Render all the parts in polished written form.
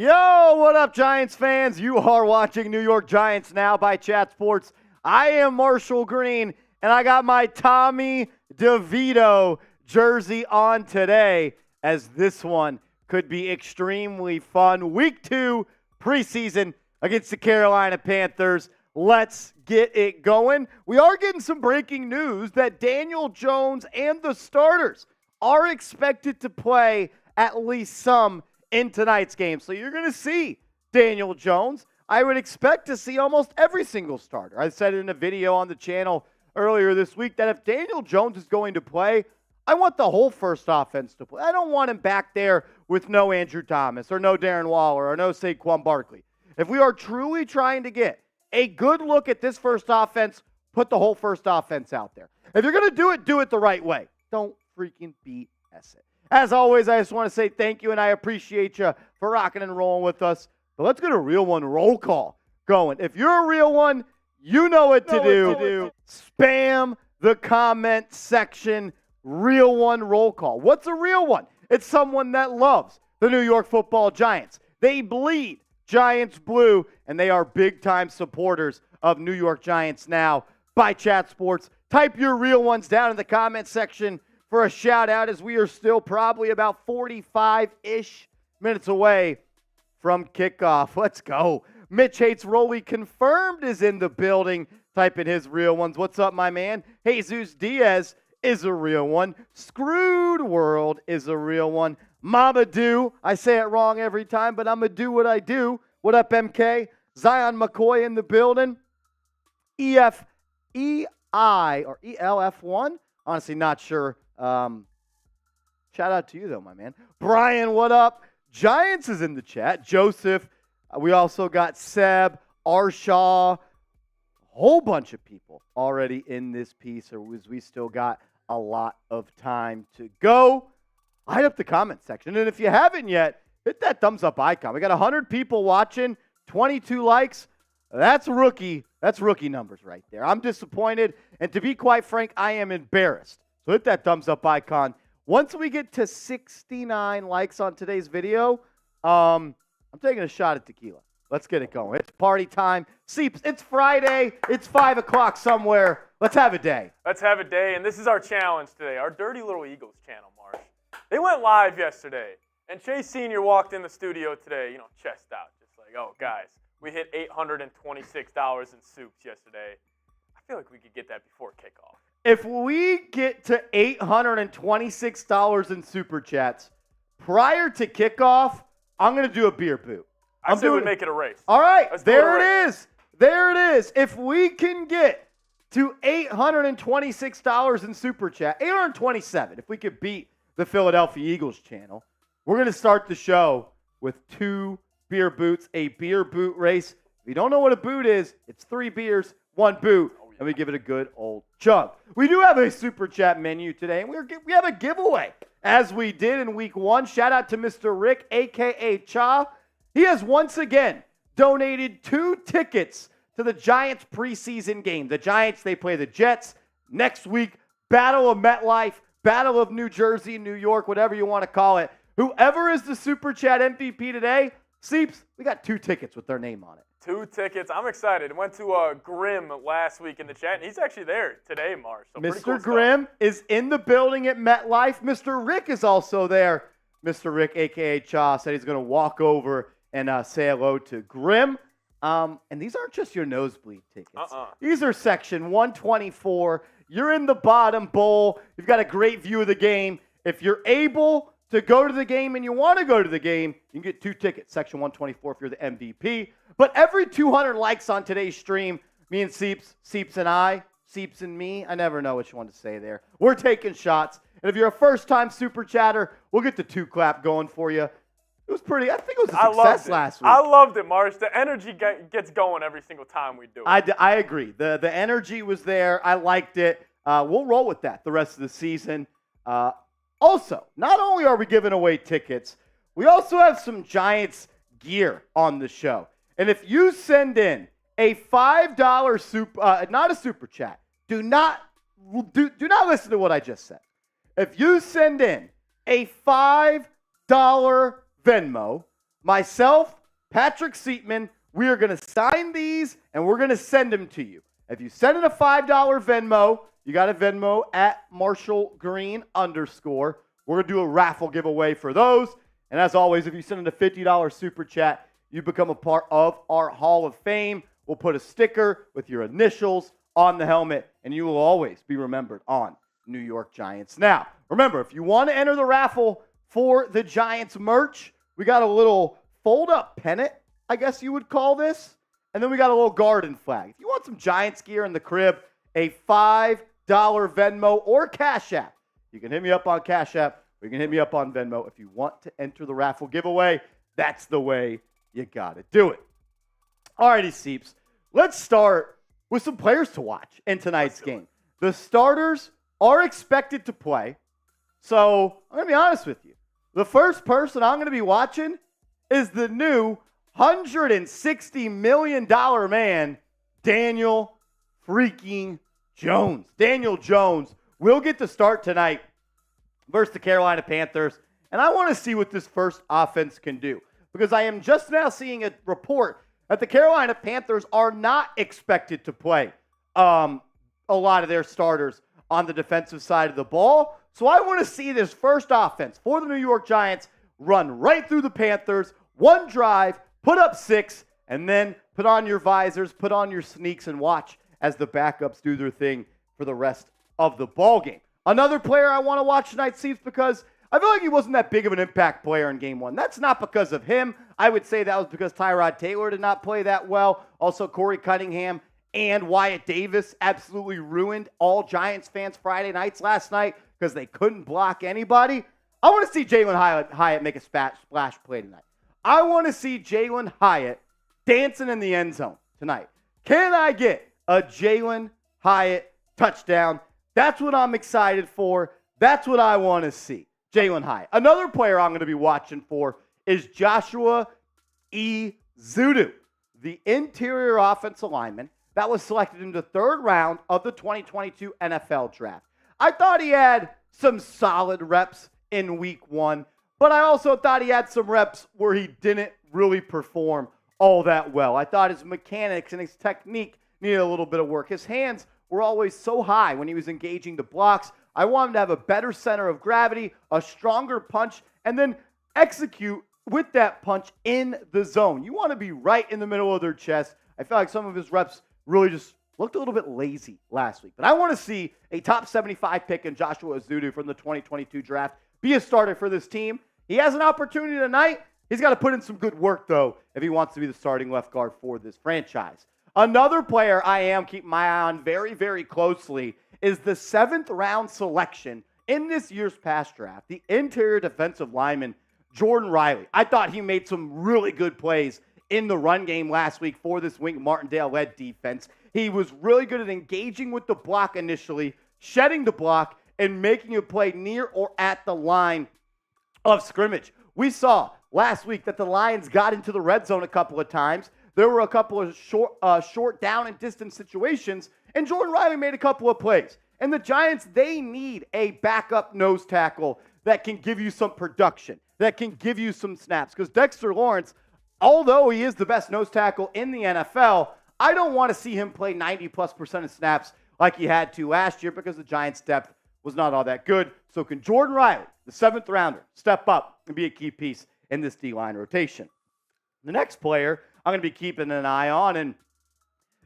Yo, what up, Giants fans? You are watching New York Giants Now by Chat Sports. I am Marshall Green, and I got my Tommy DeVito jersey on today, as this one could be extremely fun. Week 2 preseason against the Carolina Panthers. Let's get it going. We are getting some breaking news that Daniel Jones and the starters are expected to play at least some in tonight's game. So you're going to see Daniel Jones. I would expect to see almost every single starter. I said in a video on the channel earlier this week that if Daniel Jones is going to play, I want the whole first offense to play. I don't want him back there with no Andrew Thomas or no Darren Waller or no Saquon Barkley. If we are truly trying to get a good look at this first offense, put the whole first offense out there. If you're going to do it the right way. Don't freaking BS it. As always, I just want to say thank you, and I appreciate you for rocking and rolling with us. But let's get a real one roll call going. If you're a real one, you know what to do. Spam the comment section. Real one roll call. What's a real one? It's someone that loves the New York Football Giants. They bleed Giants blue, and they are big-time supporters of New York Giants Now by Chat Sports. Type your real ones down in the comment section for a shout-out, as we are still probably about 45-ish minutes away from kickoff. Let's go. Mitch Hates Rolly confirmed is in the building. Type in his real ones. What's up, my man? Jesus Diaz is a real one. Screwed World is a real one. Mama Do. I say it wrong every time, but I'm going to do what I do. What up, MK? Zion McCoy in the building. EFEI or ELF1. Honestly, not sure. Shout out to you, though, my man. Brian, what up? Giants is in the chat. Joseph. We also got Seb, Arshaw. A whole bunch of people already in this piece, or we still got a lot of time to go. Light up the comment section. And if you haven't yet, hit that thumbs up icon. We got 100 people watching, 22 likes. That's rookie numbers right there. I'm disappointed. And to be quite frank, I am embarrassed. So hit that thumbs up icon. Once we get to 69 likes on today's video, I'm taking a shot at tequila. Let's get it going. It's party time. Seeps, it's Friday. It's 5 o'clock somewhere. Let's have a day. Let's have a day, and this is our challenge today, our Dirty Little Eagles channel, Marsh. They went live yesterday, and Chase Sr. walked in the studio today, chest out, just like, oh, guys, we hit $826 in soups yesterday. I feel like we could get that before kickoff. If we get to $826 in Super Chats prior to kickoff, I'm going to do a beer boot. I say we make it a race. All right, there it is. There it is. If we can get to $826 in Super Chat, $827, if we could beat the Philadelphia Eagles channel, we're going to start the show with 2 beer boots, a beer boot race. If you don't know what a boot is, it's 3 beers, 1 boot, and we give it a good old chug. We do have a Super Chat menu today, and we have a giveaway, as we did in Week 1. Shout out to Mr. Rick, a.k.a. Cha. He has once again donated 2 tickets to the Giants preseason game. The Giants, they play the Jets next week. Battle of MetLife, Battle of New Jersey, New York, whatever you want to call it. Whoever is the Super Chat MVP today, Seeps, we got 2 tickets with their name on it. 2 tickets. I'm excited. Went to Grim last week in the chat, and he's actually there today, Marsh. So Mr. Cool Grimm is in the building at MetLife. Mr. Rick is also there. Mr. Rick, a.k.a. Cha, said he's going to walk over and say hello to Grimm. And these aren't just your nosebleed tickets. These are section 124. You're in the bottom bowl. You've got a great view of the game. If you're able to go to the game and you want to go to the game, you can get 2 tickets, section 124 if you're the MVP. But every 200 likes on today's stream, me and Seeps and me, I never know which one to say there. We're taking shots. And if you're a first-time Super Chatter, we'll get the 2 clap going for you. It was pretty, I think it was a success last week. I loved it, Marsh. The energy gets going every single time we do it. I agree. The energy was there. I liked it. We'll roll with that the rest of the season. Also, not only are we giving away tickets, we also have some Giants gear on the show. And if you send in a $5 not a Super Chat, do not listen to what I just said. If you send in a $5 Venmo myself, Patrick Seatman, we are going to sign these and we're going to send them to you. If you send in a $5 Venmo, you got a Venmo at Marshall Green _. We're going to do a raffle giveaway for those. And as always, if you send in a $50 super chat, you become a part of our Hall of Fame. We'll put a sticker with your initials on the helmet, and you will always be remembered on New York Giants. Now, remember, if you want to enter the raffle for the Giants merch, we got a little fold-up pennant, I guess you would call this. And then we got a little garden flag. If you want some Giants gear in the crib, a $5 Venmo or Cash App. You can hit me up on Cash App, or you can hit me up on Venmo. If you want to enter the raffle giveaway, that's the way you got to do it. Alrighty, Seeps. Let's start with some players to watch in tonight's game. The starters are expected to play. So I'm going to be honest with you. The first person I'm going to be watching is the new $160 million man, Daniel freaking Jones. Daniel Jones will get to start tonight versus the Carolina Panthers. And I want to see what this first offense can do, because I am just now seeing a report that the Carolina Panthers are not expected to play a lot of their starters on the defensive side of the ball. So I want to see this first offense for the New York Giants run right through the Panthers, one drive, put up 6, and then put on your visors, put on your sneaks, and watch as the backups do their thing for the rest of the ball game. Another player I want to watch tonight, Steve, because I feel like he wasn't that big of an impact player in game 1. That's not because of him. I would say that was because Tyrod Taylor did not play that well. Also, Corey Cunningham and Wyatt Davis absolutely ruined all Giants fans' Friday nights last night because they couldn't block anybody. I want to see Jalen Hyatt make a splash play tonight. I want to see Jalen Hyatt dancing in the end zone tonight. Can I get a Jalen Hyatt touchdown? That's what I'm excited for. That's what I want to see. Jalen Hyatt. Another player I'm going to be watching for is Joshua Ezeudu, the interior offensive lineman that was selected in the 3rd round of the 2022 NFL Draft. I thought he had some solid reps in week 1, but I also thought he had some reps where he didn't really perform all that well. I thought his mechanics and his technique needed a little bit of work. His hands were always so high when he was engaging the blocks. I want him to have a better center of gravity, a stronger punch, and then execute with that punch in the zone. You want to be right in the middle of their chest. I feel like some of his reps really just looked a little bit lazy last week. But I want to see a top 75 pick in Joshua Ezeudu from the 2022 draft be a starter for this team. He has an opportunity tonight. He's got to put in some good work, though, if he wants to be the starting left guard for this franchise. Another player I am keeping my eye on very, very closely is the 7th round selection in this year's past draft, the interior defensive lineman, Jordan Riley. I thought he made some really good plays in the run game last week for this Wink Martindale-led defense. He was really good at engaging with the block initially, shedding the block, and making a play near or at the line of scrimmage. We saw last week that the Lions got into the red zone a couple of times. There were a couple of short down and distance situations, and Jordan Riley made a couple of plays. And the Giants, they need a backup nose tackle that can give you some production, that can give you some snaps. Because Dexter Lawrence, although he is the best nose tackle in the NFL, I don't want to see him play 90+% of snaps like he had to last year because the Giants' depth was not all that good. So can Jordan Riley, the 7th rounder, step up and be a key piece in this D-line rotation? The next player I'm going to be keeping an eye on, and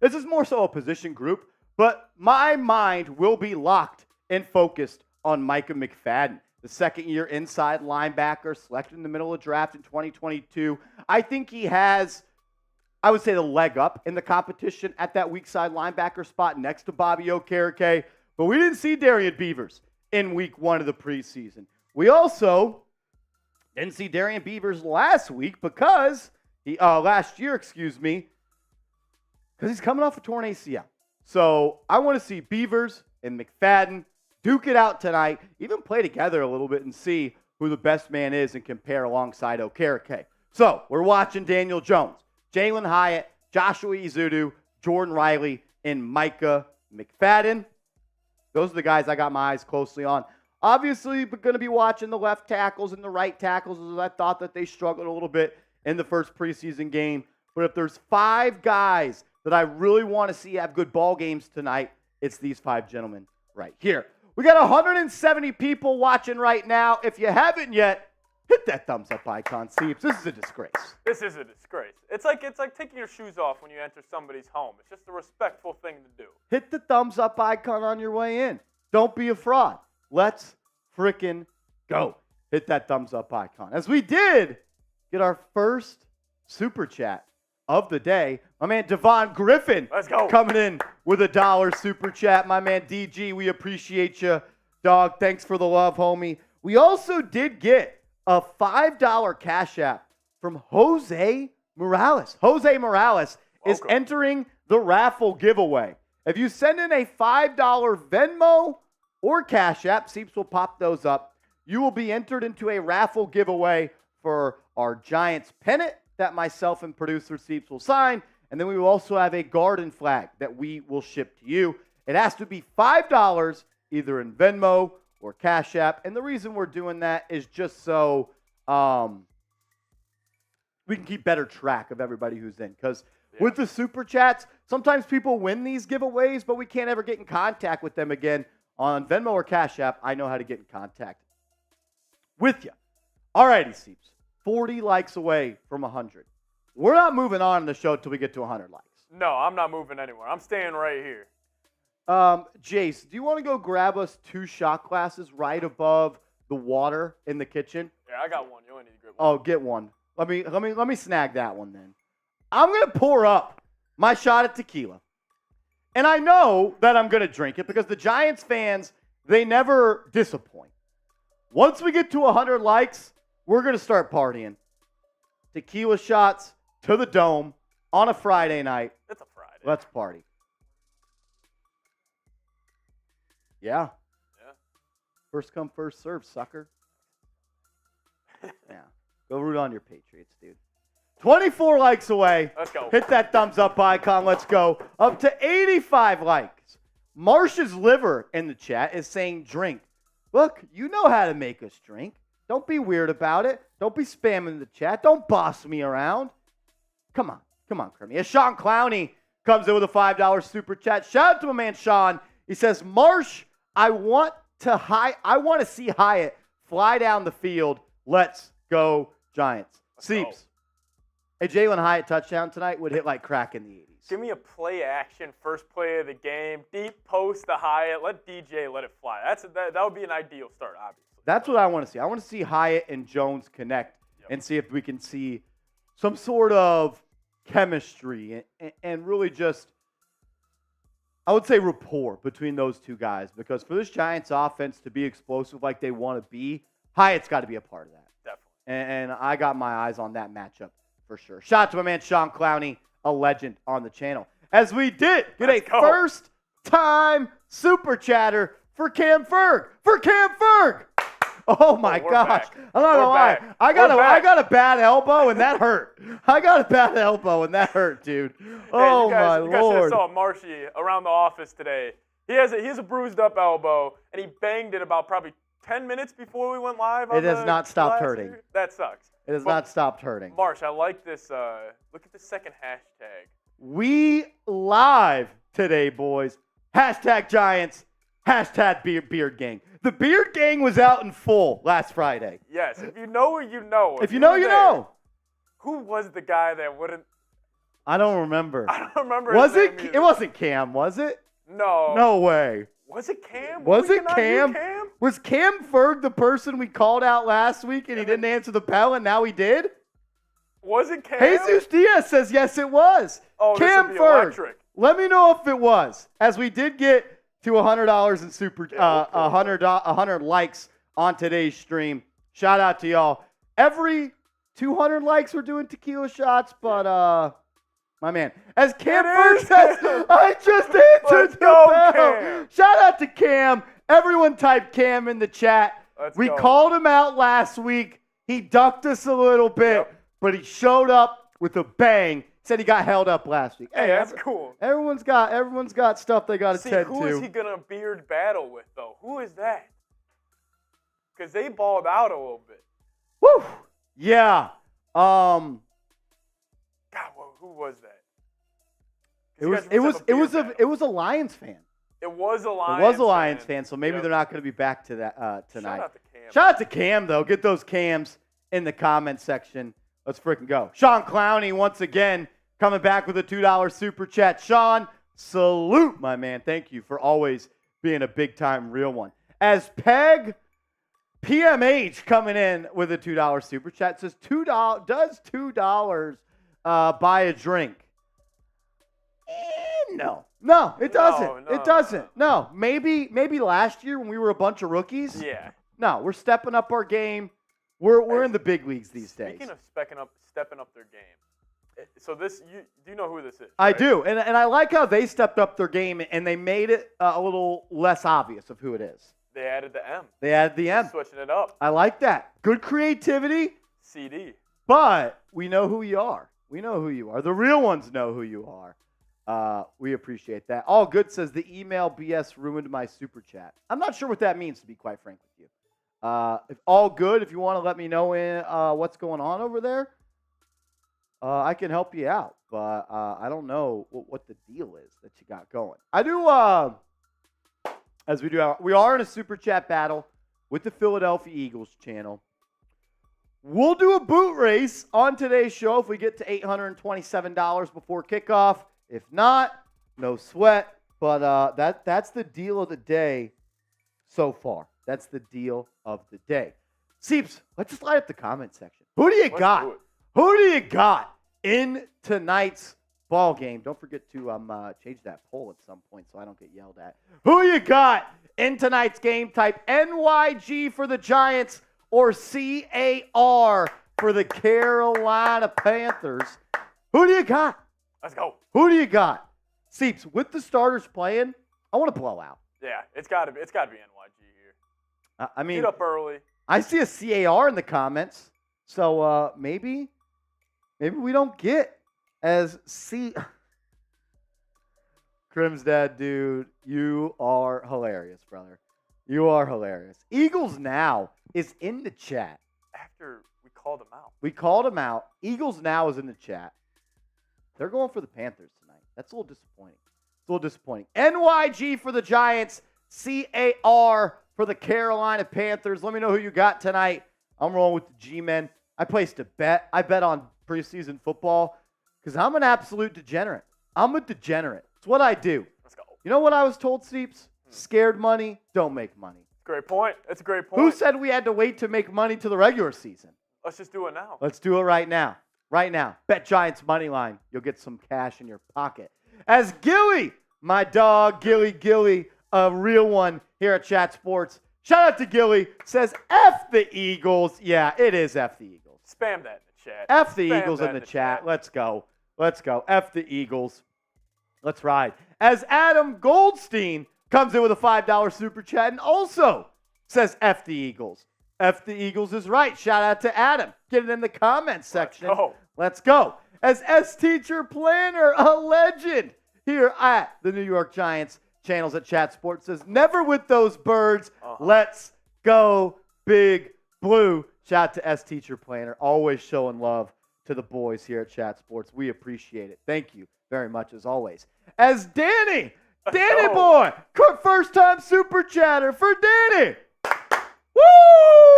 this is more so a position group, but my mind will be locked and focused on Micah McFadden, the 2nd-year inside linebacker selected in the middle of the draft in 2022. I think he has, I would say, the leg up in the competition at that weak side linebacker spot next to Bobby Okereke, but we didn't see Darian Beavers in week 1 of the preseason. We also didn't see Darian Beavers last year, because he's coming off a torn ACL. So I want to see Beavers and McFadden duke it out tonight, even play together a little bit and see who the best man is and compare alongside Okereke. So we're watching Daniel Jones, Jalen Hyatt, Joshua Ezeudu, Jordan Riley, and Micah McFadden. Those are the guys I got my eyes closely on. Obviously, we're going to be watching the left tackles and the right tackles, as I thought that they struggled a little bit in the first preseason game. But if there's 5 guys that I really want to see have good ball games tonight, it's these 5 gentlemen right here. We got 170 people watching right now. If you haven't yet, hit that thumbs up icon, Seeps. This is a disgrace. This is a disgrace. It's like taking your shoes off when you enter somebody's home. It's just a respectful thing to do. Hit the thumbs up icon on your way in. Don't be a fraud. Let's frickin' go. Hit that thumbs up icon. As we did get our first super chat of the day. My man Devon Griffin, let's go, coming in with a $1 super chat. My man DG, we appreciate you, dog. Thanks for the love, homie. We also did get a $5 Cash App from Jose Morales. Jose Morales is entering the raffle giveaway. If you send in a $5 Venmo or Cash App, Seeps will pop those up. You will be entered into a raffle giveaway for our Giants pennant that myself and producer Seeps will sign. And then we will also have a garden flag that we will ship to you. It has to be $5 either in Venmo or Cash App. And the reason we're doing that is just so we can keep better track of everybody who's in. Because with the super chats, sometimes people win these giveaways, but we can't ever get in contact with them again. On Venmo or Cash App, I know how to get in contact with you. All righty, Seeps. 40 likes away from 100. We're not moving on in the show until we get to 100 likes. No, I'm not moving anywhere. I'm staying right here. Jace, do you want to go grab us 2 shot glasses right above the water in the kitchen? Yeah, I got one. You only need to grab one. Oh, get one. Let me snag that one then. I'm gonna pour up my shot at tequila. And I know that I'm gonna drink it because the Giants fans, they never disappoint. Once we get to 100 likes, we're gonna start partying. Tequila shots to the dome on a Friday night. It's a Friday. Let's party. Yeah. First come, first serve, sucker. Yeah. Go root on your Patriots, dude. 24 likes away. Let's go. Hit that thumbs up icon. Let's go. Up to 85 likes. Marsh's liver in the chat is saying drink. Look, you know how to make us drink. Don't be weird about it. Don't be spamming the chat. Don't boss me around. Come on, Kermie. As Sean Clowney comes in with a $5 super chat. Shout out to my man Sean. He says, Marsh, I want to see Hyatt fly down the field. Let's go, Giants. Seeps. A Jalen Hyatt touchdown tonight would hit like crack in the 80s. Give me a play action, first play of the game, deep post to Hyatt, let DJ let it fly. That would be an ideal start, obviously. That's what I want to see. I want to see Hyatt and Jones connect and see if we can see some sort of chemistry and really just, I would say, rapport between those two guys. Because for this Giants offense to be explosive like they want to be, Hyatt's got to be a part of that. Definitely. And I got my eyes on that matchup for sure. Shout out to my man Sean Clowney, a legend on the channel. As we did get a first-time super chatter for Cam Ferg. Oh my gosh. Back. I'm not gonna lie. I got a bad elbow and that hurt. Dude. Oh my Lord. You guys should have saw Marshy around the office today. He has a bruised up elbow and he banged it about probably 10 minutes before we went live. It has not stopped hurting. That sucks. It has not stopped hurting. Marsh, I like this. Look at the second hashtag. We live today, boys. Hashtag Giants. Hashtag Beard Gang. The Beard Gang was out in full last Friday. Yes. If you know, you know. If you know, you know. Who was the guy that wouldn't? I don't remember. I don't remember. Was it? It wasn't Cam, was it? No. No way. Was it Cam? Was it Cam? Was Cam Ferg the person we called out last week and he didn't answer the bell and now he did? Was it Cam? Jesus Diaz says yes, it was. Oh, Cam this would be Ferg. electric. Let me know if it was. As we did get to $100 in super, 100 likes on today's stream. Shout out to y'all. Every 200 likes we're doing tequila shots, but my man, as Cam Ferg says, I just answered the bell. Cam. Shout out to Cam. Everyone type Cam in the chat. We called him out last week. He ducked us a little bit, but he showed up with a bang. Said he got held up last week. Hey, that's cool. Everyone's got stuff they got to tend to. Who is he gonna beard battle with though? Who is that? Because they balled out a little bit. Woo! Yeah. Who was that? It was a Lions fan. It was a Lions. It was a Lions fan, so maybe they're not going to be back to that tonight. Shout out to Cam. Shout out to Cam though. Get those Cams in the comment section. Let's freaking go. Sean Clowney once again coming back with a $2 super chat. Sean, salute, my man. Thank you for always being a big-time real one. As Peg PMH coming in with a $2 super chat says, does $2 buy a drink? No, it doesn't. It doesn't. No, maybe last year when we were a bunch of rookies. Yeah. No, we're stepping up our game. We're in the big leagues these days. Speaking of stepping up their game, so do you know who this is? I do, and I like how they stepped up their game and they made it a little less obvious of who it is. They added the M. They added the M. Switching it up. I like that. Good creativity. CD. But we know who you are. We know who you are. The real ones know who you are. We appreciate that. All good says the email BS ruined my super chat. I'm not sure what that means, to be quite frank with you. If all good, if you want to let me know what's going on over there, I can help you out. But I don't know what the deal is that you got going. I do, we are in a super chat battle with the Philadelphia Eagles channel. We'll do a boot race on today's show if we get to $827 before kickoff. If not, no sweat. But that's the deal of the day so far. That's the deal of the day. Seeps, let's just light up the comment section. Who do you got? Who do you got in tonight's ball game? Don't forget to change that poll at some point so I don't get yelled at. Who you got in tonight's game? Type NYG for the Giants or CAR for the Carolina Panthers. Who do you got? Let's go. Who do you got? Seeps, with the starters playing, I want to blow out. Yeah, it's got to be NYG here. I mean, get up early. I see a CAR in the comments, so maybe we don't get as Crim's dad, dude. You are hilarious, brother. You are hilarious. Eagles Now is in the chat. After we called him out. We called him out. Eagles Now is in the chat. They're going for the Panthers tonight. That's a little disappointing. It's a little disappointing. NYG for the Giants. CAR for the Carolina Panthers. Let me know who you got tonight. I'm rolling with the G-Men. I placed a bet. I bet on preseason football because I'm an absolute degenerate. I'm a degenerate. It's what I do. Let's go. You know what I was told, Seeps? Scared money, don't make money. Great point. That's a great point. Who said we had to wait to make money to the regular season? Let's just do it now. Let's do it right now. Right now. Bet Giants money line. You'll get some cash in your pocket. As Gilly, my dog, Gilly, a real one here at Chat Sports. Shout out to Gilly. Says F the Eagles. Yeah, it is F the Eagles. Spam that in the chat. F the Eagles in the chat. Let's go. F the Eagles. Let's ride. As Adam Goldstein comes in with a $5 super chat and also says F the Eagles. F the Eagles is right. Shout out to Adam. Get it in the comments section. Let's go. As S Teacher Planner, a legend here at the New York Giants channels at Chat Sports, says, never with those birds. Let's go Big Blue. Shout out to S Teacher Planner. Always showing love to the boys here at Chat Sports. We appreciate it. Thank you very much as always. As Danny boy, first time super chatter for Danny. Woo!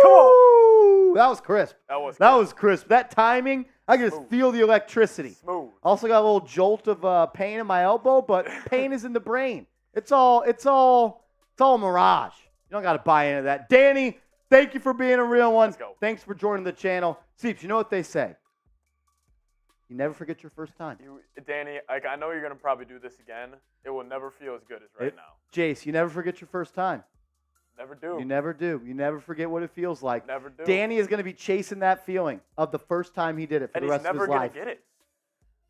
Come on. That was crisp. That was crisp. That timing, I can just feel the electricity. Smooth. Also got a little jolt of pain in my elbow, but pain is in the brain. It's all a mirage. You don't got to buy into that. Danny, thank you for being a real one. Let's go. Thanks for joining the channel. Seeps, you know what they say? You never forget your first time. Danny, I know you're going to probably do this again. It will never feel as good as right now. Jace, you never forget your first time. Never do. You never do. You never forget what it feels like. Never do. Danny is going to be chasing that feeling of the first time he did it for the rest of his life. And he's never going to get it.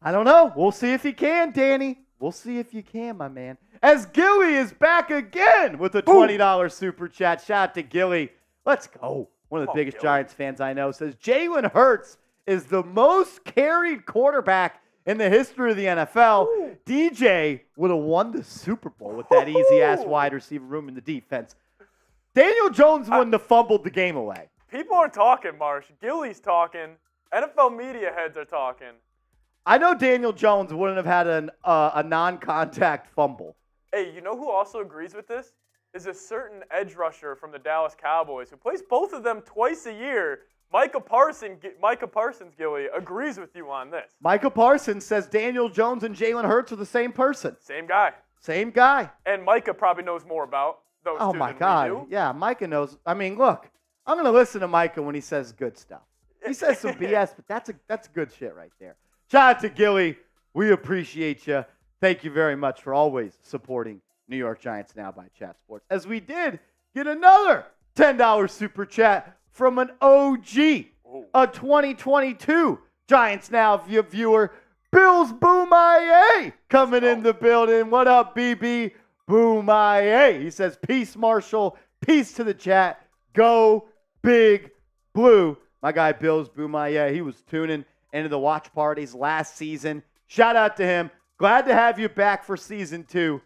I don't know. We'll see if he can, Danny. We'll see if you can, my man. As Gilly is back again with a $20 super chat. Shout out to Gilly. Let's go. One of the biggest Giants fans I know says Jalen Hurts is the most carried quarterback in the history of the NFL. DJ would have won the Super Bowl with that easy-ass wide receiver room in the defense. Daniel Jones wouldn't have fumbled the game away. People are talking, Marsh. Gilly's talking. NFL media heads are talking. I know Daniel Jones wouldn't have had a non-contact fumble. Hey, you know who also agrees with this? Is a certain edge rusher from the Dallas Cowboys who plays both of them twice a year. Micah Parsons, Gilly, agrees with you on this. Micah Parsons says Daniel Jones and Jalen Hurts are the same person. Same guy. Same guy. And Micah probably knows more about those two my than God. we do. Yeah, Micah knows. I mean, look, I'm going to listen to Micah when he says good stuff. He says some BS, but that's good shit right there. Shout out to Gilly. We appreciate you. Thank you very much for always supporting New York Giants Now by Chat Sports. As we did get another $10 super chat from an OG, a 2022 Giants Now viewer, Bills Boomaye, coming in the building. What up, BB Boomaye? He says, peace, Marshall. Peace to the chat. Go Big Blue. My guy, Bills Boomaye, he was tuning into the watch parties last season. Shout out to him. Glad to have you back for season 2.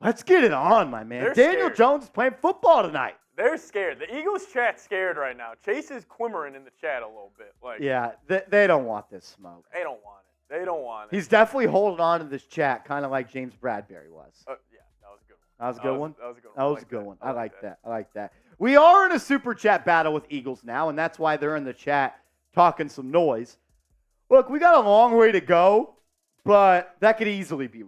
Let's get it on, my man. Daniel Jones is playing football tonight. They're scared. The Eagles chat's scared right now. Chase is quimmering in the chat a little bit. Yeah, they don't want this smoke. They don't want it. They don't want it. He's definitely holding on to this chat, kind of like James Bradbury was. Yeah, that was a good one. That was a good one? That was a good one. That was a good one. I like that. I like that. We are in a super chat battle with Eagles now, and that's why they're in the chat talking some noise. Look, we got a long way to go, but that could easily be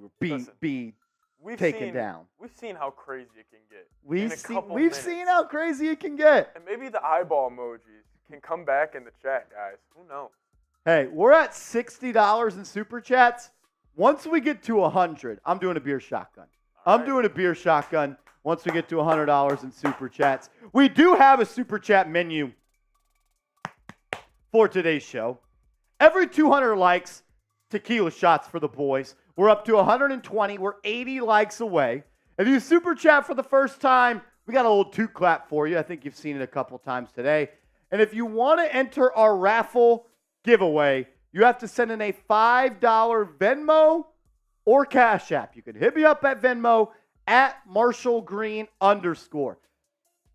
taken down. We've seen how crazy it can get. We've seen how crazy it can get. And maybe the eyeball emojis can come back in the chat, guys. Who knows? Hey, we're at $60 in super chats. Once we get to 100, I'm doing a beer shotgun. I'm doing a beer shotgun once we get to $100 in super chats. We do have a super chat menu for today's show. Every 200 likes, tequila shots for the boys. We're up to 120. We're 80 likes away. If you super chat for the first time, we got a little toot clap for you. I think you've seen it a couple times today. And if you want to enter our raffle giveaway, you have to send in a $5 Venmo or Cash App. You can hit me up at Venmo at MarshallGreen_.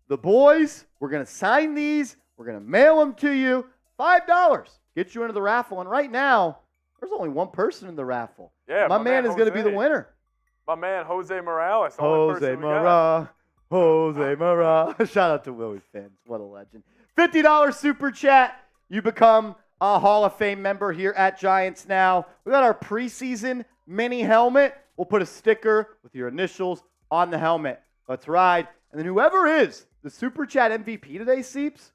The boys, we're going to sign these. We're going to mail them to you. $5. Get you into the raffle. And right now, there's only one person in the raffle. Yeah, my man is going to be the winner. My man, Jose Morales. Jose Morales. Shout out to Willie Finn. What a legend. $50 super chat. You become a Hall of Fame member here at Giants Now. We got our preseason mini helmet. We'll put a sticker with your initials on the helmet. Let's ride. And then whoever is the super chat MVP today, Seeps,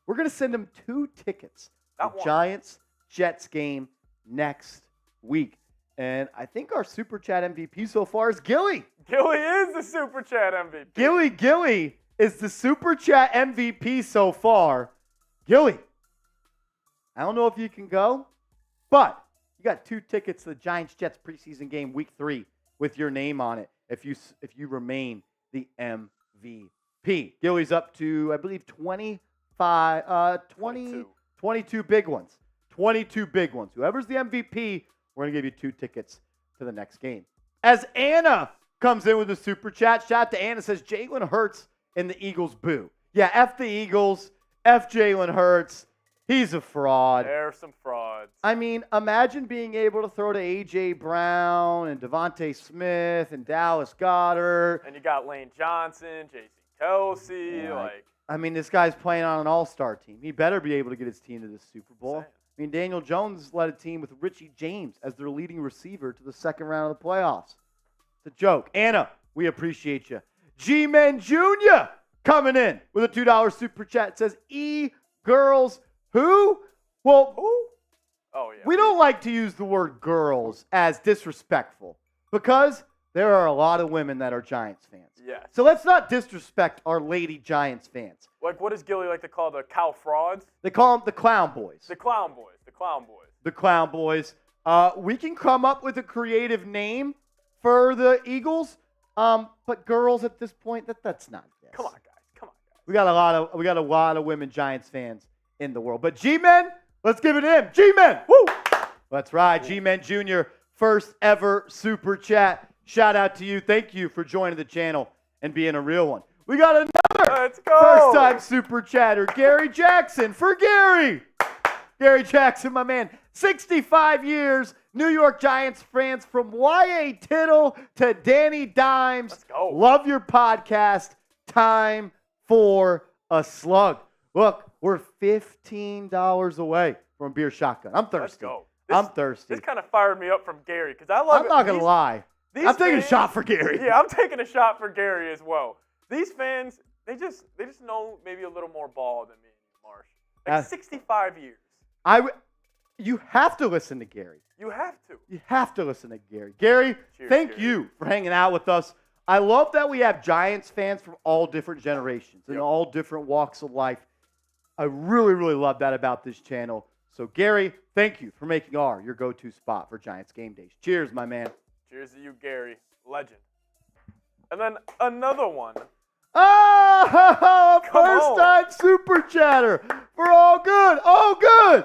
we're going to send him 2 tickets to Giants-Jets game next week. And I think our super chat MVP so far is Gilly. Gilly is the super chat MVP. Gilly is the super chat MVP so far. Gilly, I don't know if you can go, but you got 2 tickets to the Giants-Jets preseason game week 3 with your name on it if you remain the MVP. Gilly's up to, I believe, 22 big ones. 22 big ones. Whoever's the MVP, we're going to give you 2 tickets to the next game. As Anna comes in with a super chat, shout out to Anna, says Jalen Hurts in the Eagles boo. Yeah, F the Eagles, F Jalen Hurts. He's a fraud. There are some frauds. I mean, imagine being able to throw to A.J. Brown and Devontae Smith and Dallas Goedert. And you got Lane Johnson, Jason Kelsey. Yeah, I mean, this guy's playing on an all-star team. He better be able to get his team to the Super Bowl. I mean, Daniel Jones led a team with Richie James as their leading receiver to the second round of the playoffs. It's a joke. Anna, we appreciate you. G-Men Jr. coming in with a $2 super chat. It says, E-Girls who? Well, who? Oh, yeah. We don't like to use the word girls as disrespectful because there are a lot of women that are Giants fans. Yes. So let's not disrespect our lady Giants fans. Like, what does Gilly like to call the cow frauds? They call them the clown boys. The clown boys. The clown boys. The clown boys. We can come up with a creative name for the Eagles, but girls at this point, that's not this. Come on, guys. Come on, guys. We got a lot of women Giants fans in the world. But G-Men, let's give it to him. G-Men, woo! Let's ride. G-Men Jr., first ever super chat. Shout out to you. Thank you for joining the channel and being a real one. We got another first-time super chatter, Gary Jackson. For Gary. Gary Jackson, my man. 65 years, New York Giants fans, from Y.A. Tittle to Danny Dimes. Let's go. Love your podcast. Time for a slug. Look, we're $15 away from Beer Shotgun. I'm thirsty. Let's go. I'm thirsty. This kind of fired me up from Gary because I love I'm not going to lie. I'm taking a shot for Gary. Yeah, I'm taking a shot for Gary as well. These fans, they just know maybe a little more ball than me, Marsh. Like 65 years. You have to listen to Gary. You have to. You have to listen to Gary. Gary, thank you for hanging out with us. I love that we have Giants fans from all different generations and all different walks of life. I really, really love that about this channel. So, Gary, thank you for making your go-to spot for Giants game days. Cheers, my man. Cheers to you, Gary. Legend. And then another one. Oh, first-time super chatter for All Good. All Good.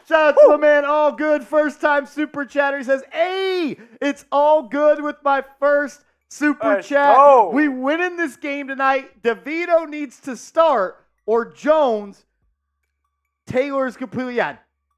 Shout out to my man, All Good, first-time super chatter. He says, hey, it's all good with my first super chat. Go. We win in this game tonight. DeVito needs to start, or Jones. Taylor is completely,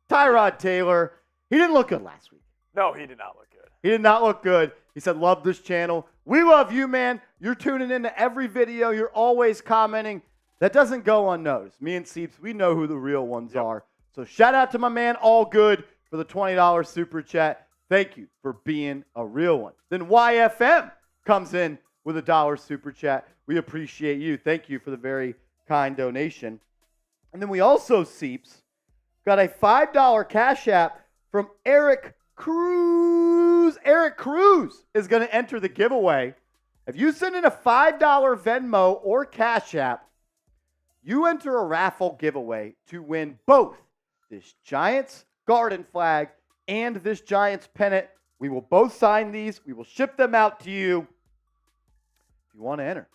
Tyrod Taylor. He didn't look good last week. No, he did not look good. He did not look good. He said, love this channel. We love you, man. You're tuning into every video. You're always commenting. That doesn't go unnoticed. Me and Seeps, we know who the real ones are. So shout out to my man, All Good, for the $20 super chat. Thank you for being a real one. Then YFM comes in with a $1 super chat. We appreciate you. Thank you for the very kind donation. And then we also, Seeps, got a $5 Cash App from Eric Cruz. Eric Cruz is going to enter the giveaway. If you send in a $5 Venmo or Cash App, you enter a raffle giveaway to win both this Giants Garden flag and this Giants pennant. We will both sign these. We will ship them out to you if you want to enter.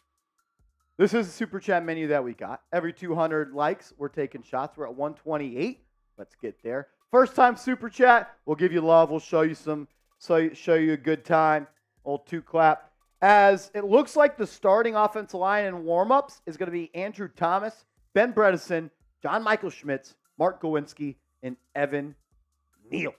This is the super chat menu that we got. Every 200 likes, we're taking shots. We're at 128. Let's get there. First time super chat, we'll give you love. We'll show you show you a good time. Old two clap. As it looks like the starting offensive line in warm-ups is going to be Andrew Thomas, Ben Bredesen, John Michael Schmitz, Mark Gowinski, and Evan Neal.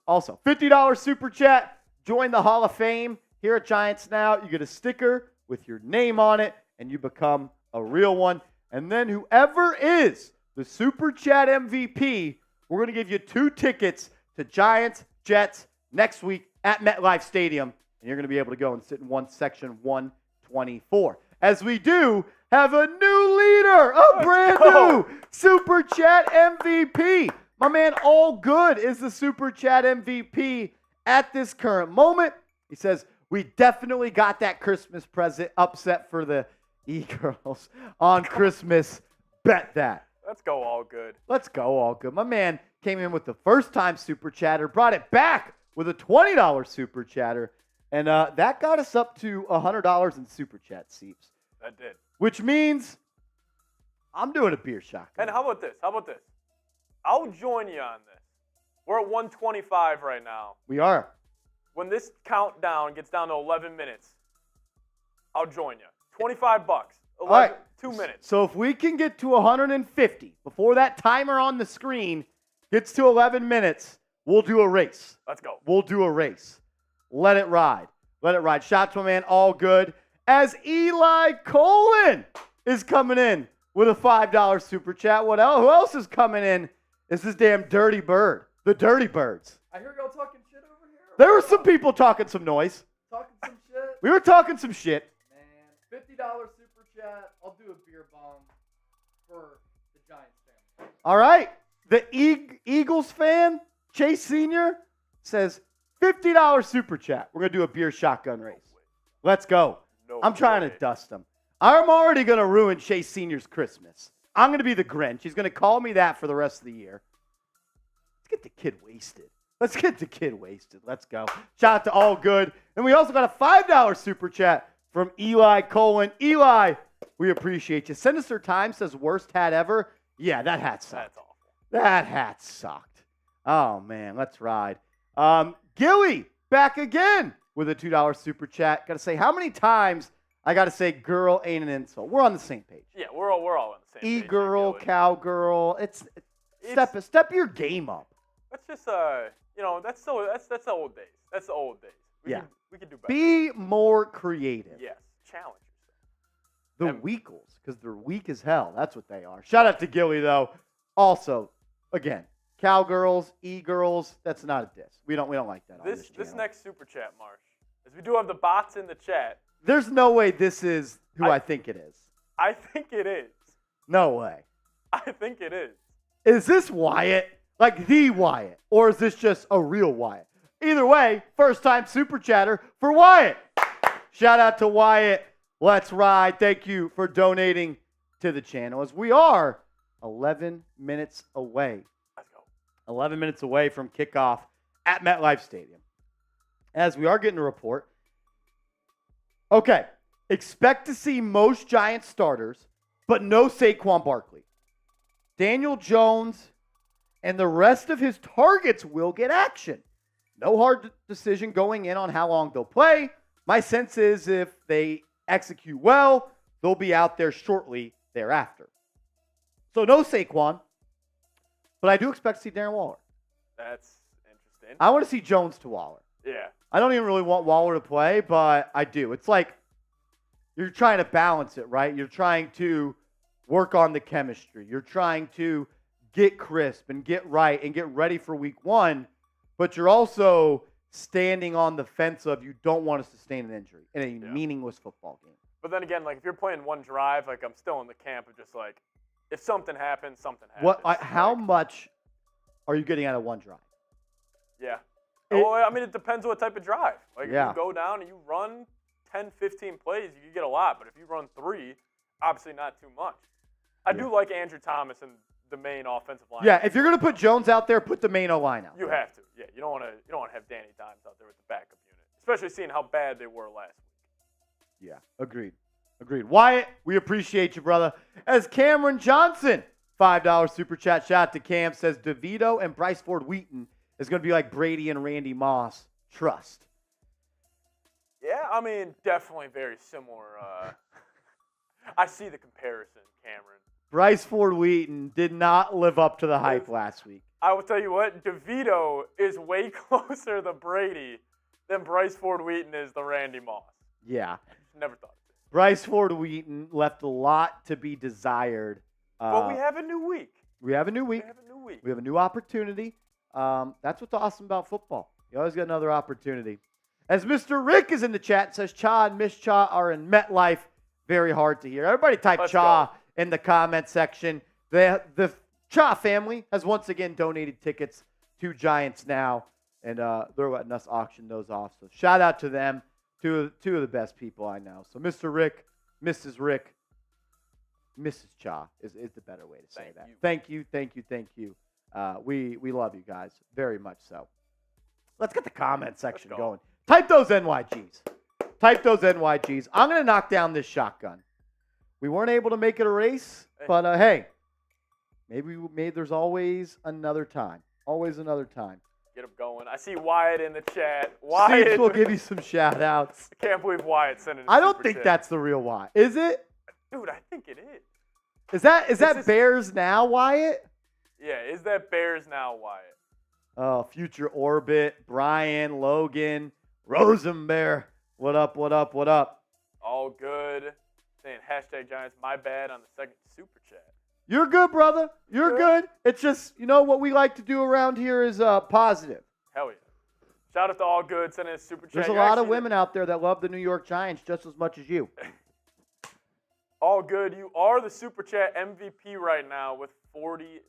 Also, $50 super chat. Join the Hall of Fame here at Giants Now. You get a sticker with your name on it, and you become a real one. And then whoever is the super chat MVP, we're going to give you 2 tickets to Giants Jets next week at MetLife Stadium. And you're going to be able to go and sit in section 124. As we do have a new leader, a brand new Super Chat MVP. My man, All Good, is the Super Chat MVP at this current moment. He says, we definitely got that Christmas present upset for the E-Girls on Christmas. Bet that. Let's go, All Good. Let's go, All Good. My man came in with the first-time Super Chatter, brought it back with a $20 Super Chatter. And that got us up to $100 in Super Chat, Seeps. That did. Which means I'm doing a beer shot. And how about this? I'll join you on this. We're at 125 right now. We are. When this countdown gets down to 11 minutes, I'll join you. $25. 11, all right. 2 minutes. So if we can get to 150 before that timer on the screen gets to 11 minutes, we'll do a race. Let's go. We'll do a race. Let it ride. Let it ride. Shout to my man, All Good. As Eli Colin is coming in with a $5 super chat. What else? Who else is coming in? It's this damn Dirty Bird. The Dirty Birds. I hear y'all talking shit over here. There were some people talking some noise. Talking some shit. We were talking some shit. Man, $50 super chat. I'll do a beer bomb for the Giants family. All right. The Eagles fan, Chase Sr., says $50 super chat. We're going to do a beer shotgun race. Let's go. I'm trying to dust him. I'm already going to ruin Chase Sr.'s Christmas. I'm going to be the Grinch. He's going to call me that for the rest of the year. Let's get the kid wasted. Let's go. Shout out to All Good. And we also got a $5 super chat from Eli Colin. Eli, we appreciate you. Sinister Time says worst hat ever. Yeah, that hat sucked. That's awful. That hat sucked. Oh, man, let's ride. Gilly, back again with a $2 super chat. Got to say, how many times I got to say girl ain't an insult? We're on the same page. Yeah, we're all on the same page. E-girl, cowgirl. Step your game up. Let's just, that's the old days. That's the old days. We could do better. Be more creative. Yes, challenge yourself. The Weekles, because they're weak as hell. That's what they are. Shout out to Gilly, though. Also, again, cowgirls, e-girls, that's not a diss. We don't like that on this channel. This next super chat, Marsh, is we do have the bots in the chat. There's no way this is who I think it is. I think it is. No way. I think it is. Is this Wyatt? Like the Wyatt? Or is this just a real Wyatt? Either way, first time super chatter for Wyatt. Shout out to Wyatt. Let's ride. Thank you for donating to the channel as we are 11 minutes away. Let's go. 11 minutes away from kickoff at MetLife Stadium. As we are getting a report. Okay. Expect to see most Giants starters, but no Saquon Barkley. Daniel Jones and the rest of his targets will get action. No hard decision going in on how long they'll play. My sense is if they execute well, they'll be out there shortly thereafter. So no Saquon, but I do expect to see Darren Waller. That's interesting. I want to see Jones to Waller. Yeah. I don't even really want Waller to play, but I do. It's like you're trying to balance it, right? You're trying to work on the chemistry. You're trying to get crisp and get right and get ready for week one, but you're also standing on the fence of you don't want to sustain an injury in a meaningless football game. But then again, like if you're playing one drive, like I'm still in the camp of just like, if something happens, something happens. How much are you getting out of one drive? Yeah. Well, I mean, it depends what type of drive. Like if you go down and you run 10, 15 plays, you can get a lot. But if you run 3, obviously not too much. I do like Andrew Thomas and the main offensive line. Yeah, if you're going to put Jones out there, put the main O-line out. You have to. Yeah, you don't want to have Danny Dimes out there with the backup unit, especially seeing how bad they were last week. Yeah, agreed. Wyatt, we appreciate you, brother. As Cameron Johnson, $5 super chat. Shout out to Cam, says DeVito and Bryce Ford Wheaton is going to be like Brady and Randy Moss. Trust. Yeah, I mean, definitely very similar. I see the comparison, Cameron. Bryce Ford Wheaton did not live up to the hype last week. I will tell you what, DeVito is way closer to Brady than Bryce Ford Wheaton is to Randy Moss. Yeah. Never thought. Bryce Ford Wheaton left a lot to be desired. But we have a new week. We have a new week. We have a new opportunity. That's what's awesome about football. You always get another opportunity. As Mr. Rick is in the chat, says Cha and Miss Cha are in MetLife. Very hard to hear. Everybody type Cha in the comment section. The Cha family has once again donated tickets to Giants Now, and they're letting us auction those off. So shout out to them, two of the best people I know. So Mr. Rick, Mrs. Rick, Mrs. Cha is the better way to say that. Thank you. We love you guys very much so. Let's get the comment section going. Type those NYGs. I'm going to knock down this shotgun. We weren't able to make it a race, but hey, maybe there's always another time. Always another time. Get him going. I see Wyatt in the chat. Wyatt. Steve will give you some shout-outs. I can't believe Wyatt sent it. I don't think that's the real Wyatt. Is it? Dude, I think it is. Is that Bears Now Wyatt? Yeah, is that Bears Now Wyatt? Oh, Future Orbit, Brian, Logan, Rosenbear. What up? All good. Saying hashtag Giants, my bad on the second super chat. You're good, brother. You're good. It's just, what we like to do around here is positive. Hell yeah. Shout out to All Good, sending a super chat. There's a lot of women out there that love the New York Giants just as much as you. All Good, you are the super chat MVP right now with $40.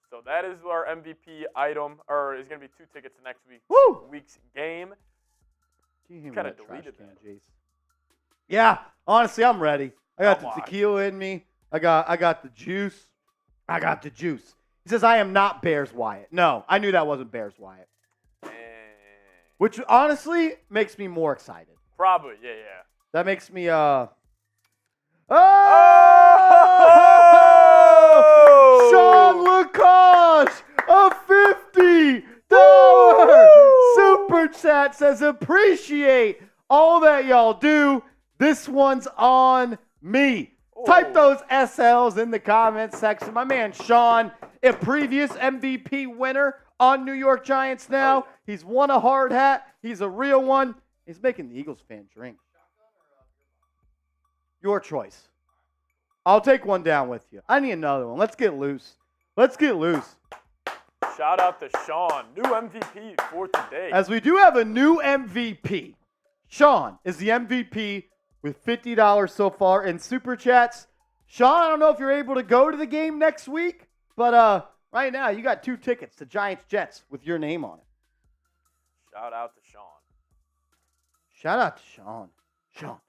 So that is our MVP item, or is going to be 2 tickets to next week's game. You kind of deleted that. Jace. Yeah, honestly, I'm ready. I got the tequila in me. I got the juice. He says, I am not Bears Wyatt. No, I knew that wasn't Bears Wyatt. Which honestly makes me more excited. Probably, yeah. That makes me, Sean Lacoste, a $50 super chat says, appreciate all that y'all do. This one's on me. Type those SLs in the comments section. My man Sean, a previous MVP winner on New York Giants now. Oh, yeah. He's won a hard hat. He's a real one. He's making the Eagles fan drink. Your choice. I'll take one down with you. I need another one. Let's get loose. Let's get loose. Shout out to Sean, new MVP for today. As we do have a new MVP. Sean is the MVP with $50 so far in Super Chats. Sean, I don't know if you're able to go to the game next week, but right now you got 2 tickets to Giants-Jets with your name on it. Shout out to Sean. Shout out to Sean. Sean.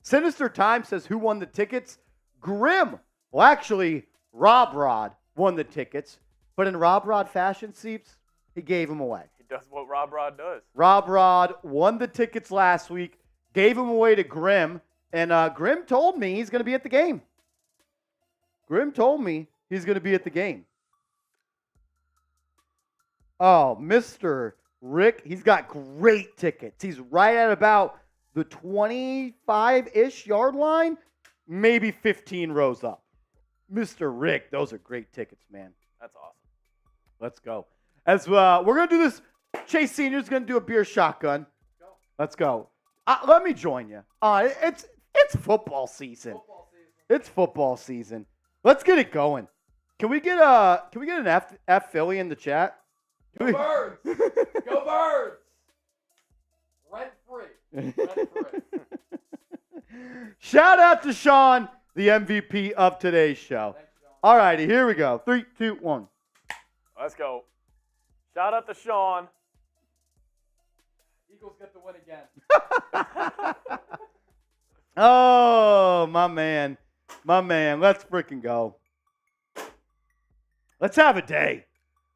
Sinister Time says who won the tickets? Grim. Well, actually, Rob Rod won the tickets, but in Rob Rod fashion, Seeps, he gave them away. He does what Rob Rod does. Rob Rod won the tickets last week, gave them away to Grim, and Grim told me he's going to be at the game. Grim told me he's going to be at the game. Oh, Mr. Rick, he's got great tickets. He's right at about the 25-ish yard line, maybe 15 rows up. Mr. Rick, those are great tickets, man. That's awesome. Let's go. As we're going to do this, Chase Sr.'s going to do a beer shotgun. Let's go. Let me join you. It's football season. It's football season. Let's get it going. Can we get an F Philly in the chat? Go Birds! Go Birds! Rent free. Shout out to Sean, the MVP of today's show. Thanks, Sean. All righty, here we go. 3, 2, 1. Let's go. Shout out to Sean. Eagles get the win again. Oh, my man. Let's freaking go. Let's have a day.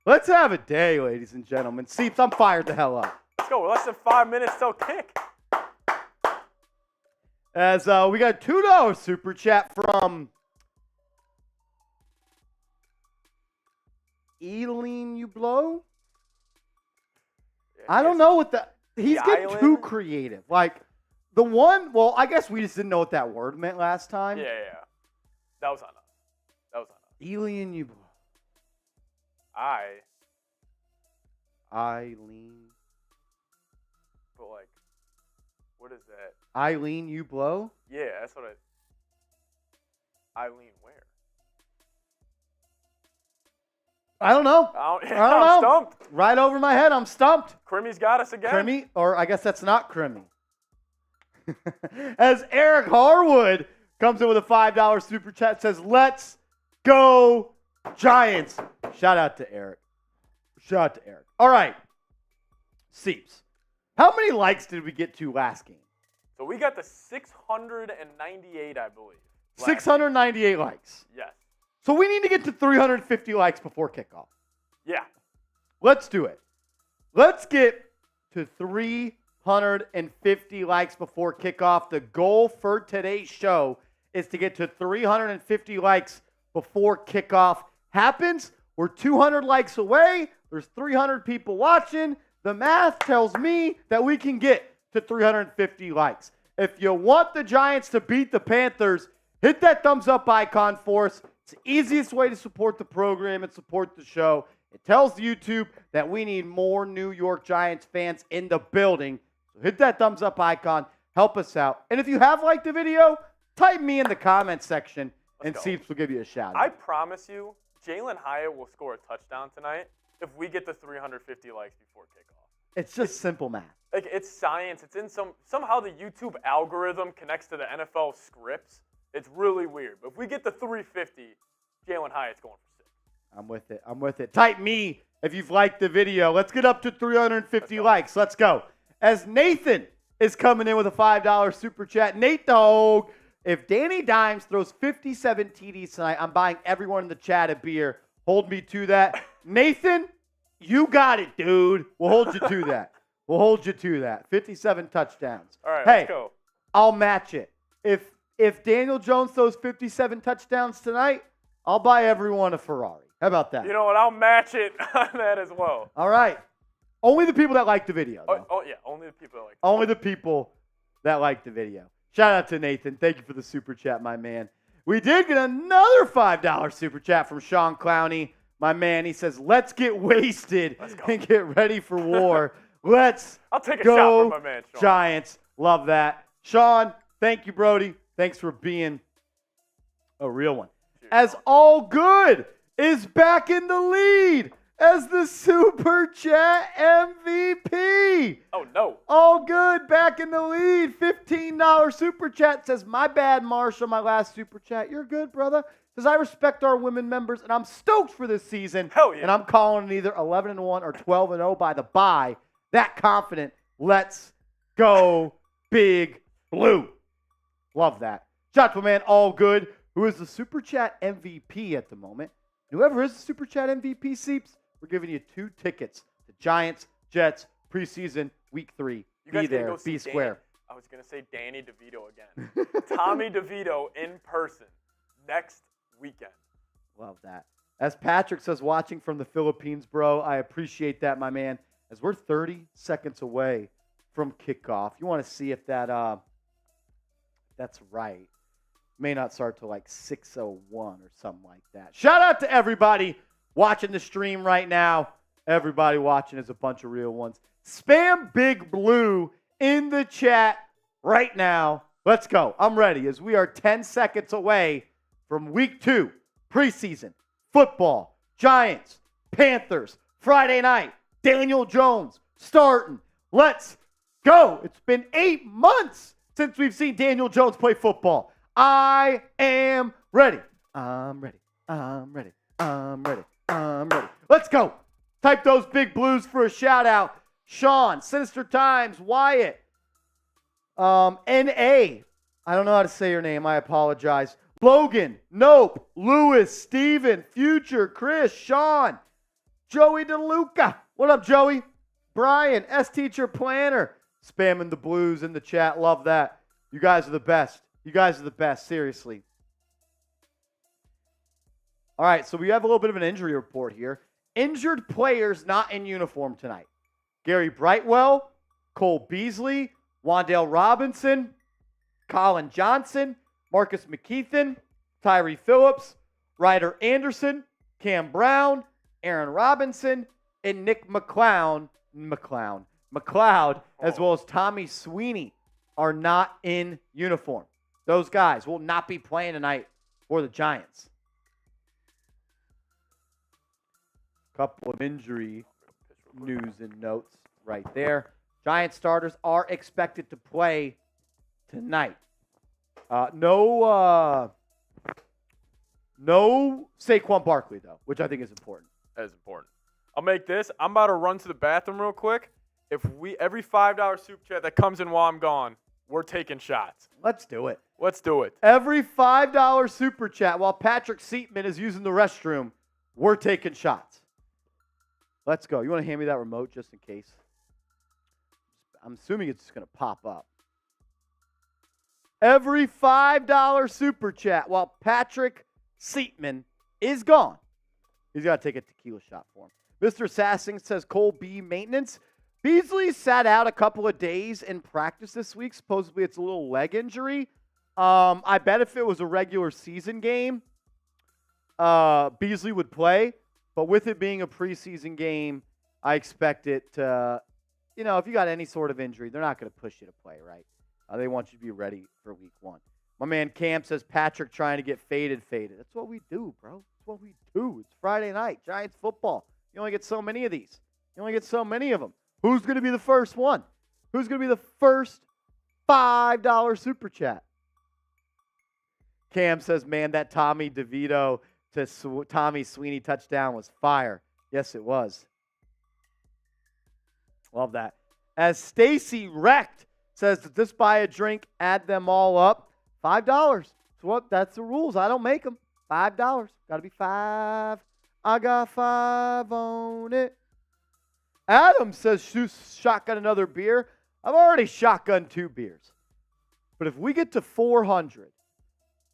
Let's have a day, ladies and gentlemen. Seeps, I'm fired the hell up. Let's go. We're less than 5 minutes till kick. As we got a $2 super chat from Eileen Ublo. I don't know what he's getting too creative. Like the one, well, I guess we just didn't know what that word meant last time. Yeah. That was on us. Eileen Ublo. Eileen. But like, what is that? Eileen Ublo? Yeah, that's what Eileen where? I don't know. I don't know. I'm stumped. Right over my head, I'm stumped. Crimmy's got us again. Crimmy, or I guess that's not Crimmy. As Eric Harwood comes in with a $5 super chat, says, "Let's go Giants." Shout out to Eric. All right. Seeps. How many likes did we get to last game? So we got the 698, I believe. 698 likes. Yes. So we need to get to 350 likes before kickoff. Yeah. Let's do it. Let's get to 350 likes before kickoff. The goal for today's show is to get to 350 likes before kickoff happens. We're 200 likes away. There's 300 people watching. The math tells me that we can get to 350 likes. If you want the Giants to beat the Panthers, hit that thumbs up icon for us. It's the easiest way to support the program and support the show. It tells YouTube that we need more New York Giants fans in the building. So hit that thumbs up icon. Help us out. And if you have liked the video, type me in the comments section and Seeps will give you a shout out. I promise you, Jalen Hyatt will score a touchdown tonight if we get to 350 likes before kickoff. It's just simple math. Like, it's science. It's in somehow the YouTube algorithm connects to the NFL scripts. It's really weird. But if we get to 350, Jalen Hyatt's going for 6. I'm with it. Type me if you've liked the video. Let's get up to 350 likes. Let's go. As Nathan is coming in with a $5 super chat. Nate Dog, if Danny Dimes throws 57 TDs tonight, I'm buying everyone in the chat a beer. Hold me to that. Nathan, you got it, dude. We'll hold you to that. 57 touchdowns. All right, hey, let's go. I'll match it. If Daniel Jones throws 57 touchdowns tonight, I'll buy everyone a Ferrari. How about that? You know what? I'll match it on that as well. All right. Only the people that like the video. Yeah, only the people that like. Only the people that like the video. Shout out to Nathan. Thank you for the super chat, my man. We did get another $5 super chat from Sean Clowney. My man, he says, let's get wasted Let's go. and get ready for war. Let's I'll take a go shot from my man, Sean. Giants. Love that. Sean, thank you, Brody. Thanks for being a real one. Cheers, As Sean. All Good is back in the lead as the Super Chat MVP. Oh, no. All Good back in the lead. $15 Super Chat says, my bad, Marshall, my last Super Chat. You're good, brother. Says, I respect our women members, and I'm stoked for this season. Hell yeah. And I'm calling it either 11-1 or 12-0 by the bye. That confident. Let's go Big Blue. Love that. Shout to my man All Good, who is the Super Chat MVP at the moment. And whoever is the Super Chat MVP, Seeps, we're giving you 2 tickets to Giants, Jets, preseason, week 3. You guys Be gotta there. go see Be square. I was going to say Danny DeVito again. Tommy DeVito in person next weekend. Love that. As Patrick says, watching from the Philippines, bro, I appreciate that, my man. As we're 30 seconds away from kickoff, you want to see if that's right. May not start till like 6:01 or something like that. Shout out to everybody watching the stream right now. Everybody watching is a bunch of real ones. Spam Big Blue in the chat right now. Let's go. I'm ready as we are 10 seconds away from week 2 preseason football. Giants, Panthers, Friday night. Daniel Jones starting. Let's go. It's been 8 months since we've seen Daniel Jones play football. I am ready. I'm ready. I'm ready. I'm ready. I'm ready. Let's go. Type those Big Blues for a shout out. Sean, Sinister Times, Wyatt, N.A. I don't know how to say your name. I apologize. Logan, Nope, Lewis, Steven, Future, Chris, Sean, Joey DeLuca. What up, Joey? Brian, S-Teacher Planner. Spamming the blues in the chat. Love that. You guys are the best. You guys are the best, seriously. All right, so we have a little bit of an injury report here. Injured players not in uniform tonight. Gary Brightwell, Cole Beasley, Wan'Dale Robinson, Colin Johnson, Marcus McKeithen, Tyree Phillips, Ryder Anderson, Cam Brown, Aaron Robinson, and Nick McLeod, as well as Tommy Sweeney, are not in uniform. Those guys will not be playing tonight for the Giants. Couple of injury news and notes right there. Giants starters are expected to play tonight. No Saquon Barkley, though, which I think is important. That is important. I'll make this. I'm about to run to the bathroom real quick. Every $5 super chat that comes in while I'm gone, we're taking shots. Let's do it. Let's do it. Every $5 super chat while Patrick Seatman is using the restroom, we're taking shots. Let's go. You want to hand me that remote just in case? I'm assuming it's just going to pop up. Every $5 super chat while Patrick Seatman is gone. He's got to take a tequila shot for him. Mr. Sassing says Cole B maintenance. Beasley sat out a couple of days in practice this week. Supposedly it's a little leg injury. I bet if it was a regular season game, Beasley would play. But with it being a preseason game, I expect it to, if you got any sort of injury, they're not going to push you to play, right? They want you to be ready for week 1. My man Cam says Patrick trying to get faded. That's what we do, bro. That's what we do. It's Friday night, Giants football. You only get so many of these. You only get so many of them. Who's going to be the first one? Who's going to be the first $5 super chat? Cam says, man, that Tommy DeVito to Tommy Sweeney touchdown was fire. Yes, it was. Love that. As Stacy Wrecked says, to just buy a drink, add them all up, $5. That's the rules. I don't make them. $5. Got to be 5. I got 5 on it. Adam says, shotgun another beer. I've already shotgunned 2 beers. But if we get to 400,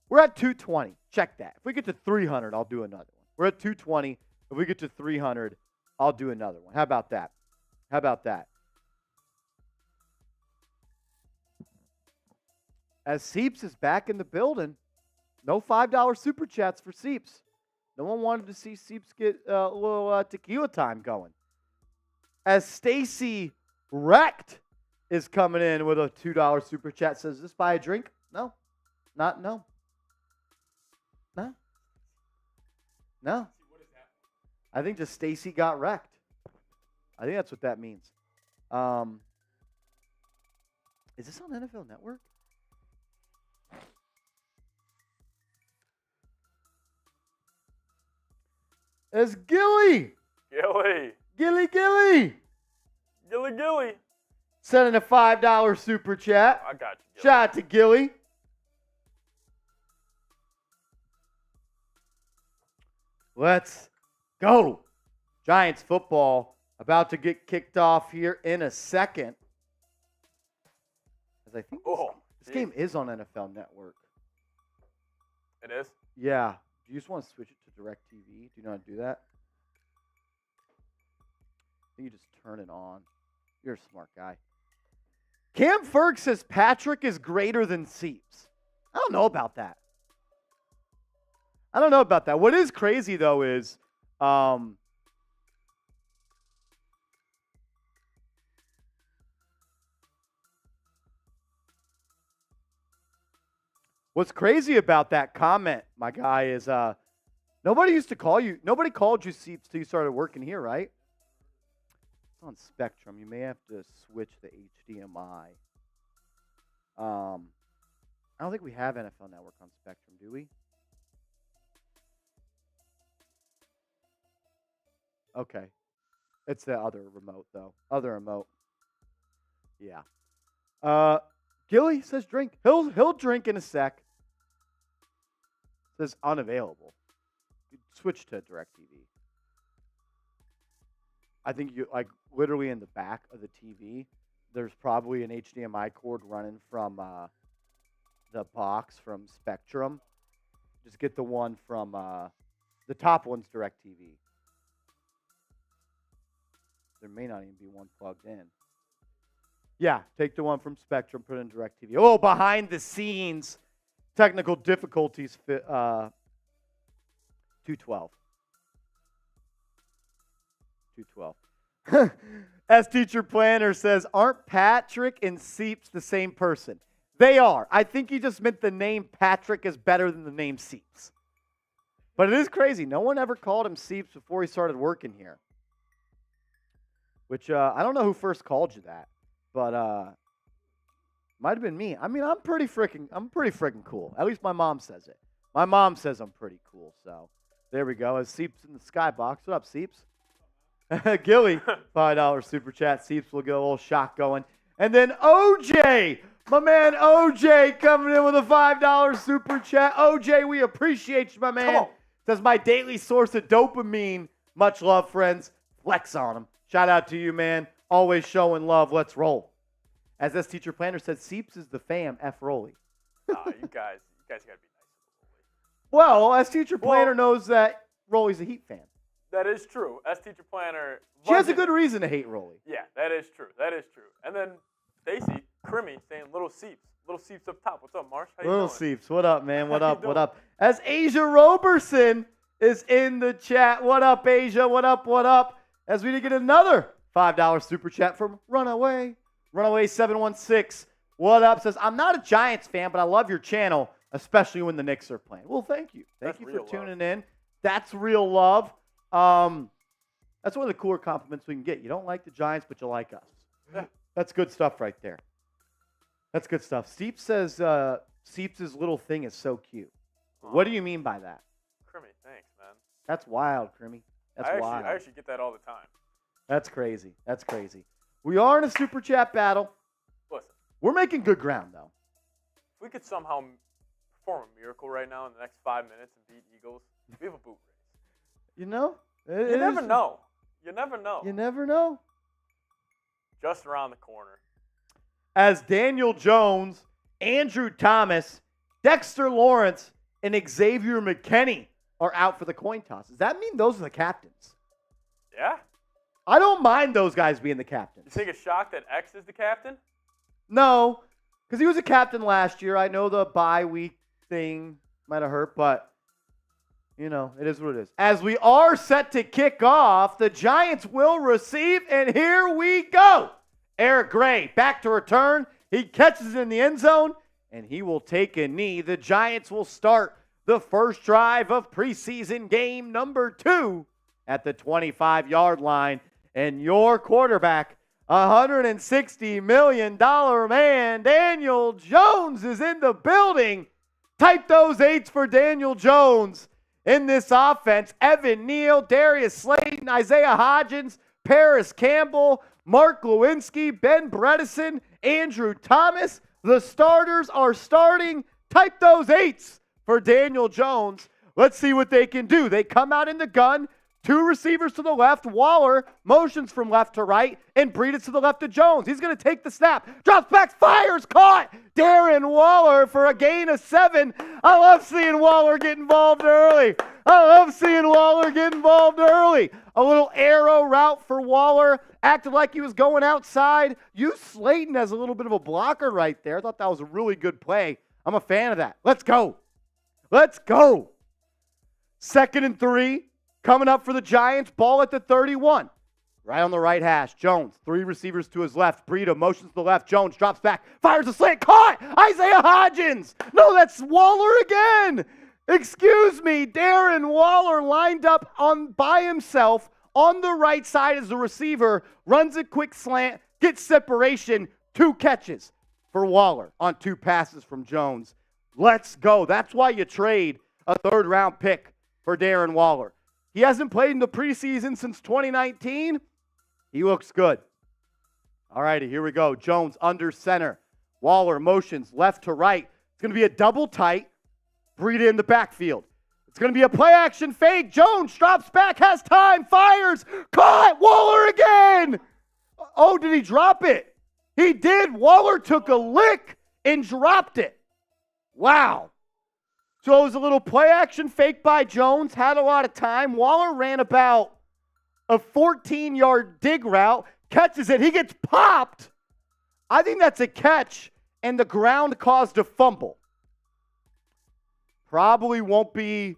we're at 220. Check that. If we get to 300, I'll do another one. We're at 220. If we get to 300, I'll do another one. How about that? How about that? As Seeps is back in the building, no $5 super chats for Seeps. No one wanted to see Seeps get a little tequila time going. As Stacy Wrecked is coming in with a $2 super chat. Says, this buy a drink? No. No. I think just Stacy got wrecked. I think that's what that means. Is this on NFL Network? It's Gilly. Gilly. Sending a $5 super chat. I got you, Gilly. Shout out to Gilly. Let's go. Giants football about to get kicked off here in a second. As I think this game is on NFL Network. It is? Yeah. Do you just want to switch it to DirecTV? Do you know how to do that? I think you just turn it on. You're a smart guy. Cam Ferg says Patrick is greater than Seeps. I don't know about that. What is crazy, though, is what's crazy about that comment, my guy, is nobody used to call you. Nobody called you Seeps till you started working here, right? It's on Spectrum. You may have to switch the HDMI. I don't think we have NFL Network on Spectrum, do we? Okay. It's the other remote, though. Other remote. Yeah. Gilly says drink. He'll drink in a sec. Says unavailable. You switch to DirecTV. I think you literally in the back of the TV, there's probably an HDMI cord running from the box from Spectrum. Just get the one from the top one's DirecTV. There may not even be one plugged in. Yeah, take the one from Spectrum, put it in DirecTV. Oh, behind the scenes, technical difficulties. 212. As Teacher Planner says, aren't Patrick and Seeps the same person? They are. I think he just meant the name Patrick is better than the name Seeps. But it is crazy. No one ever called him Seeps before he started working here. Which I don't know who first called you that, but might have been me. I mean, I'm pretty freaking cool. At least my mom says it. My mom says I'm pretty cool. So there we go. As Seeps in the skybox. What up, Seeps? Gilly, $5 super chat. Seeps will get a little shot going. And then OJ, my man OJ coming in with a $5 super chat. OJ, we appreciate you, my man. Says my daily source of dopamine. Much love, friends. Flex on him. Shout out to you, man. Always showing love. Let's roll. As this Teacher Planner said, Seeps is the fam. F. Rolly. You guys gotta be nice with Rolly. Well, as Teacher Planner knows that Rolly's a Heat fan. That is true. As Teacher Planner, she has a good reason to hate Rolly. Yeah, that is true. And then Stacy Crimmy saying little Seeps up top. What's up, Marsh? How you Little doing? Seeps, what up, man? What up? As Asia Roberson is in the chat. What up, Asia? What up? As we get another $5 super chat from Runaway 716. What up? Says, I'm not a Giants fan, but I love your channel, especially when the Knicks are playing. Well, thank you. Thank you for tuning in. That's real love. That's one of the cooler compliments we can get. You don't like the Giants, but you like us. Yeah. That's good stuff right there. That's good stuff. Steve says Seeps' little thing is so cute. What do you mean by that? Crimmy, thanks, man. That's wild, Crimmy. That's wild. I actually get that all the time. That's crazy. We are in a super chat battle. Listen. We're making good ground, though. If we could somehow perform a miracle right now in the next 5 minutes and beat Eagles, we have a boot race. You know? You never know. You never know. Just around the corner. As Daniel Jones, Andrew Thomas, Dexter Lawrence, and Xavier McKinney are out for the coin toss. Does that mean those are the captains? Yeah? I don't mind those guys being the captains. You think it's shock that X is the captain? No, because he was a captain last year. I know the bye week thing might have hurt, but You know, it is what it is. As we are set to kick off, the Giants will receive, and here we go. Eric Gray back to return. He catches it in the end zone, and he will take a knee. The Giants will start the first drive of preseason game number 2 at the 25-yard line. And your quarterback, $160 million man, Daniel Jones, is in the building. Type those 8s for Daniel Jones. In this offense, Evan Neal, Darius Slayton, Isaiah Hodgins, Paris Campbell, Mark Lewinsky, Ben Bredesen, Andrew Thomas. The starters are starting. Type those 8s for Daniel Jones. Let's see what they can do. They come out in the gun. 2 receivers to the left. Waller motions from left to right, and Breida to the left of Jones. He's going to take the snap. Drops back, fires, caught. Darren Waller for a gain of 7. I love seeing Waller get involved early. A little arrow route for Waller. Acted like he was going outside. Used Slayton as a little bit of a blocker right there. I thought that was a really good play. I'm a fan of that. Let's go. 2nd and 3. Coming up for the Giants, ball at the 31. Right on the right hash, Jones, 3 receivers to his left. Breida motions to the left. Jones drops back, fires a slant, caught! Isaiah Hodgins! No, that's Waller again! Excuse me, Darren Waller lined up by himself on the right side as the receiver, runs a quick slant, gets separation, 2 catches for Waller on 2 passes from Jones. Let's go. That's why you trade a 3rd-round pick for Darren Waller. He hasn't played in the preseason since 2019. He looks good. All righty, here we go. Jones under center. Waller motions left to right. It's going to be a double tight. Breida in the backfield. It's going to be a play-action fake. Jones drops back, has time, fires. Caught! Waller again! Oh, did he drop it? He did. Waller took a lick and dropped it. Wow. So it was a little play-action fake by Jones, had a lot of time. Waller ran about a 14-yard dig route, catches it. He gets popped. I think that's a catch, and the ground caused a fumble. Probably won't be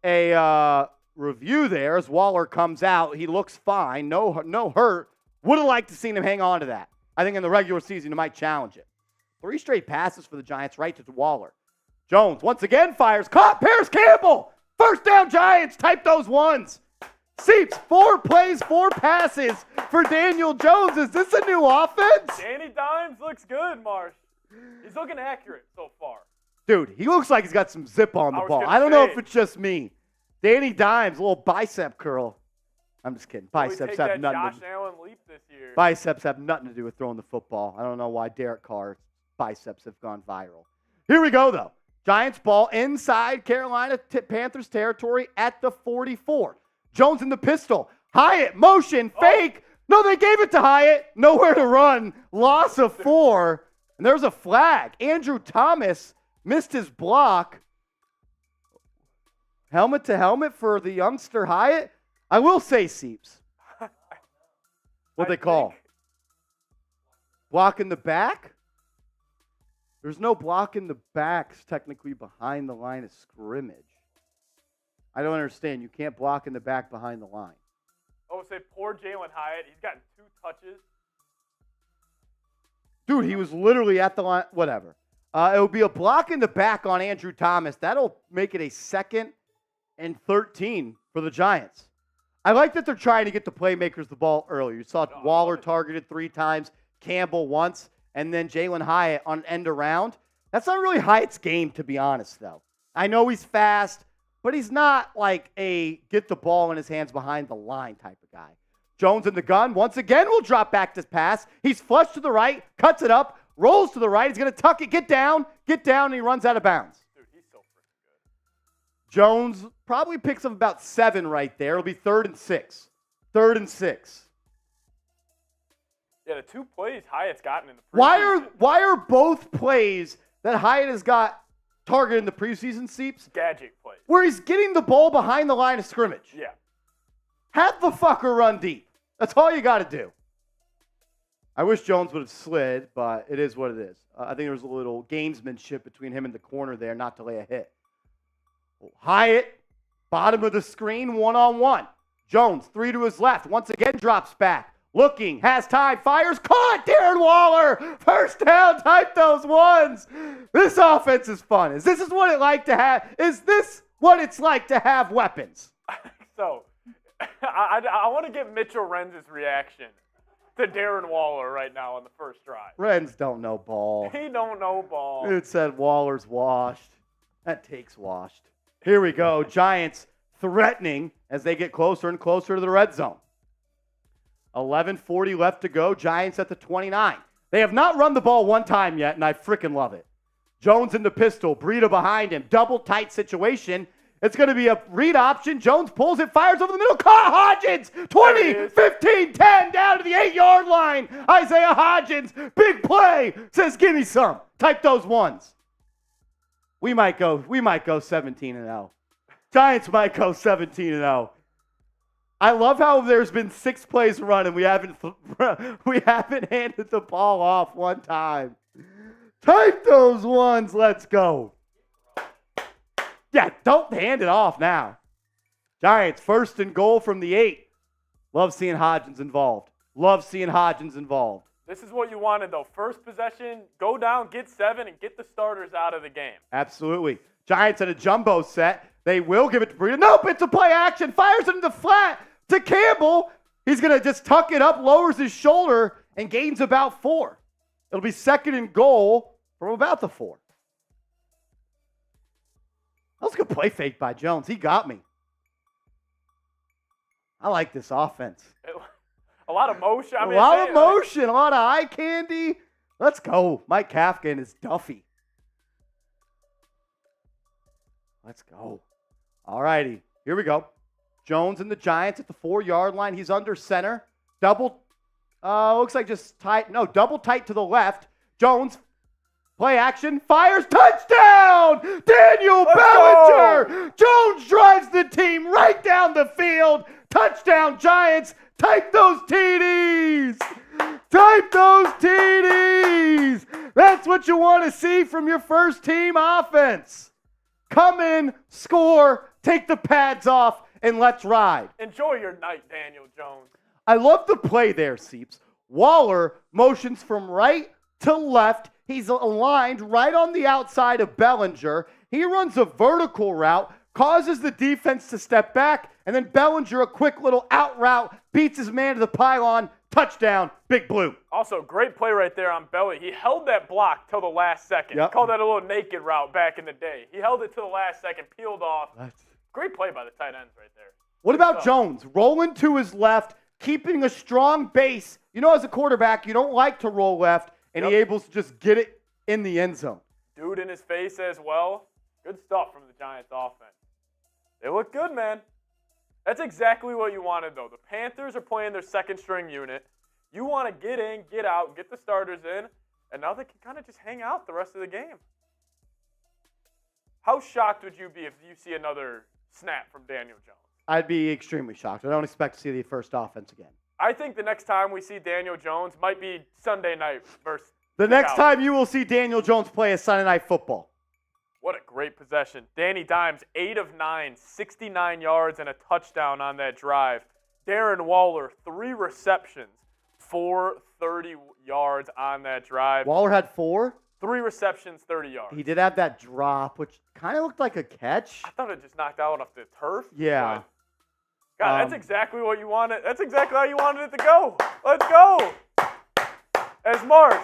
a review there as Waller comes out. He looks fine, no hurt. Would have liked to seen him hang on to that. I think in the regular season, he might challenge it. 3 straight passes for the Giants right to Waller. Jones once again fires. Caught. Paris Campbell. 1st down Giants. Type those 1s. Seeps. 4 plays, 4 passes for Daniel Jones. Is this a new offense? Danny Dimes looks good, Marsh. He's looking accurate so far. Dude, he looks like he's got some zip on the ball. I don't know if it's just me. Danny Dimes, a little bicep curl. I'm just kidding. Biceps have nothing. Josh Allen leap this year. Biceps have nothing to do with throwing the football. I don't know why Derek Carr's biceps have gone viral. Here we go, though. Giants ball inside Carolina Panthers territory at the 44. Jones in the pistol. Hyatt, motion, fake. No, they gave it to Hyatt. Nowhere to run. Loss of 4. And there's a flag. Andrew Thomas missed his block. Helmet to helmet for the youngster Hyatt. I will say, Seeps. What they call? Block in the back? There's no block in the backs technically behind the line of scrimmage. I don't understand. You can't block in the back behind the line. Oh, say poor Jalen Hyatt. He's gotten 2 touches. Dude, he was literally at the line. Whatever. It would be a block in the back on Andrew Thomas. That'll make it a 2nd and 13 for the Giants. I like that they're trying to get the playmakers the ball early. You saw Waller targeted 3 times, Campbell once, and then Jalen Hyatt on end around. That's not really Hyatt's game, to be honest, though. I know he's fast, but he's not like a get the ball in his hands behind the line type of guy. Jones in the gun. Once again, will drop back to pass. He's flushed to the right, cuts it up, rolls to the right. He's going to tuck it, get down, and he runs out of bounds. Dude, he's so freaking good. Jones probably picks up about 7 right there. It'll be 3rd and 6. 3rd and 6. Yeah, the 2 plays Hyatt's gotten in the preseason. Why are both plays that Hyatt has got targeted in the preseason, Seeps? Gadget plays. Where he's getting the ball behind the line of scrimmage. Yeah. Have the fucker run deep. That's all you got to do. I wish Jones would have slid, but it is what it is. I think there was a little gamesmanship between him and the corner there not to lay a hit. Hyatt Bottom of the screen, one-on-one. Jones, 3 to his left. Once again, drops back. Looking, has time, fires, caught! Darren Waller! First down, type those ones! This offense is fun. Is this what it's like to have weapons? So, I want to get Mitchell Renz's reaction to Darren Waller right now on the first drive. Renz don't know ball. He don't know ball. It said Waller's washed. That take's washed. Here we go. Giants threatening as they get closer and closer to the red zone. 11:40 left to go. Giants at the 29. They have not run the ball one time yet, and I freaking love it. Jones in the pistol. Breida behind him. Double tight situation. It's going to be a read option. Jones pulls it, fires over the middle. Caught Hodgins. 20, 15, 10, down to the 8-yard line. Isaiah Hodgins, big play. Says, give me some. Type those ones. We might go 17-0. Giants might go 17-0. I love how there's been 6 plays run and we haven't handed the ball off one time. Type those ones. Let's go. Yeah, don't hand it off now. Giants first and goal from the 8. Love seeing Hodgins involved. This is what you wanted, though. First possession, go down, get 7, and get the starters out of the game. Absolutely. Giants at a jumbo set. They will give it to Breida. Nope, it's a play action. Fires it into flat to Campbell. He's going to just tuck it up, lowers his shoulder, and gains about 4. It'll be second and goal from about the 4. That was a good play fake by Jones. He got me. I like this offense. A lot of motion. A lot of motion, a lot of eye candy. Let's go. Mike Kafka and his Duffy. Let's go. All righty. Here we go. Jones and the Giants at the 4-yard line. He's under center. Double, looks like just tight. No, double tight to the left. Jones, play action, fires, touchdown! Daniel Bellinger! Jones drives the team right down the field. Touchdown, Giants. Type those TDs. That's what you want to see from your first team offense. Come in, score, take the pads off, and let's ride. Enjoy your night, Daniel Jones. I love the play there, Seeps. Waller motions from right to left. He's aligned right on the outside of Bellinger. He runs a vertical route, causes the defense to step back, and then Bellinger, a quick little out route, beats his man to the pylon. Touchdown, Big Blue. Also, great play right there on Belly. He held that block till the last second. Yep. He called that a little naked route back in the day. He held it to the last second, peeled off. Great play by the tight ends right there. What about Jones? Rolling to his left, keeping a strong base. You know, as a quarterback, you don't like to roll left, and he's able to just get it in the end zone. Dude in his face as well. Good stuff from the Giants offense. They look good, man. That's exactly what you wanted, though. The Panthers are playing their second-string unit. You want to get in, get out, get the starters in, and now they can kind of just hang out the rest of the game. How shocked would you be if you see another snap from Daniel Jones? I'd be extremely shocked. I don't expect to see the first offense again. I think the next time we see Daniel Jones might be Sunday night versus the next time you will see Daniel Jones play a Sunday Night Football. What a great possession. Danny Dimes, 8 of 9, 69 yards and a touchdown on that drive. Darren Waller, 3 receptions, 430 yards on that drive. Waller had 4? 3 receptions, 30 yards. He did have that drop, which kind of looked like a catch. I thought it just knocked out off the turf. Yeah. God, that's exactly what you wanted. That's exactly how you wanted it to go. Let's go. As Marsh.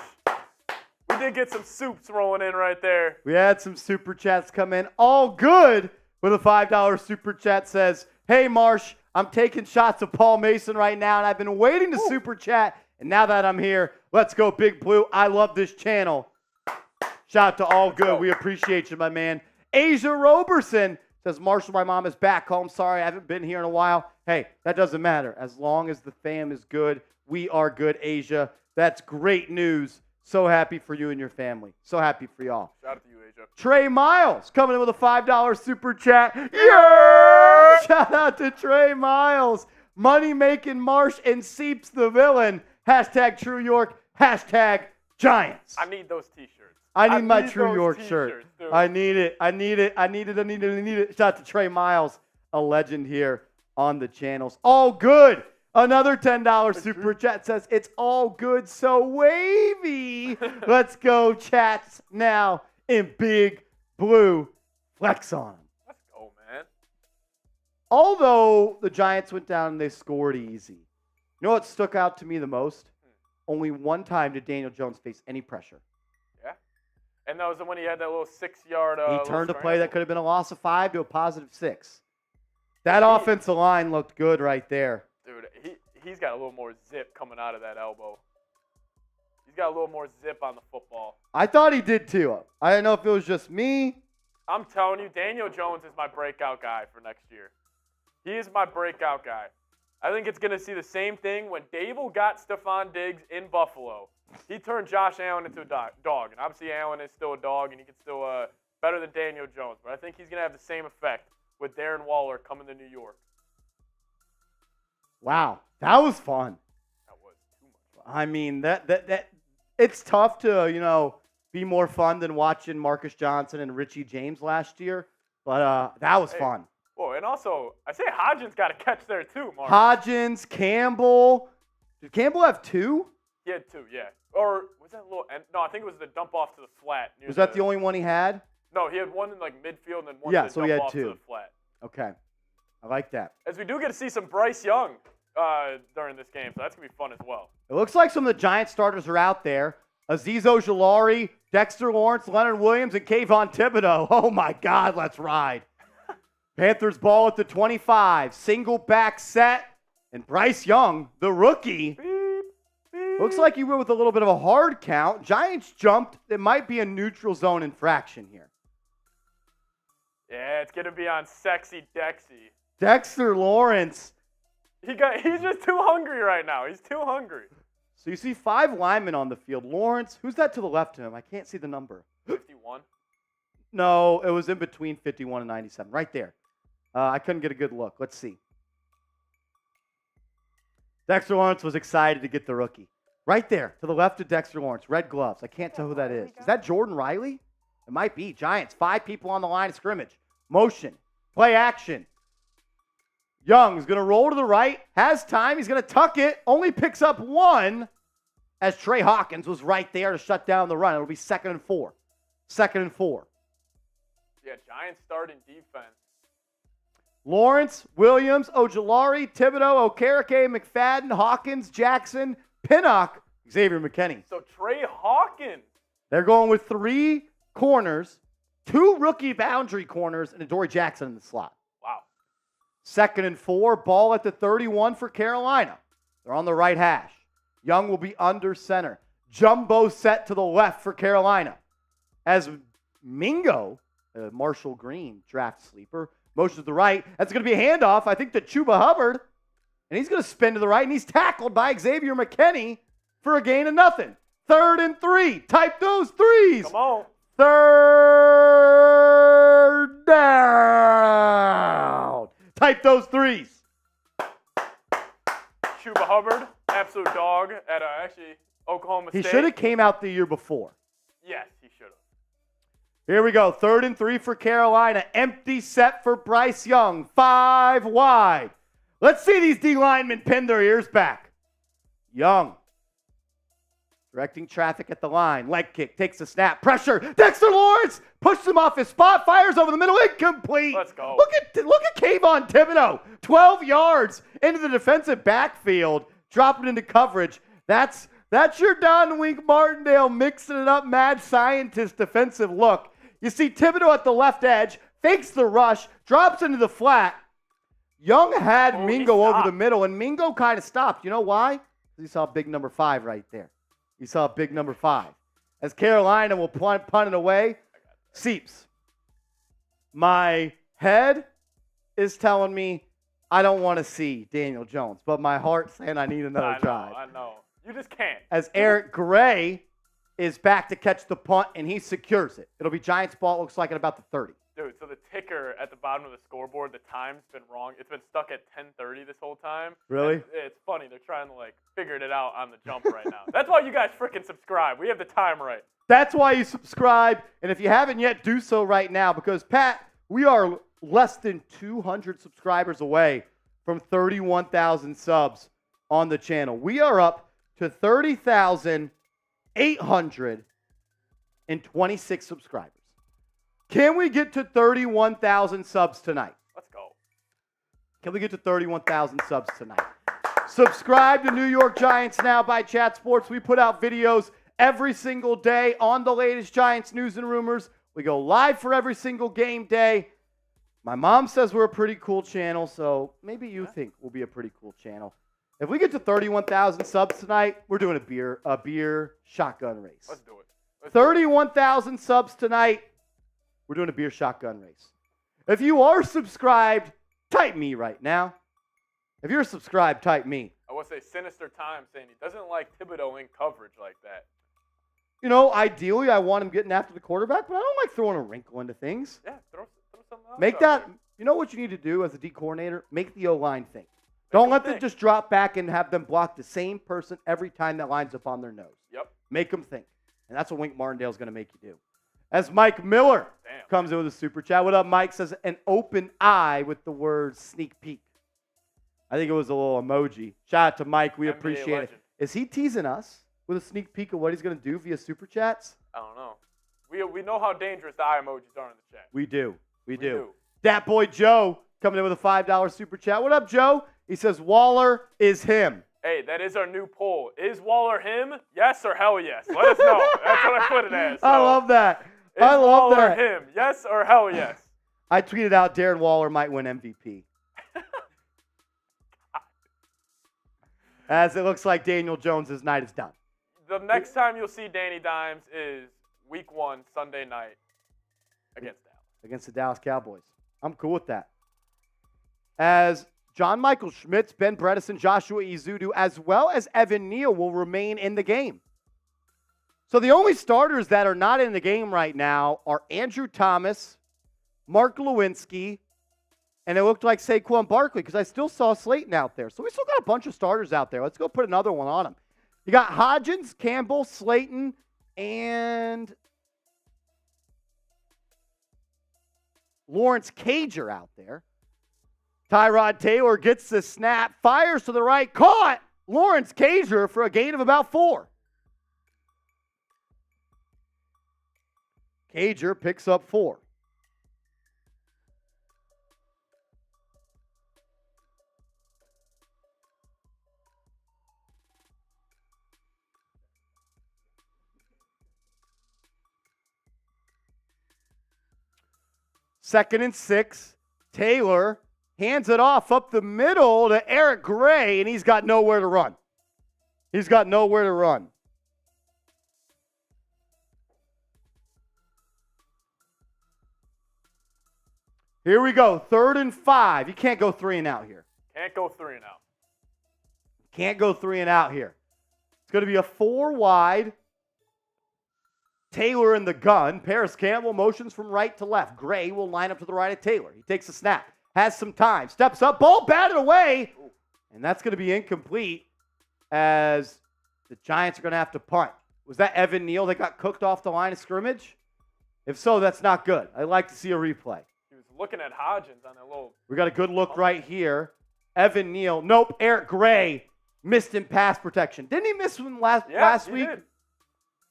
We did get some soups rolling in right there. We had some super chats come in. All good with a $5 super chat says, hey, Marsh, I'm taking shots of Paul Mason right now, and I've been waiting to super chat, and now that I'm here, let's go Big Blue. I love this channel. Shout out to All Good. We appreciate you, my man. Asia Roberson says, Marshall, my mom is back home. Sorry, I haven't been here in a while. Hey, that doesn't matter. As long as the fam is good, we are good, Asia. That's great news. So happy for you and your family. So happy for y'all. Shout out to you, Asia. Trey Miles coming in with a $5 super chat. Yeah! Shout out to Trey Miles. Money making Marsh and Seeps the villain. Hashtag True York. Hashtag Giants. I need those t-shirts. I need my True York shirt. Dude. I need it. Shout out to Trey Miles. a legend here on the channels. All good. Another $10 super chat says, it's all good, so wavy. Let's go, chats now in big blue. Flex on them. Let's go, man. Although the Giants went down and they scored easy. You know what stuck out to me the most? Only one time did Daniel Jones face any pressure. Yeah. And that was when he had that little 6-yard. He turned a play that could have been a loss of 5 to a positive 6. That offensive line looked good right there. Dude, he's got a little more zip coming out of that elbow. He's got a little more zip on the football. I thought he did too. I didn't know if it was just me. I'm telling you, Daniel Jones is my breakout guy for next year. He is my breakout guy. I think it's going to see the same thing when Daboll got Stephon Diggs in Buffalo. He turned Josh Allen into a dog. And obviously Allen is still a dog, and he can still better than Daniel Jones. But I think he's going to have the same effect with Darren Waller coming to New York. Wow, that was fun. That was too much fun. I mean, that it's tough to, be more fun than watching Marcus Johnson and Richie James last year. But that was fun. Well, and also, I say Hodgins got a catch there too, Mark. Hodgins, Campbell. Did Campbell have 2? He had 2, yeah. Or was that a little? No, I think it was the dump off to the flat. Was that the only one he had? No, he had one in like midfield and then one Yeah, to so dump he had off 2. to the flat. Okay. I like that. As we do get to see some Bryce Young during this game, so that's going to be fun as well. It looks like some of the Giants starters are out there. Azeez Ojulari, Dexter Lawrence, Leonard Williams, and Kayvon Thibodeau. Oh, my God, let's ride. Panthers ball at the 25. Single back set. And Bryce Young, the rookie, looks like he went with a little bit of a hard count. Giants jumped. It might be a neutral zone infraction here. Yeah, it's going to be on Sexy Dexy. Dexter Lawrence. He's just too hungry right now. He's too hungry. So you see 5 linemen on the field. Lawrence, who's that to the left of him? I can't see the number. 51? No, it was in between 51 and 97. Right there. I couldn't get a good look. Let's see. Dexter Lawrence was excited to get the rookie. Right there, to the left of Dexter Lawrence. Red gloves. I can't tell who that is. Is that Jordan Riley? It might be. Giants, 5 people on the line of scrimmage. Motion. Play action. Young is going to roll to the right. Has time. He's going to tuck it. Only picks up 1 as Trey Hawkins was right there to shut down the run. It'll be 2nd and 4. 2nd and 4. Yeah, Giants starting defense. Lawrence, Williams, Ojulari, Thibodeau, Okereke, McFadden, Hawkins, Jackson, Pinnock, Xavier McKinney. So Trey Hawkins. They're going with 3 corners, 2 rookie boundary corners, and Adoree Jackson in the slot. Wow. 2nd and 4, ball at the 31 for Carolina. They're on the right hash. Young will be under center. Jumbo set to the left for Carolina. As Mingo, Marshall Green, draft sleeper, motion to the right. That's going to be a handoff, I think, to Chuba Hubbard. And he's going to spin to the right, and he's tackled by Xavier McKinney for a gain of nothing. 3rd and 3. Type those threes. Come on. 3rd down. Type those threes. Chuba Hubbard, absolute dog at actually Oklahoma State. He should have came out the year before. Yes, he should have. Here we go. 3rd and 3 for Carolina. Empty set for Bryce Young. 5 wide. Let's see these D linemen pin their ears back. Young. Directing traffic at the line. Leg kick. Takes the snap. Pressure. Dexter Lawrence pushes him off his spot. Fires over the middle. Incomplete. Let's go. Look at Kayvon Thibodeau. 12 yards into the defensive backfield. Dropping into coverage. That's your Don Wink Martindale mixing it up. Mad scientist defensive look. You see Thibodeau at the left edge. Fakes the rush. Drops into the flat. Young had Mingo over the middle, and Mingo kind of stopped. You know why? He saw big number 5 right there. He saw big number 5. As Carolina will punt it away, Seeps. My head is telling me I don't want to see Daniel Jones, but my heart's saying I need another drive. I know. You just can't. As Eric Gray is back to catch the punt, and he secures it. It'll be Giants ball, it looks like, at about the 30. Dude, so the ticker at the bottom of the scoreboard, the time's been wrong. It's been stuck at 10:30 this whole time. Really? And it's funny. They're trying to, figure it out on the jump right now. That's why you guys freaking subscribe. We have the time right. That's why you subscribe. And if you haven't yet, do so right now. Because, Pat, we are less than 200 subscribers away from 31,000 subs on the channel. We are up to 30,826 subscribers. Can we get to 31,000 subs tonight? Let's go. Can we get to 31,000 subs tonight? Subscribe to New York Giants Now by Chat Sports. We put out videos every single day on the latest Giants news and rumors. We go live for every single game day. My mom says we're a pretty cool channel, so maybe you think we'll be a pretty cool channel. If we get to 31,000 subs tonight, we're doing a beer shotgun race. Let's do it. 31,000 subs tonight, we're doing a beer shotgun race. If you are subscribed, type me right now. If you're subscribed, type me. I will say Sinister Time saying he doesn't like Thibodeau in coverage like that. You know, ideally, I want him getting after the quarterback, but I don't like throwing a wrinkle into things. Yeah, throw something else. Make out that, there. you know what you need to do as a D coordinator? Make the O-line think. Don't let them just drop back and have them block the same person every time that lines up on their nose. Yep. Make them think. And that's what Wink Martindale's going to make you do. As Mike Miller comes in with a super chat. What up, Mike? Says an open eye with the word sneak peek. I think it was a little emoji. Shout out to Mike. We appreciate legend. it. Is he teasing us with a sneak peek of what he's going to do via super chats? I don't know. We know how dangerous the eye emojis are in the chat. We do. We do. Dat boy Joe coming in with a $5 super chat. What up, Joe? He says Waller is him. Hey, that is our new poll. Is Waller him? Yes or hell yes? Let us know. That's what I put it as. So, I love that. Is I love Waller that. him? Yes or hell yes? I tweeted out Darren Waller might win MVP. As it looks like Daniel Jones' night is done. The next time you'll see Danny Dimes is week 1, Sunday night against Dallas. Against the Dallas Cowboys. I'm cool with that. As John Michael Schmitz, Ben Bredesen, Joshua Izudu, as well as Evan Neal will remain in the game. So the only starters that are not in the game right now are Andrew Thomas, Mark Lewinsky, and it looked like Saquon Barkley because I still saw Slayton out there. So we still got a bunch of starters out there. Let's go put another one on them. You got Hodgins, Campbell, Slayton, and Lawrence Cager out there. Tyrod Taylor gets the snap, fires to the right, caught Lawrence Cager for a gain of about 4. Cager picks up 4. Second and 6. Taylor hands it off up the middle to Eric Gray, and he's got nowhere to run. He's got nowhere to run. Here we go. 3rd and 5. You can't go 3 and out here. Can't go 3 and out. Can't go 3 and out here. It's going to be a 4 wide. Taylor in the gun. Paris Campbell motions from right to left. Gray will line up to the right of Taylor. He takes a snap. Has some time. Steps up. Ball batted away. And that's going to be incomplete as the Giants are going to have to punt. Was that Evan Neal that got cooked off the line of scrimmage? If so, that's not good. I'd like to see a replay. He was looking at Hodgins on that little. We got a good look right here. Evan Neal. Nope. Eric Gray missed in pass protection. Didn't he miss one last week? Did.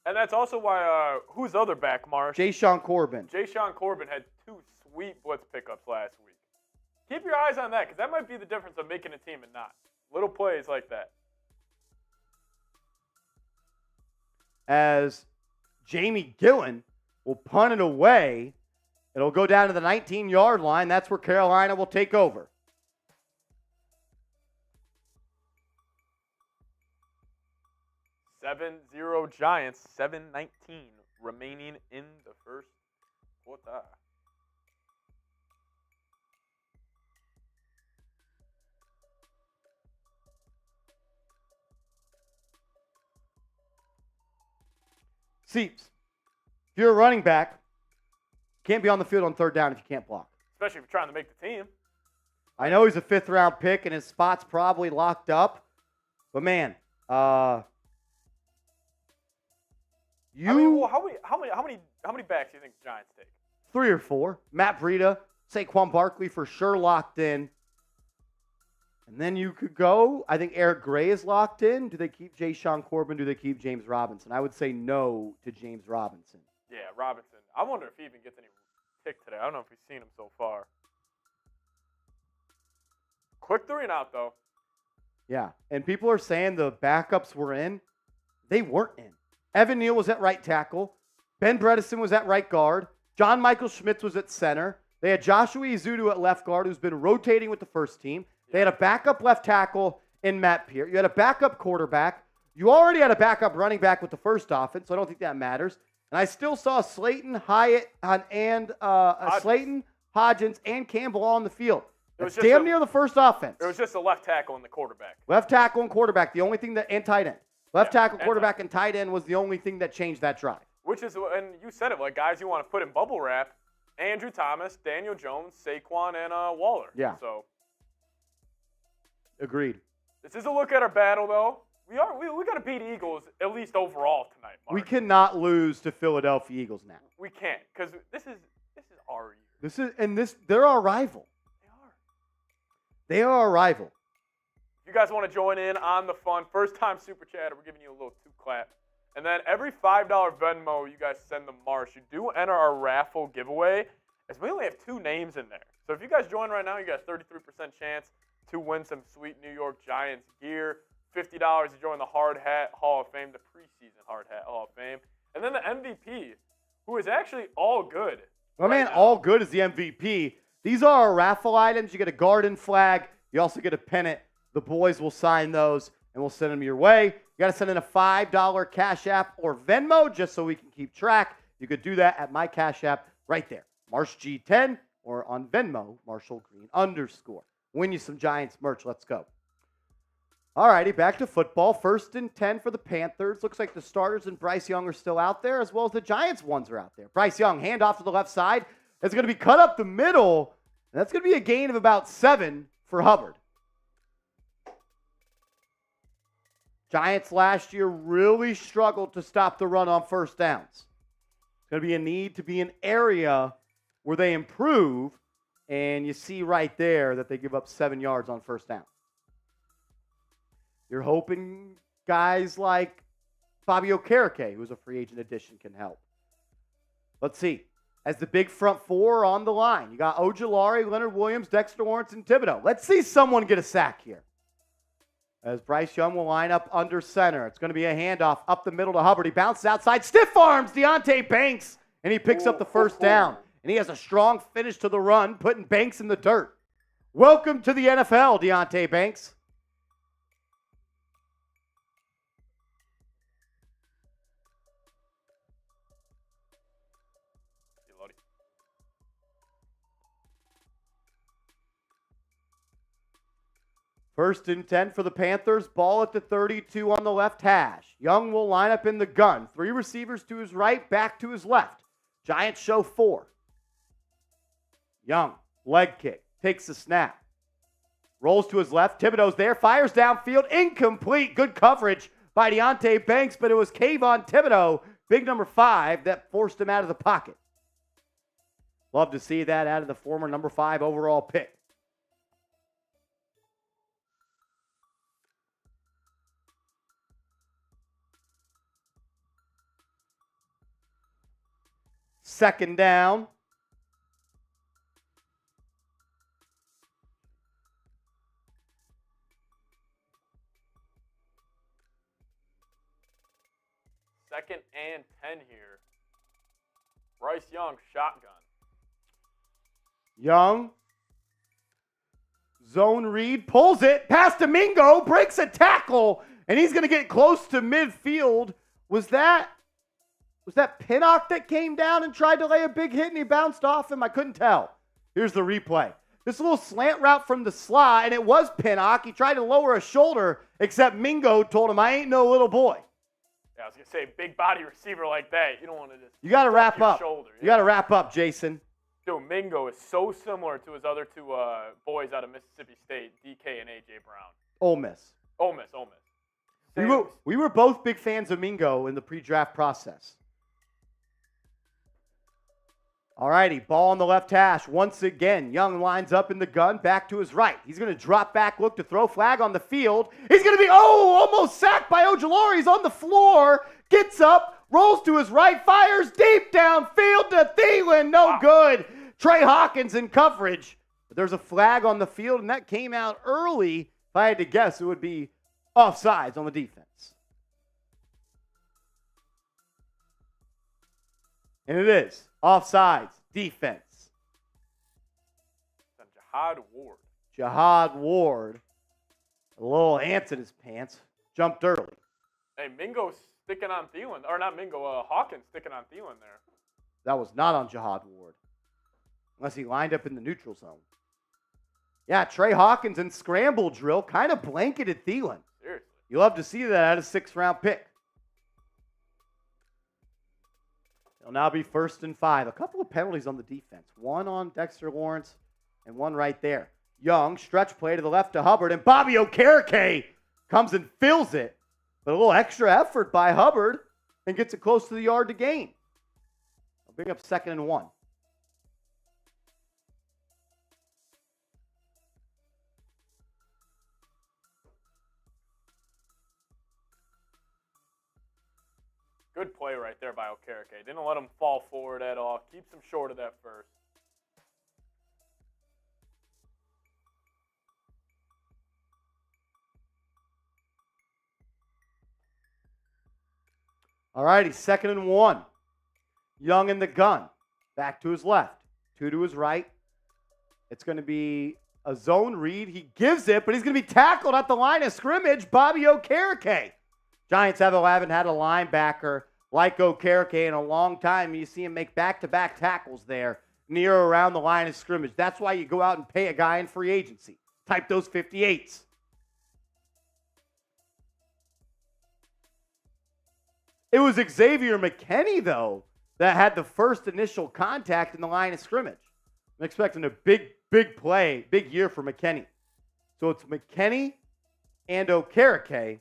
And that's also why, who's the other back, Marsh? Jayshawn Corbin. Jayshawn Corbin had 2 sweet blitz pickups last week. Keep your eyes on that because that might be the difference of making a team and not. Little plays like that. As Jamie Gillen will punt it away, it'll go down to the 19-yard line. That's where Carolina will take over. Seven 0 Giants, 7:19 remaining in the first quarter. Seeps, if you're a running back, can't be on the field on 3rd down if you can't block. Especially if you're trying to make the team. I know he's a 5th-round pick and his spot's probably locked up, but man, how many backs do you think the Giants take? 3 or 4. Matt Breida, Saquon Barkley for sure locked in. And then you could go, I think Eric Gray is locked in. Do they keep Ja'Shawn Corbin? Do they keep James Robinson? I would say no to James Robinson. Yeah, Robinson. I wonder if he even gets any pick today. I don't know if we've seen him so far. Quick 3 and out, though. Yeah, and people are saying the backups were in. They weren't in. Evan Neal was at right tackle. Ben Bredesen was at right guard. John Michael Schmitz was at center. They had Joshua Izudu at left guard, who's been rotating with the first team. They had a backup left tackle in Matt Peart. You had a backup quarterback. You already had a backup running back with the first offense, so I don't think that matters. And I still saw Slayton, Hyatt, and Slayton, Hodgins, and Campbell all on the field. That's damn near the first offense. It was just a left tackle and the quarterback. Left tackle and quarterback, the only thing that, and tight end. Left tackle, quarterback, and tight end was the only thing that changed that drive. Which is, and you said it, like guys you want to put in bubble wrap, Andrew Thomas, Daniel Jones, Saquon, and Waller. Yeah. So. Agreed. This is a look at our battle, though. We got to beat Eagles at least overall tonight, Mark. We cannot lose to Philadelphia Eagles now. We can't, because this is our year. They're our rival. They are our rival. If you guys want to join in on the fun, first-time Super Chatter, we're giving you a little two-clap. And then every $5 Venmo you guys send to Marsh, you do enter our raffle giveaway, as we only have 2 names in there. So if you guys join right now, you got a 33% chance to win some sweet New York Giants gear. $50 to join the Hard Hat Hall of Fame, the preseason Hard Hat Hall of Fame. And then the MVP, who is actually all good. My man, all good is the MVP. These are our raffle items. You get a garden flag. You also get a pennant. The boys will sign those, and we'll send them your way. You got to send in a $5 Cash App or Venmo just so we can keep track. You could do that at my Cash App right there, MarshG10, or on Venmo, MarshallGreen_. Win you some Giants merch. Let's go. All righty, back to football. 1st and 10 for the Panthers. Looks like the starters and Bryce Young are still out there, as well as the Giants ones are out there. Bryce Young, handoff to the left side. It's going to be cut up the middle, and that's going to be a gain of about 7 for Hubbard. Giants last year really struggled to stop the run on first downs. It's going to be a need to be an area where they improve, and you see right there that they give up 7 yards on first down. You're hoping guys like Fabio Carrique, who's a free agent addition, can help. Let's see. As the big front four on the line, you got Ojulari, Leonard Williams, Dexter Lawrence, and Thibodeau. Let's see someone get a sack here. As Bryce Young will line up under center. It's going to be a handoff up the middle to Hubbard. He bounces outside. Stiff arms Deontay Banks, and he picks up the first down. And he has a strong finish to the run, putting Banks in the dirt. Welcome to the NFL, Deontay Banks. First and 10 for the Panthers. Ball at the 32 on the left hash. Young will line up in the gun. 3 receivers to his right, back to his left. Giants show 4. Young, leg kick, takes the snap. Rolls to his left. Thibodeau's there, fires downfield. Incomplete. Good coverage by Deontay Banks, but it was Kayvon Thibodeau, big number 5, that forced him out of the pocket. Love to see that out of the former number 5 overall pick. Second down. Second and 10 here. Bryce Young, shotgun. Young. Zone read, pulls it, past Domingo, breaks a tackle, and he's going to get close to midfield. Was that Pinnock that came down and tried to lay a big hit and he bounced off him? I couldn't tell. Here's the replay. This little slant route from the slot, and it was Pinnock. He tried to lower a shoulder, except Mingo told him, I ain't no little boy. Yeah, I was going to say, big body receiver like that, you don't want to just You got to wrap up. Shoulder, you got to wrap up, Jason. Dude, Mingo is so similar to his other 2 boys out of Mississippi State, DK and A.J. Brown. Ole Miss. Ole Miss. We were both big fans of Mingo in the pre-draft process. All righty, ball on the left hash. Once again, Young lines up in the gun, back to his right. He's going to drop back, look to throw, flag on the field. He's going to be, almost sacked by Ojulari. He's on the floor, gets up, rolls to his right, fires deep downfield to Thielen. No good. Trey Hawkins in coverage. But there's a flag on the field, and that came out early. If I had to guess, it would be offsides on the defense. And it is. Offsides, defense. Jihad Ward. Jihad Ward, a little ants in his pants, jumped early. Hey, Mingo's sticking on Thielen. Or not Mingo, Hawkins sticking on Thielen there. That was not on Jihad Ward, unless he lined up in the neutral zone. Yeah, Trey Hawkins in scramble drill kind of blanketed Thielen. Seriously. You love to see that at a 6th-round pick. It'll now be 1st and 5. A couple of penalties on the defense. One on Dexter Lawrence and one right there. Young, stretch play to the left to Hubbard, and Bobby Okereke comes and fills it. But a little extra effort by Hubbard and gets it close to the yard to gain. I'll bring up 2nd and 1. Good play right there by Okereke. Didn't let him fall forward at all. Keeps him short of that first. All righty, 2nd and 1. Young in the gun. Back to his left. 2 to his right. It's going to be a zone read. He gives it, but he's going to be tackled at the line of scrimmage. Bobby Okereke. Giants haven't had a linebacker like Okereke in a long time. You see him make back-to-back tackles there near or around the line of scrimmage. That's why you go out and pay a guy in free agency. Type those 58s. It was Xavier McKinney, though, that had the first initial contact in the line of scrimmage. I'm expecting a big play, big year for McKinney. So it's McKinney and Okereke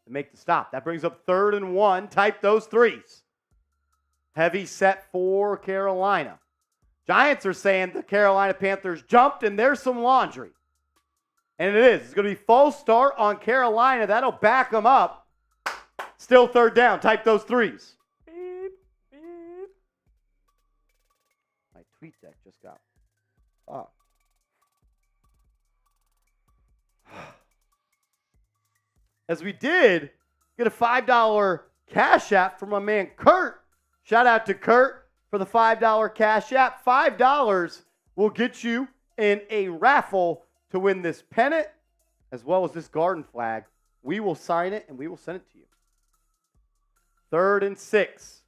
to make the stop. That brings up 3rd and 1. Type those 3s. Heavy set for Carolina. Giants are saying the Carolina Panthers jumped and there's some laundry. And it is. It's going to be false start on Carolina. That'll back them up. Still 3rd down. Type those 3s. Beep, beep. My tweet deck just got off. As we did get a $5 Cash App from my man Kurt. Shout out to Kurt for the $5 Cash App. $5 will get you in a raffle to win this pennant as well as this garden flag. We will sign it and we will send it to you. 3rd and 6.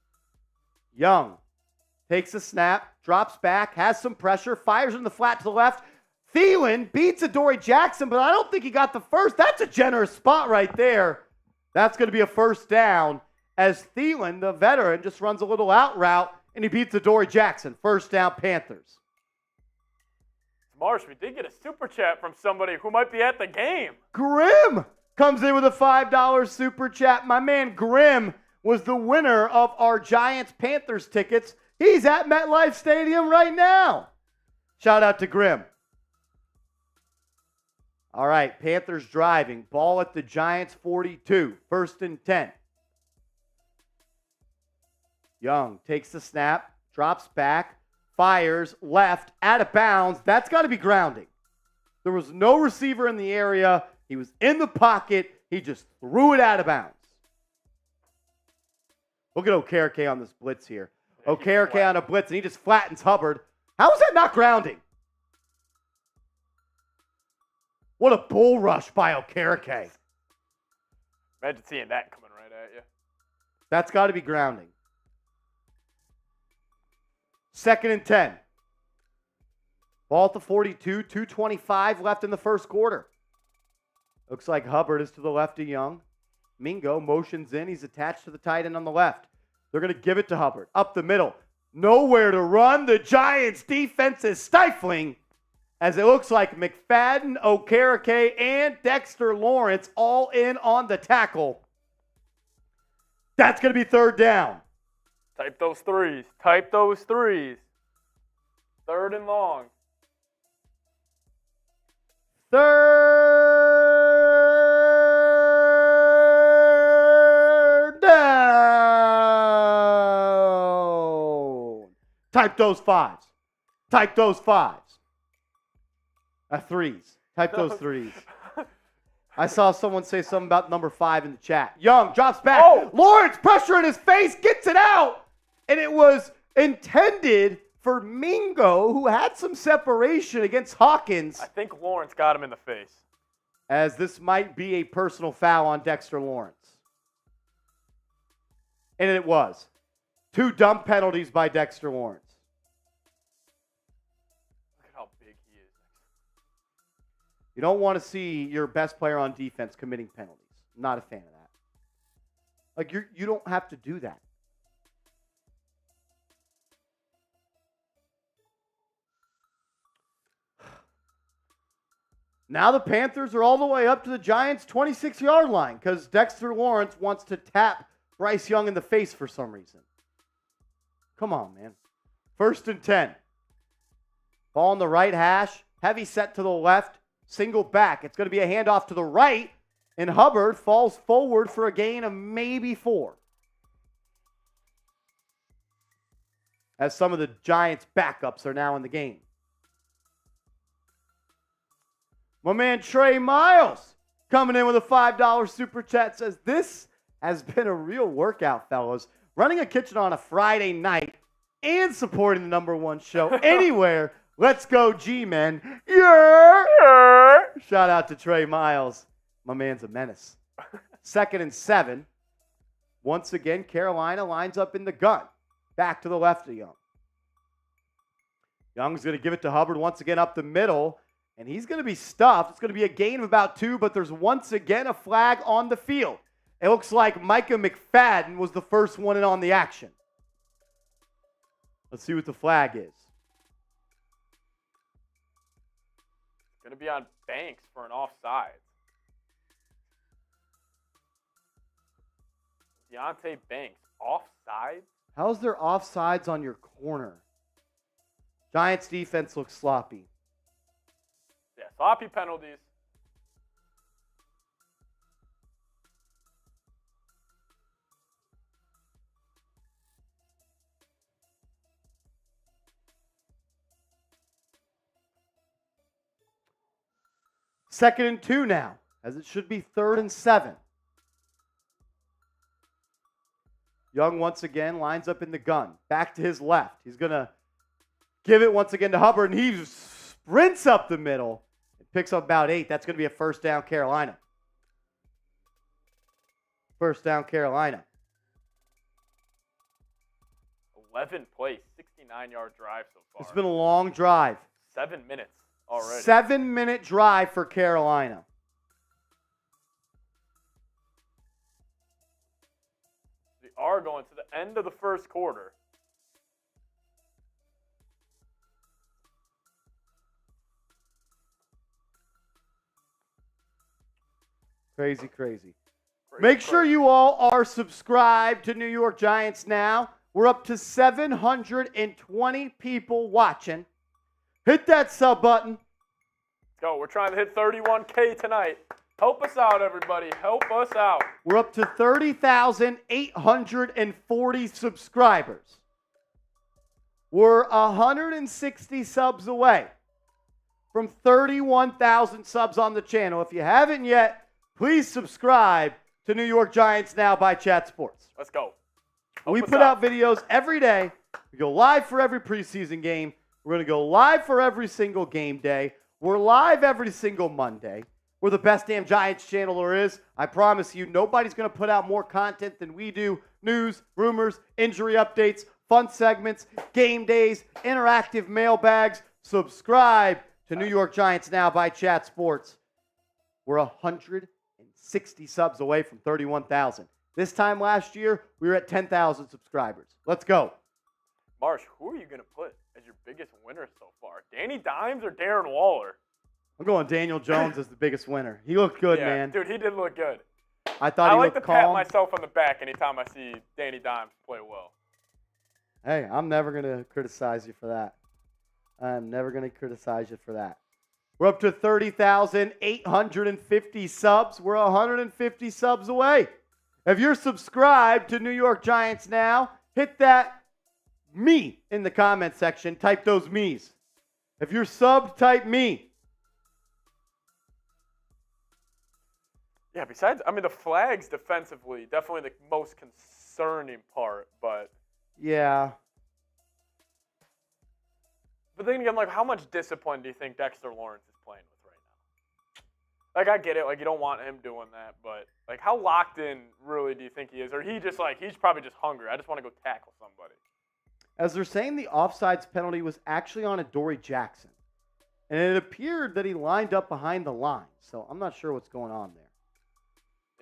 Young takes a snap, drops back, has some pressure, fires in the flat to the left. Thielen beats Adoree Jackson, but I don't think he got the first. That's a generous spot right there. That's going to be a 1st down as Thielen, the veteran, just runs a little out route, and he beats Adoree Jackson. 1st down, Panthers. Marsh, we did get a super chat from somebody who might be at the game. Grim comes in with a $5 super chat. My man Grim was the winner of our Giants Panthers tickets. He's at MetLife Stadium right now. Shout out to Grim. All right, Panthers driving. Ball at the Giants 42. 1st and 10. Young takes the snap, drops back, fires left, out of bounds. That's got to be grounding. There was no receiver in the area. He was in the pocket. He just threw it out of bounds. Look at Okereke on this blitz here. Okereke on a blitz, and he just flattens Hubbard. How is that not grounding? What a bull rush by Okereke. Imagine seeing that coming right at you. That's got to be grounding. 2nd and 10. Ball at the 42, 2:25 left in the 1st quarter. Looks like Hubbard is to the left of Young. Mingo motions in. He's attached to the tight end on the left. They're going to give it to Hubbard. Up the middle. Nowhere to run. The Giants' defense is stifling as it looks like McFadden, Okereke, and Dexter Lawrence all in on the tackle. That's going to be 3rd down. Type those threes. Type those threes. 3rd and long. Third down. Type those fives. Type those fives. Threes. Type those threes. I saw someone say something about number 5 in the chat. Young drops back. Oh! Lawrence, pressure in his face, gets it out. And it was intended for Mingo, who had some separation against Hawkins. I think Lawrence got him in the face. As this might be a personal foul on Dexter Lawrence. And it was. 2 dumb penalties by Dexter Lawrence. Look at how big he is. You don't want to see your best player on defense committing penalties. I'm not a fan of that. Like, you don't have to do that. Now the Panthers are all the way up to the Giants' 26-yard line because Dexter Lawrence wants to tap Bryce Young in the face for some reason. Come on, man. 1st and 10. Ball on the right hash. Heavy set to the left. Single back. It's going to be a handoff to the right. And Hubbard falls forward for a gain of maybe 4. As some of the Giants' backups are now in the game. My man Trey Miles coming in with a $5 super chat says, this has been a real workout, fellas. Running a kitchen on a Friday night and supporting the #1 show anywhere. Let's go, G-Men. Yeah. Shout out to Trey Miles. My man's a menace. 2nd and 7. Once again, Carolina lines up in the gun. Back to the left of Young. Young's going to give it to Hubbard once again up the middle. And he's going to be stuffed. It's going to be a gain of about 2, but there's once again a flag on the field. It looks like Micah McFadden was the first one in on the action. Let's see what the flag is. Going to be on Banks for an offside. Deontay Banks, offside? How's there offsides on your corner? Giants defense looks sloppy. Yeah, sloppy penalties. Second and 2 now, as it should be 3rd and 7. Young once again lines up in the gun. Back to his left. He's going to give it once again to Hubbard, and he sprints up the middle. Picks up about 8. That's going to be a 1st down Carolina. 1st down Carolina. 11 plays, 69-yard drive so far. It's been a long drive. 7 minutes already. 7-minute drive for Carolina. We are going to the end of the 1st quarter. Crazy, crazy. Make sure you all are subscribed to New York Giants Now. We're up to 720 people watching. Hit that sub button. Let's go. We're trying to hit 31K tonight. Help us out, everybody. Help us out. We're up to 30,840 subscribers. We're 160 subs away from 31,000 subs on the channel. If you haven't yet, please subscribe to New York Giants Now by Chat Sports. Let's go. We put out videos every day. We go live for every preseason game. We're going to go live for every single game day. We're live every single Monday. We're the best damn Giants channel there is. I promise you, nobody's going to put out more content than we do. News, rumors, injury updates, fun segments, game days, interactive mailbags. Subscribe to New York Giants Now by Chat Sports. We're 160 subs away from 31,000. This time last year, we were at 10,000 subscribers. Let's go. Marsh, who are you going to put as your biggest winner so far? Danny Dimes or Darren Waller? I'm going Daniel Jones as the biggest winner. He looked good, man. Dude, he did look good. I thought he like looked to pat calm. myself on the back anytime I see Danny Dimes play well. Hey, I'm never going to criticize you for that. I'm never going to criticize you for that. We're up to 30,850 subs. We're 150 subs away. If you're subscribed to New York Giants Now, hit that me in the comment section. Type those me's. If you're subbed, type me. Yeah, besides, I mean, the flags defensively, definitely the most concerning part, but. Yeah. But then again, like, how much discipline do you think Dexter Lawrence is playing with right now? Like, I get it, like, you don't want him doing that, but, like, how locked in really do you think he is? Or he just, like, he's probably just hungry. I just want to go tackle somebody. As they're saying, the offsides penalty was actually on Adoree Jackson. And it appeared that he lined up behind the line. So I'm not sure what's going on there.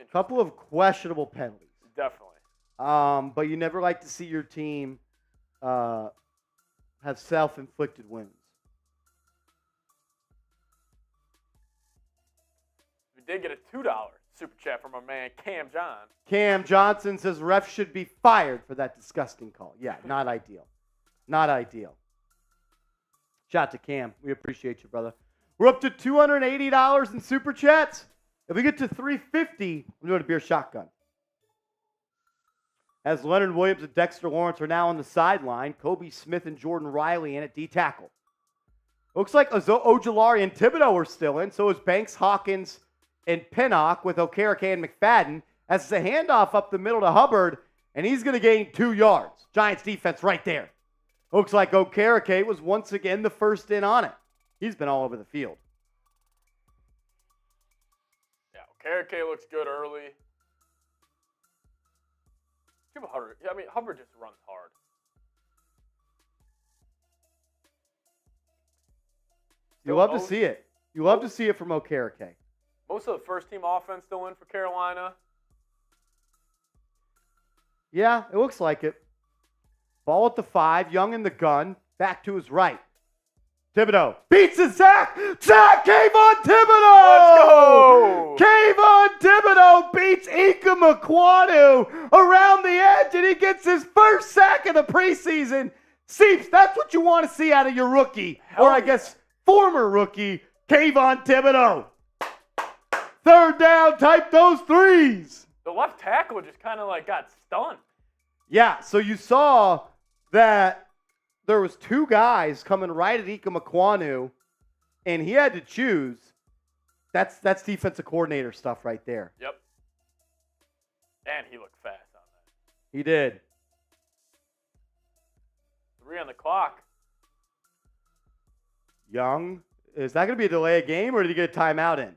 A couple of questionable penalties. Definitely. But you never like to see your team have self-inflicted wins. We did get a $2 super chat from our man Cam John. Cam Johnson says refs should be fired for that disgusting call. Yeah, not ideal. Not ideal. Shout out to Cam. We appreciate you, brother. We're up to $280 in super chats. If we get to $350, I'm doing a beer shotgun. As Leonard Williams and Dexter Lawrence are now on the sideline, Kobe Smith and Jordan Riley in at D tackle. Looks like Ojulari and Thibodeau are still in. So is Banks, Hawkins, and Pinnock with Okereke and McFadden. As it's a handoff up the middle to Hubbard, and he's going to gain 2 yards. Giants defense right there. Looks like Okereke was once again the first in on it. He's been all over the field. Yeah, Okereke looks good early. Hubbard. Yeah, I mean, Hubbard just runs hard. You love to see it. You love to see it from Okereke. Most of the first-team offense still in for Carolina. Yeah, it looks like it. Ball at the 5, Young in the gun, back to his right. Thibodeau beats the sack. Sack, Kayvon Thibodeau! Let's go! Kayvon Thibodeau beats Ika Makwanu around the edge, and he gets his first sack of the preseason. Seeps, that's what you want to see out of your rookie, or I guess former rookie, Kayvon Thibodeau. Third down, type those threes. The left tackle just kind of like got stunned. Yeah, so you saw that there was 2 guys coming right at Ika Makwanu, and he had to choose. That's defensive coordinator stuff right there. Yep. And he looked fast on that. He did. 3 on the clock. Young, is that going to be a delay of game, or did he get a timeout in?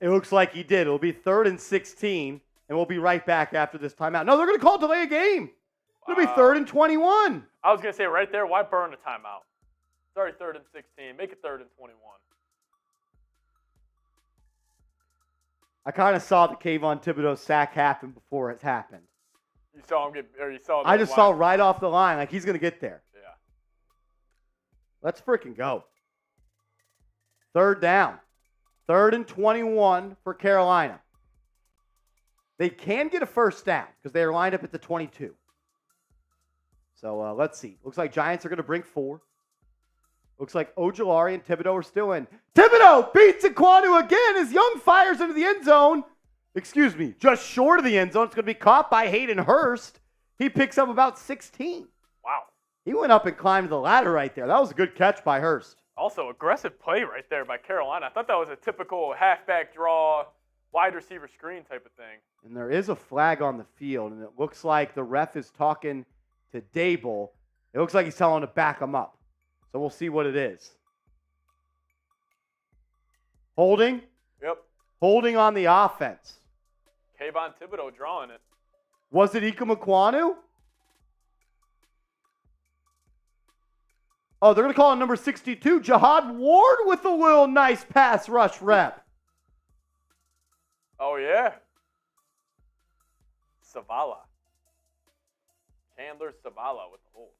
It looks like he did. It'll be 3rd and 16, and we'll be right back after this timeout. No, they're going to call delay of game. It'll be 3rd and 21. I was going to say right there, why burn a timeout? It's already 3rd and 16. Make it 3rd and 21. I kind of saw the Kayvon Thibodeau sack happen before it happened. You saw him get, or you saw. I just saw right off the line, like he's going to get there. Yeah. Let's freaking go. 3rd down. 3rd and 21 for Carolina. They can get a first down because they are lined up at the 22. So let's see. Looks like Giants are going to bring 4. Looks like Ojulari and Thibodeau are still in. Thibodeau beats Ekwonu again as Young fires into the end zone. Excuse me, just short of the end zone. It's going to be caught by Hayden Hurst. He picks up about 16. Wow. He went up and climbed the ladder right there. That was a good catch by Hurst. Also, aggressive play right there by Carolina. I thought that was a typical halfback draw, wide receiver screen type of thing. And there is a flag on the field, and it looks like the ref is talking to Daboll. It looks like he's telling him to back him up. So we'll see what it is. Holding? Yep. Holding on the offense. Kayvon Thibodeau drawing it. Was it Ika Makwanu? Oh, they're going to call it number 62, Jihad Ward with a little nice pass rush rep. Oh, yeah. Savala. Chandler Savala with the hold.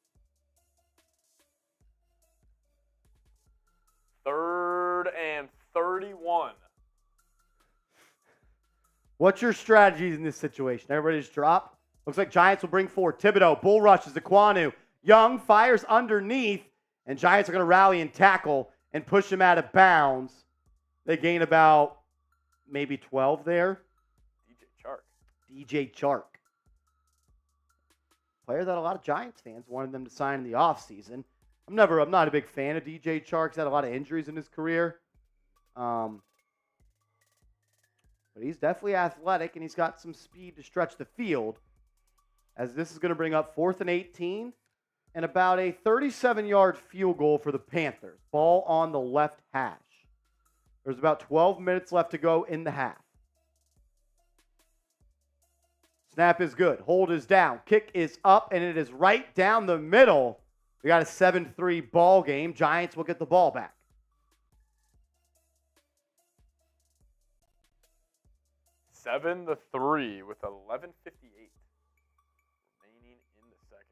3rd and 31. What's your strategies in this situation? Everybody just drop? Looks like Giants will bring forward Thibodeau. Bull rushes Aquanu. Young fires underneath, and Giants are going to rally and tackle and push him out of bounds. They gain about maybe 12 there. DJ Chark. Player that a lot of Giants fans wanted them to sign in the offseason. I'm not a big fan of DJ Chark. He's had a lot of injuries in his career. But he's definitely athletic, and he's got some speed to stretch the field. As this is going to bring up 4th and 18 and about a 37-yard field goal for the Panthers. Ball on the left hash. There's about 12 minutes left to go in the half. Snap is good. Hold is down. Kick is up, and it is right down the middle. We got a 7-3 ball game. Giants will get the ball back. Seven to 3 with 11:58 remaining in the second.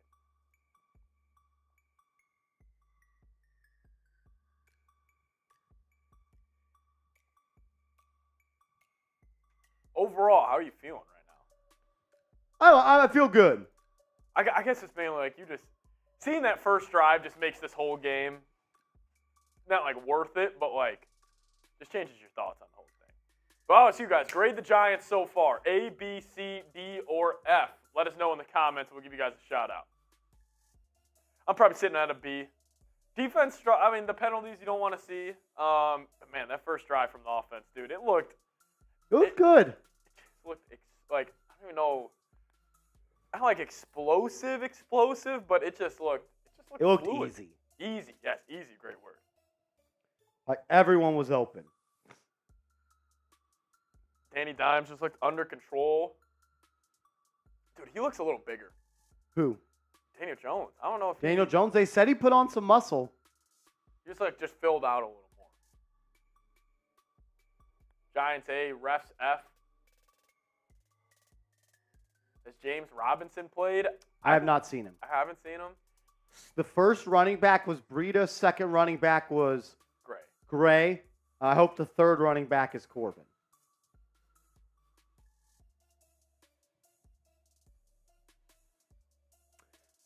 Overall, how are you feeling right now? I feel good. I guess it's mainly like you just seeing that first drive just makes this whole game not like worth it, but like just changes your thoughts on the whole thing. Well, it's you guys. Grade the Giants so far. A, B, C, D, or F. Let us know in the comments. We'll give you guys a shout out. I'm probably sitting at a B. Defense, the penalties you don't want to see. But man, that first drive from the offense, dude, it looked good. It looked like, I don't even know, not like explosive, but it just looked fluid. Easy. Easy, yes, easy, great word. Like everyone was open. Danny Dimes just looked under control. Dude, he looks a little bigger. Who? Daniel Jones. I don't know if Daniel Jones, they said he put on some muscle. He just filled out a little more. Giants A, refs F. Has James Robinson played? I have not seen him. I haven't seen him. The first running back was Breida. Second running back was Gray. I hope the third running back is Corbin.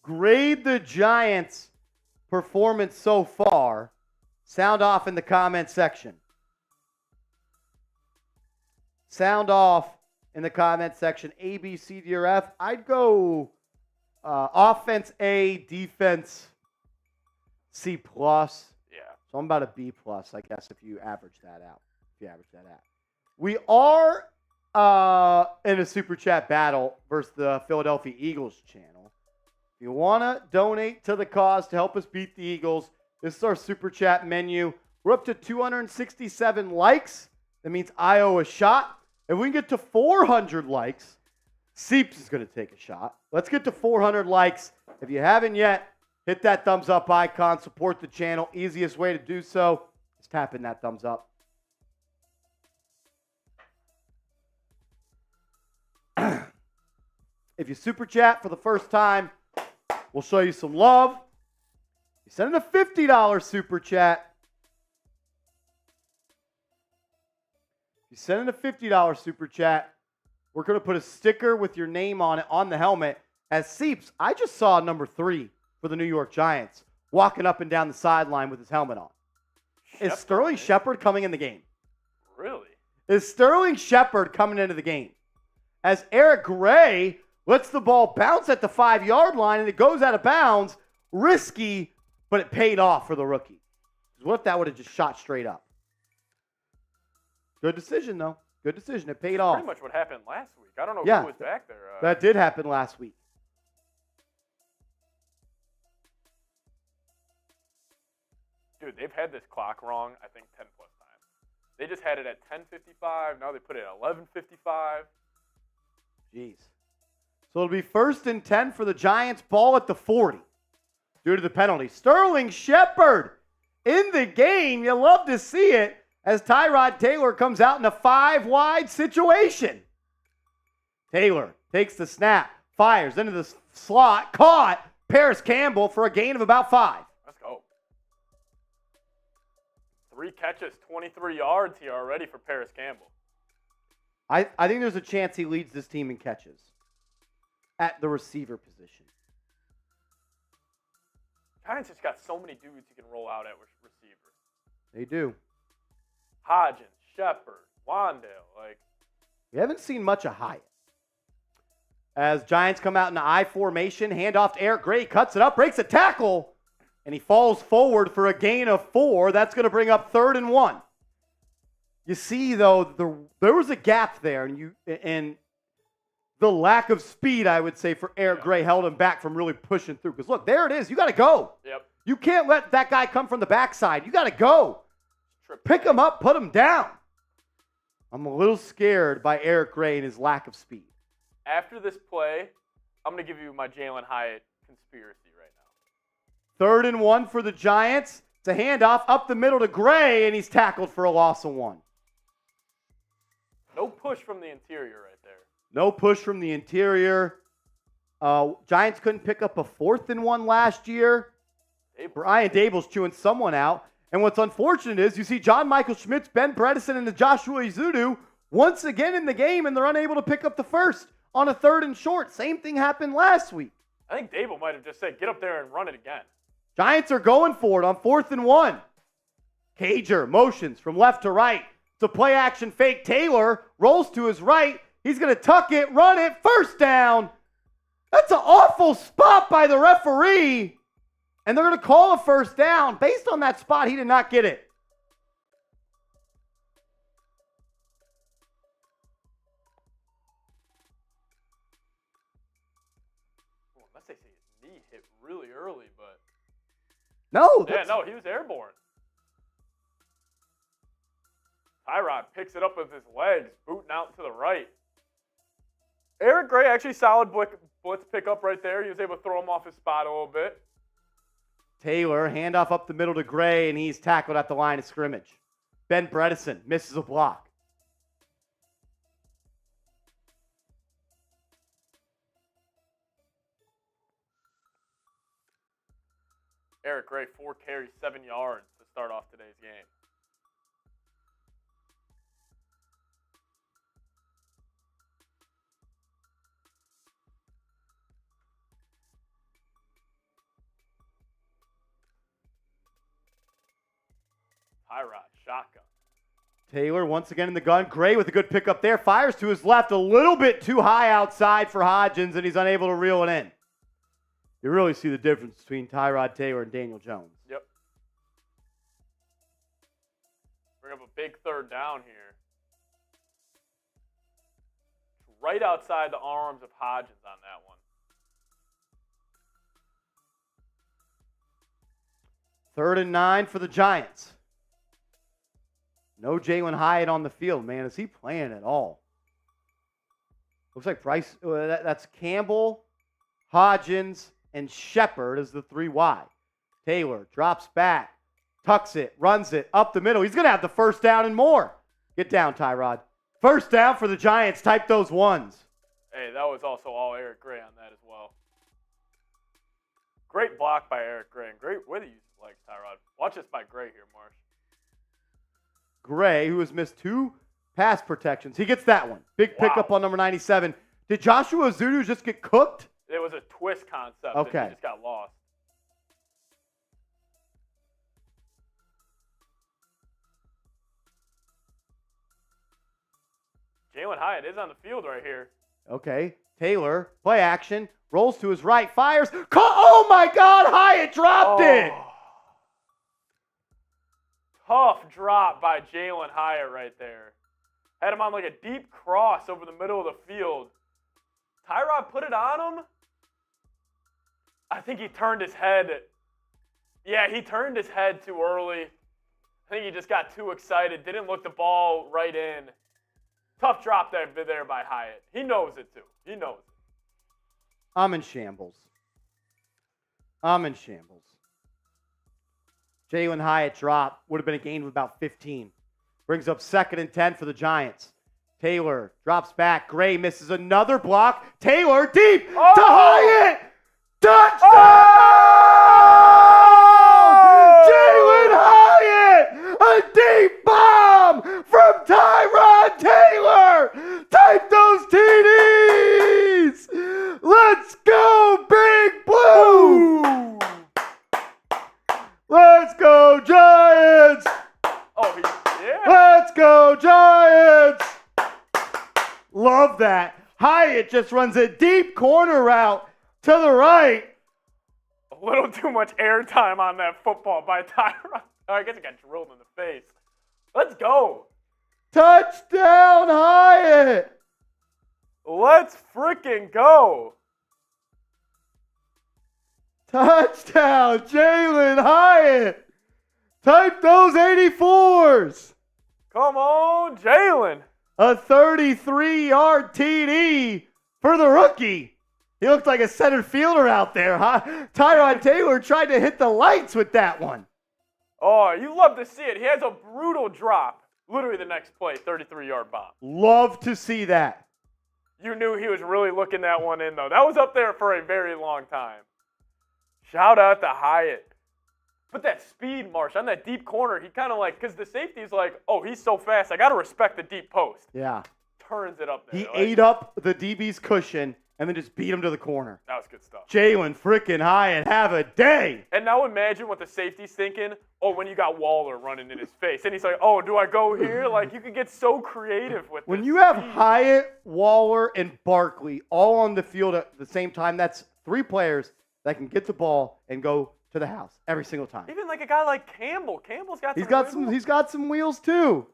Grade the Giants' performance so far. Sound off in the comment section. Sound off in the comment section. A, B, C, D, or F. I'd go offense A, defense C+. Yeah. So I'm about a B+, I guess, if you average that out. We are in a Super Chat battle versus the Philadelphia Eagles channel. If you want to donate to the cause to help us beat the Eagles, this is our Super Chat menu. We're up to 267 likes. That means I owe a shot. If we can get to 400 likes, Seeps is going to take a shot. Let's get to 400 likes. If you haven't yet, hit that thumbs up icon. Support the channel. Easiest way to do so is tapping that thumbs up. If you Super Chat for the first time, we'll show you some love. You send in a $50 Super Chat. You send in a $50 Super Chat. We're going to put a sticker with your name on it on the helmet. As Seeps, I just saw number 3 for the New York Giants walking up and down the sideline with his helmet on. Is Sterling Shepard coming in the game? Really? Is Sterling Shepard coming into the game? As Eric Gray lets the ball bounce at the 5-yard line and it goes out of bounds. Risky, but it paid off for the rookie. What if that would have just shot straight up? Good decision, though. Good decision. It paid off. Pretty much what happened last week. I don't know who was back there. That did happen last week. Dude, they've had this clock wrong, I think, 10+ times. They just had it at 10:55. Now they put it at 11:55. Jeez. So it'll be 1st and 10 for the Giants. Ball at the 40 due to the penalty. Sterling Shepard in the game. You love to see it as Tyrod Taylor comes out in a 5-wide situation. Taylor takes the snap, fires into the slot, caught Paris Campbell for a gain of about 5. Let's go. 3 catches, 23 yards here already for Paris Campbell. I think there's a chance he leads this team in catches. at the receiver position. Giants just got so many dudes you can roll out at receiver. They do. Hodgins, Shepard, Wandale. We haven't seen much of Hyatt. As Giants come out in the I formation, handoff to Eric Gray, cuts it up, breaks a tackle, and he falls forward for a gain of 4. That's going to bring up 3rd and 1. You see, though, there was a gap there, and the lack of speed, I would say, for Eric Gray held him back from really pushing through. Because, look, there it is. You got to go. Yep. You can't let that guy come from the backside. You got to go. Pick him up, put him down. I'm a little scared by Eric Gray and his lack of speed. After this play, I'm going to give you my Jalen Hyatt conspiracy right now. 3rd and 1 for the Giants. It's a handoff up the middle to Gray, and he's tackled for a loss of 1. No push from the interior right there. No push from the interior. Giants couldn't pick up a 4th and 1 last year. Brian Daboll's chewing someone out. And what's unfortunate is you see John Michael Schmitz, Ben Bredesen, and Joshua Ezeudu once again in the game, and they're unable to pick up the first on a 3rd and short. Same thing happened last week. I think Daboll might have just said, get up there and run it again. Giants are going for it on 4th and 1. Cager motions from left to right. It's a play action fake. Taylor rolls to his right. He's going to tuck it, run it, 1st down. That's an awful spot by the referee. And they're going to call a 1st down. Based on that spot, he did not get it. Unless they say his knee hit really early, but... No. No, he was airborne. Tyrod picks it up with his legs, booting out to the right. Eric Gray, actually solid blitz pickup right there. He was able to throw him off his spot a little bit. Taylor, handoff up the middle to Gray, and he's tackled at the line of scrimmage. Ben Bredesen misses a block. Eric Gray, 4 carries, 7 yards to start off today's game. Tyrod, shotgun. Taylor once again in the gun. Gray with a good pickup there. Fires to his left, a little bit too high outside for Hodgins, and he's unable to reel it in. You really see the difference between Tyrod Taylor and Daniel Jones. Yep. Bring up a big 3rd down here. Right outside the arms of Hodgins on that one. 3rd and 9 for the Giants. No Jalen Hyatt on the field, man. Is he playing at all? Looks like Bryce. That's Campbell, Hodgins, and Shepard as the 3 wide. Taylor drops back, tucks it, runs it up the middle. He's going to have the 1st down and more. Get down, Tyrod. 1st down for the Giants. Type those ones. Hey, that was also all Eric Gray on that as well. Great block by Eric Gray, and great way to use his legs, Tyrod. Watch this by Gray here, Marsh. Gray, who has missed 2 pass protections. He gets that one. Big pickup on number 97. Did Joshua Ezeudu just get cooked? It was a twist concept. Okay. And he just got lost. Jalen Hyatt is on the field right here. Okay. Taylor, play action, rolls to his right, fires. Oh, my God, Hyatt dropped it. Tough drop by Jalen Hyatt right there. Had him on like a deep cross over the middle of the field. Tyrod put it on him. I think he turned his head. Yeah, he turned his head too early. I think he just got too excited. Didn't look the ball right in. Tough drop there by Hyatt. He knows it too. He knows it. I'm in shambles. Jalen Hyatt drop. Would have been a gain of about 15. Brings up 2nd and 10 for the Giants. Taylor drops back. Gray misses another block. Taylor deep to Hyatt. Touchdown! Jalen Hyatt! A deep bomb from Tyrod Taylor! Type those TDs! Let's go Giants! Love that. Hyatt just runs a deep corner route to the right. A little too much airtime on that football by Tyrod. Oh, I guess it got drilled in the face. Let's go. Touchdown, Hyatt. Let's freaking go. Touchdown, Jalen Hyatt. Type those 84s. Come on, Jalen. A 33-yard TD for the rookie. He looked like a center fielder out there, huh? Tyrod Taylor tried to hit the lights with that one. Oh, you love to see it. He has a brutal drop. Literally the next play, 33-yard bomb. Love to see that. You knew he was really looking that one in, though. That was up there for a very long time. Shout out to Hyatt. But that speed, Marsh, on that deep corner, he kind of like, because the safety's like, oh, he's so fast, I got to respect the deep post. Yeah. Turns it up there. He ate up the DB's cushion and then just beat him to the corner. That was good stuff. Jalen freaking Hyatt, have a day. And now imagine what the safety's thinking, oh, when you got Waller running in his face. And he's like, oh, do I go here? Like, you could get so creative with When this you have speed. Hyatt, Waller, and Barkley all on the field at the same time, that's 3 players that can get the ball and go to the house every single time. Even like a guy like Campbell. Campbell's got He's got some wheels too.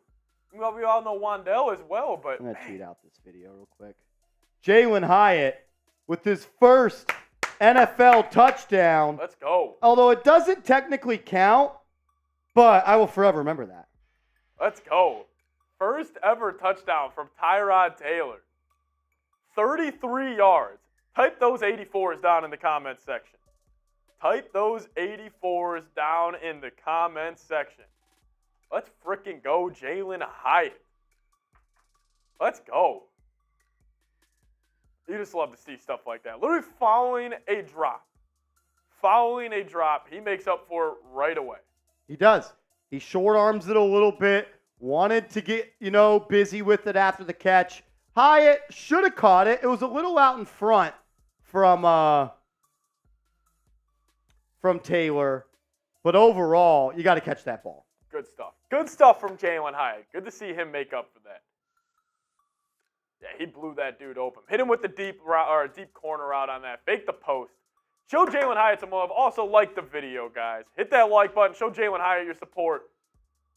Well, we all know Wandell as well, but I'm going to tweet out this video real quick. Jalen Hyatt with his first NFL touchdown. let's go. Although it doesn't technically count, but I will forever remember that. Let's go. First ever touchdown from Tyrod Taylor. 33 yards. Type those 84s down in the comments section. Type those 84s down in the comments section. Let's freaking go, Jalen Hyatt. Let's go. You just love to see stuff like that. Literally following a drop. Following a drop, he makes up for it right away. He does. He short arms it a little bit. Wanted to get, busy with it after the catch. Hyatt should have caught it. It was a little out in front from Taylor. But overall, you got to catch that ball. Good stuff. Good stuff from Jalen Hyatt. Good to see him make up for that. Yeah, he blew that dude open. Hit him with the deep corner out on that. Fake the post. Show Jalen Hyatt some love. Also, like the video, guys. Hit that like button. Show Jalen Hyatt your support.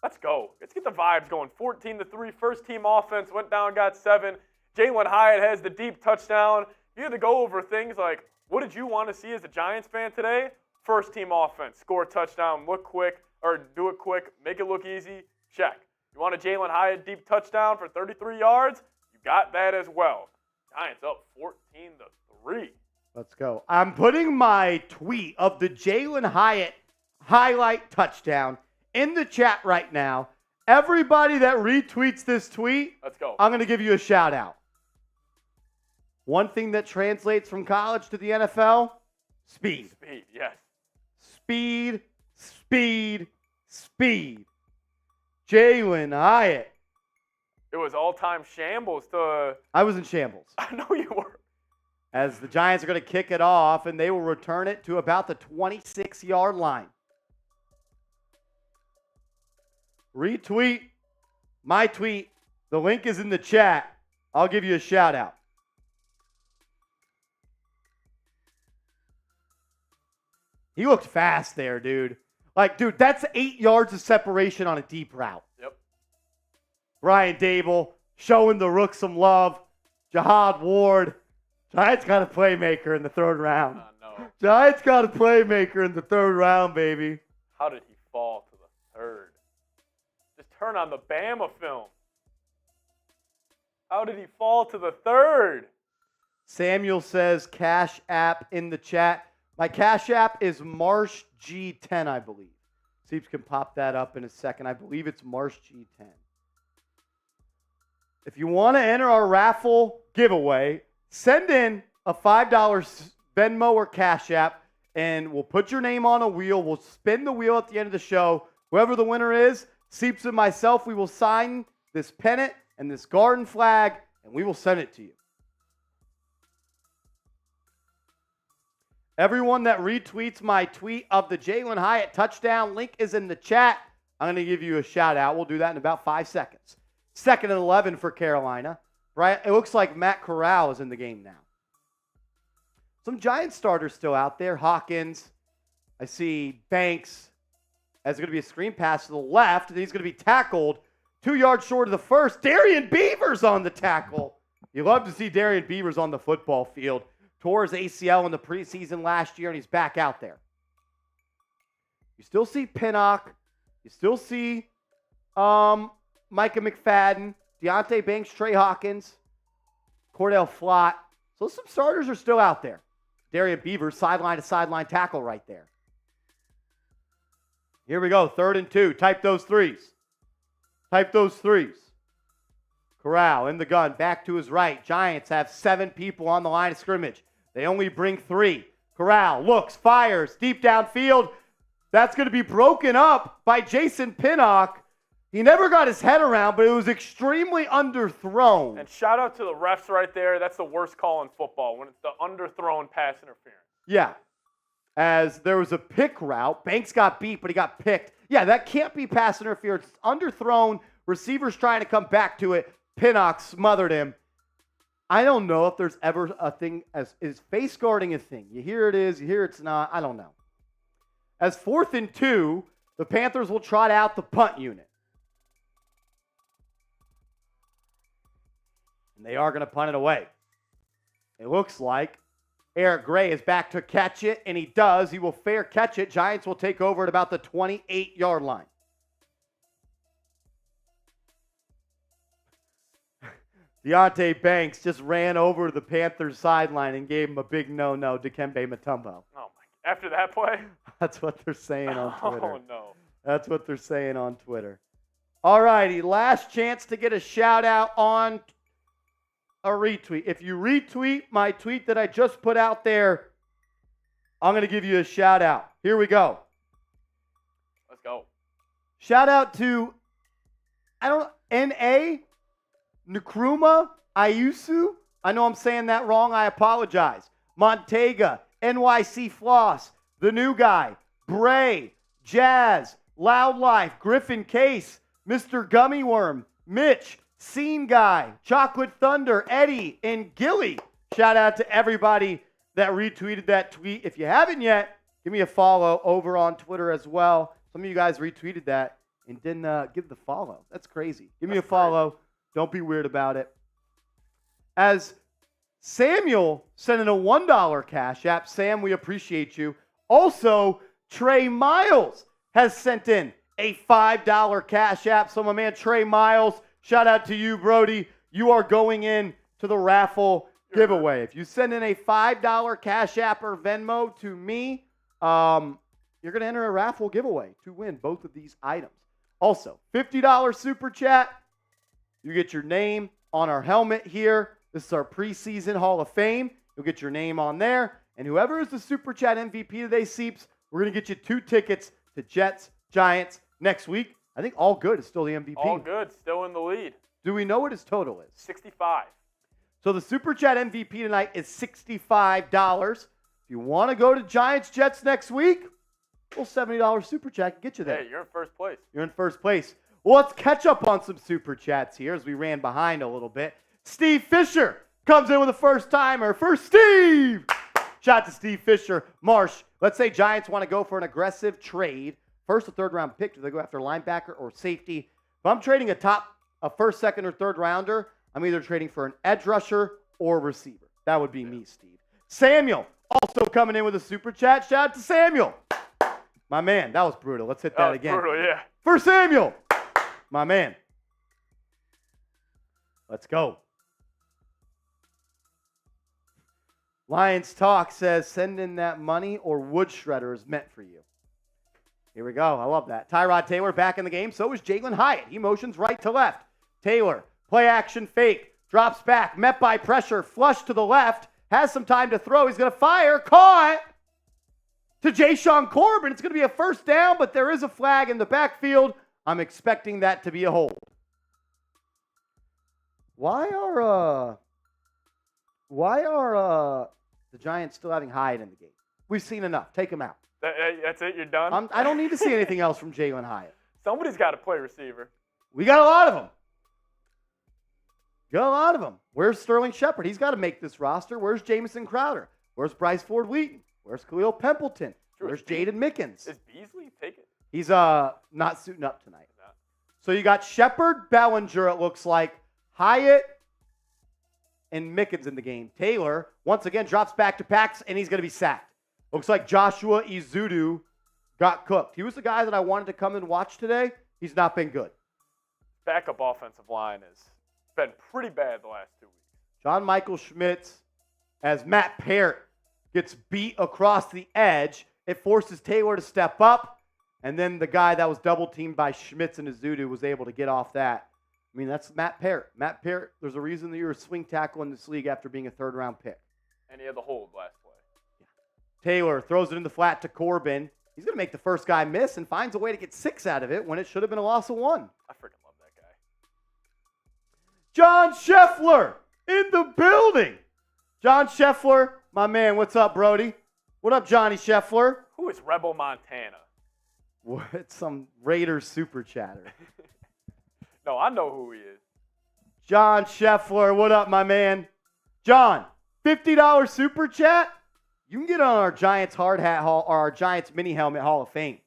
Let's go. Let's get the vibes going. 14-3. First team offense. Went down, got 7. Jalen Hyatt has the deep touchdown. You had to go over things like, what did you want to see as a Giants fan today? First team offense. Score a touchdown. Look quick. Or do it quick. Make it look easy. Check. You want a Jalen Hyatt deep touchdown for 33 yards? You got that as well. Giants up 14-3. Let's go. I'm putting my tweet of the Jalen Hyatt highlight touchdown in the chat right now. Everybody that retweets this tweet, Let's go. I'm going to give you a shout out. One thing that translates from college to the NFL, speed. Speed, yes. Speed, speed, speed. Jalen Hyatt. It was all-time shambles to... I was in shambles. I know you were. As the Giants are going to kick it off, and they will return it to about the 26-yard line. Retweet my tweet. The link is in the chat. I'll give you a shout out. He looked fast there, dude. Like, dude, that's 8 yards of separation on a deep route. Yep. Brian Daboll showing the rook some love. Jihad Ward. Giants got a playmaker in the third round. No. Giants got a playmaker in the third round, baby. How did he fall to the third? Just turn on the Bama film. How did he fall to the third? Samuel says Cash App in the chat. My Cash App is Marsh G10, I believe. Seeps can pop that up in a second. I believe it's Marsh G10. If you want to enter our raffle giveaway, send in a $5 Venmo or Cash App, and we'll put your name on a wheel. We'll spin the wheel at the end of the show. Whoever the winner is, Seeps and myself, we will sign this pennant and this garden flag, and we will send it to you. Everyone that retweets my tweet of the Jalen Hyatt touchdown, link is in the chat. I'm going to give you a shout out. We'll do that in about 5 seconds. 2nd and 11 for Carolina. Right? It looks like Matt Corral is in the game now. Some Giants starters still out there. Hawkins. I see Banks. That's going to be a screen pass to the left, and he's going to be tackled 2 yards short of the first. Darian Beavers on the tackle. You love to see Darian Beavers on the football field. Tore his ACL in the preseason last year, and he's back out there. You still see Pinnock. You still see Micah McFadden, Deontay Banks, Trey Hawkins, Cordell Flott. So some starters are still out there. Darian Beavers, sideline-to-sideline tackle right there. Here we go, 3rd and 2. Type those threes. Type those threes. Corral in the gun, back to his right. Giants have 7 people on the line of scrimmage. They only bring 3. Corral looks, fires, deep downfield. That's going to be broken up by Jason Pinnock. He never got his head around, but it was extremely underthrown. And shout out to the refs right there. That's the worst call in football, when it's the underthrown pass interference. Yeah. As there was a pick route. Banks got beat, but he got picked. Yeah, that can't be pass interference. It's underthrown. Receivers trying to come back to it. Pinnock smothered him. I don't know if there's ever a thing as is face guarding a thing. You hear it is, you hear it's not. I don't know. As 4th and 2, the Panthers will trot out the punt unit. And they are going to punt it away. It looks like Eric Gray is back to catch it, and he does. He will fair catch it. Giants will take over at about the 28-yard line. Deontay Banks just ran over to the Panthers sideline and gave him a big no-no, Dikembe Mutombo. Oh, my. After that play? That's what they're saying on Twitter. Oh, no. That's what they're saying on Twitter. All righty, last chance to get a shout-out on a retweet. If you retweet my tweet that I just put out there, I'm going to give you a shout-out. Here we go. Let's go. Shout-out to, N.A., Nkrumah, Ayusu. I know I'm saying that wrong. I apologize. Montega, NYC Floss, The New Guy, Bray, Jazz, Loud Life, Griffin Case, Mr. Gummy Worm, Mitch, Scene Guy, Chocolate Thunder, Eddie, and Gilly. Shout out to everybody that retweeted that tweet. If you haven't yet, give me a follow over on Twitter as well. Some of you guys retweeted that and didn't give the follow. That's crazy. Give me a follow. Don't be weird about it. As Samuel sent in a $1 Cash App. Sam, we appreciate you. Also, Trey Miles has sent in a $5 Cash App. So my man Trey Miles, shout out to you, Brody. You are going in to the raffle giveaway. If you send in a $5 Cash App or Venmo to me, you're going to enter a raffle giveaway to win both of these items. Also, $50 Super Chat. You get your name on our helmet here. This is our preseason Hall of Fame. You'll get your name on there. And whoever is the Super Chat MVP today, Seeps, we're going to get you 2 tickets to Jets, Giants next week. I think All Good is still the MVP. All Good, still in the lead. Do we know what his total is? 65. So the Super Chat MVP tonight is $65. If you want to go to Giants, Jets next week, well, $70 Super Chat can get you there. Hey, you're in first place. You're in first place. Well, let's catch up on some Super Chats here as we ran behind a little bit. Steve Fisher comes in with a first-timer for Steve. Shout out to Steve Fisher. Marsh, let's say Giants want to go for an aggressive trade. First or third-round pick. Do they go after linebacker or safety? If I'm trading a first, second, or third rounder, I'm either trading for an edge rusher or receiver. That would be me, Steve. Samuel, also coming in with a Super Chat. Shout out to Samuel. My man, that was brutal. Let's hit that again. Brutal, yeah. For Samuel. My man. Let's go. Lions Talk says, send in that money or wood shredder is meant for you. Here we go. I love that. Tyrod Taylor back in the game. So is Jalen Hyatt. He motions right to left. Taylor, play action fake. Drops back. Met by pressure. Flush to the left. Has some time to throw. He's going to fire. Caught to Ja'Shawn Corbin. It's going to be a first down, but there is a flag in the backfield. I'm expecting that to be a hold. Why are the Giants still having Hyatt in the game? We've seen enough. Take him out. That's it? You're done? I don't need to see anything else from Jalen Hyatt. Somebody's got to play receiver. We got a lot of them. Got a lot of them. Where's Sterling Shepard? He's got to make this roster. Where's Jamison Crowder? Where's Bryce Ford-Wheaton? Where's Khalil Pimpleton? Where's Jaden Mickens? Is Beasley taking? He's not suiting up tonight. So you got Shepard, Bellinger, it looks like, Hyatt, and Mickens in the game. Taylor, once again, drops back to Pax, and he's going to be sacked. Looks like Joshua Izudu got cooked. He was the guy that I wanted to come and watch today. He's not been good. Backup offensive line has been pretty bad the last 2 weeks. John Michael Schmitz, as Matt Parrott gets beat across the edge, it forces Taylor to step up, and then the guy that was double-teamed by Schmitz and Izudu was able to get off that. I mean, that's Matt Parrott. Matt Parrott, there's a reason that you're a swing tackle in this league after being a third-round pick. And he had the hold last play. Taylor throws it in the flat to Corbin. He's going to make the first guy miss and finds a way to get 6 out of it when it should have been a loss of 1. I freaking love that guy. John Scheffler in the building. John Scheffler, my man, what's up, Brody? What up, Johnny Scheffler? Who is Rebel Montana? What? Some Raiders super chatter. No, I know who he is. John Scheffler, what up, my man? John, $50 super chat? You can get on our Giants hard hat hall or our Giants mini helmet Hall of Fame.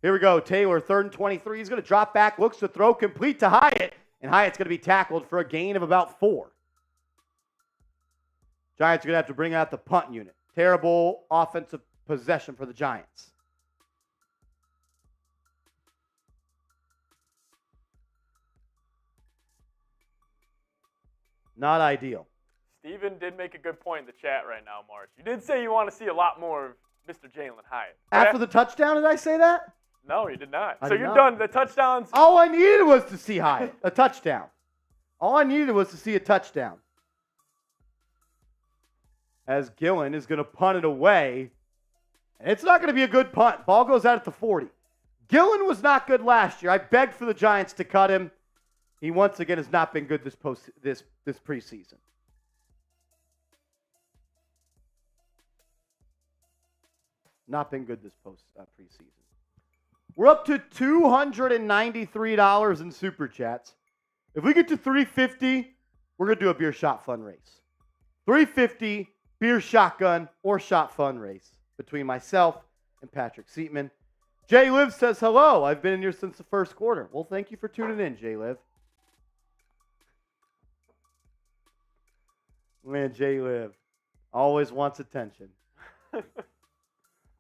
Here we go. Taylor, 3rd and 23. He's going to drop back, looks to throw complete to Hyatt, and Hyatt's going to be tackled for a gain of about 4. Giants are going to have to bring out the punt unit. Terrible offensive possession for the Giants. Not ideal. Steven did make a good point in the chat right now, Marsh. You did say you want to see a lot more of Mr. Jalen Hyatt. After the touchdown, did I say that? No, you did not. I So did you're not. done. The touchdowns. All I needed was to see Hyatt, a touchdown. All I needed was to see a touchdown. As Gillen is going to punt it away. And it's not going to be a good punt. Ball goes out at the 40. Gillen was not good last year. I begged for the Giants to cut him. He once again has not been good this preseason. Not been good this preseason. We're up to $293 in super chats. If we get to $350, we're going to do a beer shot fun race. $350, beer shotgun or shot fun race between myself and Patrick Seatman. Jay Liv says, hello. I've been in here since the first quarter. Well, thank you for tuning in, Jay Liv. Man, Jay Liv always wants attention.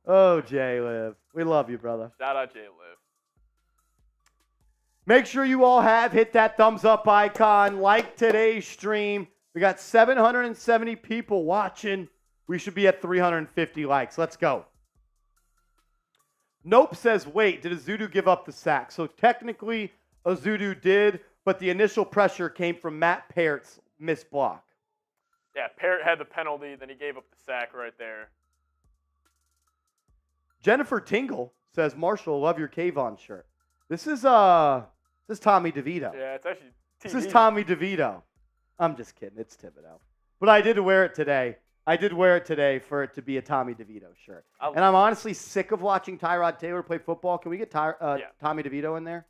Oh, Jay Liv. We love you, brother. Shout out Jay Liv. Make sure you all hit that thumbs up icon, like today's stream. We got 770 people watching. We should be at 350 likes. Let's go. Nope says, wait, did Izudu give up the sack? So technically, Izudu did, but the initial pressure came from Matt Parrott's missed block. Yeah, Parrott had the penalty, then he gave up the sack right there. Jennifer Tingle says, Marshall, love your Kayvon shirt. This is Tommy DeVito. Yeah, it's actually TV. This is Tommy DeVito. I'm just kidding. It's Thibodeau. But I did wear it today. I did wear it today for it to be a Tommy DeVito shirt. And I'm honestly sick of watching Tyrod Taylor play football. Can we get Tommy DeVito in there?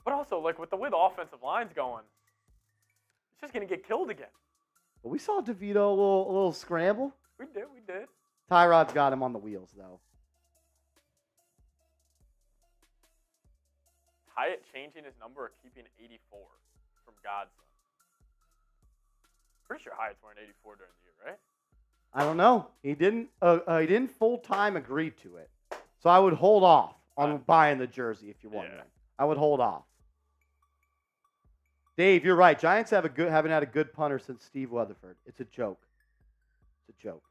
But also, like, with the way the offensive line's going, it's just going to get killed again. But we saw DeVito a little scramble. We did. Tyrod's got him on the wheels, though. Hyatt changing his number or keeping 84 from Godson. Pretty sure Hyatt's wearing 84 during the year, right? I don't know. He didn't full-time agree to it. So I would hold off on buying the jersey if you're wondering. I would hold off. Dave, you're right. Giants haven't had a good punter since Steve Weatherford. It's a joke. It's a joke.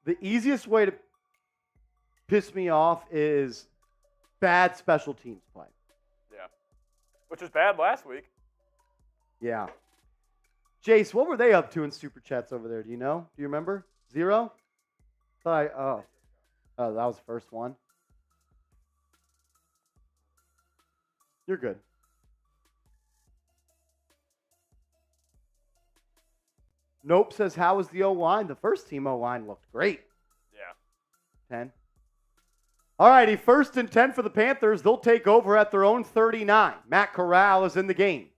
The easiest way to piss me off is bad special teams play. Yeah. Which was bad last week. Yeah. Jace, what were they up to in Super Chats over there? Do you know? Do you remember? 0? Oh, that was the first one. You're good. Nope says, how was the O-line? The first team O-line looked great. Yeah. 10. All righty, 1st and 10 for the Panthers. They'll take over at their own 39. Matt Corral is in the game.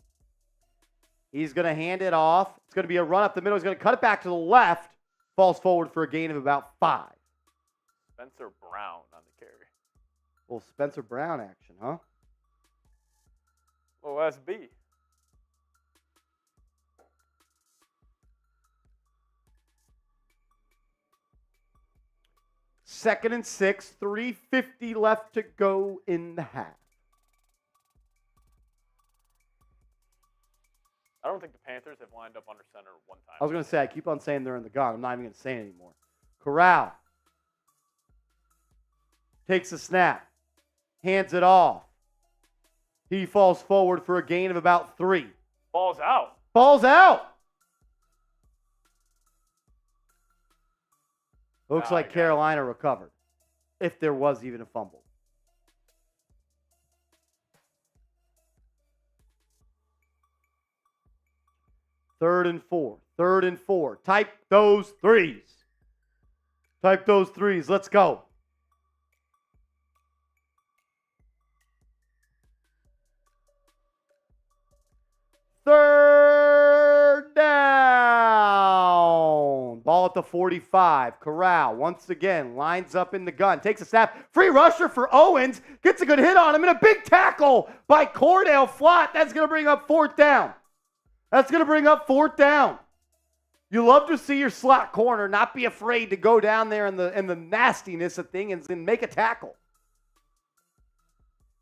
He's going to hand it off. It's going to be a run up the middle. He's going to cut it back to the left. Falls forward for a gain of about 5. Spencer Brown on the carry. Well, Spencer Brown action, huh? Well, SB. Second and 6, 3:50 left to go in the half. I don't think the Panthers have lined up under center one time. I was going to say, I keep on saying they're in the gun. I'm not even going to say it anymore. Corral takes a snap, hands it off. He falls forward for a gain of about 3. Ball's out. Ball's out. Looks like Carolina recovered, if there was even a fumble. Third and 4. Third and 4. Type those threes. Type those threes. Let's go. Third down. Ball at the 45. Corral once again lines up in the gun. Takes a snap. Free rusher for Owens. Gets a good hit on him. And a big tackle by Cordell Flott. That's going to bring up 4th down. That's going to bring up 4th down. You love to see your slot corner not be afraid to go down there in the nastiness of things and make a tackle.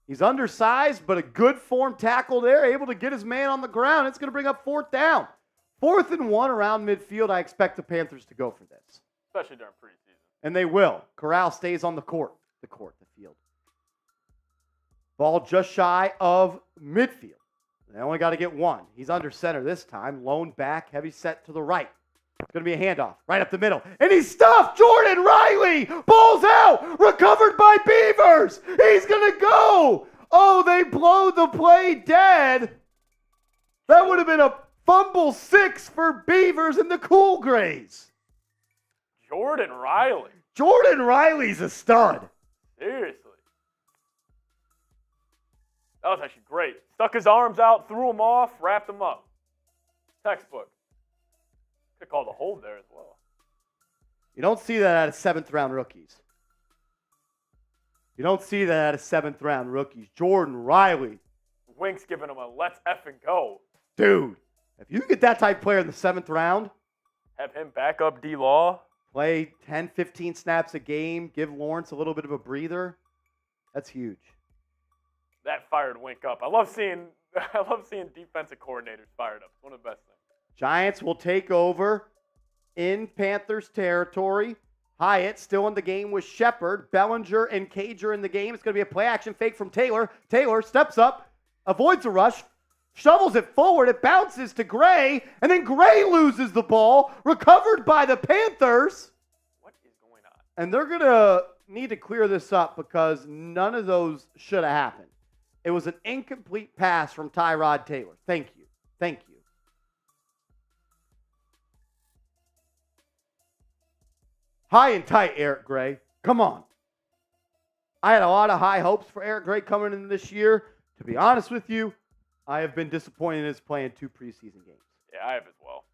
He's undersized, but a good form tackle there, able to get his man on the ground. It's going to bring up 4th down. 4th and 1 around midfield. I expect the Panthers to go for this. Especially during preseason. And they will. Corral stays on the field. Ball just shy of midfield. They only got to get 1. He's under center this time. Lone back, heavy set to the right. It's going to be a handoff right up the middle. And he's stuffed. Jordan Riley. Ball's out. Recovered by Beavers. He's going to go. Oh, they blow the play dead. That would have been a fumble 6 for Beavers and the Cool Grays. Jordan Riley. Jordan Riley's a stud. Seriously. That was actually great. Stuck his arms out, threw him off, wrapped him up. Textbook. Could call the hold there as well. You don't see that out of 7th-round rookies. You don't see that out of 7th-round rookies. Jordan Riley. Wink's giving him a let's effing go. Dude, if you get that type player in the 7th round, have him back up D-Law. Play 10, 15 snaps a game, give Lawrence a little bit of a breather. That's huge. That fired Wink up. I love seeing defensive coordinators fired up. It's one of the best things. Giants will take over in Panthers territory. Hyatt still in the game with Shepard. Bellinger and Cage are in the game. It's going to be a play action fake from Taylor. Taylor steps up, avoids a rush, shovels it forward. It bounces to Gray, and then Gray loses the ball. Recovered by the Panthers. What is going on? And they're going to need to clear this up because none of those should have happened. It was an incomplete pass from Tyrod Taylor. Thank you. Thank you. High and tight, Eric Gray. Come on. I had a lot of high hopes for Eric Gray coming in this year. To be honest with you, I have been disappointed in his play in 2 preseason games. Yeah, I have as well.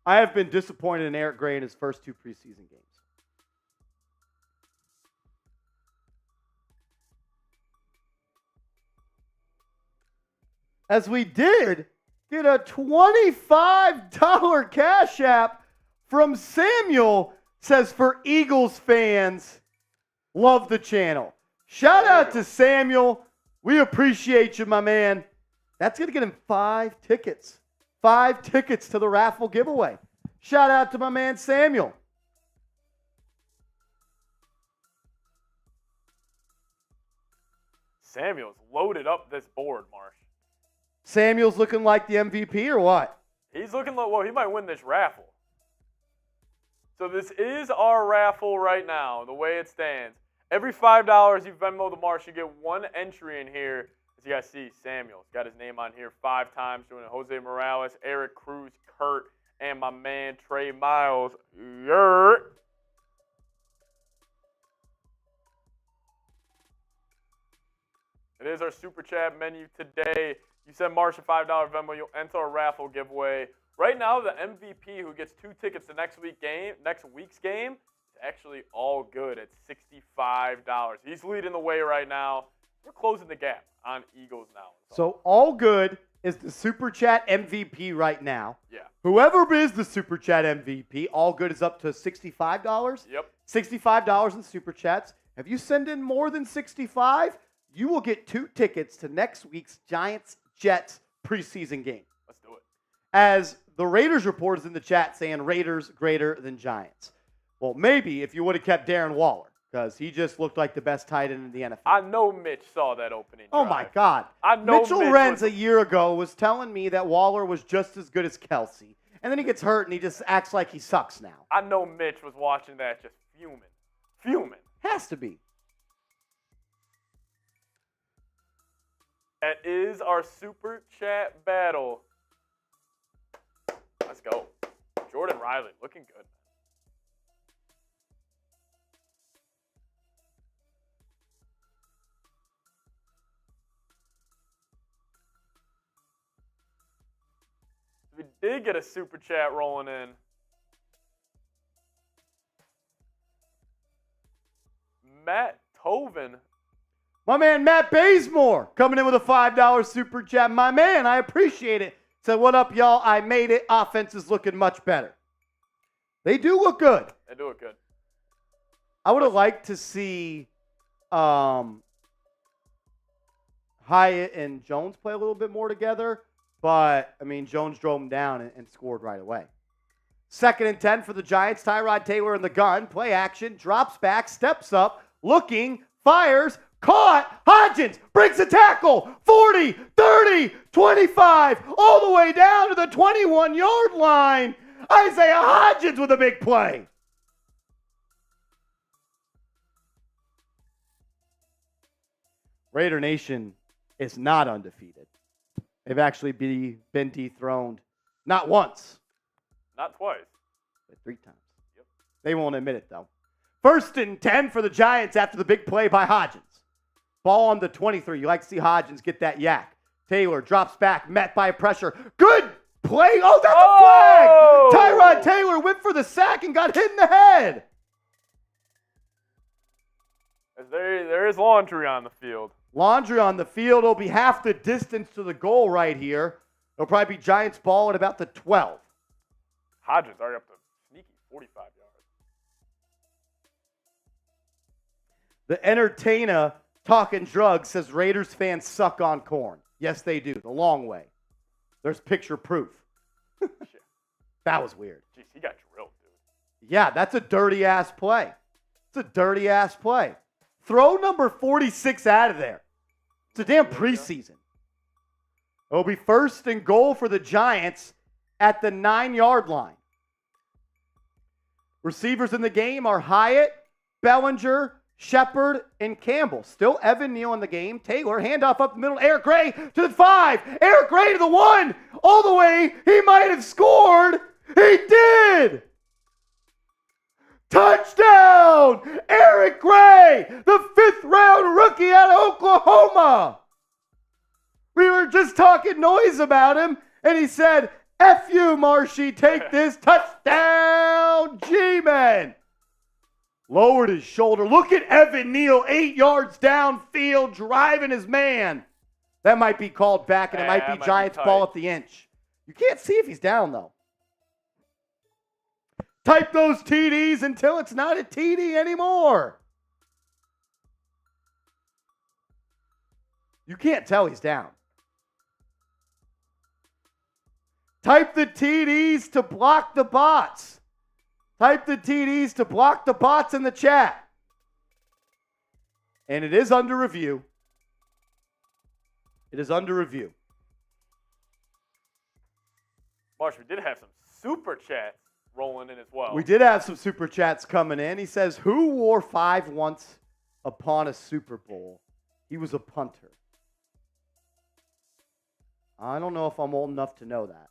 I have been disappointed in Eric Gray in his first 2 preseason games. As we did get a $25 cash app from Samuel, says for Eagles fans, love the channel. Shout out to Samuel. We appreciate you, my man. That's going to get him 5 tickets. 5 tickets to the raffle giveaway. Shout out to my man Samuel. Samuel's loaded up this board, Marsh. Samuel's looking like the MVP or what? He's looking like, well, he might win this raffle. So this is our raffle right now, the way it stands. Every $5 you Venmo the Marsh, you get 1 entry in here. As you guys see, Samuel's got his name on here 5 times, doing it. Jose Morales, Eric Cruz, Kurt, and my man Trey Miles. Yurt. It is our Super Chat menu today. You send Marsh a $5 Venmo, you'll enter a raffle giveaway. Right now, the MVP who gets 2 tickets to next week's game, is actually all good at $65. He's leading the way right now. We're closing the gap on Eagles now. So all good is the Super Chat MVP right now. Yeah. Whoever is the Super Chat MVP, all good is up to $65. Yep. $65 in Super Chats. If you send in more than 65, you will get 2 tickets to next week's Giants-Jets preseason game. Let's do it. As the Raiders report is in the chat saying Raiders greater than Giants. Well, maybe if you would have kept Darren Waller, because he just looked like the best tight end in the NFL. I know Mitch saw that opening drive. Oh, my God. I know Mitchell Mitch Renz was... a year ago was telling me that Waller was just as good as Kelsey. And then he gets hurt and he just acts like he sucks now. I know Mitch was watching that just fuming. Fuming. Has to be. That is our Super Chat battle. Let's go. Jordan Riley, looking good. We did get a Super Chat rolling in. Matt Tovin. My man, Matt Bazemore, coming in with a $5 Super Chat. My man, I appreciate it. Said, what up, y'all? I made it. Offense is looking much better. They do look good. They do look good. I would have liked to see Hyatt and Jones play a little bit more together. But, I mean, Jones drove him down and scored right away. 2nd and 10 for the Giants. Tyrod Taylor in the gun. Play action. Drops back. Steps up. Looking. Fires. Caught. Hodgins breaks a tackle. 40, 30, 25. All the way down to the 21-yard line. Isaiah Hodgins with a big play. Raider Nation is not undefeated. They've actually been dethroned not once. Not twice. But 3 times. Yep. They won't admit it, though. 1st and 10 for the Giants after the big play by Hodgins. Ball on the 23. You like to see Hodgins get that yak. Taylor drops back, met by pressure. Good play. Oh, that's a flag. Tyrod Taylor went for the sack and got hit in the head. There is laundry on the field. Laundry on the field. It'll be half the distance to the goal right here. It'll probably be Giants ball at about the 12. Hodgins already up to sneaky 45 yards. The entertainer talking drugs says Raiders fans suck on corn. Yes, they do. The long way. There's picture proof. That was weird. Jeez, he got drilled, dude. Yeah, that's a dirty-ass play. It's a dirty-ass play. Throw number 46 out of there. It's a damn preseason. It'll be 1st and goal for the Giants at the 9-yard line. Receivers in the game are Hyatt, Bellinger, Shepard, and Campbell. Still Evan Neal in the game. Taylor, handoff up the middle. Eric Gray to the 5. Eric Gray to the 1. All the way. He might have scored. He did. Touchdown! Eric Gray, the 5th-round rookie out of Oklahoma. We were just talking noise about him, and he said, F you, Marshy, take this. Touchdown, G-Man. Lowered his shoulder. Look at Evan Neal, 8 yards downfield, driving his man. That might be called back, and it might be Giants ball at the inch. You can't see if he's down, though. Type those TDs until it's not a TD anymore. You can't tell he's down. Type the TDs to block the bots. Type the TDs to block the bots in the chat. And it is under review. It is under review. Marsh, we did have some super chats rolling in as well. We did have some super chats coming in. He says, who wore 5 once upon a Super Bowl? He was a punter. I don't know if I'm old enough to know that.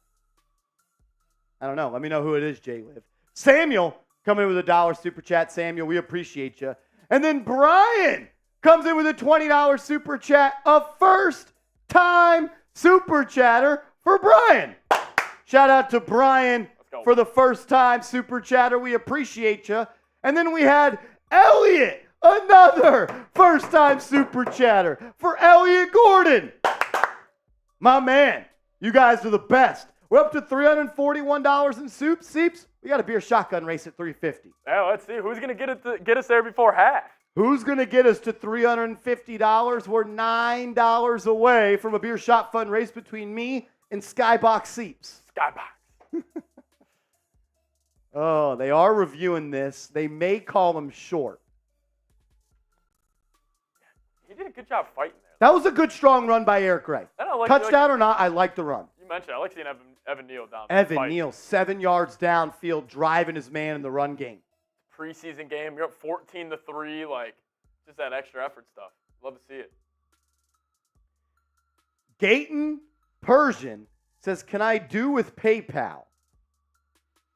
I don't know. Let me know who it is, J-Liv. Samuel coming in with $1 super chat. Samuel, we appreciate you. And then Brian comes in with a $20 super chat, a first-time super chatter for Brian. Shout out to Brian for the first-time super chatter. We appreciate you. And then we had Elliot, another first-time super chatter for Elliot Gordon. My man, you guys are the best. We're up to $341 in soup. Seeps, we got a beer shotgun race at $350. Yeah, let's see. Who's going to get us there before half? Who's going to get us to $350? We're $9 away from a beer shotgun race between me and Skybox Seeps. Skybox. Oh, they are reviewing this. They may call him short. He did a good job fighting there. That was a good, strong run by Eric Gray. Touchdown or not, I like the run. You mentioned I like seeing Evan Neal down. Evan Neal, 7 yards downfield, driving his man in the run game. Preseason game, you're up 14-3, like just that extra effort stuff. Love to see it. Gayton Persian says, can I do with PayPal?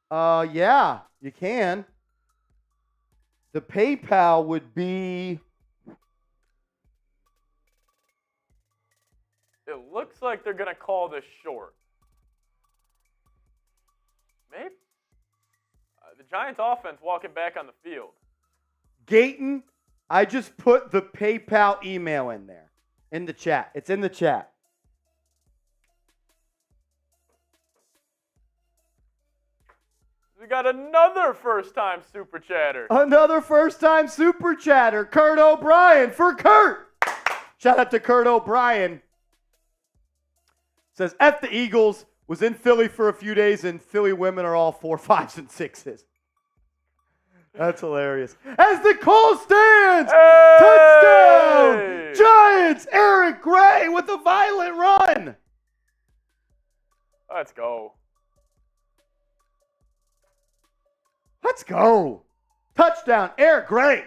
Yeah, you can. The PayPal would be... It looks like they're going to call this short. Maybe. The Giants offense walking back on the field. Gayton, I just put the PayPal email in there, in the chat. It's in the chat. We got another first-time super chatter. Another first-time super chatter. Kurt O'Brien for Kurt. Shout out to Kurt O'Brien. Says, F the Eagles. Was in Philly for a few days, and Philly women are all 4, 5s, and 6s. That's hilarious. As the call stands, touchdown, Giants, Eric Gray with a violent run. Let's go. Let's go. Touchdown, Eric Gray.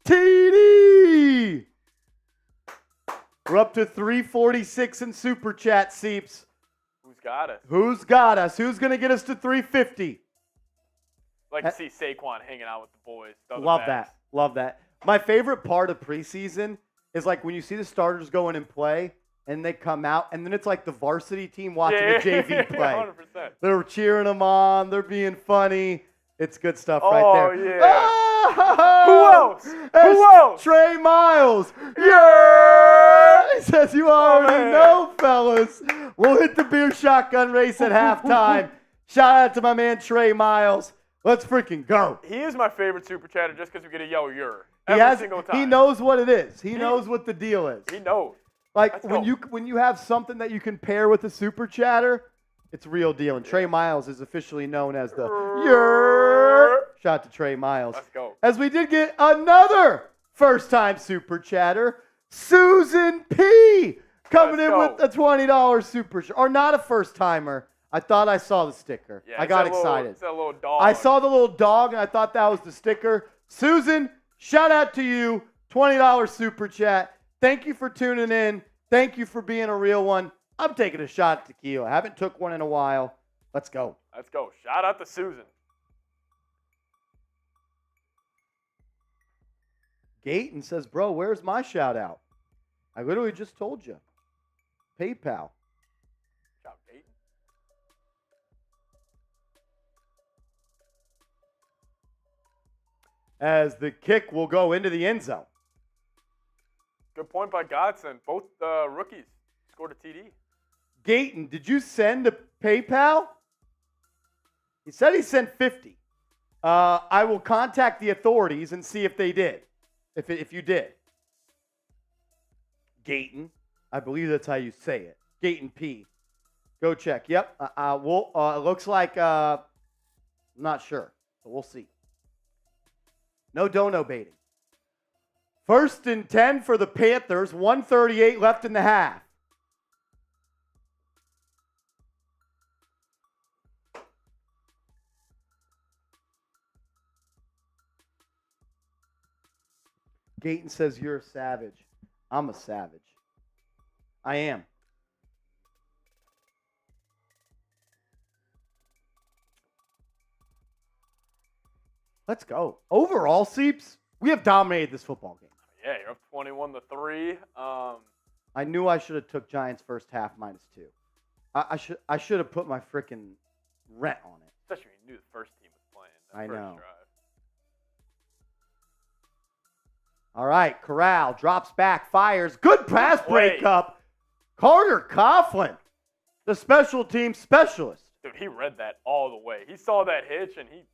TD. We're up to 346 in Super Chat, Seeps. Who's got us? Who's got us? Who's going to get us to 350? Like to see Saquon hanging out with the boys. Love that. Love that. My favorite part of preseason is like when you see the starters go in and play, and they come out, and then it's like the varsity team watching a JV play. 100%. They're cheering them on. They're being funny. It's good stuff right there. Oh, yeah. Oh! Who else? Who else? Trey Miles. Yeah! He says, you already know, fellas. We'll hit the beer shotgun race at halftime. Shout out to my man Trey Miles. Let's freaking go. He is my favorite super chatter just because we get to yell every single time. He knows what it is. He knows what the deal is. He knows. Like when you have something that you can pair with a super chatter, it's real deal. And Trey Miles is officially known as the Shout out to Trey Miles. Let's go. As we did get another first-time super chatter, Susan P. coming in with a $20 super chat. Or not a first-timer. I thought I saw the sticker. Yeah, I got excited. It's that little dog. I saw the little dog, and I thought that was the sticker. Susan, shout out to you. $20 super chat. Thank you for tuning in. Thank you for being a real one. I'm taking a shot at tequila. I haven't took one in a while. Let's go. Let's go. Shout out to Susan. Gayton says, bro, where's my shout out? I literally just told you. PayPal. Shout Gayton. As the kick will go into the end zone. Good point by Godson. Both rookies scored a TD. Gayton, did you send a PayPal? He said he sent 50. I will contact the authorities and see if they did. If you did. Gayton. I believe that's how you say it. Gayton P. Go check. Yep. It looks like, I'm not sure, but we'll see. No dono baiting. 1st and 10 for the Panthers. 1:38 left in the half. Gayton says you're a savage. I'm a savage. I am. Let's go. Overall, Seeps, we have dominated this football game. Yeah, you're up 21-3. I knew I should have took Giants first half -2. I should have put my freaking rent on it. Especially when you knew the first team was playing. I First know. drive. All right, Corral drops back, fires. Good pass breakup. Carter Coughlin, the special team specialist. Dude, he read that all the way. He saw that hitch and he.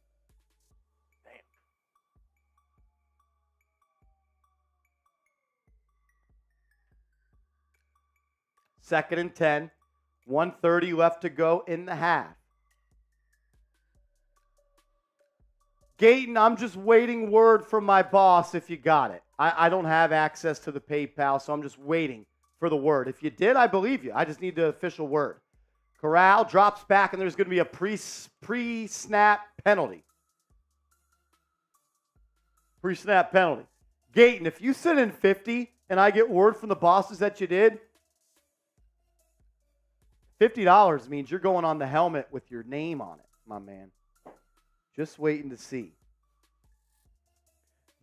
Damn. Second and 10. 1:30 left to go in the half. Gayton, I'm just waiting word from my boss if you got it. I don't have access to the PayPal, so I'm just waiting for the word. If you did, I believe you. I just need the official word. Corral drops back, and there's going to be a pre-snap penalty. Pre-snap penalty. Gayton, if you send in 50 and I get word from the bosses that you did, $50 means you're going on the helmet with your name on it, my man. Just waiting to see.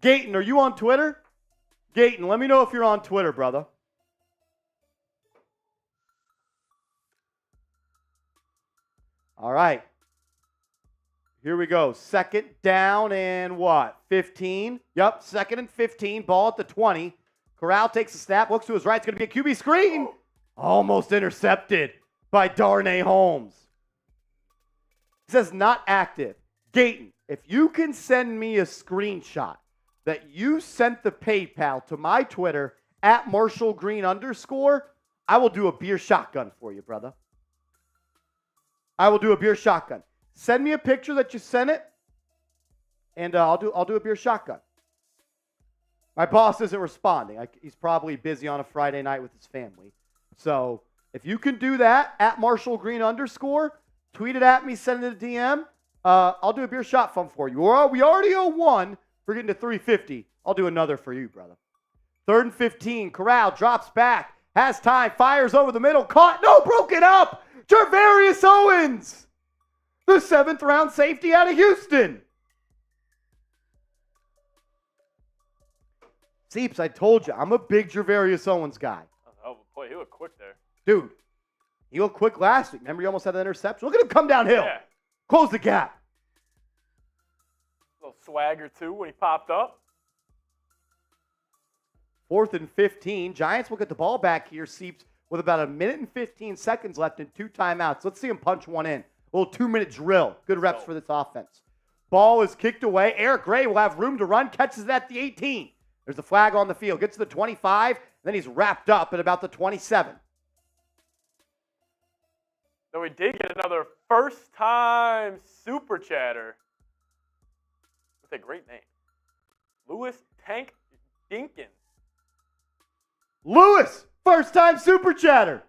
Gayton, are you on Twitter? Gayton, let me know if you're on Twitter, brother. All right. Here we go. Second down and what? 15? Yep, second and 15. Ball at the 20. Corral takes a snap, looks to his right. It's going to be a QB screen. Almost intercepted by Darnay Holmes. It says not active. Gayton, if you can send me a screenshot that you sent the PayPal to my Twitter at @MarshallGreen_, I will do a beer shotgun for you, brother. I will do a beer shotgun. Send me a picture that you sent it, and I'll do a beer shotgun. My boss isn't responding. He's probably busy on a Friday night with his family. So if you can do that at @MarshallGreen_, tweet it at me, send it a DM. I'll do a beer shot fun for you. We already owe one for getting to 350. I'll do another for you, brother. Third and 15. Corral drops back. Has time. Fires over the middle. Caught. No, broken up. Jervarius Owens, the 7th round safety out of Houston. Seeps, I told you, I'm a big Jervarius Owens guy. Oh, boy, he looked quick there. Dude, he looked quick last week. Remember, he almost had that interception? Look at him come downhill. Yeah. Close the gap. A little swagger, too, when he popped up. 4th and 15. Giants will get the ball back here, Seeps, with about 1 minute and 15 seconds left and 2 timeouts. Let's see him punch one in. A little 2-minute drill. Good reps for this offense. Ball is kicked away. Eric Gray will have room to run. Catches it at the 18. There's a flag on the field. Gets to the 25. Then he's wrapped up at about the 27. So we did get another first-time super chatter. That's a great name. Lewis Tank Dinkins. Lewis, first-time super chatter.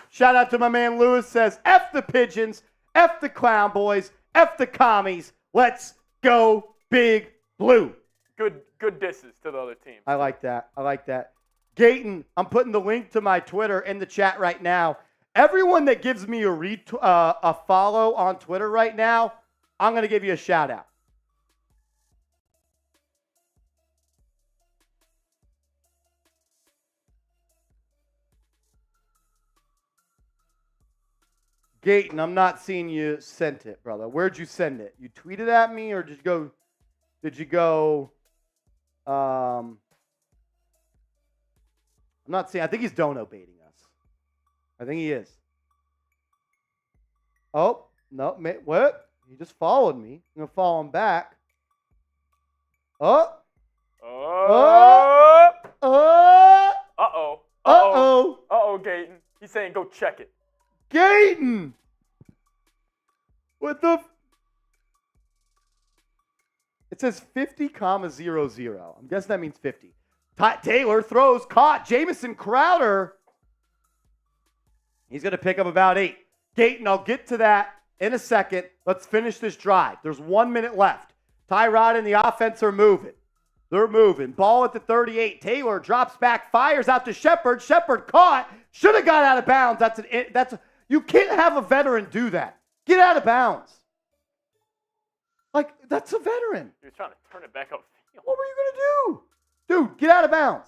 Shout out to my man Lewis. Says, F the pigeons, F the clown boys, F the commies. Let's go Big Blue. Good disses to the other team. I like that. Gayton, I'm putting the link to my Twitter in the chat right now. Everyone that gives me a follow on Twitter right now, I'm going to give you a shout out. Gayton, I'm not seeing you sent it, brother. Where'd you send it? You tweeted at me, or did you go, I'm not seeing, I think he's dono baiting us. I think he is. Oh, no, what? He just followed me. I'm going to follow him back. Oh. Uh-oh. Uh-oh, Gayton. He's saying go check it. Gayton! What the? It says 50,00. I'm guessing that means 50. Taylor throws, caught. Jamison Crowder. He's going to pick up about 8. Gayton, I'll get to that in a second. Let's finish this drive. There's 1 minute left. Tyrod and the offense are moving. They're moving. Ball at the 38. Taylor drops back, fires out to Shepard. Shepard caught. Should have got out of bounds. You can't have a veteran do that. Get out of bounds. Like, that's a veteran. He was trying to turn it back upfield. What were you going to do? Dude, get out of bounds.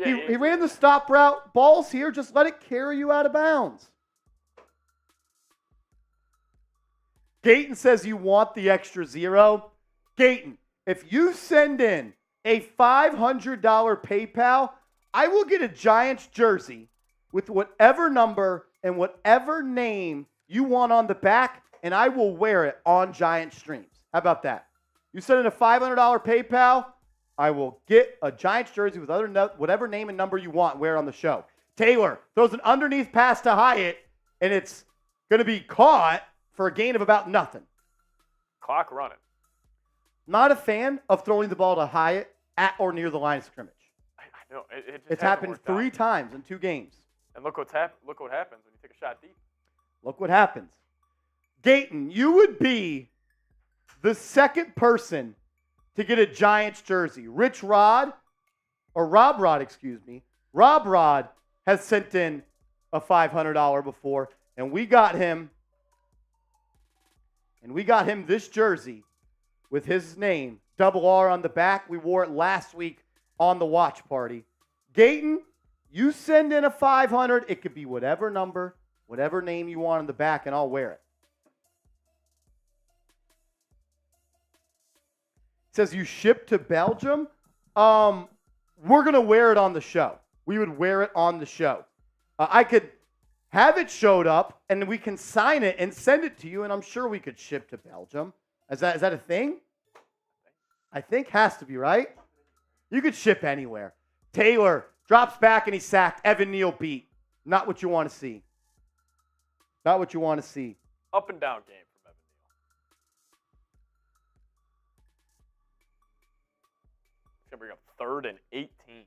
He ran the stop route. Ball's here. Just let it carry you out of bounds. Gayton says you want the extra zero. Gayton, if you send in a $500 PayPal, I will get a Giants jersey with whatever number and whatever name you want on the back, and I will wear it on Giant streams. How about that? You send in a $500 PayPal, I will get a Giants jersey with whatever name and number you want, wear on the show. Taylor throws an underneath pass to Hyatt, and it's going to be caught for a gain of about nothing. Clock running. Not a fan of throwing the ball to Hyatt at or near the line of scrimmage. I know. It's happened 3 times in 2 games. And look what happens when you take a shot deep. Look what happens. Gayton, you would be the second person to get a Giants jersey. Rob Rod has sent in a $500 before, and we got him this jersey with his name, double R on the back. We wore it last week on the watch party. Gayton, you send in a $500. It could be whatever number, whatever name you want on the back, and I'll wear it. It says you ship to Belgium. We're going to wear it on the show. We would wear it on the show. I could have it showed up, and we can sign it and send it to you, and I'm sure we could ship to Belgium. Is that a thing? I think has to be, right? You could ship anywhere. Taylor drops back, and he's sacked. Evan Neal beat. Not what you want to see. Not what you want to see. Up and down game from Evan Neal. He's going to bring up 3rd and 18.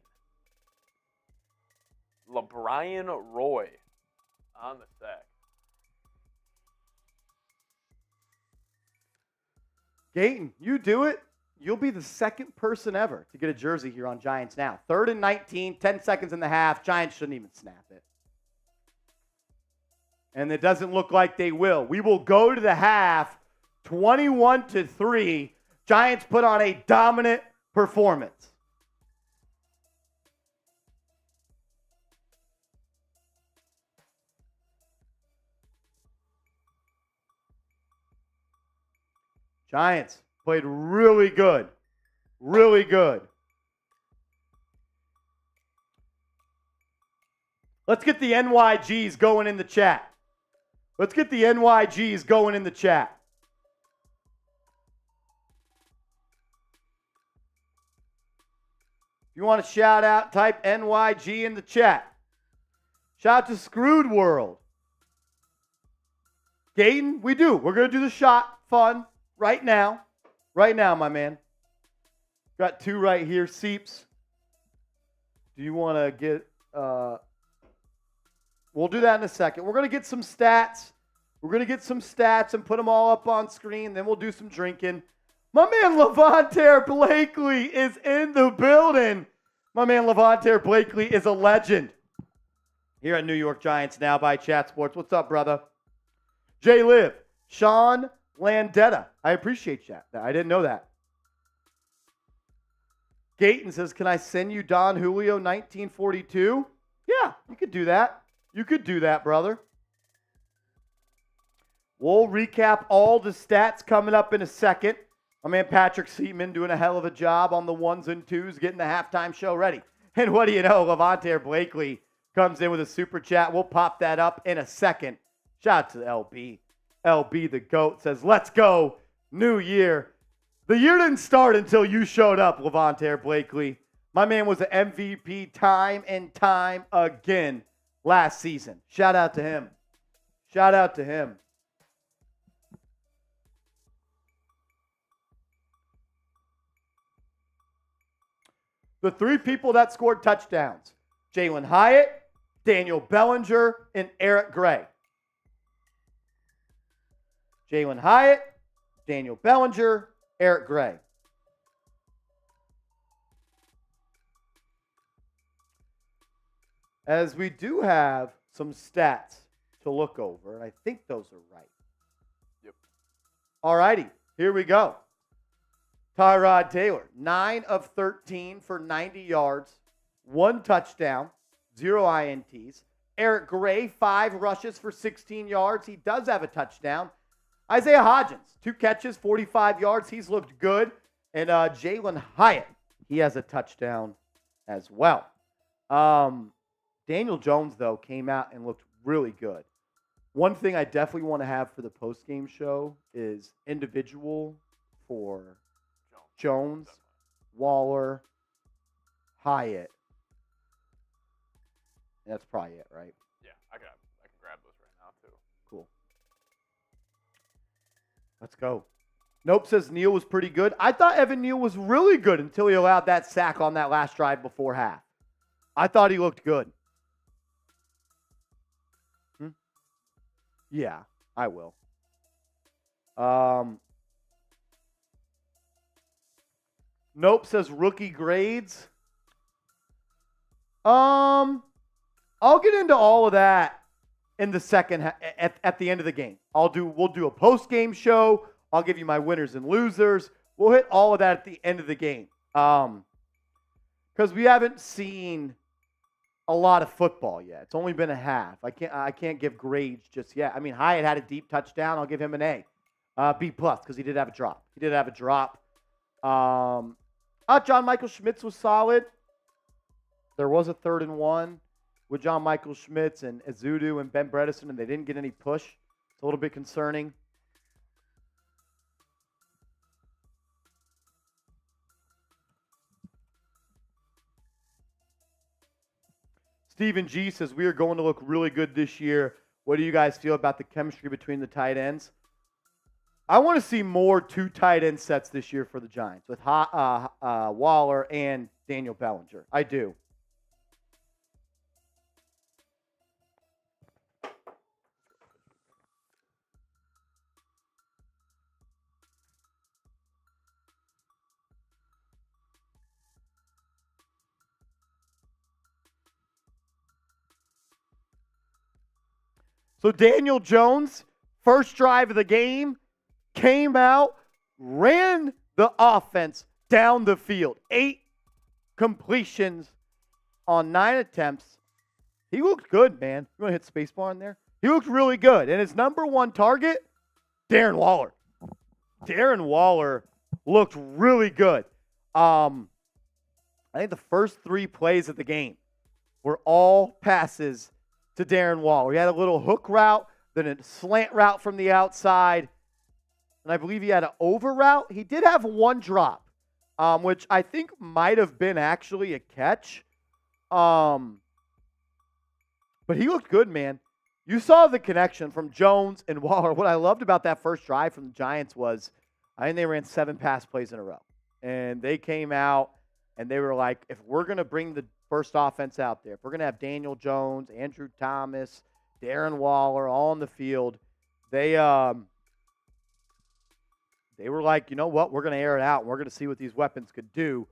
LeBrian Roy on the sack. Gayton, you do it. You'll be the second person ever to get a jersey here on Giants Now. 3rd and 19, 10 seconds in the half. Giants shouldn't even snap it. And it doesn't look like they will. We will go to the half 21-3. Giants put on a dominant performance. Giants played really good. Really good. Let's get the NYGs going in the chat. Let's get the NYGs going in the chat. If you want to shout out, type NYG in the chat. Shout out to Screwed World. Gayton, we do. We're going to do the shot fun right now. Right now, my man. Got 2 right here. Seeps. Do you want to get... We'll do that in a second. We're going to get some stats. We're going to get some stats and put them all up on screen. Then we'll do some drinking. My man Levante Blakely is in the building. My man Levante Blakely is a legend here at New York Giants Now by Chat Sports. What's up, brother? Jay Liv. Sean Landetta. I appreciate that. I didn't know that. Gayton says, can I send you Don Julio 1942? Yeah, you could do that. You could do that, brother. We'll recap all the stats coming up in a second. My man Patrick Seaman doing a hell of a job on the 1s and 2s, getting the halftime show ready. And what do you know, Levante Blakely comes in with a super chat. We'll pop that up in a second. Shout out to LB. LB the GOAT says, let's go, new year. The year didn't start until you showed up, Levante Blakely. My man was an MVP time and time again last season. Shout out to him. Shout out to him. The 3 people that scored touchdowns, Jalen Hyatt, Daniel Bellinger, and Eric Gray. Jalen Hyatt, Daniel Bellinger, Eric Gray. As we do have some stats to look over, and I think those are right. Yep. All righty, here we go. Tyrod Taylor, 9 of 13 for 90 yards, 1 touchdown, 0 INTs. Eric Gray, 5 rushes for 16 yards. He does have a touchdown. Isaiah Hodgins, 2 catches, 45 yards. He's looked good. And Jalen Hyatt, he has a touchdown as well. Daniel Jones, though, came out and looked really good. One thing I definitely want to have for the postgame show is individual for Jones, Waller, Hyatt. And that's probably it, right? Yeah, I can grab those right now too. Cool. Let's go. Nope says Neal was pretty good. I thought Evan Neal was really good until he allowed that sack on that last drive before half. I thought he looked good. Yeah, I will. Nope says rookie grades. I'll get into all of that in the second at the end of the game. We'll do a post-game show. I'll give you my winners and losers. We'll hit all of that at the end of the game. Because we haven't seen a lot of football yet. It's only been a half. I can't give grades just yet. I mean, Hyatt had a deep touchdown. I'll give him an A. B+ because he did have a drop. John Michael Schmitz was solid. There was a 3rd and 1 with John Michael Schmitz and Azudu and Ben Bredesen, and they didn't get any push. It's a little bit concerning. Stephen G says, we are going to look really good this year. What do you guys feel about the chemistry between the tight ends? I want to see more 2 tight end sets this year for the Giants with Waller and Daniel Bellinger. I do. So Daniel Jones, first drive of the game, came out, ran the offense down the field. 8 completions on 9 attempts. He looked good, man. You want to hit spacebar in there? He looked really good. And his number 1 target, Darren Waller. Darren Waller looked really good. I think the first 3 plays of the game were all passes to Darren Waller. He had a little hook route, then a slant route from the outside, and I believe he had an over route. He did have 1 drop, which I think might have been actually a catch. But he looked good, man. You saw the connection from Jones and Waller. What I loved about that first drive from the Giants was I think they ran 7 pass plays in a row. And they came out and they were like, if we're going to bring the first offense out there, if we're going to have Daniel Jones, Andrew Thomas, Darren Waller all on the field, they were like, you know what, we're going to air it out and we're going to see what these weapons could do.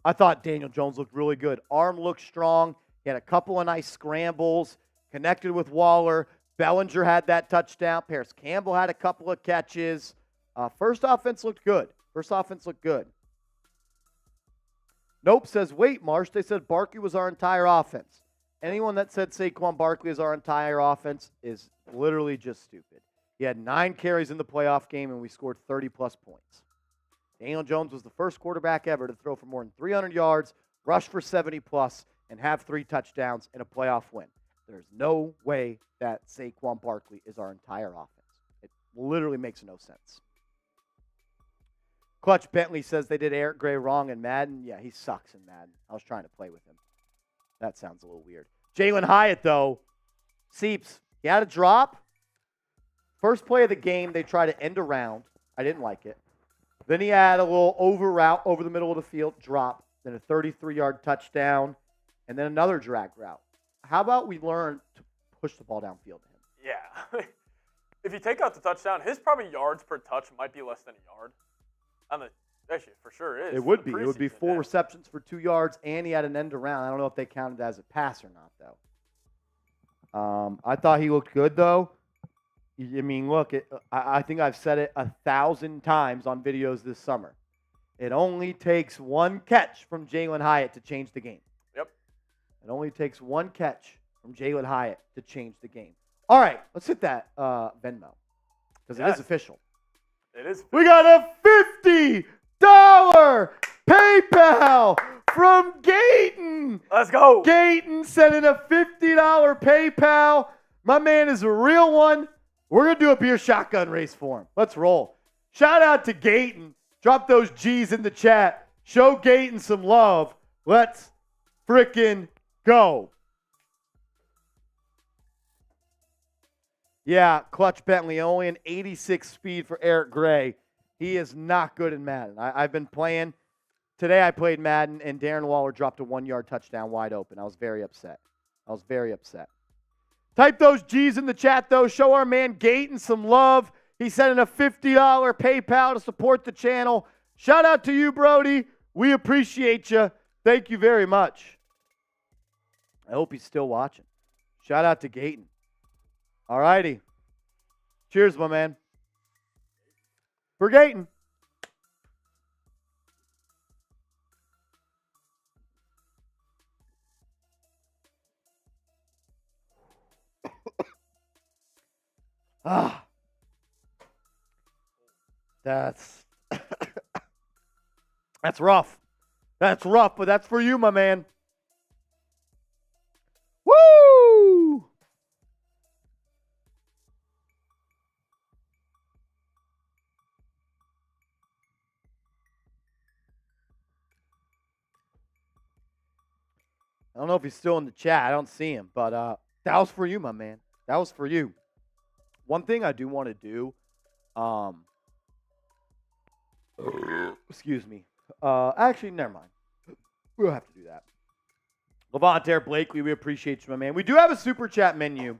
I thought Daniel Jones looked really good. Arm looked strong. He had a couple of nice scrambles, connected with Waller. Bellinger had that touchdown. Paris Campbell had a couple of catches. First offense looked good. Nope says, wait, Marsh, they said Barkley was our entire offense. Anyone that said Saquon Barkley is our entire offense is literally just stupid. He had 9 carries in the playoff game, and we scored 30-plus points. Daniel Jones was the first quarterback ever to throw for more than 300 yards, rush for 70-plus, and have 3 touchdowns in a playoff win. There's no way that Saquon Barkley is our entire offense. It literally makes no sense. Clutch Bentley says they did Eric Gray wrong in Madden. Yeah, he sucks in Madden. I was trying to play with him. That sounds a little weird. Jalen Hyatt, though, Seeps, he had a drop. First play of the game, they tried to end around. I didn't like it. Then he had a little over route over the middle of the field, drop, then a 33-yard touchdown, and then another drag route. How about we learn to push the ball downfield to him? Yeah. If you take out the touchdown, his probably yards per touch might be less than a yard. Actually, for sure is. It would be. It would be 4 receptions for 2 yards, and he had an end around. I don't know if they counted as a pass or not, though. I thought he looked good, though. I mean, look, I think I've said it 1,000 times on videos this summer. It only takes one catch from Jalen Hyatt to change the game. Yep. It only takes one catch from Jalen Hyatt to change the game. All right, let's hit that Venmo because it is official. It is. We got a $50 PayPal from Gayton. Let's go. Gayton sending a $50 PayPal. My man is a real one. We're going to do a beer shotgun race for him. Let's roll. Shout out to Gayton. Drop those G's in the chat. Show Gayton some love. Let's frickin' go. Yeah, Clutch Bentley, only an 86 speed for Eric Gray. He is not good in Madden. I've been playing. Today I played Madden, and Darren Waller dropped a 1-yard touchdown wide open. I was very upset. Type those G's in the chat, though. Show our man Gayton some love. He sent in a $50 PayPal to support the channel. Shout out to you, Brody. We appreciate you. Thank you very much. I hope he's still watching. Shout out to Gayton. All righty. Cheers, my man. For Gayton. That's that's rough. That's rough, but that's for you, my man. Woo! I don't know if he's still in the chat. I don't see him, but that was for you, my man. That was for you. One thing I do want to do, excuse me. Actually, never mind. We'll have to do that. Levante Blakely, we appreciate you, my man. We do have a super chat menu.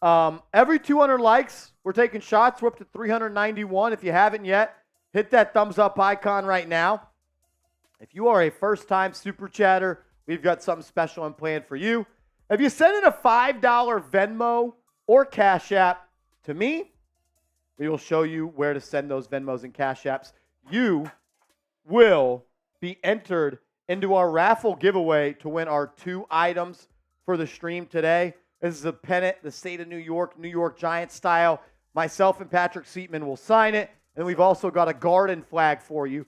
Every 200 likes, we're taking shots. We're up to 391. If you haven't yet, hit that thumbs up icon right now. If you are a first-time super chatter, we've got something special and planned for you. If you send in a $5 Venmo or Cash App to me, we will show you where to send those Venmos and Cash Apps. You will be entered into our raffle giveaway to win our 2 items for the stream today. This is a pennant, the state of New York Giants style. Myself and Patrick Seatman will sign it. And we've also got a garden flag for you.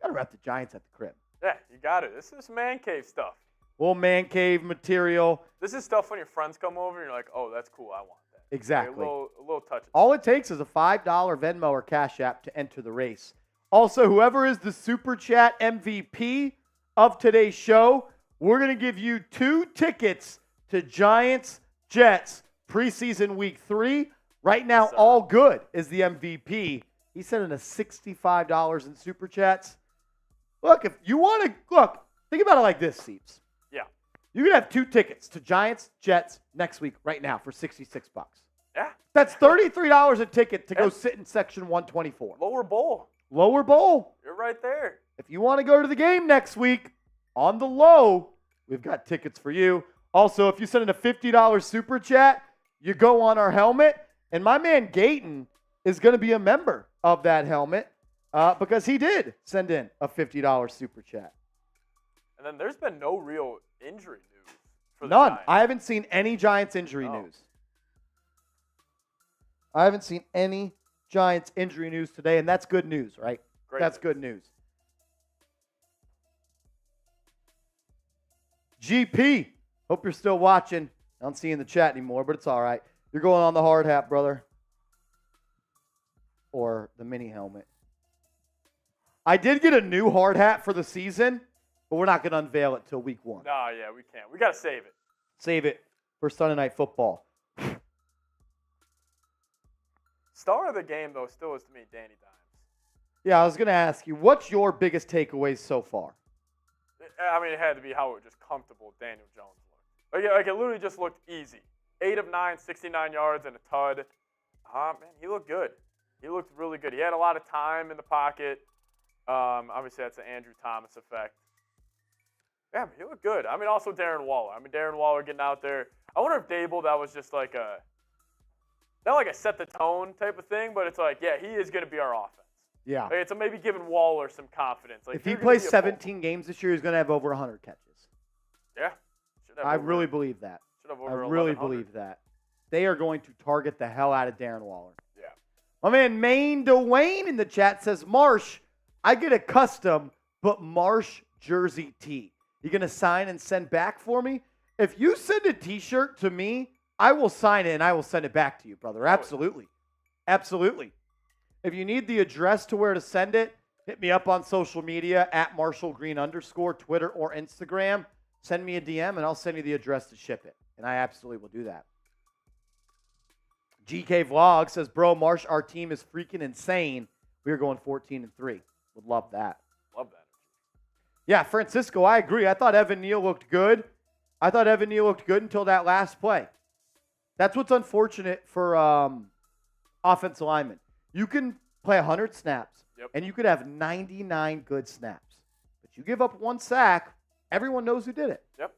Got to rep the Giants at the crib. Yeah, you got it. This is man cave stuff. Little man cave material. This is stuff when your friends come over and you're like, oh, that's cool. I want that. Exactly. A little touch. All it takes is a $5 Venmo or Cash App to enter the race. Also, whoever is the Super Chat MVP of today's show, we're going to give you 2 tickets to Giants Jets preseason week 3. Right now, All Good is the MVP. He sent in a $65 in Super Chats. Look, if you want to, think about it like this, Seeps. Yeah. You can have 2 tickets to Giants, Jets next week right now for $66. Yeah. That's $33 a ticket to go sit in section 124. Lower bowl. Lower bowl. You're right there. If you want to go to the game next week, on the low, we've got tickets for you. Also, if you send in a $50 super chat, you go on our helmet, and my man Gayton is going to be a member of that helmet because he did send in a $50 super chat. And then there's been no real injury news for the None. Giants. I haven't seen any Giants injury news. I haven't seen any Giants injury news today, and that's good news, right? Great That's news. good news. GP, hope you're still watching. I don't see you in the chat anymore, but it's all right. You're going on the hard hat, brother. Or the mini helmet. I did get a new hard hat for the season, but we're not going to unveil it till week 1. No, yeah, we can't. We got to save it. Save it for Sunday Night Football. Star of the game, though, still is to me Danny Dimes. Yeah, I was going to ask you, what's your biggest takeaways so far? I mean, it had to be how just comfortable Daniel Jones looked. Like it literally just looked easy. 8 of 9, 69 yards and a tud. Man, he looked good. He looked really good. He had a lot of time in the pocket. Obviously, that's the Andrew Thomas effect. Yeah, but he looked good. I mean, also Darren Waller. Darren Waller getting out there. I wonder if Daboll, that was just like not like a set the tone type of thing, but it's like, yeah, he is going to be our offense. Yeah. Like, it's maybe giving Waller some confidence. Like, If he plays 17 games this year, he's going to have over 100 catches. Yeah. I really believe that. Should have I over really 1,100. believe that. They are going to target the hell out of Darren Waller. Yeah. My man Maine Dwayne in the chat says, Marsh, I get a custom, but Marsh jersey tee. You going to sign and send back for me? If you send a t-shirt to me, I will sign it and I will send it back to you, brother. Absolutely. Absolutely. If you need the address to where to send it, hit me up on social media at @MarshallGreen_, Twitter or Instagram. Send me a DM and I'll send you the address to ship it. And I absolutely will do that. GK Vlog says, bro, Marsh, our team is freaking insane. We are going 14-3. Would love that. Love that. Yeah, Francisco, I agree. I thought Evan Neal looked good. Until that last play. That's what's unfortunate for offensive linemen. You can play 100 snaps, and you could have 99 good snaps. But you give up one sack, everyone knows who did it. Yep.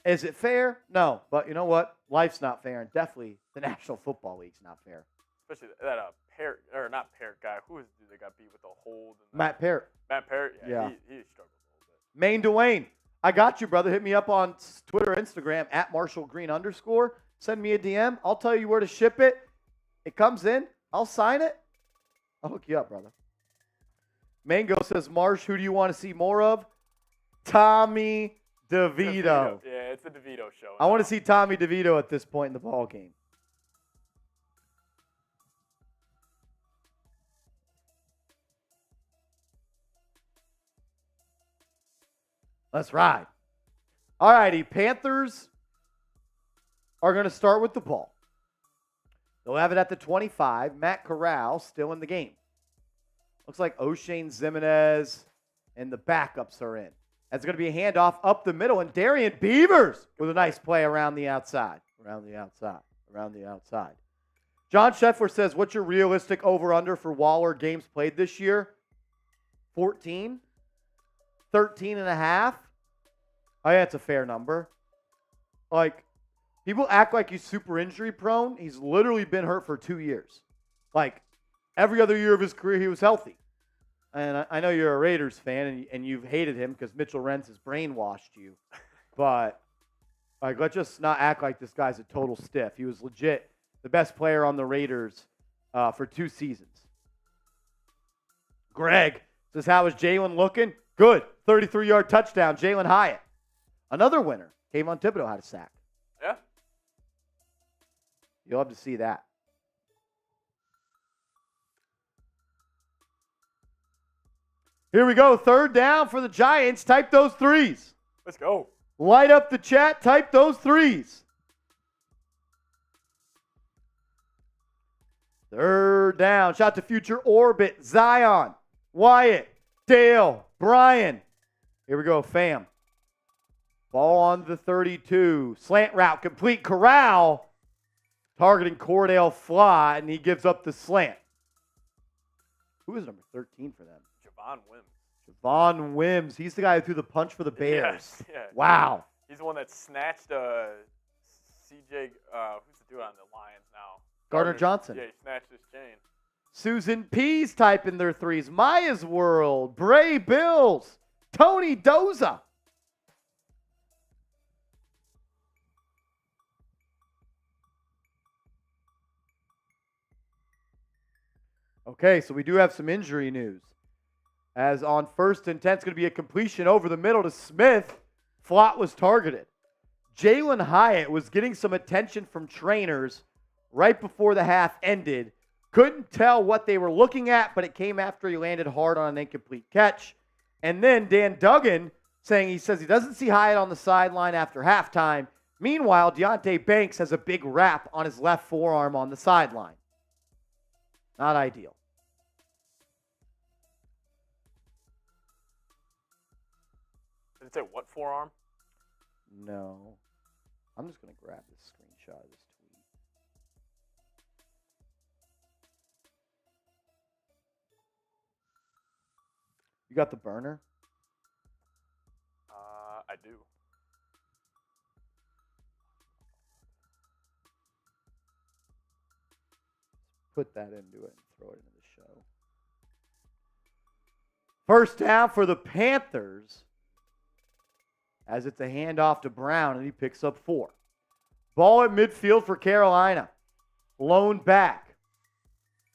Is it fair? No. But you know what? Life's not fair, and definitely the National Football League's not fair. Especially that Parrott, or not Parrott guy. Who is the dude that got beat with the hold? And Matt Parrott. Matt Parrott? Yeah. He struggled a little bit. Maine Dwayne, I got you, brother. Hit me up on Twitter, Instagram, at @MarshallGreen_. Send me a DM. I'll tell you where to ship it. It comes in. I'll sign it. I'll hook you up, brother. Mango says, Marsh, who do you want to see more of? Tommy DeVito. Yeah, it's the DeVito show. I want to see Tommy DeVito at this point in the ball game. Let's ride. All righty, Panthers are going to start with the ball. They'll have it at the 25. Matt Corral still in the game. Looks like O'Shane Zimenez and the backups are in. That's going to be a handoff up the middle, and Darian Beavers with a nice play around the outside. Around the outside. John Scheffler says, what's your realistic over-under for Waller games played this year? 14? 13 and a half? I think that's a fair number. Like, people act like he's super injury prone. He's literally been hurt for 2 years. Like, every other year of his career, he was healthy. And I know you're a Raiders fan, and you've hated him because Mitchell Rentz has brainwashed you. But, like, let's just not act like this guy's a total stiff. He was legit the best player on the Raiders for 2 seasons. Greg says, how is Jalen looking? Good. 33-yard touchdown, Jalen Hyatt. Another winner. Kayvon Thibodeau had a sack. Yeah. You'll have to see that. Here we go. 3rd down for the Giants. Type those threes. Let's go. Light up the chat. Type those threes. 3rd down. Shot to future orbit. Zion. Wyatt. Dale. Brian. Here we go, fam. Ball on the 32. Slant route complete. Corral targeting Cordell Fly, and he gives up the slant. Who is number 13 for them? Javon Wims. He's the guy who threw the punch for the Bears. Yes, yeah. Wow. He's the one that snatched CJ. Who's the dude on the Lions now? Gardner Johnson. Yeah, he snatched his chain. Susan P's typing their threes. Maya's World. Bray Bills. Tony Doza. Okay, so we do have some injury news. As on 1st and 10, it's going to be a completion over the middle to Smith. Flott was targeted. Jalen Hyatt was getting some attention from trainers right before the half ended. Couldn't tell what they were looking at, but it came after he landed hard on an incomplete catch. And then Dan Duggan he says he doesn't see Hyatt on the sideline after halftime. Meanwhile, Deonte Banks has a big wrap on his left forearm on the sideline. Not ideal. Did it say what forearm? No. I'm just going to grab this screenshot of this tweet. You got the burner? I do. put that into it and throw it into the show. First down for the Panthers as it's a handoff to Brown, and he picks up 4. Ball at midfield for Carolina. Lone back.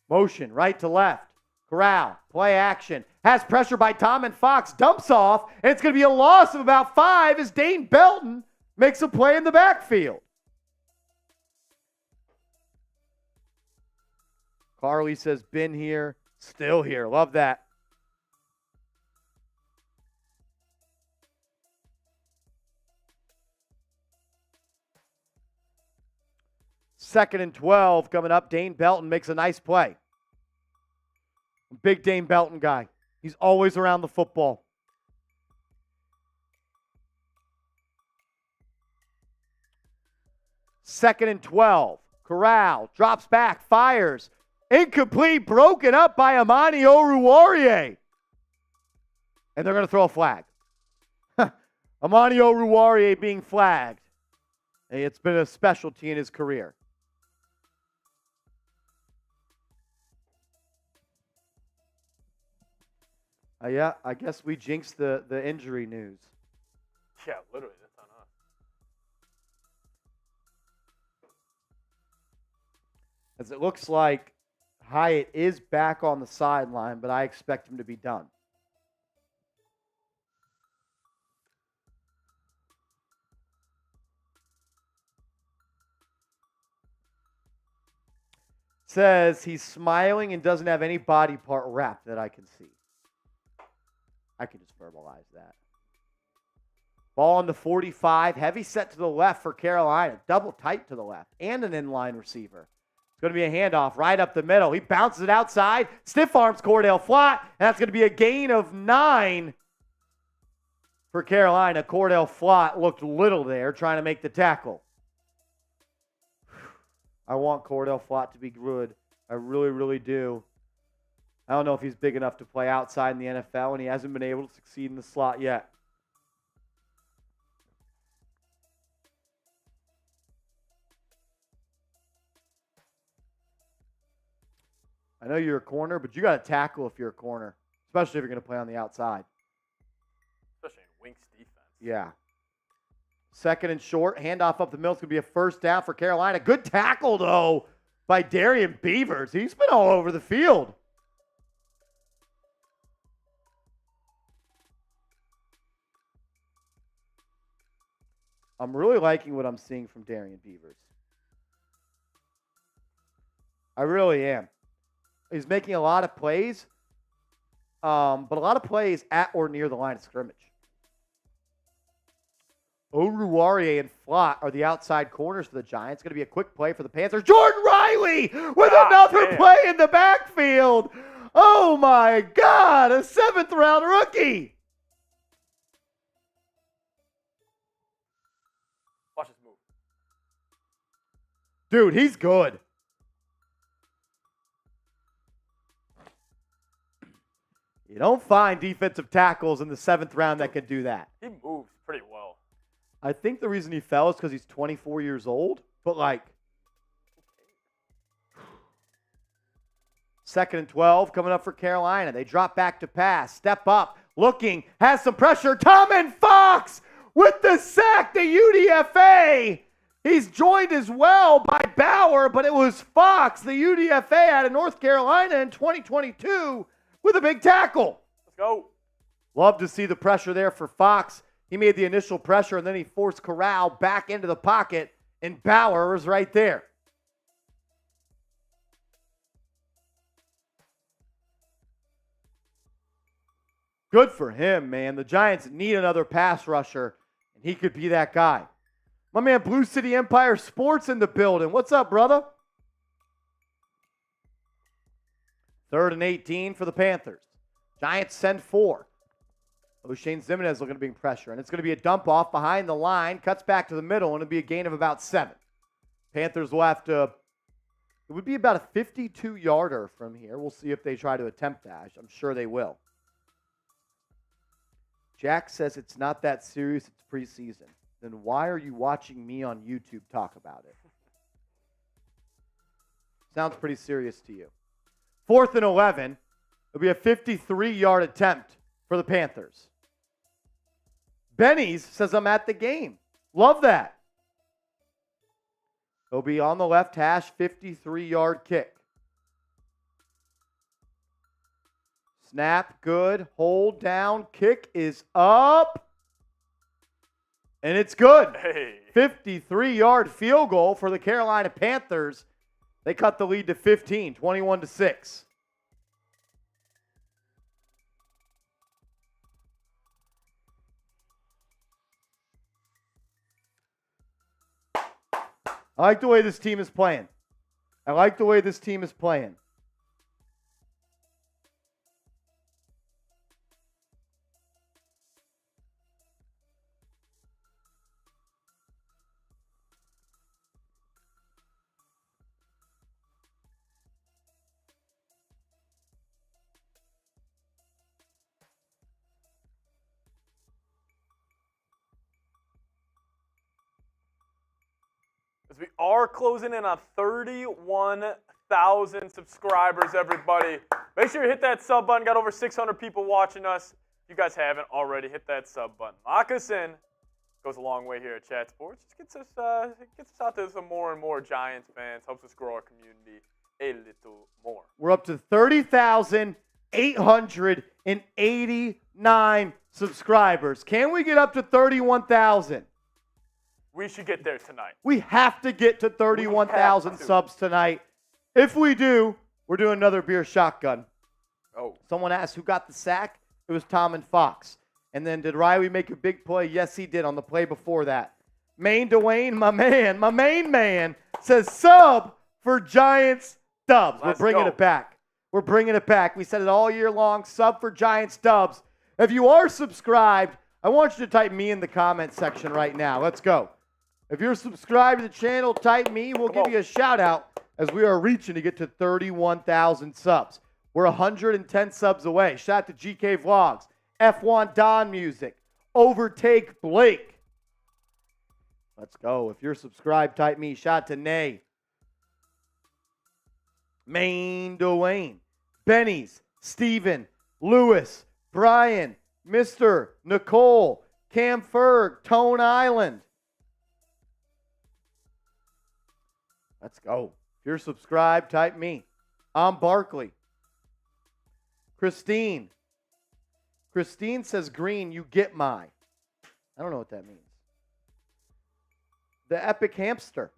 Motion right to left. Corral, play action. Has pressure by Tom and Fox. Dumps off, and it's going to be a loss of about 5 as Dane Belton makes a play in the backfield. Carly says, been here, still here. Love that. Second and 12 coming up. Dane Belton makes a nice play. Big Dane Belton guy. He's always around the football. Second and 12. Corral drops back, fires. Incomplete, broken up by Amani Oruwariye. And they're going to throw a flag. Amani Oruwariye being flagged. It's been a specialty in his career. Yeah, I guess we jinxed the injury news. Yeah, literally, that's on us. As it looks like Hyatt is back on the sideline, but I expect him to be done. Says he's smiling and doesn't have any body part wrapped that I can see. I can just verbalize that. Ball on the 45. Heavy set to the left for Carolina. Double tight to the left. And an inline receiver. It's going to be a handoff right up the middle. He bounces it outside. Stiff arms Cordell Flott. And that's going to be a gain of 9 for Carolina. Cordell Flott looked little there trying to make the tackle. I want Cordell Flott to be good. I really, really do. I don't know if he's big enough to play outside in the NFL, and he hasn't been able to succeed in the slot yet. I know you're a corner, but you got to tackle if you're a corner, especially if you're going to play on the outside. Especially in Wink's defense. Yeah. Second and short, handoff up the middle. It's going to be a first down for Carolina. Good tackle, though, by Darian Beavers. He's been all over the field. I'm really liking what I'm seeing from Darian Beavers. I really am. He's making a lot of plays, but a lot of plays at or near the line of scrimmage. Oruwariye and Flott are the outside corners for the Giants. It's going to be a quick play for the Panthers. Jordan Riley with another play in the backfield. Oh, my God. A 7th-round rookie. Watch his move. Dude, he's good. You don't find defensive tackles in the 7th round that can do that. He moves pretty well. I think the reason he fell is because he's 24 years old. But, like, 2nd and 12 coming up for Carolina. They drop back to pass. Step up. Looking. Has some pressure. Tom and Fox with the sack to UDFA. He's joined as well by Bauer, but it was Fox, the UDFA out of North Carolina in 2022 with a big tackle. Let's go. Love to see the pressure there for Fox. He made the initial pressure, and then he forced Corral back into the pocket, and Bauer was right there. Good for him, man. The Giants need another pass rusher, and he could be that guy. My man, Blue City Empire Sports in the building. What's up, brother? 3rd and 18 for the Panthers. Giants send 4. O'Shane Zimenez looking to bring pressure, and it's going to be a dump off behind the line, cuts back to the middle, and it'll be a gain of about 7. Panthers will have to, it would be about a 52-yarder from here. We'll see if they try to attempt that. I'm sure they will. Jack says it's not that serious, it's preseason. Then why are you watching me on YouTube talk about it? Sounds pretty serious to you. 4th and 11. It'll be a 53-yard attempt for the Panthers. Benny's says I'm at the game. Love that. It'll be on the left hash, 53-yard kick. Snap, good. Hold down. Kick is up. And it's good. Hey. 53-yard field goal for the Carolina Panthers. They cut the lead to 15, 21-6. I like the way this team is playing. As we are closing in on 31,000 subscribers, everybody. Make sure you hit that sub button. Got over 600 people watching us. If you guys haven't already, hit that sub button. Lock us in. Goes a long way here at Chat Sports. Just gets us out there to some more and more Giants fans. Helps us grow our community a little more. We're up to 30,889 subscribers. Can we get up to 31,000? We should get there tonight. We have to get to 31,000 subs tonight. If we do, we're doing another beer shotgun. Oh. Someone asked who got the sack. It was Tom and Fox. And then did Riley make a big play? Yes, he did on the play before that. Maine Dwayne, my main man, says sub for Giants dubs. We're bringing it back. We said it all year long, sub for Giants dubs. If you are subscribed, I want you to type me in the comment section right now. Let's go. If you're subscribed to the channel, type me. We'll give you a shout out as we are reaching to get to 31,000 subs. We're 110 subs away. Shout out to GK Vlogs, F1 Don Music, Overtake Blake. Let's go. If you're subscribed, type me. Shout out to Nay, Maine Dwayne, Benny's, Steven, Lewis, Brian, Mr. Nicole, Cam Ferg, Tone Island. Let's go. If you're subscribed, type me. I'm Barkley. Christine. Christine says, Green, you get my. I don't know what that means. The Epic Hamster.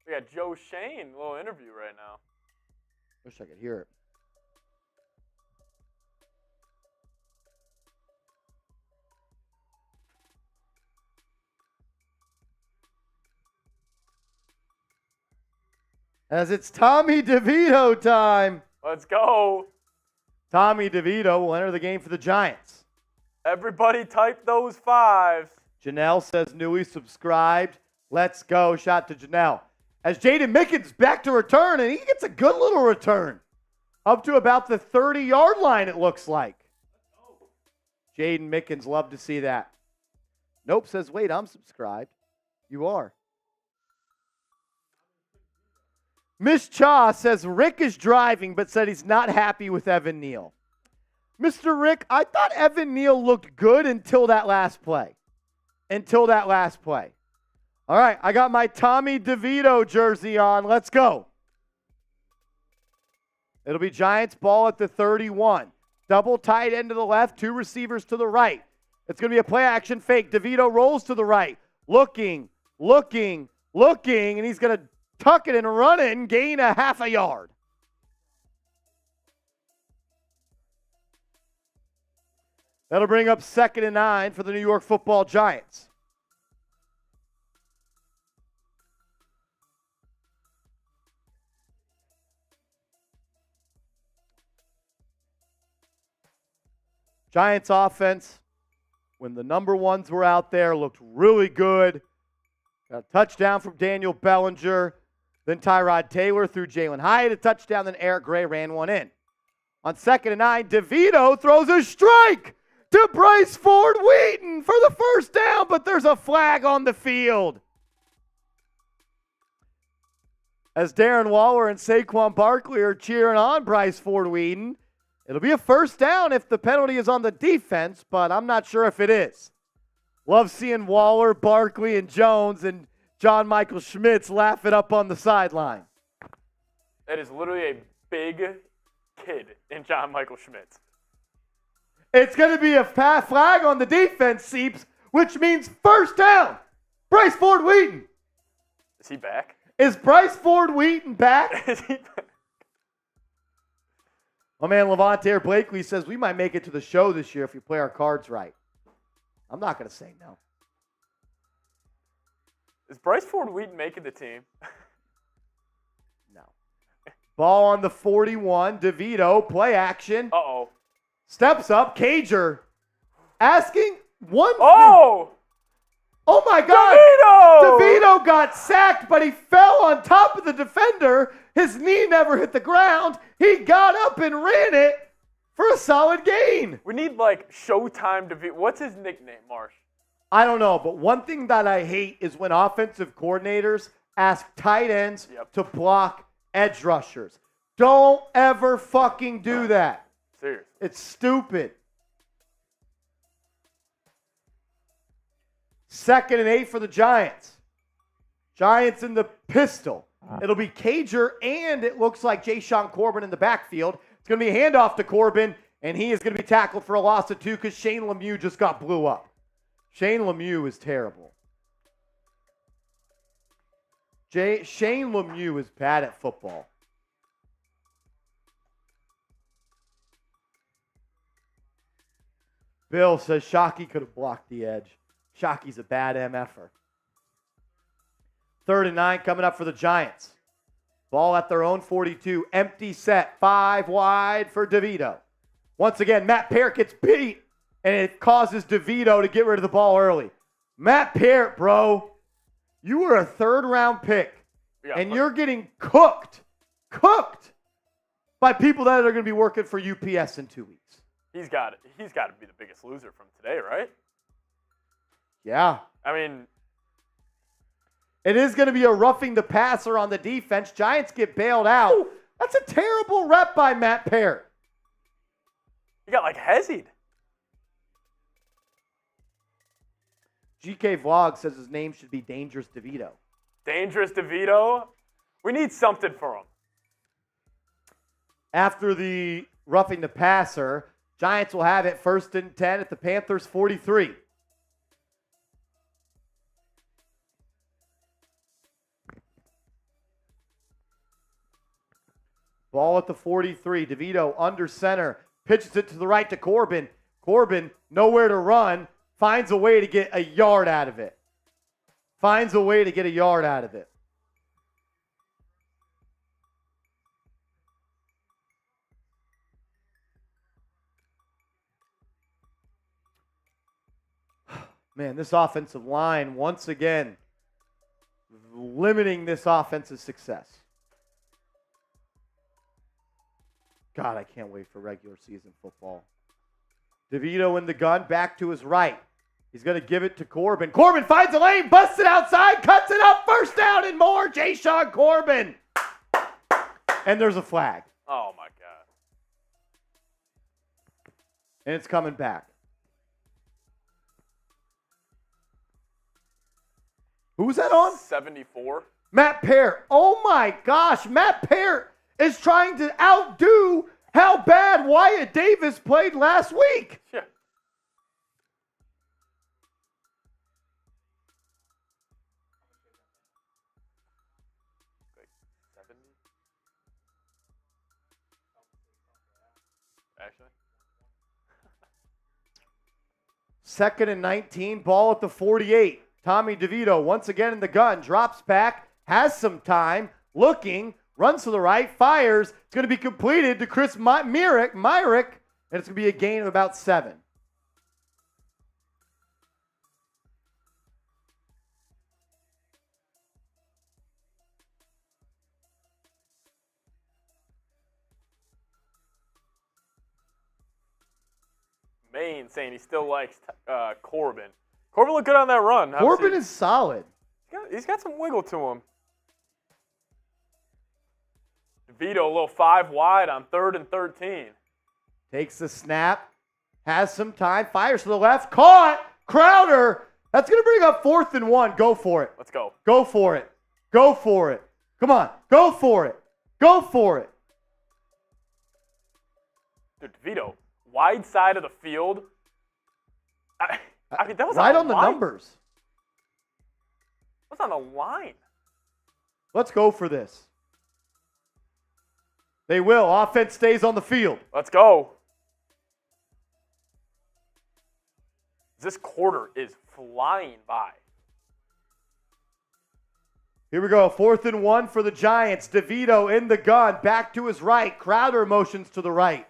We got Joe Shane, a little interview right now. Wish I could hear it. As it's Tommy DeVito time. Let's go. Tommy DeVito will enter the game for the Giants. Everybody type those fives. Janelle says newly subscribed. Let's go. Shout to Janelle. As Jaden Mickens back to return, and he gets a good little return. Up to about the 30-yard line, it looks like. Jaden Mickens, love to see that. Nope says, wait, I'm subscribed. You are. Miss Cha says Rick is driving, but said he's not happy with Evan Neal. Mr. Rick, I thought Evan Neal looked good until that last play. All right, I got my Tommy DeVito jersey on. Let's go. It'll be Giants ball at the 31. Double tight end to the left, two receivers to the right. It's going to be a play action fake. DeVito rolls to the right. Looking, and he's going to tuck it and run it and gain a half a yard. That'll bring up 2nd and 9 for the New York Football Giants. Giants offense, when the number ones were out there, looked really good. Got a touchdown from Daniel Bellinger. Then Tyrod Taylor threw Jalen Hyatt a touchdown. Then Eric Gray ran one in. On 2nd and 9, DeVito throws a strike to Bryce Ford Wheaton for the first down, but there's a flag on the field. As Darren Waller and Saquon Barkley are cheering on Bryce Ford Wheaton, it'll be a first down if the penalty is on the defense, but I'm not sure if it is. Love seeing Waller, Barkley, and Jones and John Michael Schmitz laughing up on the sideline. That is literally a big kid in John Michael Schmitz. It's going to be a flag on the defense, Seeps, which means first down. Bryce Ford Wheaton. Is he back? Is Bryce Ford Wheaton back? Is he back? My man Levante Blakely says we might make it to the show this year if we play our cards right. I'm not going to say no. Is Bryce Ford Wheaton making the team? No. Ball on the 41. DeVito, play action. Uh-oh. Steps up. Cager asking one. Oh! Oh my God. DeVito got sacked, but he fell on top of the defender. His knee never hit the ground. He got up and ran it for a solid gain. We need like Showtime DeVito. What's his nickname, Marsh? I don't know, but one thing that I hate is when offensive coordinators ask tight ends to block edge rushers. Don't ever fucking do that. Seriously. It's stupid. 2nd and 8 for the Giants. Giants in the pistol. It'll be Cager, and it looks like Jayshon Corbin in the backfield. It's going to be a handoff to Corbin, and he is going to be tackled for a loss of 2 because Shane Lemieux just got blew up. Shane Lemieux is terrible. Shane Lemieux is bad at football. Bill says Shockey could have blocked the edge. Shockey's a bad MFer. 3rd and 9 coming up for the Giants. Ball at their own 42. Empty set. 5 wide for DeVito. Once again, Matt Parrott gets beat, and it causes DeVito to get rid of the ball early. Matt Parrott, bro, you were a 3rd-round pick, and you're getting cooked by people that are going to be working for UPS in 2 weeks. He's got to be the biggest loser from today, right? Yeah. I mean, it is going to be a roughing the passer on the defense. Giants get bailed out. That's a terrible rep by Matt Parrott. he got like hezzied. GK Vlog says his name should be Dangerous DeVito. Dangerous DeVito. We need something for him. After the roughing the passer, Giants will have it 1st and 10 at the Panthers 43. Ball at the 43. DeVito under center. Pitches it to the right to Corbin. Corbin, nowhere to run. Finds a way to get a yard out of it. Man, this offensive line, once again, limiting this offense's success. God, I can't wait for regular season football. DeVito in the gun, back to his right. He's going to give it to Corbin. Corbin finds a lane, busts it outside, cuts it up, 1st down and more. Jayshon Corbin. And there's a flag. Oh, my God. And it's coming back. Who's that on? 74. Matt Parrott. Oh, my gosh. Matt Parrott is trying to outdo how bad Wyatt Davis played last week. Yeah. Like 70? Actually? 2nd and 19, ball at the 48. Tommy DeVito once again in the gun, drops back, has some time, looking, runs to the right, fires. It's going to be completed to Chris Myrick, and it's going to be a gain of about 7. Maine saying he still likes Corbin. Corbin looked good on that run. Corbin is solid. He's got some wiggle to him. DeVito, a little 5 wide on 3rd and 13. Takes the snap. Has some time. Fires to the left. Caught. Crowder. That's going to bring up 4th and 1. Go for it. Let's go. Go for it. Go for it. Come on. Go for it. Go for it. Dude, DeVito, wide side of the field. I mean, that was right on the line. numbers. That was on the line. Let's go for this. They will. Offense stays on the field. Let's go. This quarter is flying by. Here we go. 4th and 1 for the Giants. DeVito in the gun. Back to his right. Crowder motions to the right.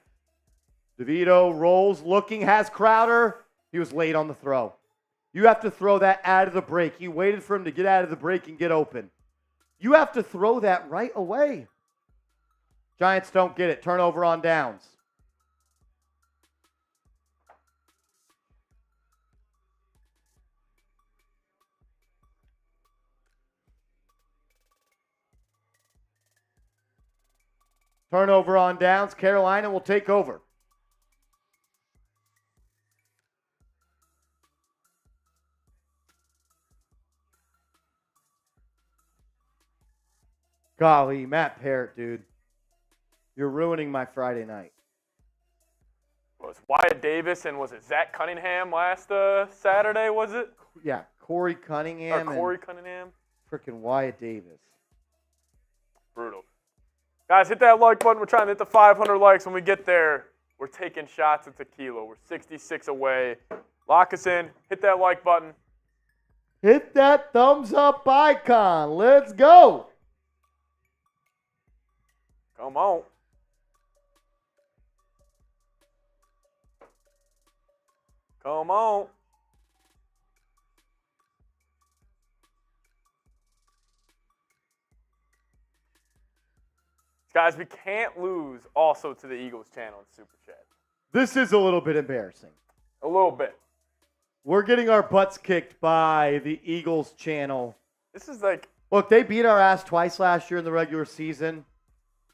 DeVito rolls, looking, has Crowder. He was late on the throw. You have to throw that out of the break. He waited for him to get out of the break and get open. You have to throw that right away. Giants don't get it. Turnover on downs. Turnover on downs. Carolina will take over. Golly, Matt Parrott, dude. You're ruining my Friday night. It was Wyatt Davis and was it Zach Cunningham last Saturday, was it? Yeah, Corey Cunningham Cunningham. Freaking Wyatt Davis. Brutal. Guys, hit that like button. We're trying to hit the 500 likes. When we get there, we're taking shots at tequila. We're 66 away. Lock us in. Hit that like button. Hit that thumbs up icon. Let's go. Come on. Come on. Guys, we can't lose also to the Eagles channel in Super Chat. This is a little bit embarrassing. A little bit. We're getting our butts kicked by the Eagles channel. This is like... Look, they beat our ass twice last year in the regular season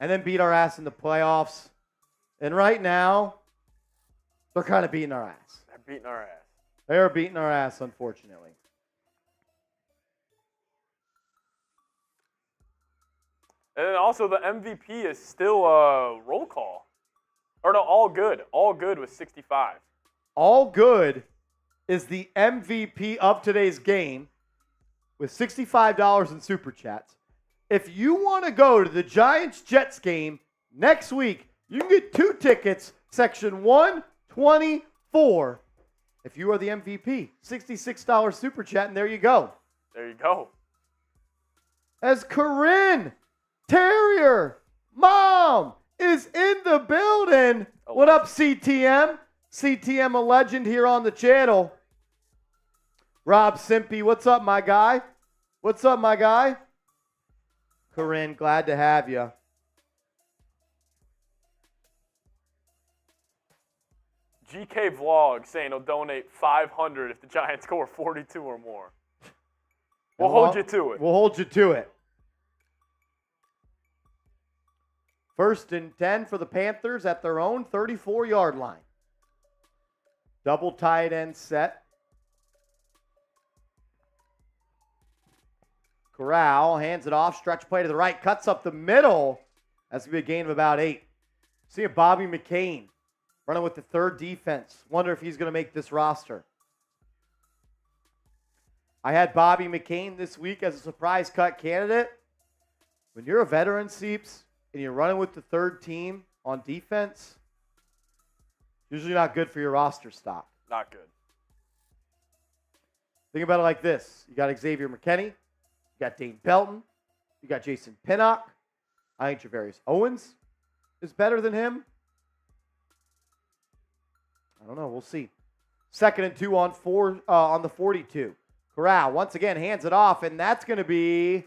and then beat our ass in the playoffs. And right now, they're kind of beating our ass. They're beating our ass. They are beating our ass, unfortunately. And then also the MVP is still a roll call. Or no, all good. All good with 65. All good is the MVP of today's game with $65 in Super Chats. If you want to go to the Giants-Jets game next week, you can get 2 tickets, section 124. If you are the MVP, $66 Super Chat, and there you go. There you go. As Corinne Terrier, Mom, is in the building. What up, CTM? CTM, a legend here on the channel. Rob Simpy, what's up, my guy? What's up, my guy? Corinne, glad to have you. GK Vlog saying he'll donate $500 if the Giants score 42 or more. We'll hold you to it. We'll hold you to it. 1st and 10 for the Panthers at their own 34-yard line. Double tight end set. Corral hands it off, stretch play to the right, cuts up the middle. That's going to be a gain of about 8. See a Bobby McCain running with the 3rd defense. Wonder if he's going to make this roster. I had Bobby McCain this week as a surprise cut candidate. When you're a veteran, Seeps, and you're running with the 3rd team on defense, usually not good for your roster stock. Not good. Think about it like this. You got Xavier McKinney. You got Dane Belton. You got Jason Pinnock. I think Javarius Owens is better than him. I don't know. We'll see. 2nd and 2 on the 42. Corral once again hands it off, and that's going to be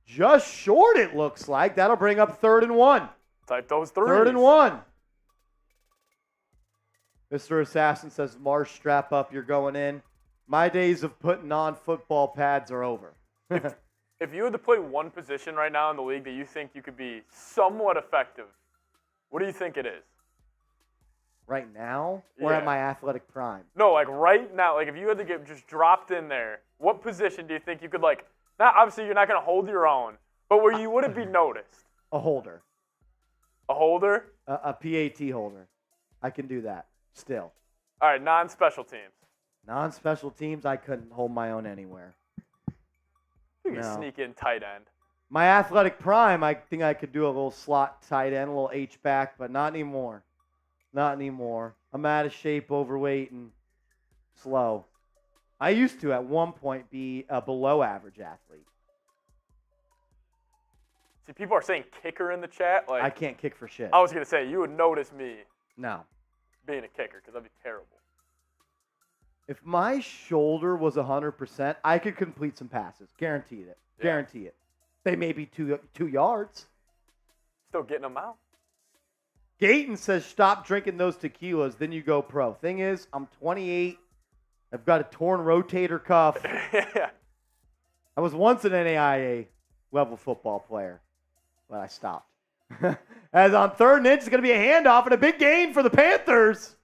just short, it looks like. That'll bring up 3rd and 1. Type those threes. 3rd and 1. Mr. Assassin says, Marsh, strap up, you're going in. My days of putting on football pads are over. If you had to play one position right now in the league that you think you could be somewhat effective, what do you think it is? Right now? Or at my athletic prime? No, like right now. Like if you had to get just dropped in there, what position do you think you could not obviously you're not going to hold your own, but where you wouldn't be noticed? A holder. A holder? A PAT holder. I can do that still. All right, non-special teams. Non-special teams, I couldn't hold my own anywhere. You can sneak in tight end. My athletic prime, I think I could do a little slot tight end, a little H-back, but not anymore. Not anymore. I'm out of shape, overweight, and slow. I used to, at one point, be a below-average athlete. See, people are saying kicker in the chat. Like I can't kick for shit. I was going to say, you would notice me being a kicker because that'd be terrible. If my shoulder was 100%, I could complete some passes. Guaranteed it. Yeah. Guarantee it. They may be 2 yards. Still getting them out. Gayton says, stop drinking those tequilas, then you go pro. Thing is, I'm 28. I've got a torn rotator cuff. Yeah. I was once an NAIA level football player, but I stopped. As on 3rd and inch, it's going to be a handoff and a big gain for the Panthers.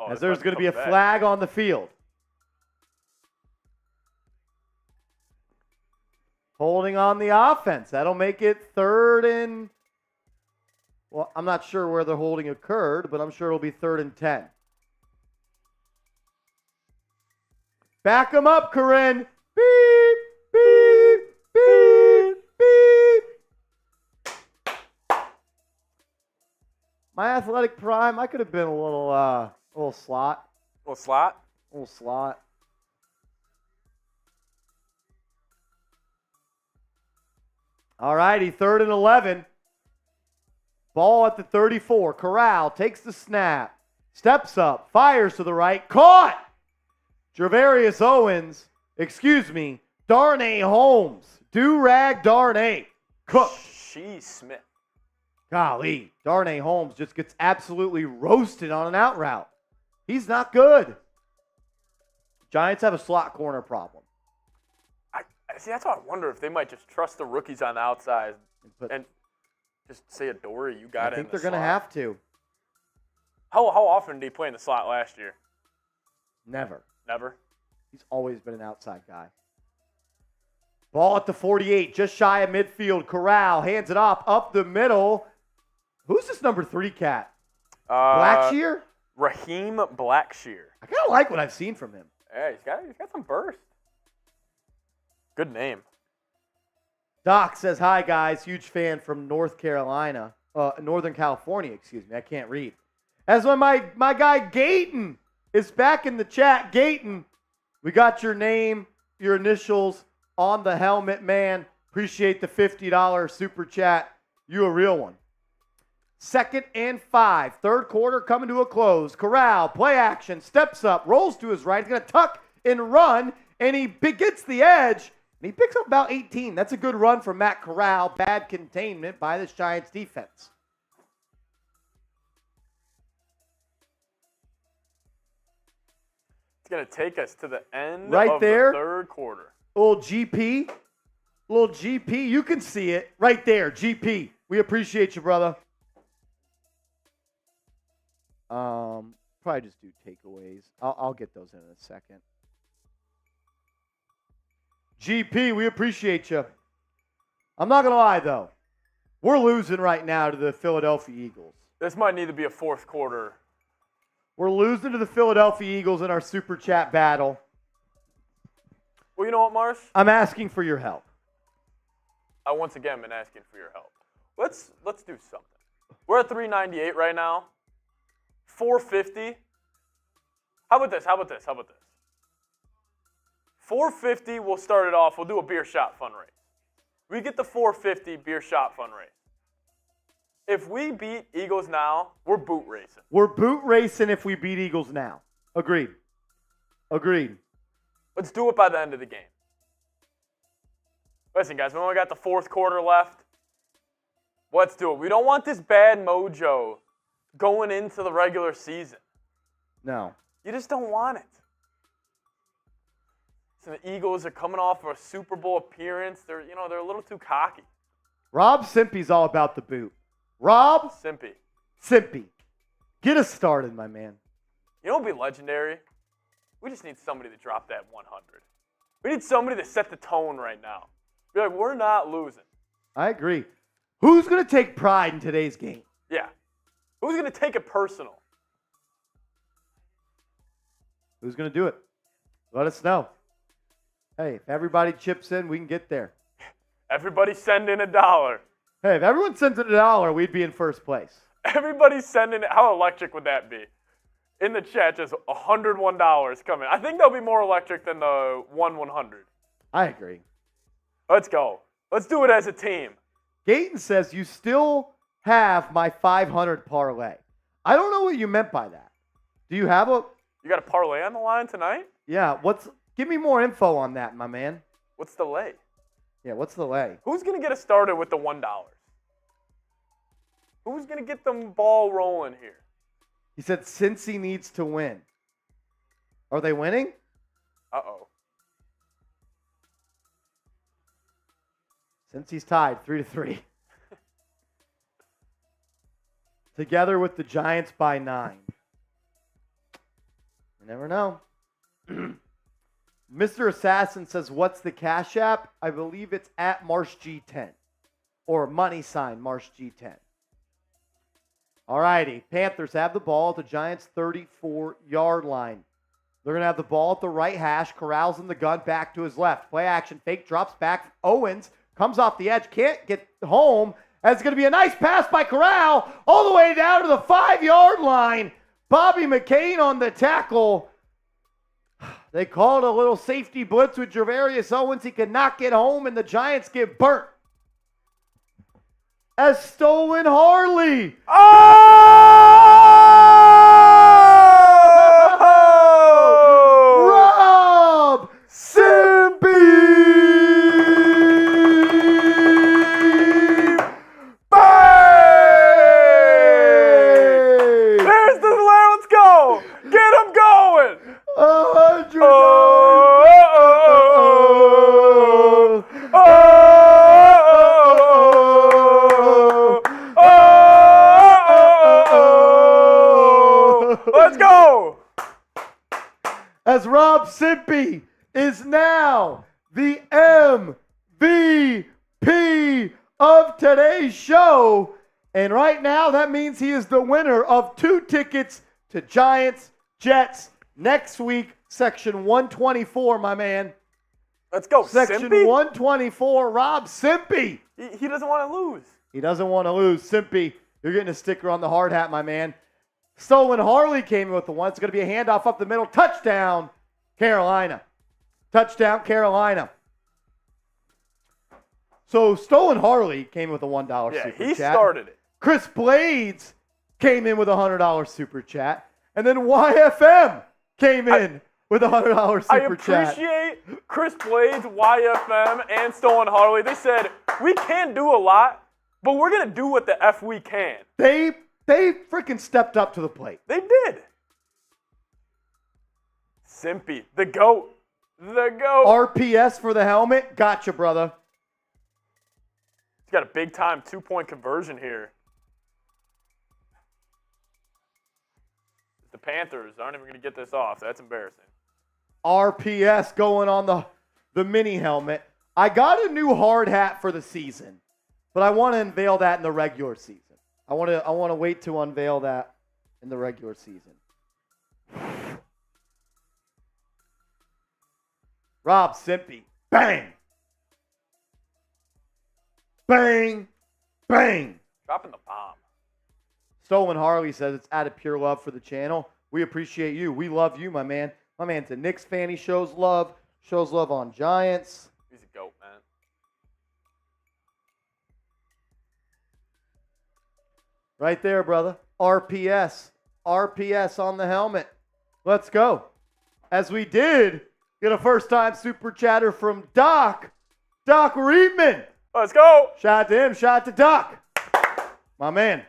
As there's going to be a flag on the field. Holding on the offense. That'll make it 3rd and, well, I'm not sure where the holding occurred, but I'm sure it'll be 3rd and 10. Back him up, Corinne. Beep, beep, beep, beep. My athletic prime, I could have been a little slot. A little slot? A little slot. All righty, 3rd and 11. Ball at the 34. Corral takes the snap. Steps up. Fires to the right. Caught! Javarius Owens. Darnay Holmes. Do-rag Darnay. Cooked. Smith. Golly. Darnay Holmes just gets absolutely roasted on an out route. He's not good. Giants have a slot corner problem. See, that's why I wonder if they might just trust the rookies on the outside and just say, Adoree, you got it. I think they're going to have to. How often did he play in the slot last year? Never. Never? He's always been an outside guy. Ball at the 48, just shy of midfield. Corral hands it off up the middle. Who's this number 3 cat? Blackshear? Raheem Blackshear. I kind of like what I've seen from him. Yeah, he's got some burst. Good name. Doc says, hi, guys. Huge fan from Northern California, I can't read. As when my guy Gayton is back in the chat. Gayton, we got your name, your initials on the helmet, man. Appreciate the $50 super chat. You a real one. 2nd and 5. 3rd quarter coming to a close. Corral, play action, steps up, rolls to his right. He's going to tuck and run, and he gets the edge. And he picks up about 18. That's a good run from Matt Corral. Bad containment by this Giants defense. It's going to take us to the end right of there, the 3rd quarter. Little GP. You can see it right there. GP. We appreciate you, brother. Probably just do takeaways. I'll get those in a second. GP, we appreciate you. I'm not going to lie, though. We're losing right now to the Philadelphia Eagles. This might need to be a 4th quarter. We're losing to the Philadelphia Eagles in our Super Chat battle. Well, you know what, Marsh? I'm asking for your help. I once again been asking for your help. Let's do something. We're at 398 right now. 450. How about this? 450, we'll start it off. We'll do a beer shot fun race. We get the 450 beer shot fun race. If we beat Eagles now, we're boot racing. We're boot racing if we beat Eagles now. Agreed. Let's do it by the end of the game. Listen, guys, we only got the fourth quarter left. Let's do it. We don't want this bad mojo going into the regular season. No. You just don't want it. So the Eagles are coming off of a Super Bowl appearance. They're a little too cocky. Rob Simpy's all about the boot. Rob Simpy. Get us started, my man. You know what would be legendary? We just need somebody to drop that 100. We need somebody to set the tone right now. Be like, we're not losing. I agree. Who's going to take pride in today's game? Yeah. Who's going to take it personal? Who's going to do it? Let us know. Hey, if everybody chips in, we can get there. Everybody send in $1. Hey, if everyone sends in $1, we'd be in first place. Everybody send in. How electric would that be? In the chat, just $101 coming. I think that'll be more electric than the 100. I agree. Let's go. Let's do it as a team. Gayton says you still have my 500 parlay. I don't know what you meant by that. Do you have a... You got a parlay on the line tonight? Yeah, give me more info on that, my man. What's the lay? Yeah, what's the lay? Who's going to get us started with the $1? Who's going to get the ball rolling here? He said Cincy needs to win. Are they winning? Uh-oh. Cincy's tied 3-3. Together with the Giants by 9. You never know. Mr. Assassin says, what's the Cash App? I believe it's at MarshG10 or money sign MarshG10. All righty. Panthers have the ball at the Giants' 34-yard line. They're going to have the ball at the right hash. Corrals in the gun, back to his left. Play action, fake, drops back. Owens comes off the edge, can't get home. That's going to be a nice pass by Corral all the way down to the 5-yard line. Bobby McCain on the tackle. They called a little safety blitz with Javarius Owens. He could not get home, and the Giants get burnt. As Stolen Harley. Oh! Rob Simpy. Bang! There's the layer. Let's go. Get him going. 100. Let's go! As Rob Simpy is now the MVP of today's show. And right now, that means he is the winner of 2 tickets to Giants, Jets, next week, Section 124, my man. Let's go, Section Simpy. 124, Rob Simpy. He doesn't want to lose. He doesn't want to lose. Simpy, you're getting a sticker on the hard hat, my man. Stolen Harley came in with the one. It's going to be a handoff up the middle. Touchdown, Carolina. Touchdown, Carolina. So Stolen Harley came with a $1 super chat. Yeah, he started it. Chris Blades came in with a $100 super chat. And then YFM came in with a $100 super chat. I appreciate Chris Blades, YFM, and Stolen Harley. They said, we can't do a lot, but we're going to do what the F we can. They freaking stepped up to the plate. They did. Simpy, the GOAT. The GOAT. RPS for the helmet. Gotcha, brother. He's got a big-time 2-point conversion here. The Panthers aren't even going to get this off. That's embarrassing. RPS going on the mini helmet. I got a new hard hat for the season, but I want to unveil that in the regular season. I want to wait to unveil that in the regular season. Rob Simpy. Bang. Bang. Bang. Dropping the bomb. Stolen Harley says it's out of pure love for the channel. We appreciate you. We love you, my man. My man's a Knicks fan. He shows love on Giants. He's a GOAT, man. Right there, brother. RPS. RPS on the helmet. Let's go. As we did get a first-time super chatter from Doc. Doc Reedman. Let's go. Shout out to him. Shout out to Doc. My man.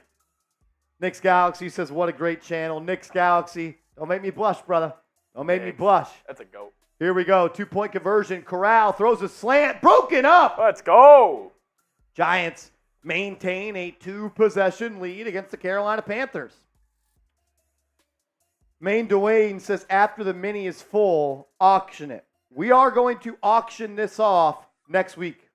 Nick's Galaxy says, what a great channel. Nick's Galaxy. Don't make me blush, brother. Don't make me blush. That's a goat. Here we go. 2-point conversion. Corral throws a slant. Broken up. Let's go. Giants maintain a 2-possession lead against the Carolina Panthers. Maine Dwayne says, after the mini is full, auction it. We are going to auction this off next week.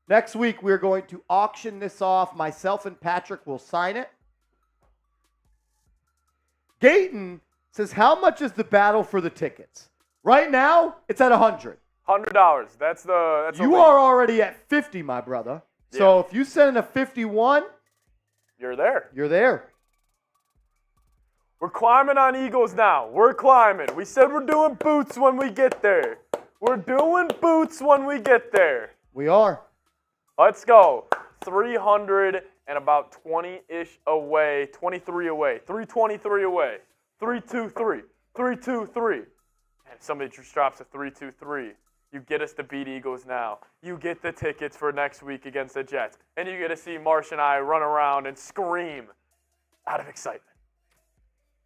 Next week, we're going to auction this off. Myself and Patrick will sign it. Gayton says, how much is the battle for the tickets? Right now, it's at $100. $100. That's the You are already at 50, my brother. Yeah. So if you send in a 51, you're there. you're there. We're climbing on Eagles now. We're climbing. We said we're doing boots when we get there. We're doing boots when we get there. We are. Let's go. 300 and about 20-ish away. 23 away. 323 away. 323. 323. And if somebody just drops a 323, you get us to beat Eagles now. You get the tickets for next week against the Jets. And you get to see Marsh and I run around and scream out of excitement.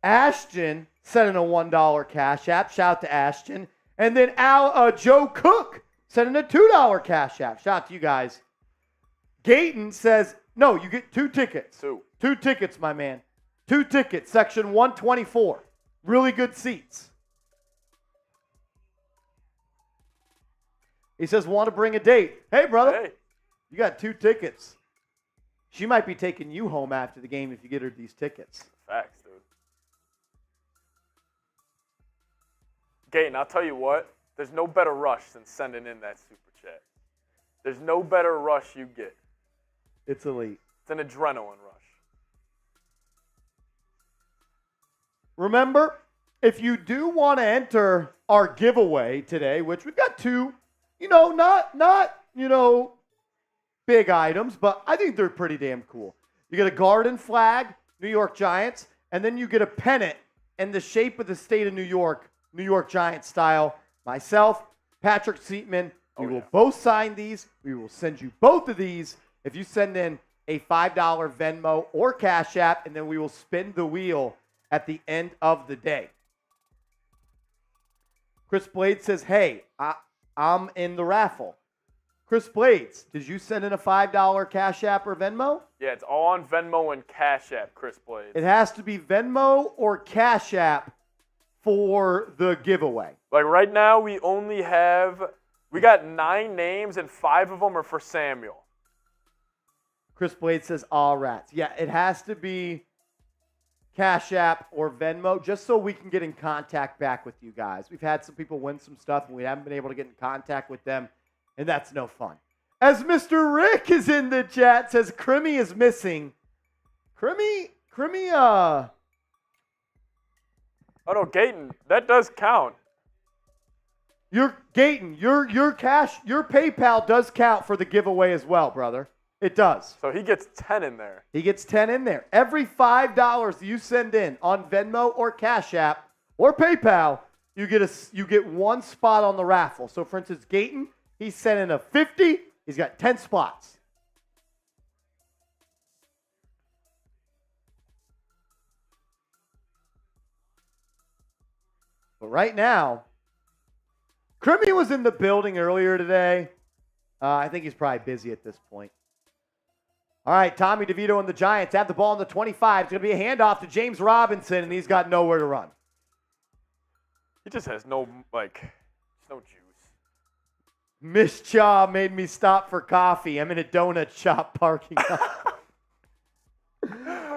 Ashton sent in a $1 cash app. Shout out to Ashton. And then Joe Cook sent in a $2 cash app. Shout out to you guys. Gayton says, no, you get 2 tickets. 2 tickets, my man. 2 tickets, section 124. Really good seats. He says, want to bring a date. Hey, brother. Hey. You got 2 tickets. She might be taking you home after the game if you get her these tickets. Facts, dude. Gayton, I'll tell you what. There's no better rush than sending in that super chat. There's no better rush you get. It's elite. It's an adrenaline rush. Remember, if you do want to enter our giveaway today, which we've got 2, not big items, but I think they're pretty damn cool. You get a garden flag, New York Giants, and then you get a pennant in the shape of the state of New York Giants style. Myself, Patrick Seatman, we will both sign these. We will send you both of these if you send in a $5 Venmo or Cash App, and then we will spin the wheel at the end of the day. Chris Blades says, hey, I'm in the raffle. Chris Blades, did you send in a $5 Cash App or Venmo? Yeah, it's all on Venmo and Cash App, Chris Blades. It has to be Venmo or Cash App for the giveaway. Like right now, we got 9 names and 5 of them are for Samuel. Chris Blades says, all rats. Yeah, it has to be Cash App or Venmo just so we can get in contact back with you guys. We've had some people win some stuff and we haven't been able to get in contact with them, and that's no fun. As Mr. Rick is in the chat, says Crimmy is missing. Crimmy, Oh no, Gayton, that does count. your PayPal does count for the giveaway as well, brother. It does. So he gets 10 in there. He gets 10 in there. Every $5 you send in on Venmo or Cash App or PayPal, you get 1 spot on the raffle. So for instance, Gayton, he sent in a 50. He's got 10 spots. But right now, Crimmy was in the building earlier today. I think he's probably busy at this point. All right, Tommy DeVito and the Giants have the ball in the 25. It's going to be a handoff to James Robinson, and he's got nowhere to run. He just has no juice. Miss Cha made me stop for coffee. I'm in a donut shop parking lot.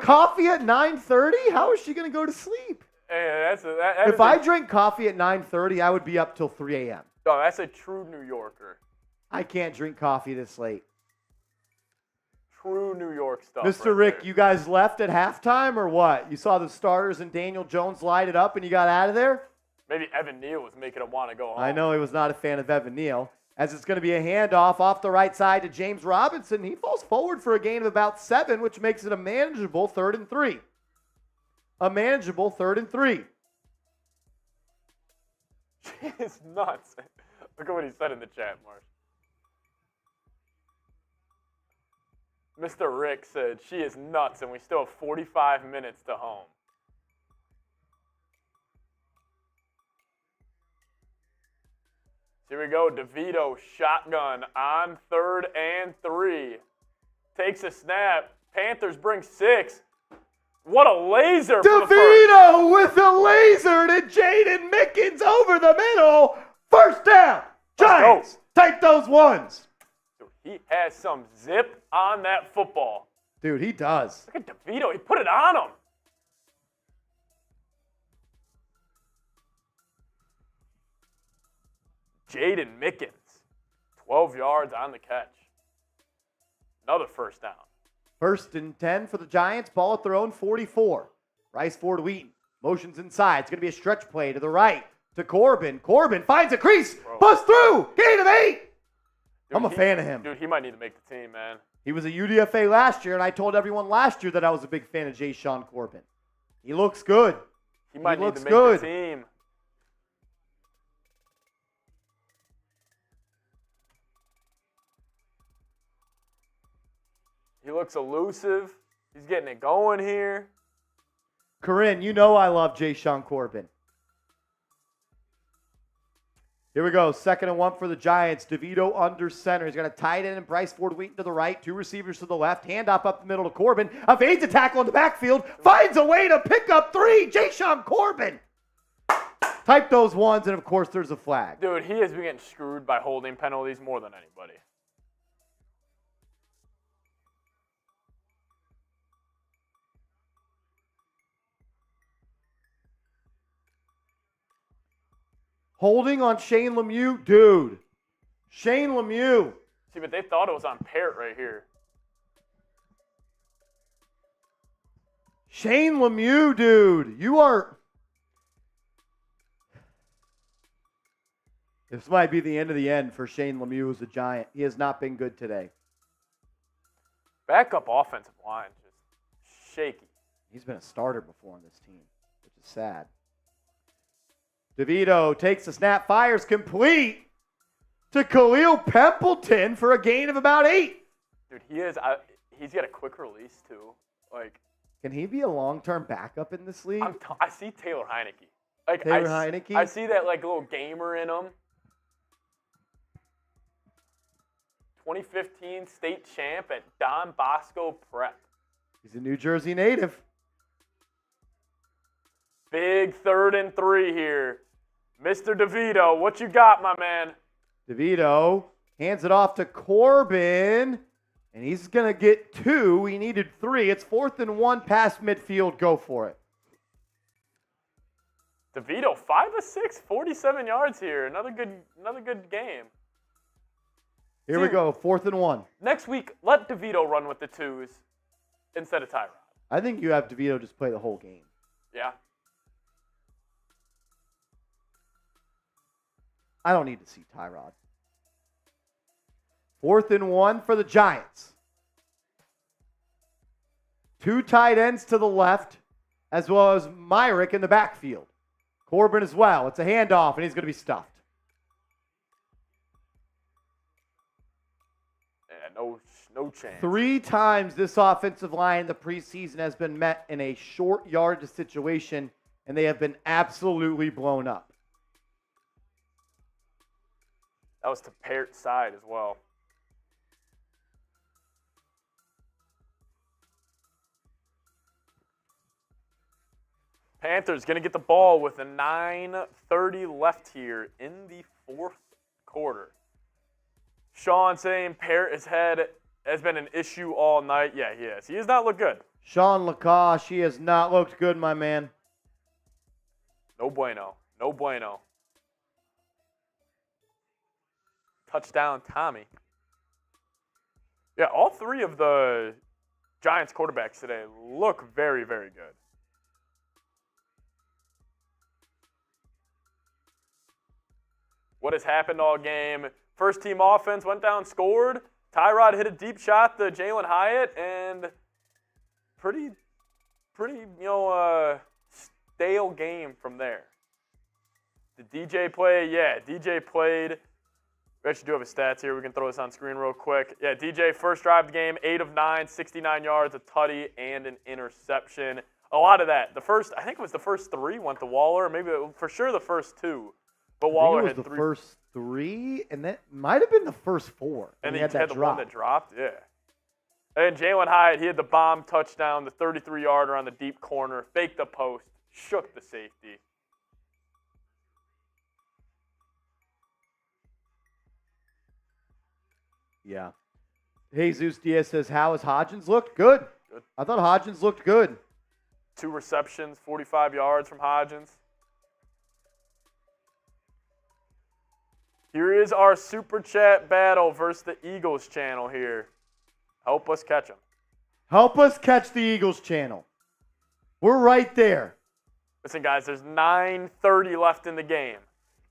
Coffee at 9:30? How is she going to go to sleep? Hey, If I drank coffee at 9:30, I would be up till 3 a.m. No, that's a true New Yorker. I can't drink coffee this late. True New York stuff. Mr. right Rick, there. you guys left at halftime or what? You saw the starters and Daniel Jones light it up and you got out of there? Maybe Evan Neal was making him want to go home. I know he was not a fan of Evan Neal. As it's going to be a handoff off the right side to James Robinson. He falls forward for a gain of about 7, which makes it a manageable 3rd and 3. A manageable 3rd and 3. It's nuts. Look at what he said in the chat, Marsh. Mr. Rick said she is nuts, and we still have 45 minutes to home. Here we go. DeVito shotgun on 3rd and 3. Takes a snap. Panthers bring 6. What a laser! DeVito with a laser to Jaden Mickens over the middle. First down. Giants, take those ones. Dude, he has some zip on that football. Dude, he does. Look at DeVito. He put it on him. Jaden Mickens, 12 yards on the catch. Another first down. 1st and 10 for the Giants. Ball at their own 44. Rice Ford Wheaton. Motions inside. It's going to be a stretch play to the right to Corbin. Corbin finds a crease. Bust through. Gain of 8. Dude, I'm a fan of him. Dude, he might need to make the team, man. He was a UDFA last year, and I told everyone last year that I was a big fan of Jay Sean Corbin. He looks good. He might need to make the team. He looks elusive. He's getting it going here. Corinne, you know I love Jay Sean Corbin. Here we go. 2nd and 1 for the Giants. DeVito under center. He's got a tight end and Bryce Ford Wheaton to the right. 2 receivers to the left. Handoff up the middle to Corbin. Evades a tackle in the backfield. Finds a way to pick up 3. Jay Sean Corbin. Type those ones, and of course there's a flag. Dude, he has been getting screwed by holding penalties more than anybody. Holding on Shane Lemieux, dude. Shane Lemieux. See, but they thought it was on Parrott right here. Shane Lemieux, dude. You are... This might be the end of the end for Shane Lemieux as a Giant. He has not been good today. Backup offensive line, just shaky. He's been a starter before on this team, which is sad. DeVito takes the snap, fires complete to Khalil Pimpleton for a gain of about 8. Dude, he's got a quick release too. Like, can he be a long-term backup in this league? I see Taylor Heineke. Like Taylor Heineke? I see that like little gamer in him. 2015 state champ at Don Bosco Prep. He's a New Jersey native. Big 3rd and 3 here. Mr. DeVito, what you got, my man? DeVito hands it off to Corbin, and he's going to get 2. He needed 3. It's 4th and 1 past midfield. Go for it. DeVito, 5 of 6, 47 yards here. Another good game. Here we go, 4th and 1. Next week, let DeVito run with the 2s instead of Tyrod. I think you have DeVito just play the whole game. Yeah. I don't need to see Tyrod. 4th and 1 for the Giants. 2 tight ends to the left, as well as Myrick in the backfield. Corbin as well. It's a handoff, and he's going to be stuffed. Yeah, no chance. 3 times this offensive line in the preseason has been met in a short yardage situation, and they have been absolutely blown up. That was to Parrott's side as well. Panthers going to get the ball with a 9:30 left here in the 4th quarter. Sean saying Parrott's head has been an issue all night. Yeah, he has. He has not looked good. Sean Lacoste, he has not looked good, my man. No bueno. No bueno. Touchdown, Tommy. Yeah, all 3 of the Giants quarterbacks today look very, very good. What has happened all game? First team offense went down, scored. Tyrod hit a deep shot to Jalen Hyatt, and pretty stale game from there. Did DJ play? Yeah, DJ played. We actually do have his stats here. We can throw this on screen real quick. Yeah, DJ, first drive of the game, 8 of 9, 69 yards, a tutty, and an interception. A lot of that. I think it was the first 3 went to Waller. Maybe for sure the first 2. But Waller had 3. The first 3, and that might have been the first 4. And he had the one that dropped, yeah. And Jalen Hyatt, he had the bomb touchdown, the 33-yarder on the deep corner, faked the post, shook the safety. Yeah. Jesus Diaz says, how has Hodgins looked? Good. I thought Hodgins looked good. 2 receptions, 45 yards from Hodgins. Here is our Super Chat battle versus the Eagles channel here. Help us catch them. Help us catch the Eagles channel. We're right there. Listen, guys, there's 9:30 left in the game.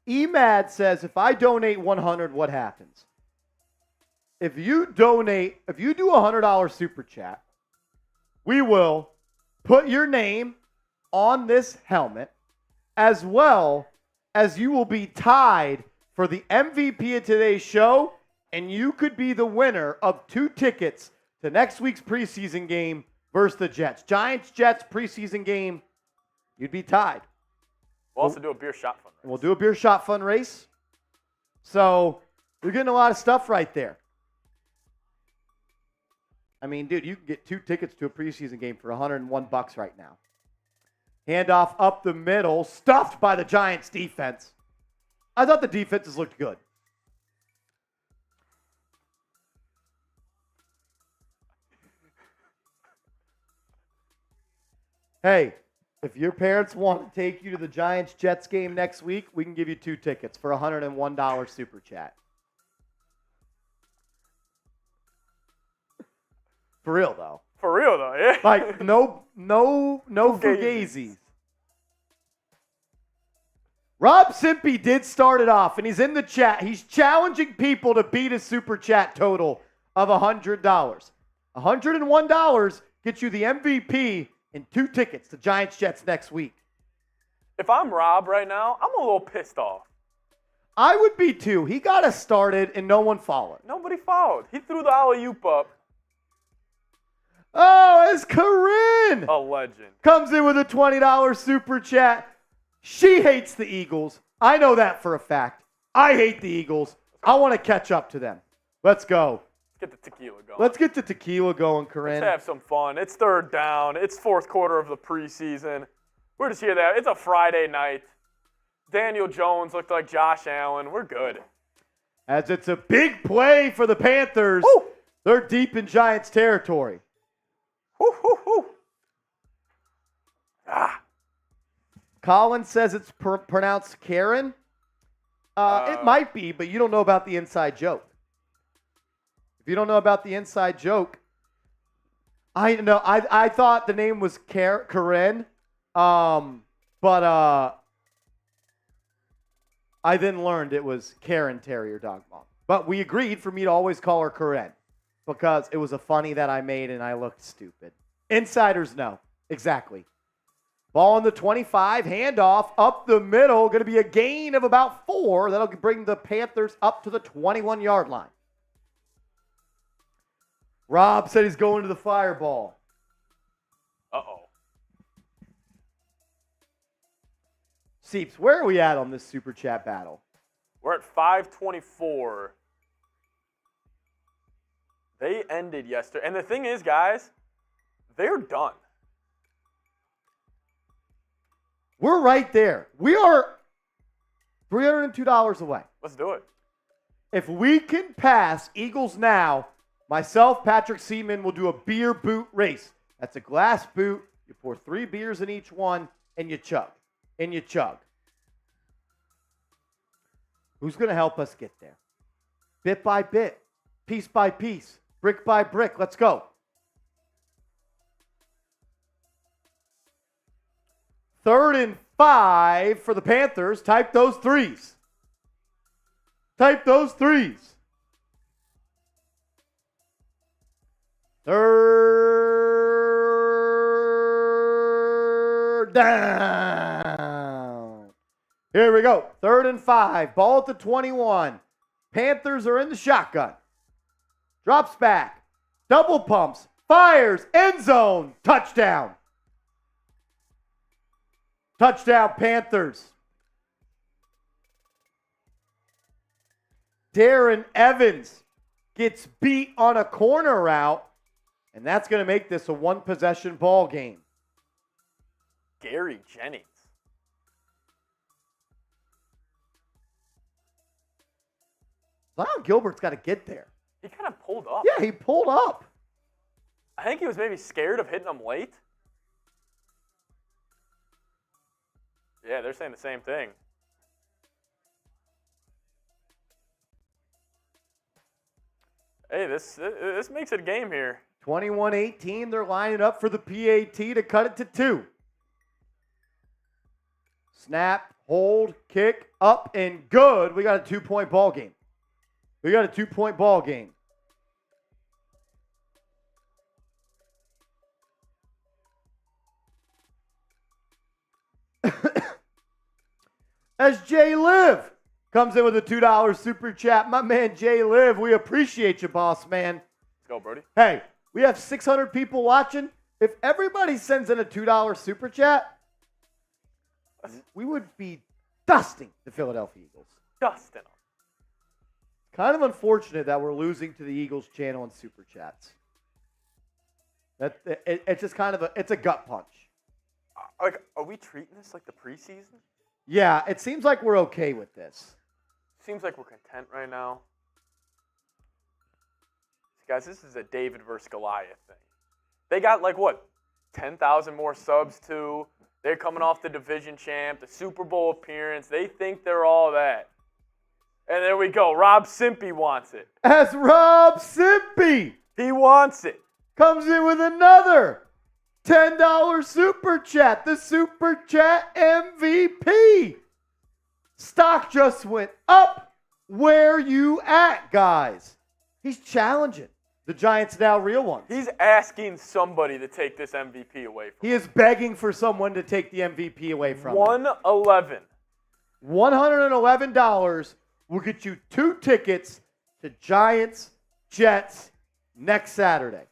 Emad says, if I donate 100, what happens? If you do a $100 Super Chat, we will put your name on this helmet, as well as you will be tied for the MVP of today's show, and you could be the winner of 2 tickets to next week's preseason game versus the Jets. Giants-Jets preseason game, you'd be tied. We'll also do a beer shot fund race. We'll do a beer shot fund race. So you're getting a lot of stuff right there. I mean, dude, you can get 2 tickets to a preseason game for $101 right now. Handoff up the middle, stuffed by the Giants defense. I thought the defenses looked good. Hey, if your parents want to take you to the Giants-Jets game next week, we can give you 2 tickets for $101 Super Chat. For real, though. For real, though, yeah. Like, no fugazis. Rob Simpy did start it off, and he's in the chat. He's challenging people to beat his Super Chat total of $100. $101 gets you the MVP and 2 tickets to Giants-Jets next week. If I'm Rob right now, I'm a little pissed off. I would be too. He got us started, and no one followed. Nobody followed. He threw the alley-oop up. Oh, it's Corinne. A legend. Comes in with a $20 Super Chat. She hates the Eagles. I know that for a fact. I hate the Eagles. I want to catch up to them. Let's go. Get the tequila going. Let's get the tequila going, Corinne. Let's have some fun. It's 3rd down. It's 4th quarter of the preseason. We're just here that. It's a Friday night. Daniel Jones looked like Josh Allen. We're good. As it's a big play for the Panthers. Woo! They're deep in Giants territory. Woo, woo, woo. Ah. Colin says it's pronounced Karen. It might be, but you don't know about the inside joke. If you don't know about the inside joke, I thought the name was Karen, but I then learned it was Karen Terrier Dog Mom. But we agreed for me to always call her Karen because it was a funny that I made and I looked stupid. Insiders know. Exactly. Ball on the 25, handoff up the middle. Going to be a gain of about 4. That'll bring the Panthers up to the 21-yard line. Rob said he's going to the fireball. Uh-oh. Seeps, where are we at on this Super Chat battle? We're at 5:24. They ended yesterday. And the thing is, guys, they're done. We're right there. We are $302 away. Let's do it. If we can pass Eagles now, myself, Patrick Seaman, will do a beer boot race. That's a glass boot. You pour 3 beers in each one, and you chug. And you chug. Who's going to help us get there? Bit by bit. Piece by piece. Brick by brick. Let's go. Third and 5 for the Panthers. Type those 3s. Type those 3s. Third down. Here we go. 3rd and 5. Ball at the 21. Panthers are in the shotgun. Drops back. Double pumps. Fires. End zone. Touchdown. Touchdown, Panthers. Darren Evans gets beat on a corner route, and that's going to make this a one-possession ball game. Gary Jennings. Zion Gilbert's got to get there. He kind of pulled up. Yeah, he pulled up. I think he was maybe scared of hitting him late. Yeah, they're saying the same thing. Hey, this makes it a game here. 21-18, they're lining up for the PAT to cut it to 2. Snap, hold, kick, up, and good. We got a 2-point ball game. We got a 2-point ball game. As Jay Liv comes in with a $2 super chat. My man Jay Liv, we appreciate you, boss man. Let's go, Brody. Hey, we have 600 people watching. If everybody sends in a $2 super chat, we would be dusting the Philadelphia Eagles. Dusting them. Kind of unfortunate that we're losing to the Eagles channel in super chats. It's just kind of it's a gut punch. Like, are we treating this like the preseason? Yeah, it seems like we're okay with this. Seems like we're content right now. Guys, this is a David versus Goliath thing. They got, 10,000 more subs, too. They're coming off the division champ, the Super Bowl appearance. They think they're all that. And there we go. Rob Simpy wants it. As Rob Simpy He wants it. comes in with another $10 super chat, the super chat MVP. Stock just went up. Where you at, guys? He's challenging the Giants now real ones. He's asking somebody to take this MVP away from him. He is begging for someone to take the MVP away from him. 111. $111 will get you 2 tickets to Giants, Jets next Saturday.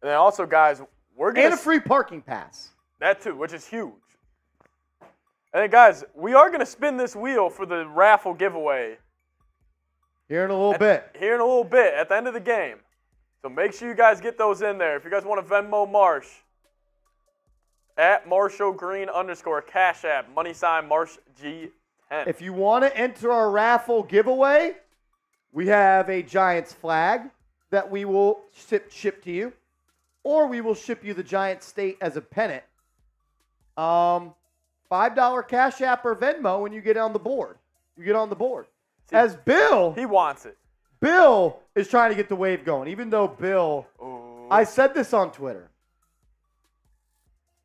And then also, guys, we're going And a free parking pass. That too, which is huge. And then, guys, we are going to spin this wheel for the raffle giveaway. Here in a little bit. Here in a little bit, at the end of the game. So make sure you guys get those in there. If you guys want to Venmo Marsh, at @MarshallGreen_ Cash App, # Marsh G10. If you want to enter our raffle giveaway, we have a Giants flag that we will ship to you. Or we will ship you the Giants state as a pennant. $5 Cash App or Venmo when you get on the board. You get on the board. See, As Bill, he wants it. Bill is trying to get the wave going. Even though Bill, I said this on Twitter.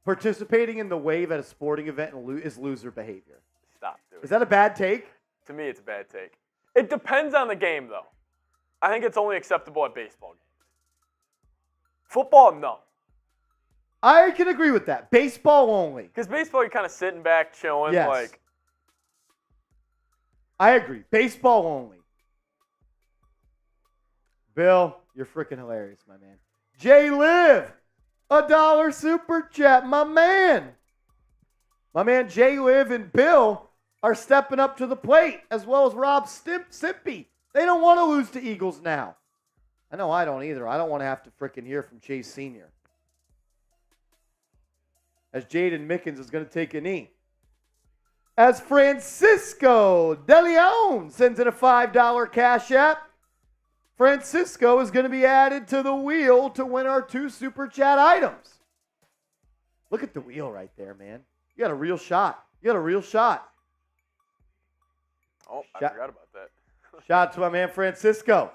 Participating in the wave at a sporting event is loser behavior. Stop doing it. Is that a bad take? To me, it's a bad take. It depends on the game, though. I think it's only acceptable at baseball games. Football, no. I can agree with that. Baseball only. Because baseball, you're kind of sitting back, chilling. Yes. I agree. Baseball only. Bill, you're freaking hilarious, my man. Jay Liv, $1 super chat, my man. My man Jay Liv and Bill are stepping up to the plate, as well as Rob Simpy. They don't want to lose to Eagles now. I know I don't either. I don't want to have to freaking hear from Chase Sr. As Jaden Mickens is going to take a knee. As Francisco De Leon sends in a $5 Cash App. Francisco is going to be added to the wheel to win our 2 super chat items. Look at the wheel right there, man. You got a real shot. You got a real shot. Oh, I forgot about that. Shout out to my man Francisco.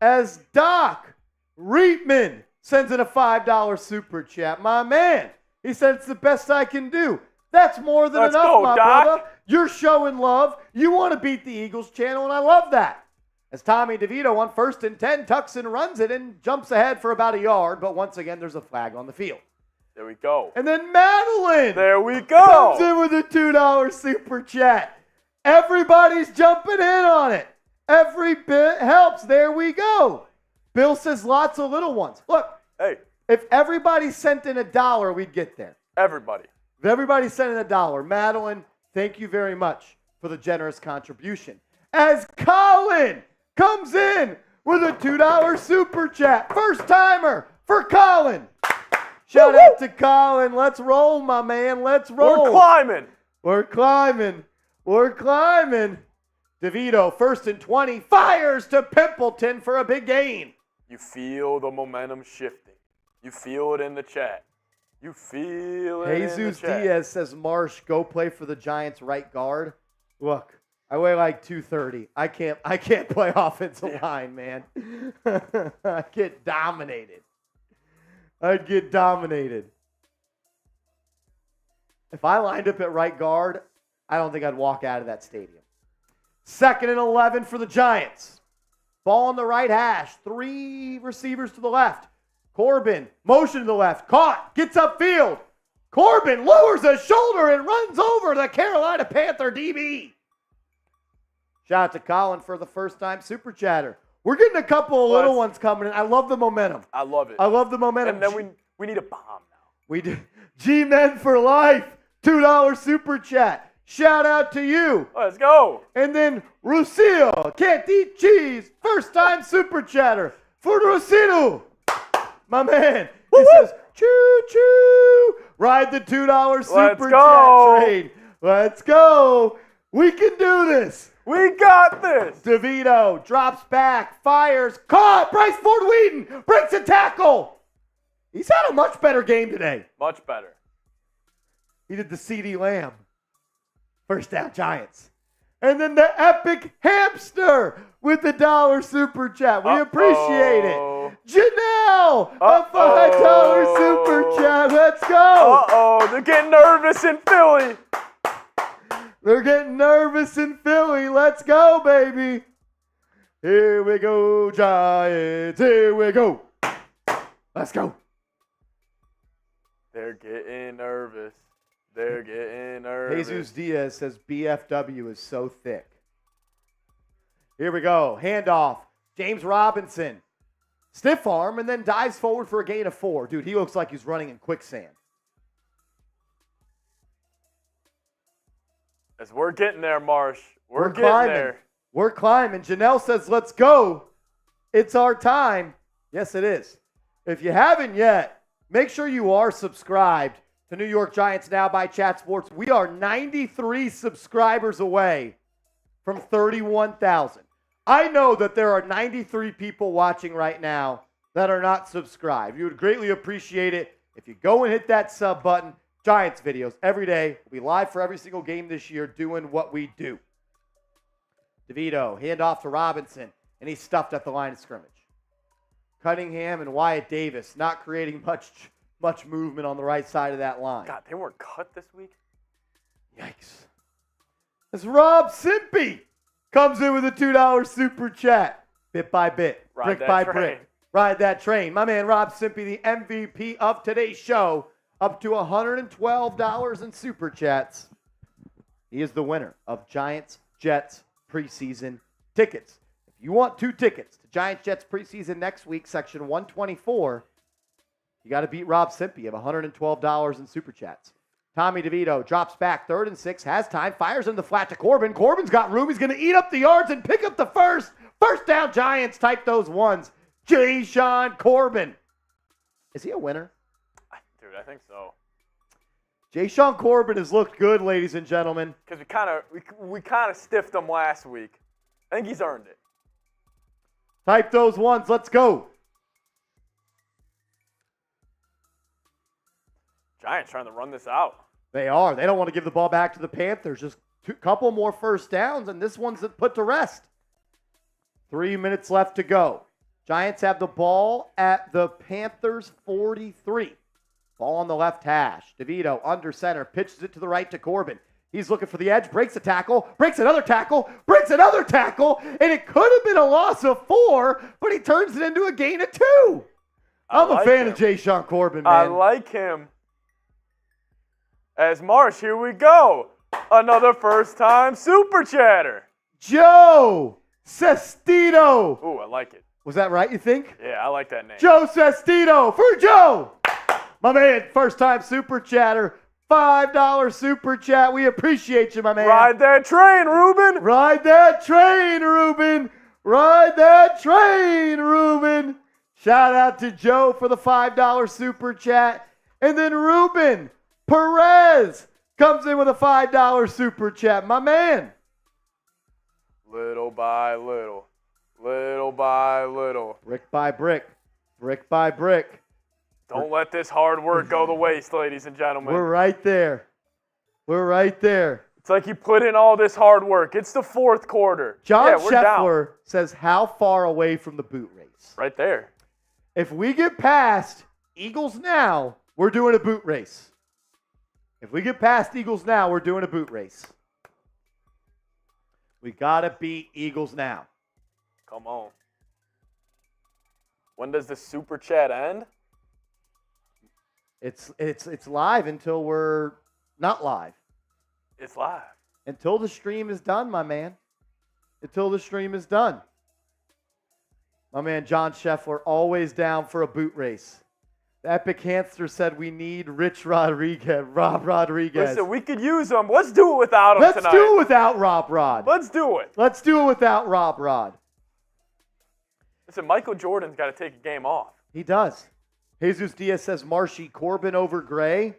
As Doc Reitman sends in a $5 super chat. My man, he said it's the best I can do. That's more than Let's enough, go, my Doc. brother. You're showing love. You want to beat the Eagles channel, and I love that. As Tommy DeVito on 1st and 10 tucks and runs it and jumps ahead for about a yard, but once again, there's a flag on the field. There we go. And then Madeline There we go. comes in with a $2 super chat. Everybody's jumping in on it. Every bit helps. There we go. Bill says lots of little ones. Look, Hey, if everybody sent in $1, we'd get there. everybody. If everybody sent in $1, Madeline, thank you very much for the generous contribution. As Colin comes in with a $2 super chat. First timer for Colin. Shout out to Colin. Let's roll, my man. Let's roll. We're climbing. We're climbing. We're climbing. DeVito, 1st and 20, fires to Pimpleton for a big gain. You feel the momentum shifting. You feel it in the chat. You feel it in the Jesus chat. Diaz says, Marsh, go play for the Giants right guard. Look, I weigh like 230. I can't play offensive line, man. I get dominated. I'd get dominated. If I lined up at right guard, I don't think I'd walk out of that stadium. 2nd and 11 for the Giants. Ball on the right hash. 3 receivers to the left. Corbin, motion to the left. Caught. Gets upfield. Corbin lowers his shoulder and runs over the Carolina Panther DB. Shout out to Colin for the first time super chatter. We're getting a couple of little ones coming in. I love the momentum. I love it. I love the momentum. And then we need a bomb now. We do. G-Men for life. $2 super chat. Shout out to you. Let's go. And then Rusil, can't eat cheese. First time super chatter for Rusino. My man. He says, choo choo. Ride the $2 super chat train. Let's go. We can do this. We got this. DeVito drops back, fires, caught. Bryce Ford Wheaton breaks a tackle. He's had a much better game today. Much better. He did the CD Lamb. First down, Giants. And then the epic hamster with the $1 super chat. We appreciate it. Janelle, a $5 super chat. Let's go. Uh-oh, they're getting nervous in Philly. They're getting nervous in Philly. Let's go, baby. Here we go, Giants. Here we go. Let's go. They're getting nervous. They're getting nervous. Jesus Diaz says BFW is so thick. Here we go. Handoff. James Robinson. Stiff arm and then dives forward for a gain of 4. Dude, he looks like he's running in quicksand. As we're getting there, Marsh. We're getting climbing. there. We're climbing. Janelle says, let's go. It's our time. Yes, it is. If you haven't yet, make sure you are subscribed to New York Giants Now by Chat Sports. We are 93 subscribers away from 31,000. I know that there are 93 people watching right now that are not subscribed. You would greatly appreciate it if you go and hit that sub button. Giants videos every day. We'll be live for every single game this year doing what we do. DeVito, handoff to Robinson, and he's stuffed at the line of scrimmage. Cunningham and Wyatt Davis not creating much movement on the right side of that line. God, they weren't cut this week? Yikes. As Rob Simpy comes in with a $2 super chat. Bit by bit, brick by brick. Ride that train. My man Rob Simpy, the MVP of today's show, up to $112 in super chats. He is the winner of Giants Jets preseason tickets. If you want 2 tickets to Giants Jets preseason next week, section 124, you got to beat Rob Simpy of $112 in super chats. Tommy DeVito drops back, 3rd and 6, has time, fires in the flat to Corbin. Corbin's got room. He's going to eat up the yards and pick up the first. First down, Giants. Type those ones. Jay-Sean Corbin. Is he a winner? Dude, I think so. Jay-Sean Corbin has looked good, ladies and gentlemen. Because we kind of stiffed him last week. I think he's earned it. Type those ones. Let's go. Giants trying to run this out. They are. They don't want to give the ball back to the Panthers. Just a couple more first downs, and this one's put to rest. 3 minutes left to go. Giants have the ball at the Panthers 43. Ball on the left hash. DeVito under center, pitches it to the right to Corbin. He's looking for the edge, breaks a tackle, breaks another tackle, breaks another tackle, and it could have been a loss of 4, but he turns it into a gain of 2. I'm a fan of Jay-Sean Corbin, man. I like him. As Marsh, here we go. Another first-time Super Chatter. Joe Sestito. Ooh, I like it. Was that right, you think? Yeah, I like that name. Joe Sestito for Joe. My man, first time Super Chatter. $5 Super Chat. We appreciate you, my man. Ride that train, Ruben. Ride that train, Ruben. Ride that train, Ruben. Shout out to Joe for the $5 Super Chat. And then Ruben Perez comes in with a $5 Super Chat. My man. Little by little. Little by little. Brick by brick. Brick by brick. Don't let this hard work go to waste, ladies and gentlemen. We're right there. We're right there. It's like you put in all this hard work. It's the fourth quarter. John we're down. Scheffler says, how far away from the boot race? Right there. If we get past Eagles now, we're doing a boot race. If we get past Eagles now, we're doing a boot race. We got to beat Eagles now. Come on. When does the Super Chat end? It's live until we're not live. It's live. Until the stream is done, my man. Until the stream is done. My man John Scheffler, always down for a boot race. The Epic Hamster said we need Rob Rodriguez. Listen, we could use him. Let's do it without him tonight. Let's do it without Rob Rod. Let's do it. Let's do it without Rob Rod. Listen, Michael Jordan's got to take a game off. He does. Jesus Diaz says Marshy Corbin over Gray.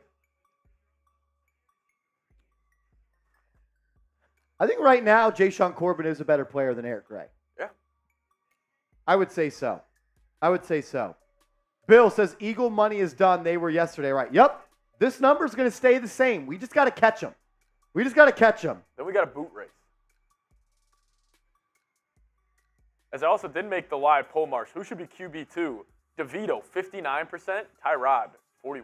I think right now Jayshon Corbin is a better player than Eric Gray. Yeah. I would say so. Bill says Eagle money is done. They were yesterday, right? Yep. This number's going to stay the same. We just got to catch them. Then we got a boot race. As I also did make the live poll, Marsh. Who should be QB2? DeVito, 59%. Tyrod, 41%.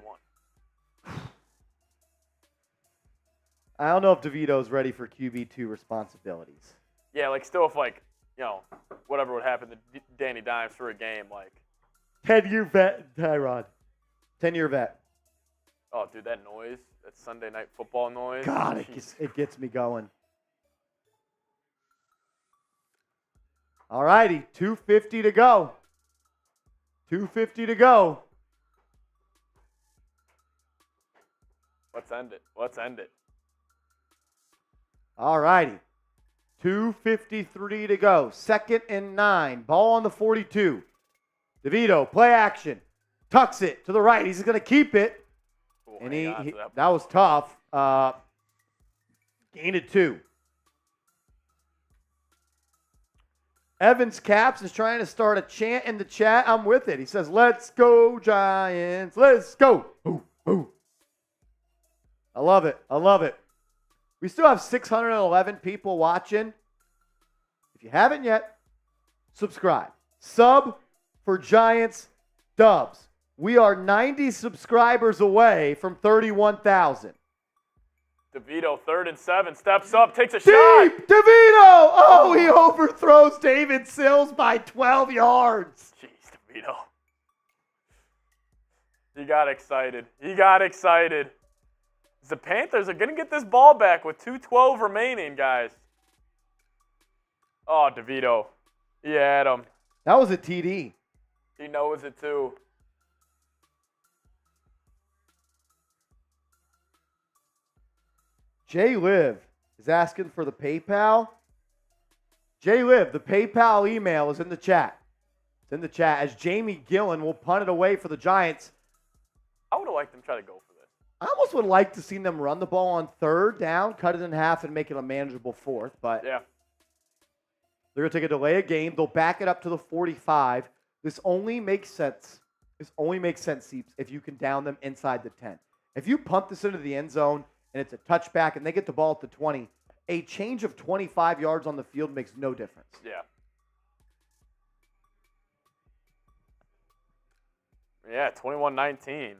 I don't know if DeVito's ready for QB2 responsibilities. Yeah, like still if like, you know, whatever would happen to Danny Dimes for a game, like. 10-year vet, Tyrod. 10-year vet. Oh, dude, that noise, that Sunday Night Football noise. God, it gets me going. All righty, 2:50 to go. 2:50 to go. Let's end it. All righty. 2:53 to go. 2nd and 9. Ball on the 42. DeVito, play action. Tucks it to the right. He's going to keep it. And that was tough. Gained 2. Evans Caps is trying to start a chant in the chat. I'm with it. He says, let's go, Giants. Let's go. Ooh, ooh. I love it. We still have 611 people watching. If you haven't yet, subscribe. Sub for Giants Dubs. We are 90 subscribers away from 31,000. DeVito, 3rd and 7, steps up, takes a Deep, shot. DeVito! Oh, he overthrows David Sills by 12 yards. Jeez, DeVito. He got excited. The Panthers are going to get this ball back with 2:12 remaining, guys. Oh, DeVito. He had him. That was a TD. He knows it, too. Jay Liv is asking for the PayPal. Jay Liv, the PayPal email is in the chat. It's in the chat as Jamie Gillen will punt it away for the Giants. I would have liked them to try to go for this. I almost would like to see them run the ball on 3rd down, cut it in half, and make it a manageable 4th. But yeah, they're going to take a delay of game. They'll back it up to the 45. This only makes sense. Seeps, if you can down them inside the 10. If you punt this into the end zone and it's a touchback and they get the ball at the 20, a change of 25 yards on the field makes no difference. Yeah. Yeah, 21-19.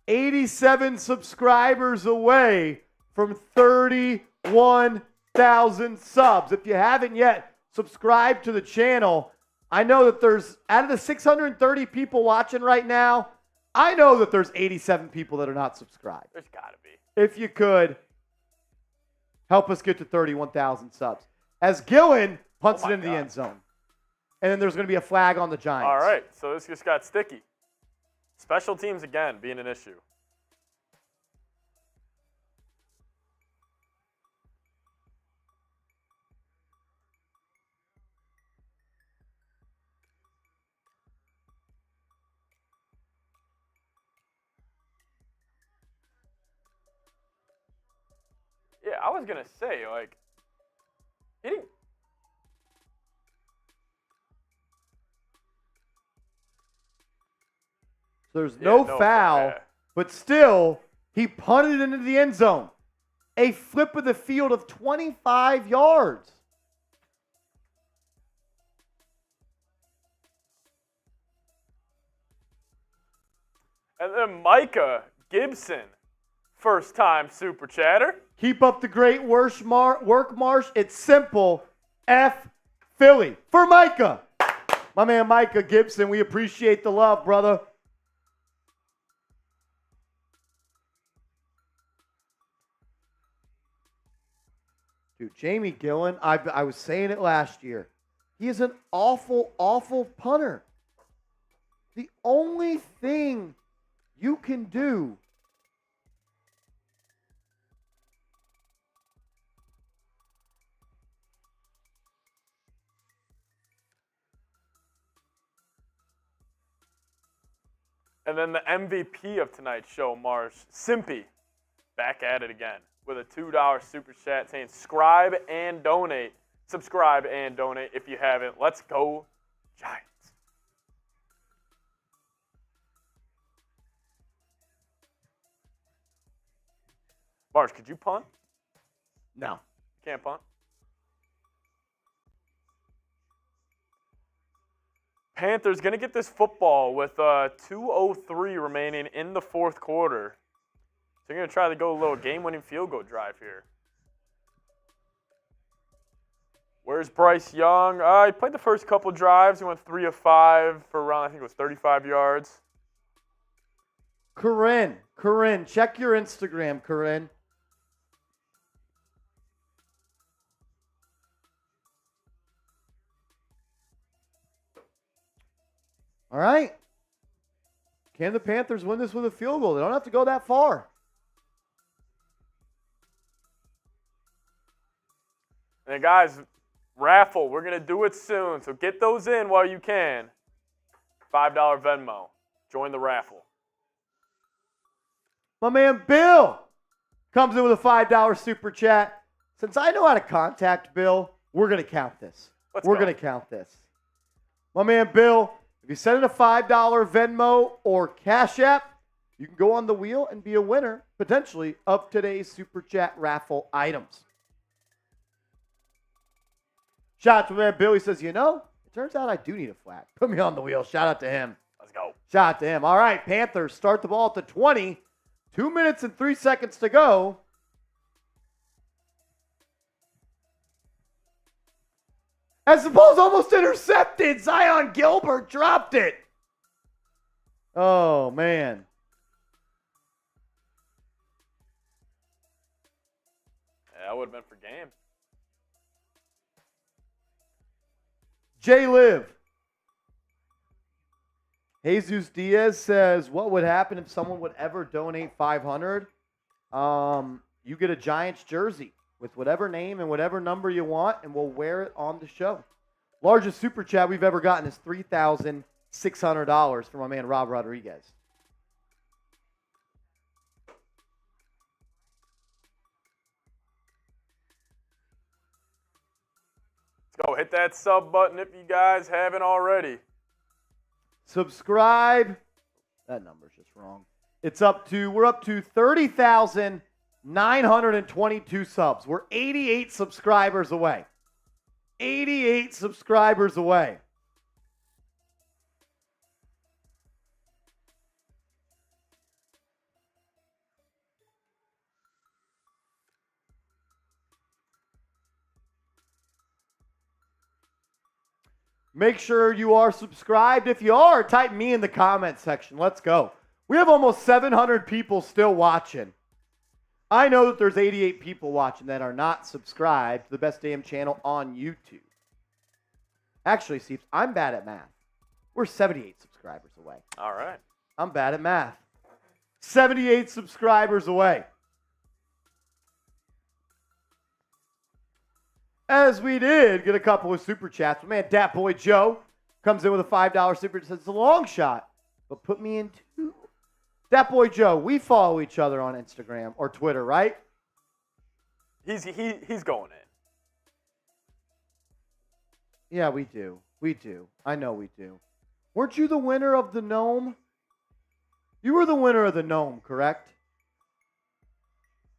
87 subscribers away from 31,000 subs. If you haven't yet subscribed to the channel, I know that there's, out of the 630 people watching right now, I know that there's 87 people that are not subscribed. There's got to be. If you could, Help us get to 31,000 subs. As Gillen punts it into the end zone. And then there's going to be a flag on the Giants. All right, so this just got sticky. Special teams again being an issue. Yeah, I was going to say, like, hitting. There's no foul, but still, he punted it into the end zone. A flip of the field of 25 yards. And then Micah Gibson, first-time Super Chatter. Keep up the great work, Marsh. It's simple. F Philly. For Micah. My man Micah Gibson, we appreciate the love, brother. Dude, Jamie Gillen, I was saying it last year. He is an awful, awful punter. The only thing you can do And then the MVP of tonight's show, Marsh, Simpy, back at it again with a $2 super chat saying subscribe and donate. Subscribe and donate if you haven't. Let's go, Giants. Marsh, could you punt? No. Can't punt? Panthers going to get this football with 2:03 remaining in the fourth quarter. So they're going to try to go a little game-winning field goal drive here. Where's Bryce Young? He played the first couple drives. He went 3 of 5 for around, I think it was 35 yards. Corinne, check your Instagram, Corinne. All right. Can the Panthers win this with a field goal? They don't have to go that far. And guys, raffle. We're going to do it soon, so get those in while you can. $5 Venmo. Join the raffle. My man Bill comes in with a $5 super chat. Since I know how to contact Bill, we're going to count this. We're going to count this. My man Bill, if you send in a $5 Venmo or Cash App, you can go on the wheel and be a winner, potentially, of today's Super Chat raffle items. Shout out to my man Bill. He says, it turns out I do need a flag. Put me on the wheel. Shout out to him. Let's go. Shout out to him. All right, Panthers start the ball at the 20. 2 minutes and 3 seconds to go. As the ball's almost intercepted, Zion Gilbert dropped it. Oh, man. Yeah, that would have been for game. Jay Liv. Jesus Diaz says, what would happen if someone would ever donate $500? You get a Giants jersey with whatever name and whatever number you want, and we'll wear it on the show. Largest super chat we've ever gotten is $3,600 from my man Rob Rodriguez. Let's go. Hit that sub button if you guys haven't already. Subscribe. That number's just wrong. We're up to 30,922 subs. We're 88 subscribers away. 88 subscribers away. Make sure you are subscribed. If you are, type me in the comment section. Let's go. We have almost 700 people still watching. I know that there's 88 people watching that are not subscribed to the Best Damn channel on YouTube. Actually, Seeps, I'm bad at math. We're 78 subscribers away. All right. I'm bad at math. 78 subscribers away. As we did get a couple of super chats. My man, Dat Boy Joe, comes in with a $5 super chat. Says, it's a long shot, but put me in two. Dat Boy Joe, we follow each other on Instagram or Twitter, right? He's going in. Yeah, we do. We do. I know we do. Weren't you the winner of the Gnome? You were the winner of the Gnome, correct?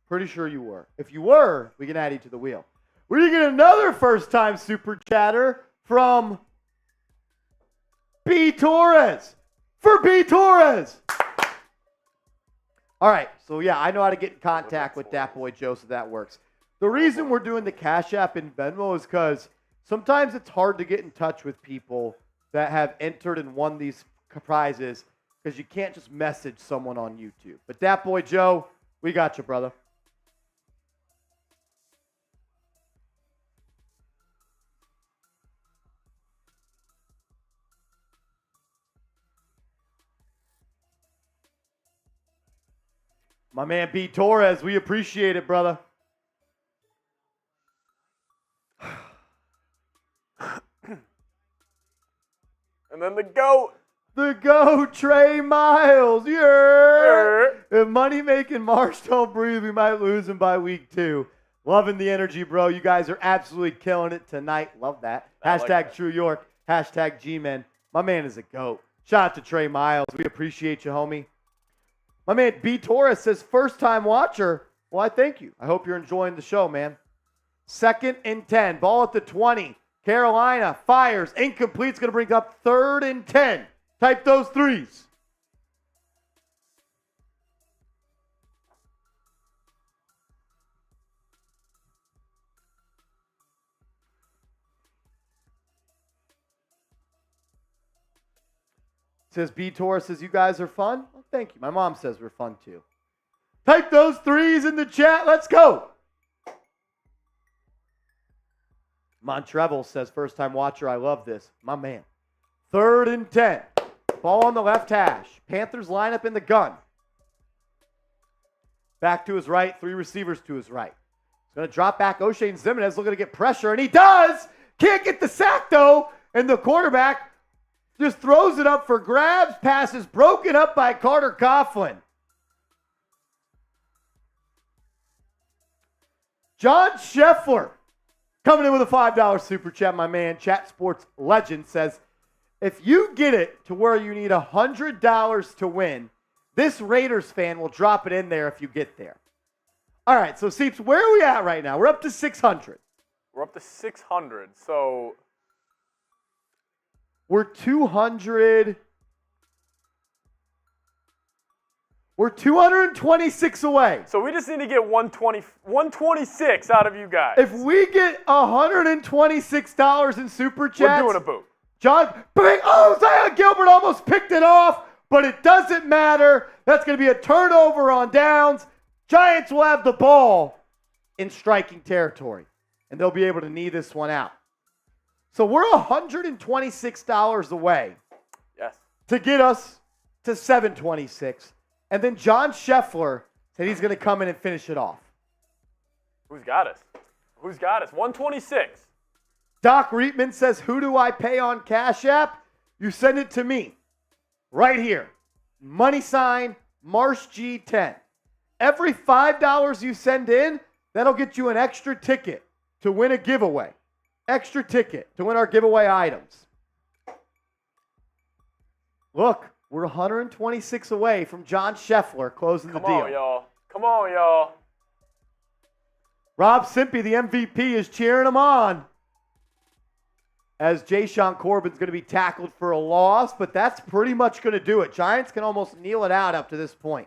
Pretty sure you were. If you were, we can add you to the wheel. We're going to get another first-time super chatter from B. Torres. For B. Torres. All right, so yeah, I know how to get in contact with Dat Boy Joe, so that works. The reason we're doing the Cash App in Venmo is because sometimes it's hard to get in touch with people that have entered and won these prizes because you can't just message someone on YouTube. But Dat Boy Joe, we got you, brother. My man B. Torres, we appreciate it, brother. And then the GOAT. The GOAT, Trey Miles. Yeah. If money making Marsh don't breathe, we might lose him by week 2. Loving the energy, bro. You guys are absolutely killing it tonight. Love that. Hashtag True York. Hashtag G-Men. My man is a GOAT. Shout out to Trey Miles. We appreciate you, homie. My man B. Torres says, first-time watcher. Well, I thank you. I hope you're enjoying the show, man. 2nd and 10. Ball at the 20. Carolina fires. Incomplete's going to bring up 3rd and 10. Type those threes. Says B. Torres says, you guys are fun? Well, thank you. My mom says we're fun too. Type those threes in the chat. Let's go. Montrevel says, first time watcher. I love this. My man. 3rd and 10. Ball on the left hash. Panthers line up in the gun. Back to his right. 3 receivers to his right. He's going to drop back. O'Shane Zimenez looking to get pressure, and he does. Can't get the sack, though. And the quarterback just throws it up for grabs. Passes broken up by Carter Coughlin. John Scheffler coming in with a $5 super chat, my man. Chat Sports Legend says, if you get it to where you need $100 to win, this Raiders fan will drop it in there if you get there. All right, so Seeps, where are we at right now? We're up to 600. We're up to 600, so... We're 200. We're 226 away. So we just need to get 126 out of you guys. If we get $126 in super chats, we're doing a boot. John, Zion Gilbert almost picked it off, but it doesn't matter. That's going to be a turnover on downs. Giants will have the ball in striking territory, and they'll be able to knee this one out. So we're $126 away. Yes. To get us to 726. And then John Scheffler said he's going to come in and finish it off. Who's got us? Who's got us? 126. Doc Reitman says, who do I pay on Cash App? You send it to me. Right here. Money sign, Marsh G10. Every $5 you send in, that'll get you an extra ticket to win a giveaway. Extra ticket to win our giveaway items. Look, we're 126 away from John Scheffler closing the deal. Come on, y'all. Come on, y'all. Rob Simpey, the MVP, is cheering him on. As Jayshon Corbin's going to be tackled for a loss, but that's pretty much going to do it. Giants can almost kneel it out up to this point.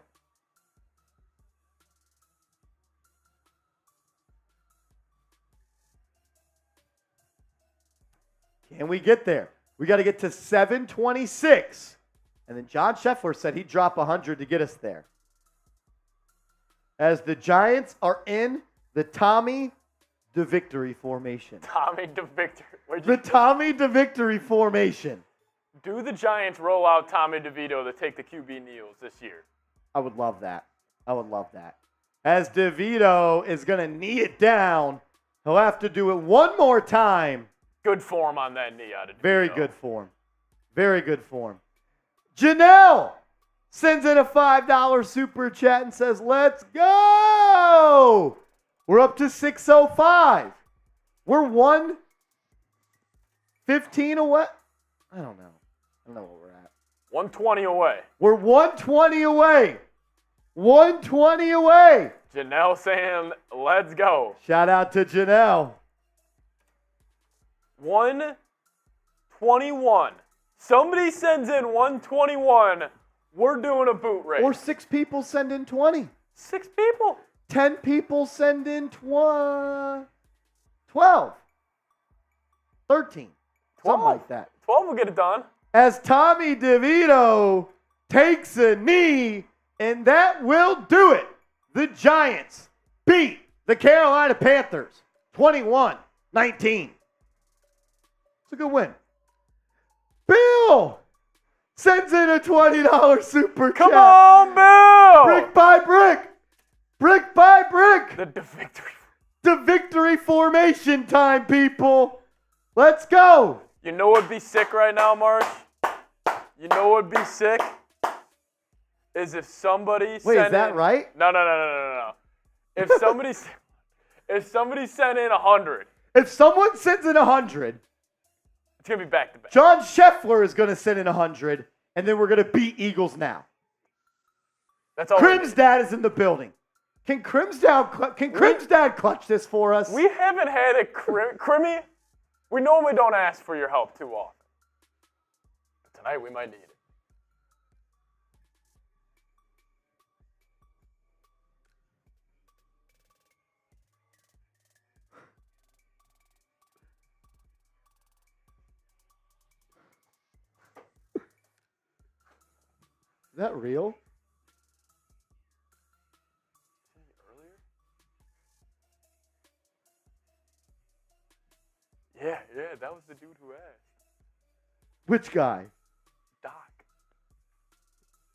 Can we get there? We got to get to 726. And then John Scheffler said he'd drop 100 to get us there. as the Giants are in the Tommy DeVictory formation. Tommy DeVictor. The Tommy DeVictory formation. Do the Giants roll out Tommy DeVito to take the QB kneels this year? I would love that. I would love that. As DeVito is going to knee it down, he'll have to do it one more time. Good form on that knee out of DeVito. Very good form. Very good form. Janelle sends in a $5 super chat and says, let's go. We're up to 605. We're 115 away. I don't know. I don't know where we're at. 120 away. We're 120 away. 120 away. Janelle saying, let's go. Shout out to Janelle. 121. Somebody sends in 121. We're doing a boot race. Or 6 people send in 20. 6 people. 10 people send in 12. 13. 12. Something like that. 12 will get it done. As Tommy DeVito takes a knee, and that will do it. The Giants beat the Carolina Panthers 21-19. It's a good win. Bill sends in a $20 super Come chat. on, Bill! Brick by brick. Brick by brick. The DeVictory. The victory formation time, people. Let's go. You know what'd be sick right now, Marsh? You know what'd be sick? Is if somebody Wait, sent is that in, right? No. If somebody sent in 100, If someone sends in 100, it's gonna be back to back. John Scheffler is going to send in 100, and then we're going to beat Eagles now. That's all. Crim's dad is in the building. Can Crim's dad clutch this for us? We haven't had a Crimmy. We normally don't ask for your help too often. But tonight we might need it. Is that real? Yeah, that was the dude who asked. Which guy? Doc.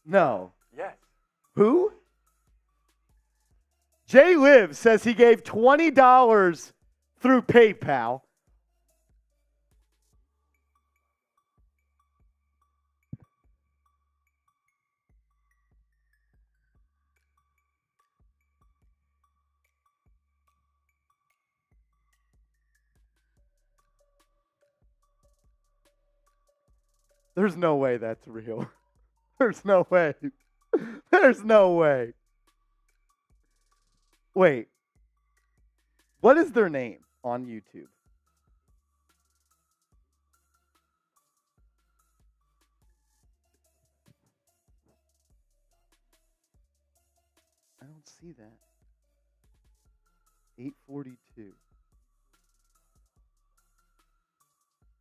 No. Yes. Who? Jay Liv says he gave $20 through PayPal. There's no way that's real. There's no way. There's no way. Wait. What is their name on YouTube? I don't see that. 842.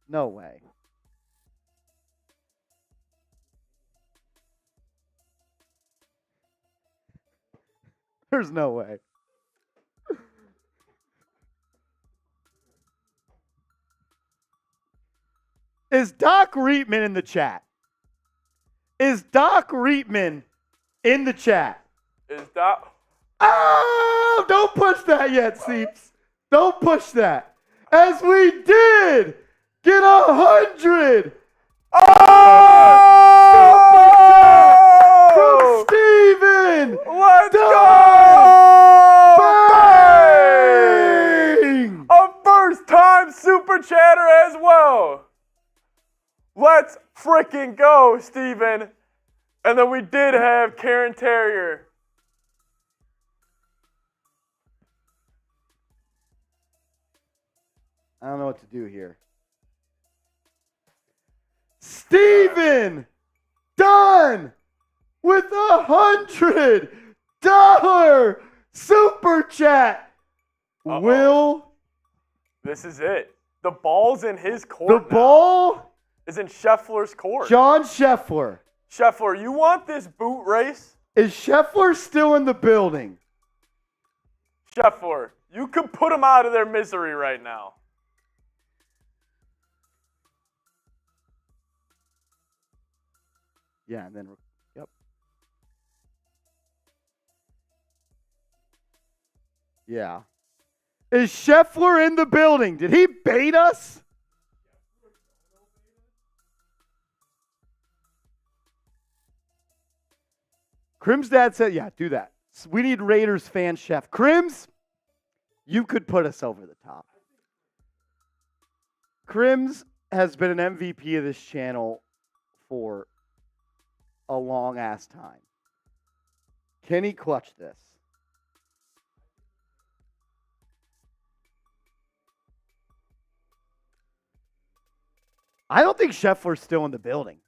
No way. There's no way. Is Doc Reitman in the chat? Is Doc Reitman in the chat? Is Doc? Oh, don't push that yet, Seeps. Don't push that. As we did get 100. Oh! From Steven. Let's go! Bang! A first-time super chatter as well. Let's freaking go, Steven. And then we did have Karen Terrier. I don't know what to do here. Steven! Done! With $100 super chat. Uh-oh. Will This is it. The ball's in his court. the ball? Is in Scheffler's court. John Scheffler. Scheffler, you want this boot race? Is Scheffler still in the building? Scheffler, you could put them out of their misery right now. Yeah, and then, yep. Yeah. Is Scheffler in the building? Did he bait us? Crim's dad said, yeah, do that. We need Raiders fan chef. Crims, you could put us over the top. Crims has been an MVP of this channel for a long ass time. Can he clutch this? I don't think Scheffler's still in the building.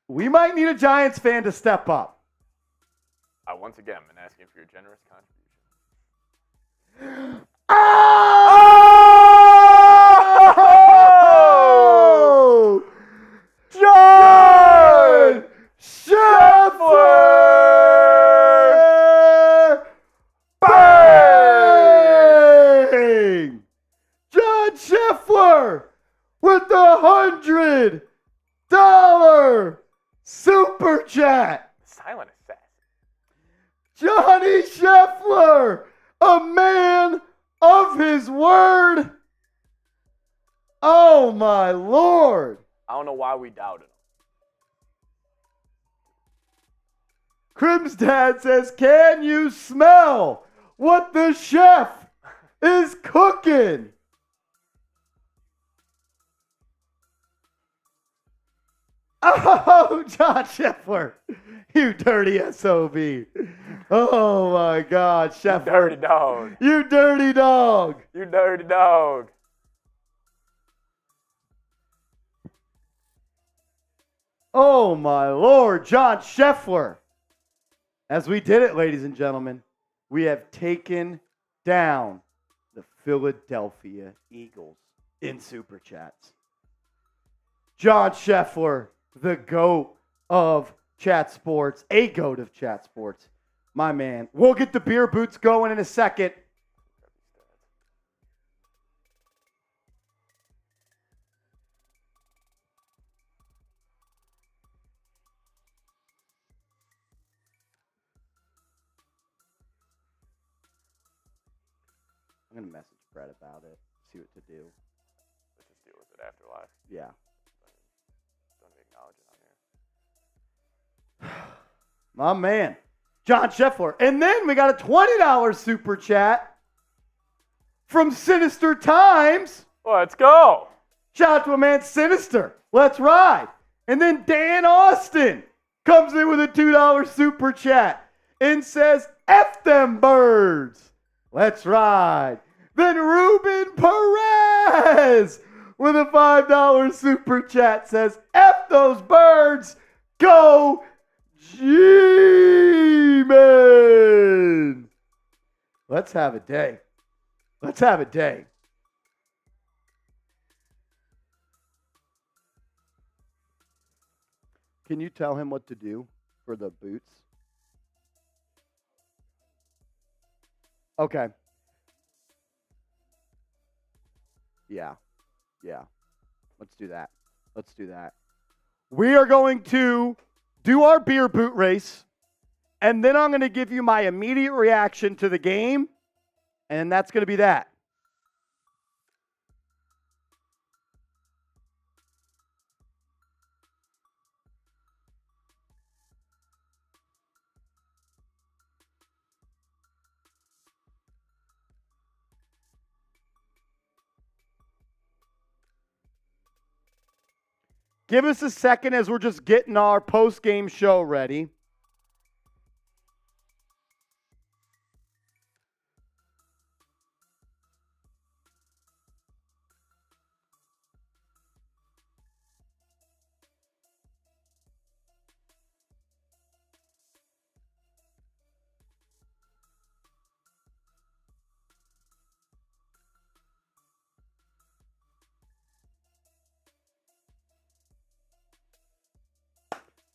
We might need a Giants fan to step up. I once again been asking for your generous contribution. Oh! John Scheffler! Bang! John Scheffler with the $100 super chat. Silent assassin. Johnny Scheffler, a man of his word. Oh, my Lord. I don't know why we doubted him. Crim's dad says, can you smell what the chef is cooking? Oh, John Scheffler, you dirty SOB. Oh, my God, Scheffler. You dirty dog. You dirty dog. You dirty dog. Oh, my Lord, John Scheffler. As we did it, ladies and gentlemen, we have taken down the Philadelphia Eagles in Super Chats. John Scheffler, the GOAT of Chat Sports, a GOAT of Chat Sports. My man. We'll get the beer boots going in a second. I'm going to message Brett about it, see what to do. Let's just deal with it after live. Yeah. Don't acknowledge it on here. My man, John Scheffler. And then we got a $20 super chat from Sinister Times. Let's go. Shout out to a man, Sinister. Let's ride. And then Dan Austin comes in with a $2 super chat and says, F them birds. Let's ride. Then Ruben Perez with a $5 super chat says, F those birds. Go G-Men. Let's have a day. Let's have a day. Can you tell him what to do for the boots? Okay. Yeah. Let's do that. We are going to do our beer boot race, and then I'm going to give you my immediate reaction to the game, and that's going to be that. Give us a second as we're just getting our post-game show ready.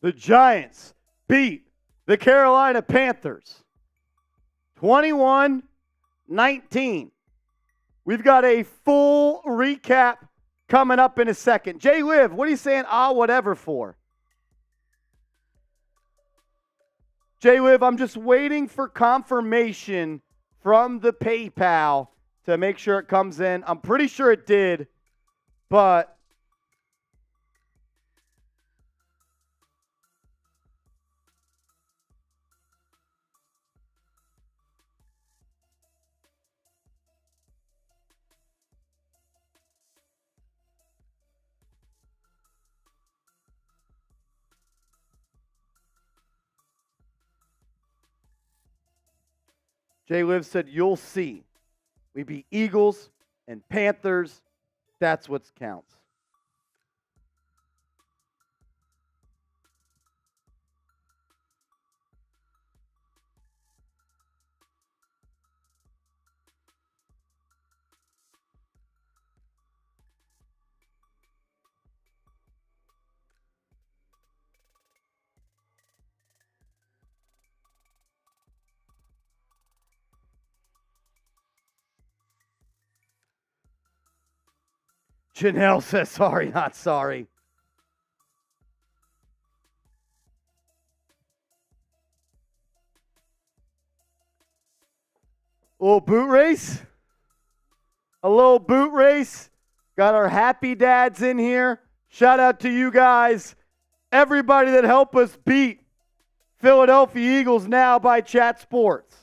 The Giants beat the Carolina Panthers 21-19. We've got a full recap coming up in a second. Jay Liv, what are you saying whatever for? Jay Liv, I'm just waiting for confirmation from the PayPal to make sure it comes in. I'm pretty sure it did, but Jay Liv said, you'll see. We beat Eagles and Panthers. That's what counts. Janelle says, sorry, not sorry. A little boot race. A little boot race. Got our happy dads in here. Shout out to you guys. Everybody that helped us beat Philadelphia Eagles now by Chat Sports.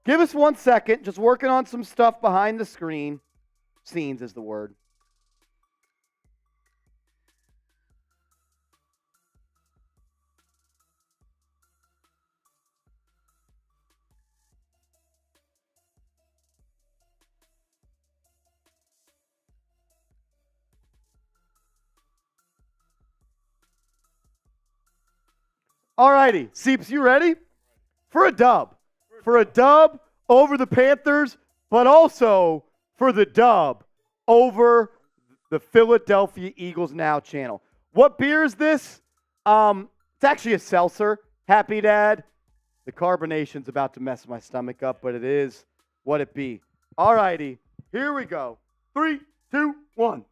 Give us 1 second. Just working on some stuff behind the screen. Scenes is the word. All righty. Seeps, you ready? For a dub. For a dub over the Panthers, but also for the dub over the Philadelphia Eagles Now channel. What beer is this? It's actually a seltzer. Happy Dad. The carbonation's about to mess my stomach up, but it is what it be. All righty. Here we go. 3, 2, 1.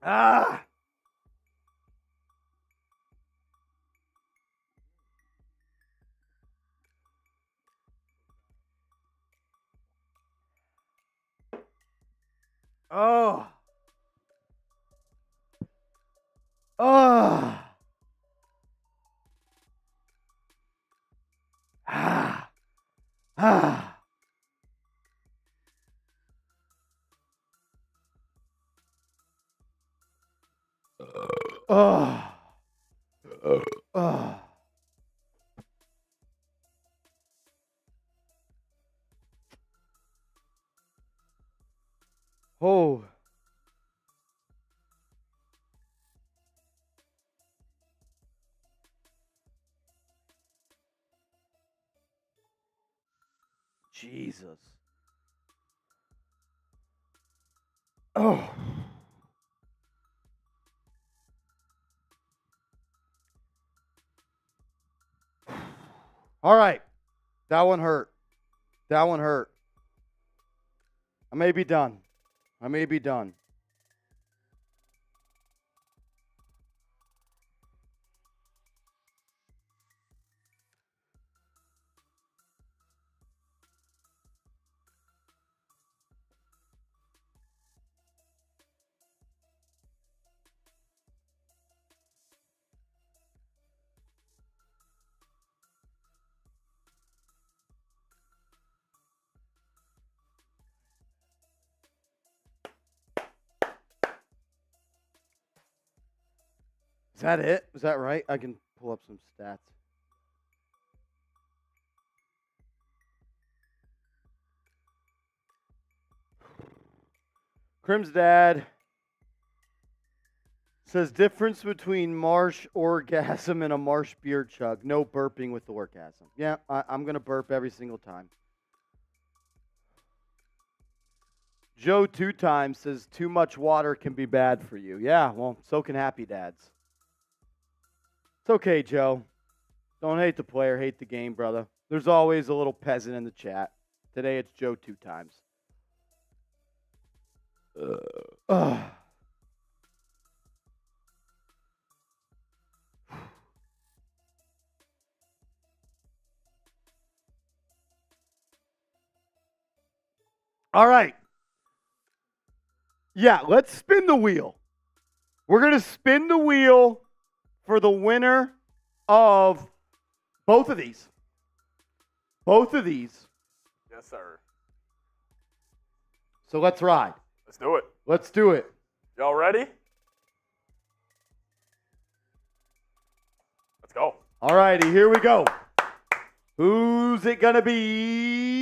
Ah! Oh. Oh. Ah. Ah. Oh. Oh. Oh. Jesus. Oh. All right. That one hurt. That one hurt. I may be done. I may be done. Is that it? Is that right? I can pull up some stats. Crim's dad says difference between marsh orgasm and a marsh beer chug. No burping with the orgasm. Yeah, I'm going to burp every single time. Joe 2 times says too much water can be bad for you. Yeah, well, so can happy dads. It's okay, Joe. Don't hate the player, hate the game, brother. There's always a little peasant in the chat. Today it's Joe 2 times. All right. Yeah, let's spin the wheel. We're going to spin the wheel for the winner of both of these. Both of these. Yes, sir. So let's ride. Let's do it. Let's do it. Y'all ready? Let's go. All righty, here we go. Who's it going to be?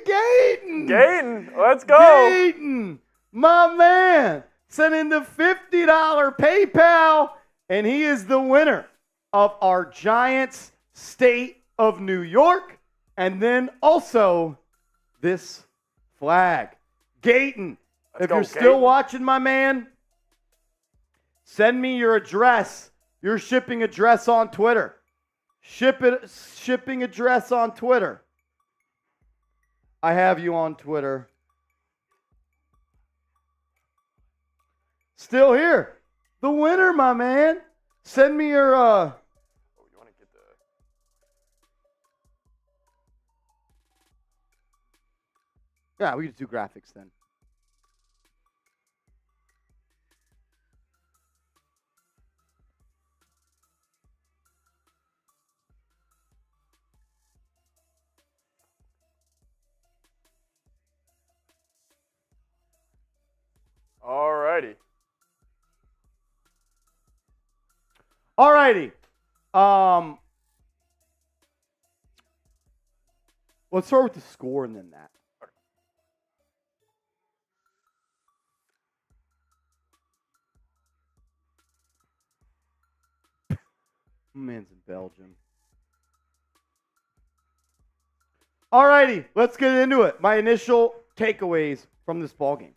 Gayton. Gayton, let's go. Gayton, my man, sent in the $50 PayPal, and he is the winner of our Giants State of New York, and then also this flag. Gayton, if you're still watching, my man, send me your address, your shipping address on Twitter. Shipping address on Twitter. I have you on Twitter. Still here. The winner, my man. Send me your Oh, you want to get the Yeah, we can do graphics then. Alrighty. Alrighty. Let's start with the score and then that. Man's in Belgium. Alrighty, let's get into it. My initial takeaways from this ballgame.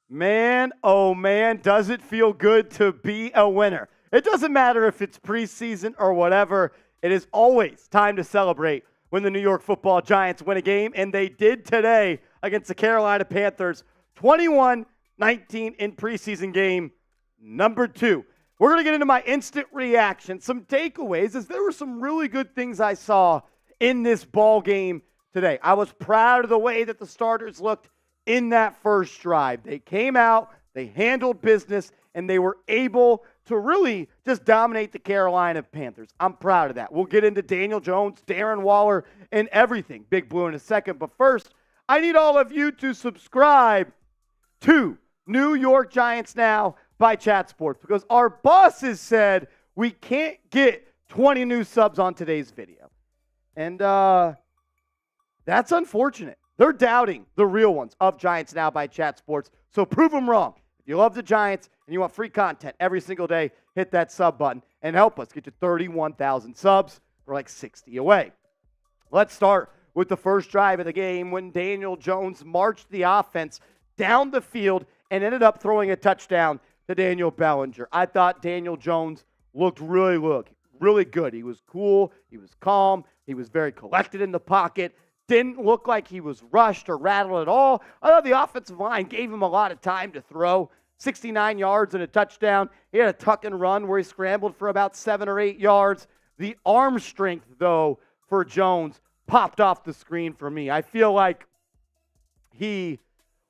Man, oh man, does it feel good to be a winner. It doesn't matter if it's preseason or whatever. It is always time to celebrate when the New York Football Giants win a game, and they did today against the Carolina Panthers, 21-19 in preseason game number 2. We're going to get into my instant reaction. Some takeaways, as there were some really good things I saw in this ball game today. I was proud of the way that the starters looked in that first drive. They came out, they handled business, and they were able to really just dominate the Carolina Panthers. I'm proud of that. We'll get into Daniel Jones, Darren Waller, and everything. Big Blue in a second. But first, I need all of you to subscribe to New York Giants Now by Chat Sports, because our bosses said we can't get 20 new subs on today's video. And that's unfortunate. They're doubting the real ones of Giants Now by Chat Sports. So prove them wrong. If you love the Giants and you want free content every single day, hit that sub button and help us get to 31,000 subs. We're like 60 away. Let's start with the first drive of the game when Daniel Jones marched the offense down the field and ended up throwing a touchdown to Daniel Bellinger. I thought Daniel Jones looked really good. He was cool. He was calm. He was very collected in the pocket. Didn't look like he was rushed or rattled at all. I thought the offensive line gave him a lot of time to throw. 69 yards and a touchdown. He had a tuck and run where he scrambled for about 7 or 8 yards. The arm strength, though, for Jones popped off the screen for me. I feel like he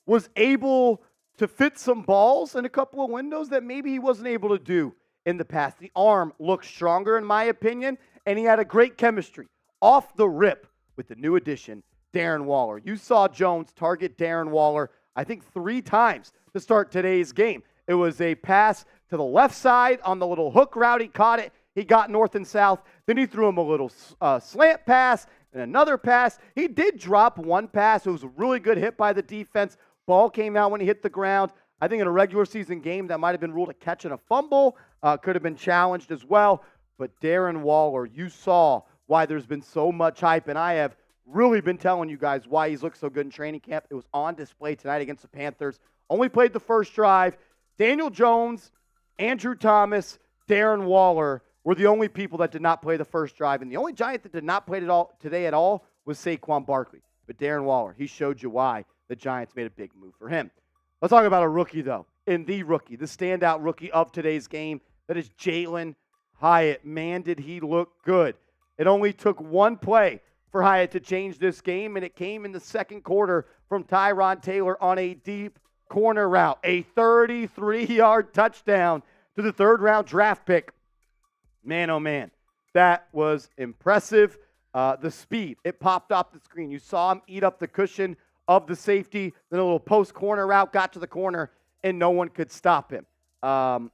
was able to fit some balls in a couple of windows that maybe he wasn't able to do in the past. The arm looked stronger, in my opinion, and he had a great chemistry off the rip with the new addition, Darren Waller. You saw Jones target Darren Waller, I think 3 times to start today's game. It was a pass to the left side on the little hook route. He caught it. He got north and south. Then he threw him a little slant pass and another pass. He did drop one pass. It was a really good hit by the defense. Ball came out when he hit the ground. I think in a regular season game, that might have been ruled a catch and a fumble. Could have been challenged as well. But Darren Waller, you saw why there's been so much hype, and I have really been telling you guys why he's looked so good in training camp. It was on display tonight against the Panthers. Only played the first drive. Daniel Jones, Andrew Thomas, Darren Waller were the only people that did not play the first drive. And the only Giant that did not play it all today at all was Saquon Barkley. But Darren Waller, he showed you why the Giants made a big move for him. Let's talk about a rookie, though. And the rookie, the standout rookie of today's game, that is Jalin Hyatt. Man, did he look good. It only took one play for Hyatt to change this game, and it came in the second quarter from Tyrod Taylor on a deep corner route. A 33-yard touchdown to the third-round draft pick. Man, oh man, that was impressive. The speed, it popped off the screen. You saw him eat up the cushion of the safety. Then a little post-corner route, got to the corner, and no one could stop him.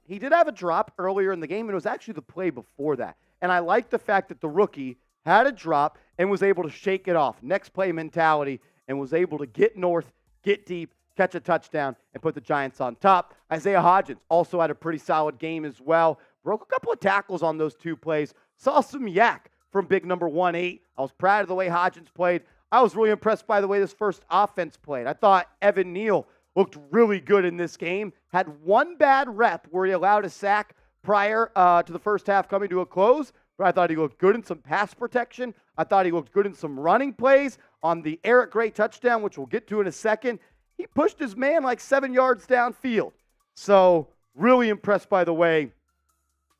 He did have a drop earlier in the game, and it was actually the play before that. And I like the fact that the rookie had a drop and was able to shake it off. Next play mentality, and was able to get north, get deep, catch a touchdown, and put the Giants on top. Isaiah Hodgins also had a pretty solid game as well. Broke a couple of tackles on those 2 plays. Saw some yak from big number 1-8. I was proud of the way Hodgins played. I was really impressed by the way this first offense played. I thought Evan Neal looked really good in this game. Had one bad rep where he allowed a sack prior to the first half coming to a close. But I thought he looked good in some pass protection. I thought he looked good in some running plays. On the Eric Gray touchdown, which we'll get to in a second, he pushed his man like 7 yards downfield. So really impressed by the way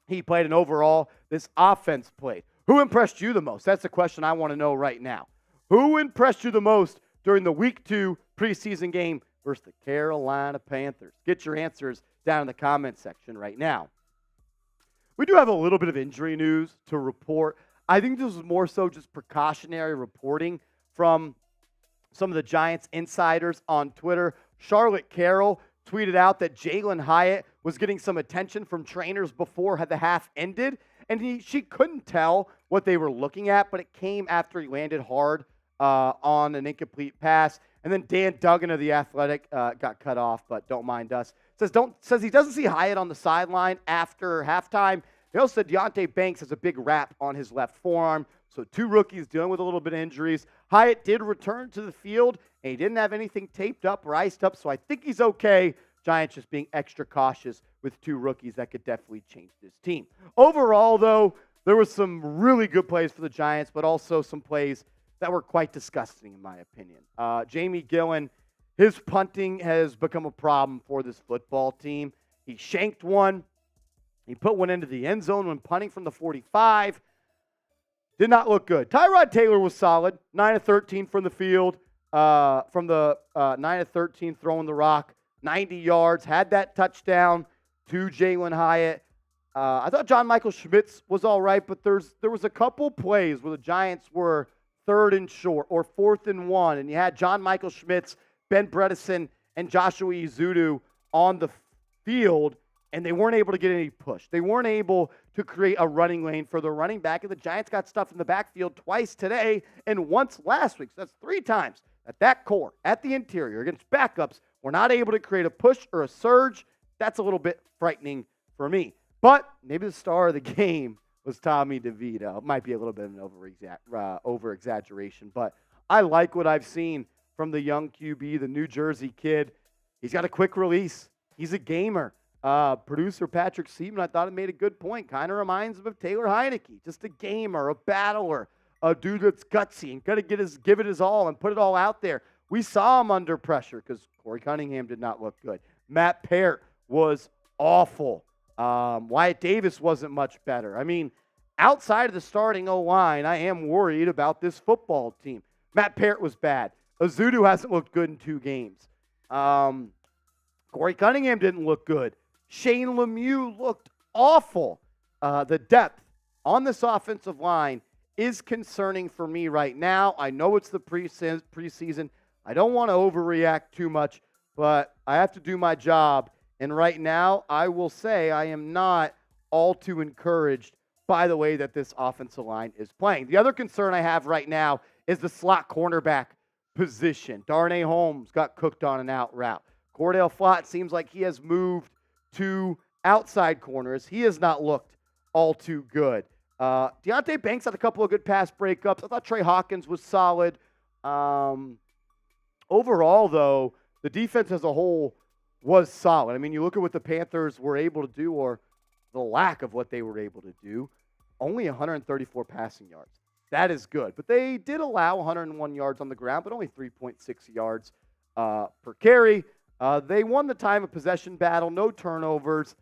he played, and overall this offense played. Who impressed you the most? That's the question I want to know right now. Who impressed you the most during the Week 2 preseason game versus the Carolina Panthers? Get your answers down in the comment section right now. We do have a little bit of injury news to report. I think this was more so just precautionary reporting from some of the Giants insiders on Twitter. Charlotte Carroll tweeted out that Jalin Hyatt was getting some attention from trainers before the half ended, and she couldn't tell what they were looking at, but it came after he landed hard on an incomplete pass. And then Dan Duggan of The Athletic got cut off, but don't mind us. Says he doesn't see Hyatt on the sideline after halftime. He also said Deonte Banks has a big wrap on his left forearm. So 2 rookies dealing with a little bit of injuries. Hyatt did return to the field, and he didn't have anything taped up or iced up, so I think he's okay. Giants just being extra cautious with 2 rookies that could definitely change this team. Overall, though, there were some really good plays for the Giants, but also some plays that were quite disgusting, in my opinion. Jamie Gillen, his punting has become a problem for this football team. He shanked one. He put one into the end zone when punting from the 45. Did not look good. Tyrod Taylor was solid. 9 of 13 from the field. 9 of 13 throwing the rock. 90 yards. Had that touchdown to Jalin Hyatt. I thought John Michael Schmitz was all right, but there was a couple plays where the Giants were 3rd and short or 4th and 1, and you had John Michael Schmitz, Ben Bredesen, and Joshua Izudu on the field, and they weren't able to get any push. They weren't able to create a running lane for the running back, and the Giants got stuff in the backfield twice today and once last week. So that's 3 times that core, at the interior, against backups, were not able to create a push or a surge. That's a little bit frightening for me. But maybe the star of the game was Tommy DeVito. It might be a little bit of an over-exaggeration, but I like what I've seen from the young QB, the New Jersey kid. He's got a quick release. He's a gamer. Producer Patrick Seaman, I thought it made a good point. Kind of reminds him of Taylor Heineke. Just a gamer, a battler, a dude that's gutsy and got to give it his all and put it all out there. We saw him under pressure because Corey Cunningham did not look good. Matt Peart was awful. Wyatt Davis wasn't much better. I mean, outside of the starting O-line, I am worried about this football team. Matt Peart was bad. Izudu hasn't looked good in 2 games. Corey Cunningham didn't look good. Shane Lemieux looked awful. The depth on this offensive line is concerning for me right now. I know it's the preseason. I don't want to overreact too much, but I have to do my job. And right now, I will say I am not all too encouraged by the way that this offensive line is playing. The other concern I have right now is the slot cornerback position. Darnay Holmes got cooked on an out route. Cordell Flott seems like he has moved to outside corners. He has not looked all too good. Deonte Banks had a couple of good pass breakups. I thought Trey Hawkins was solid. Overall, though, the defense as a whole was solid. I mean, you look at what the Panthers were able to do, or the lack of what they were able to do. Only 134 passing yards. That is good. But they did allow 101 yards on the ground, but only 3.6 yards per carry. They won the time of possession battle, no turnovers.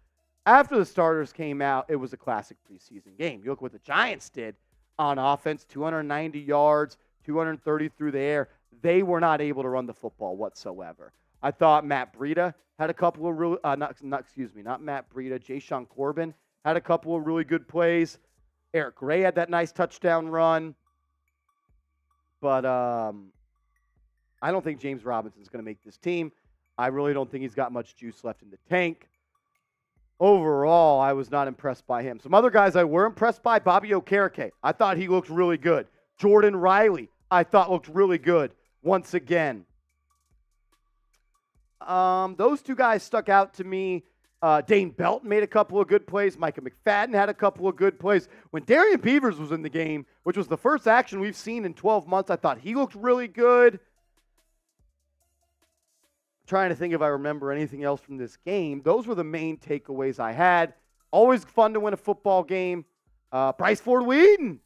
After the starters came out, it was a classic preseason game. You look what the Giants did on offense, 290 yards, 230 through the air. They were not able to run the football whatsoever. I thought Matt Breida had a couple of really, not Matt Breida, Jayshon Corbin had a couple of really good plays. Eric Gray had that nice touchdown run. But I don't think James Robinson's going to make this team. I really don't think he's got much juice left in the tank. Overall, I was not impressed by him. Some other guys I were impressed by, Bobby Okereke. I thought he looked really good. Jordan Riley, I thought looked really good once again. Those two guys stuck out to me. Dane Belton made a couple of good plays. Micah McFadden had a couple of good plays. When Darian Beavers was in the game, which was the first action we've seen in 12 months, I thought he looked really good. Trying to think if I remember anything else from this game. Those were the main takeaways I had. Always fun to win a football game. Bryce Ford-Wheaton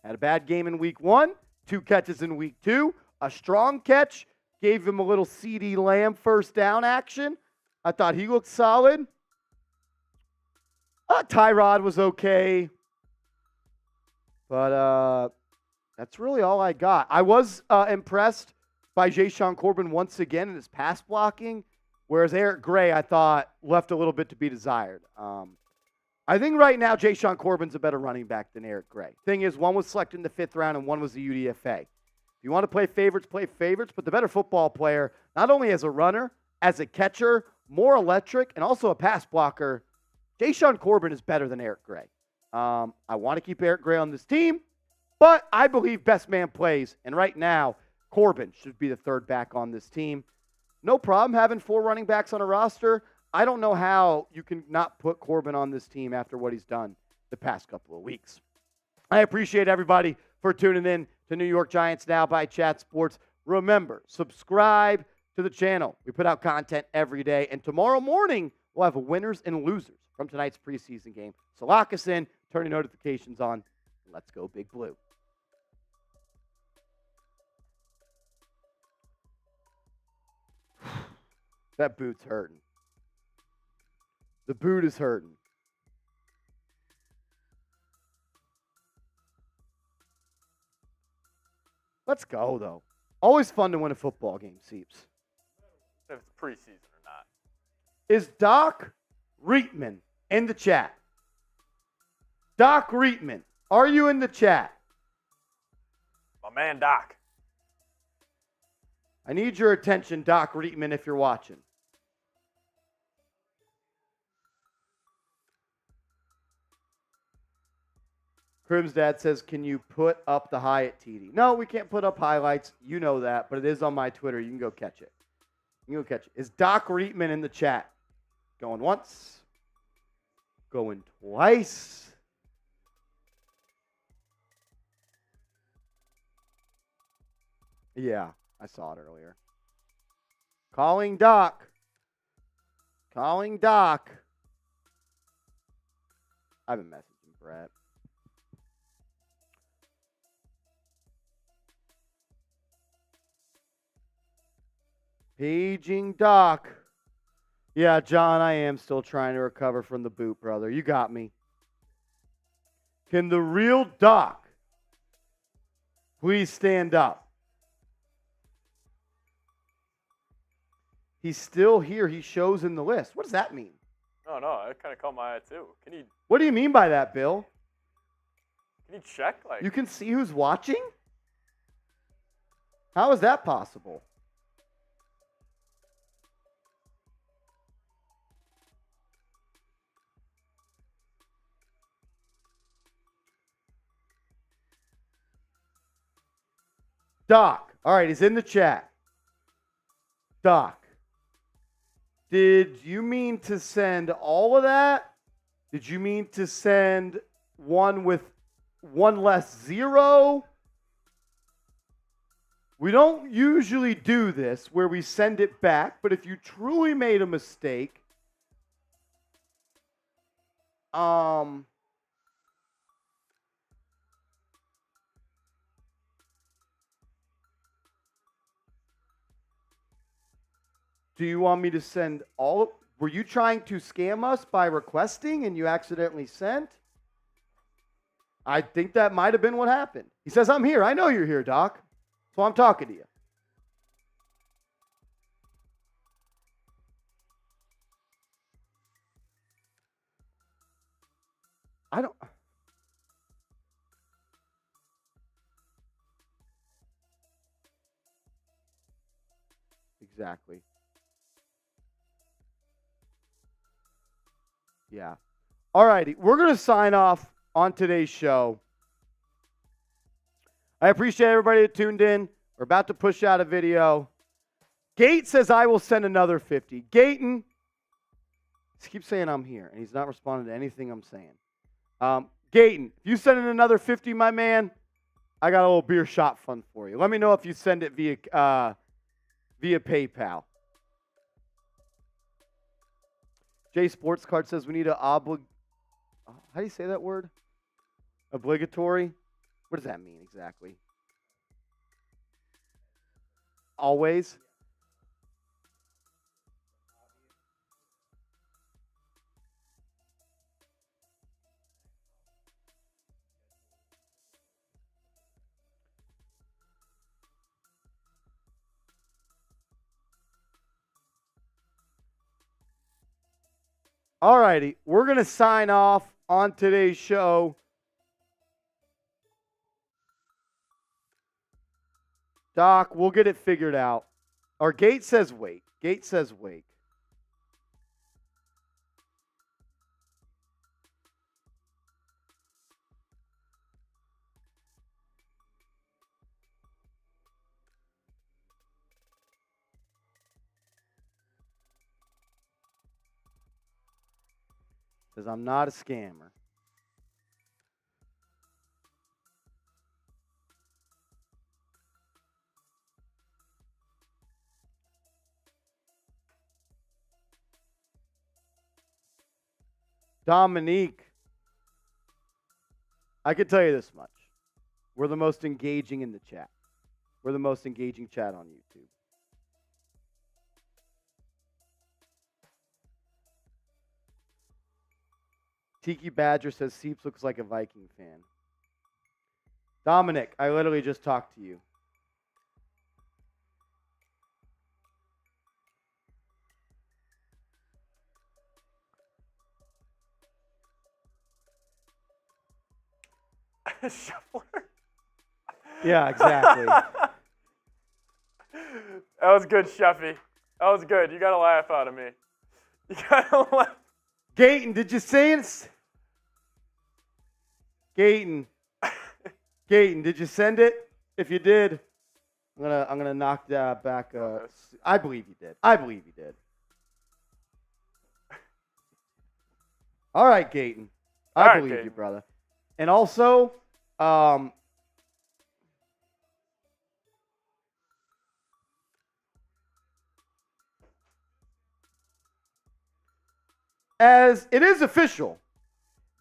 had a bad game in week 1, 2 catches in week 2, a strong catch, gave him a little CeeDee Lamb first down action. I thought he looked solid. Tyrod was okay. But that's really all I got. I was impressed by Jayshon Corbin once again in his pass blocking, whereas Eric Gray, I thought, left a little bit to be desired. I think right now Jayshon Corbin's a better running back than Eric Gray. Thing is, one was selected in the 5th round and one was the UDFA. If you want to play favorites, but the better football player, not only as a runner, as a catcher, more electric, and also a pass blocker, Jayshon Corbin is better than Eric Gray. I want to keep Eric Gray on this team, but I believe best man plays, and right now, Corbin should be the third back on this team. No problem having 4 running backs on a roster. I don't know how you can not put Corbin on this team after what he's done the past couple of weeks. I appreciate everybody for tuning in to New York Giants Now by Chat Sports. Remember, subscribe to the channel. We put out content every day. And tomorrow morning, we'll have winners and losers from tonight's preseason game. So lock us in, turn your notifications on. Let's go Big Blue. That boot's hurting. The boot is hurting. Let's go, though. Always fun to win a football game, Seeps. If it's preseason or not. Is Doc Reitman in the chat? Doc Reitman, are you in the chat? My man, Doc. I need your attention, Doc Reitman, if you're watching. Crim's dad says, can you put up the Hyatt TD? No, we can't put up highlights. You know that, but it is on my Twitter. You can go catch it. You can go catch it. Is Doc Reitman in the chat? Going once. Going twice. Yeah, I saw it earlier. Calling Doc. Calling Doc. I've been messaging Brett. Paging Doc. Yeah, John, I am still trying to recover from the boot, brother. You got me. Can the real Doc please stand up? He's still here. He shows in the list. What does that mean? No, that kind of caught my eye too. Can you? What do you mean by that, Bill? Can you check? You can see who's watching? How is that possible? Doc. All right, he's in the chat. Doc. Did you mean to send all of that? Did you mean to send one with one less zero? We don't usually do this where we send it back, but if you truly made a mistake, do you want me to send all? Were you trying to scam us by requesting and you accidentally sent? I think that might have been what happened. He says, I'm here. I know you're here, Doc. So I'm talking to you. I don't. Exactly. Yeah. All righty. We're going to sign off on today's show. I appreciate everybody that tuned in. We're about to push out a video. Gate says I will send another 50. Gayton, he keeps saying I'm here, and he's not responding to anything I'm saying. Gayton, if you send in another 50, my man, I got a little beer shot fund for you. Let me know if you send it via PayPal. Jay Sports Card says we need a how do you say that word? Obligatory? What does that mean exactly? Always? All righty. We're going to sign off on today's show. Doc, we'll get it figured out. Our Gate says wait. Gate says wait. Says I'm not a scammer. Dominique, I can tell you this much. We're the most engaging in the chat. We're the most engaging chat on YouTube. Tiki Badger says Seeps looks like a Viking fan. Dominic, I literally just talked to you. Shuffler. Yeah, exactly. That was good, Shuffy. That was good. You got a laugh out of me. You got a laugh. Gayton, did you say it? Gayton, did you send it? If you did, I'm gonna knock that back. I believe you did. All right, Gayton. I believe you, brother. And also, as it is official,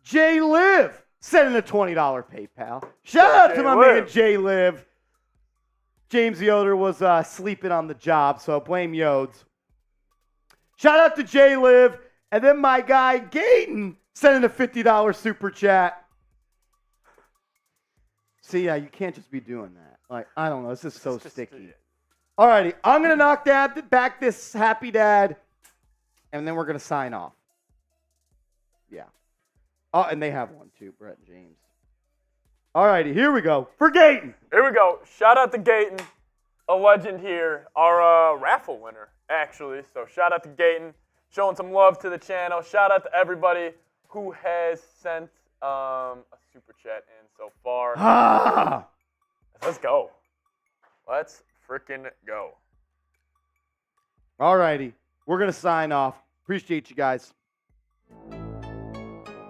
Jay Liv sent in a $20 PayPal. Shout out to my man Jay Liv. James Yoder was sleeping on the job, so blame Yodes. Shout out to Jay Liv. And then my guy Gayton sent in a $50 super chat. See, yeah, you can't just be doing that. Like, I don't know. This is so sticky. All righty. I'm going to knock back this happy dad, and then we're going to sign off. Yeah. Oh, and they have one too, Brett and James. All righty, here we go. For Gayton. Here we go. Shout out to Gayton, a legend here. Our raffle winner, actually. So shout out to Gayton, showing some love to the channel. Shout out to everybody who has sent a super chat in so far. Let's go. Let's freaking go. All righty. We're going to sign off. Appreciate you guys.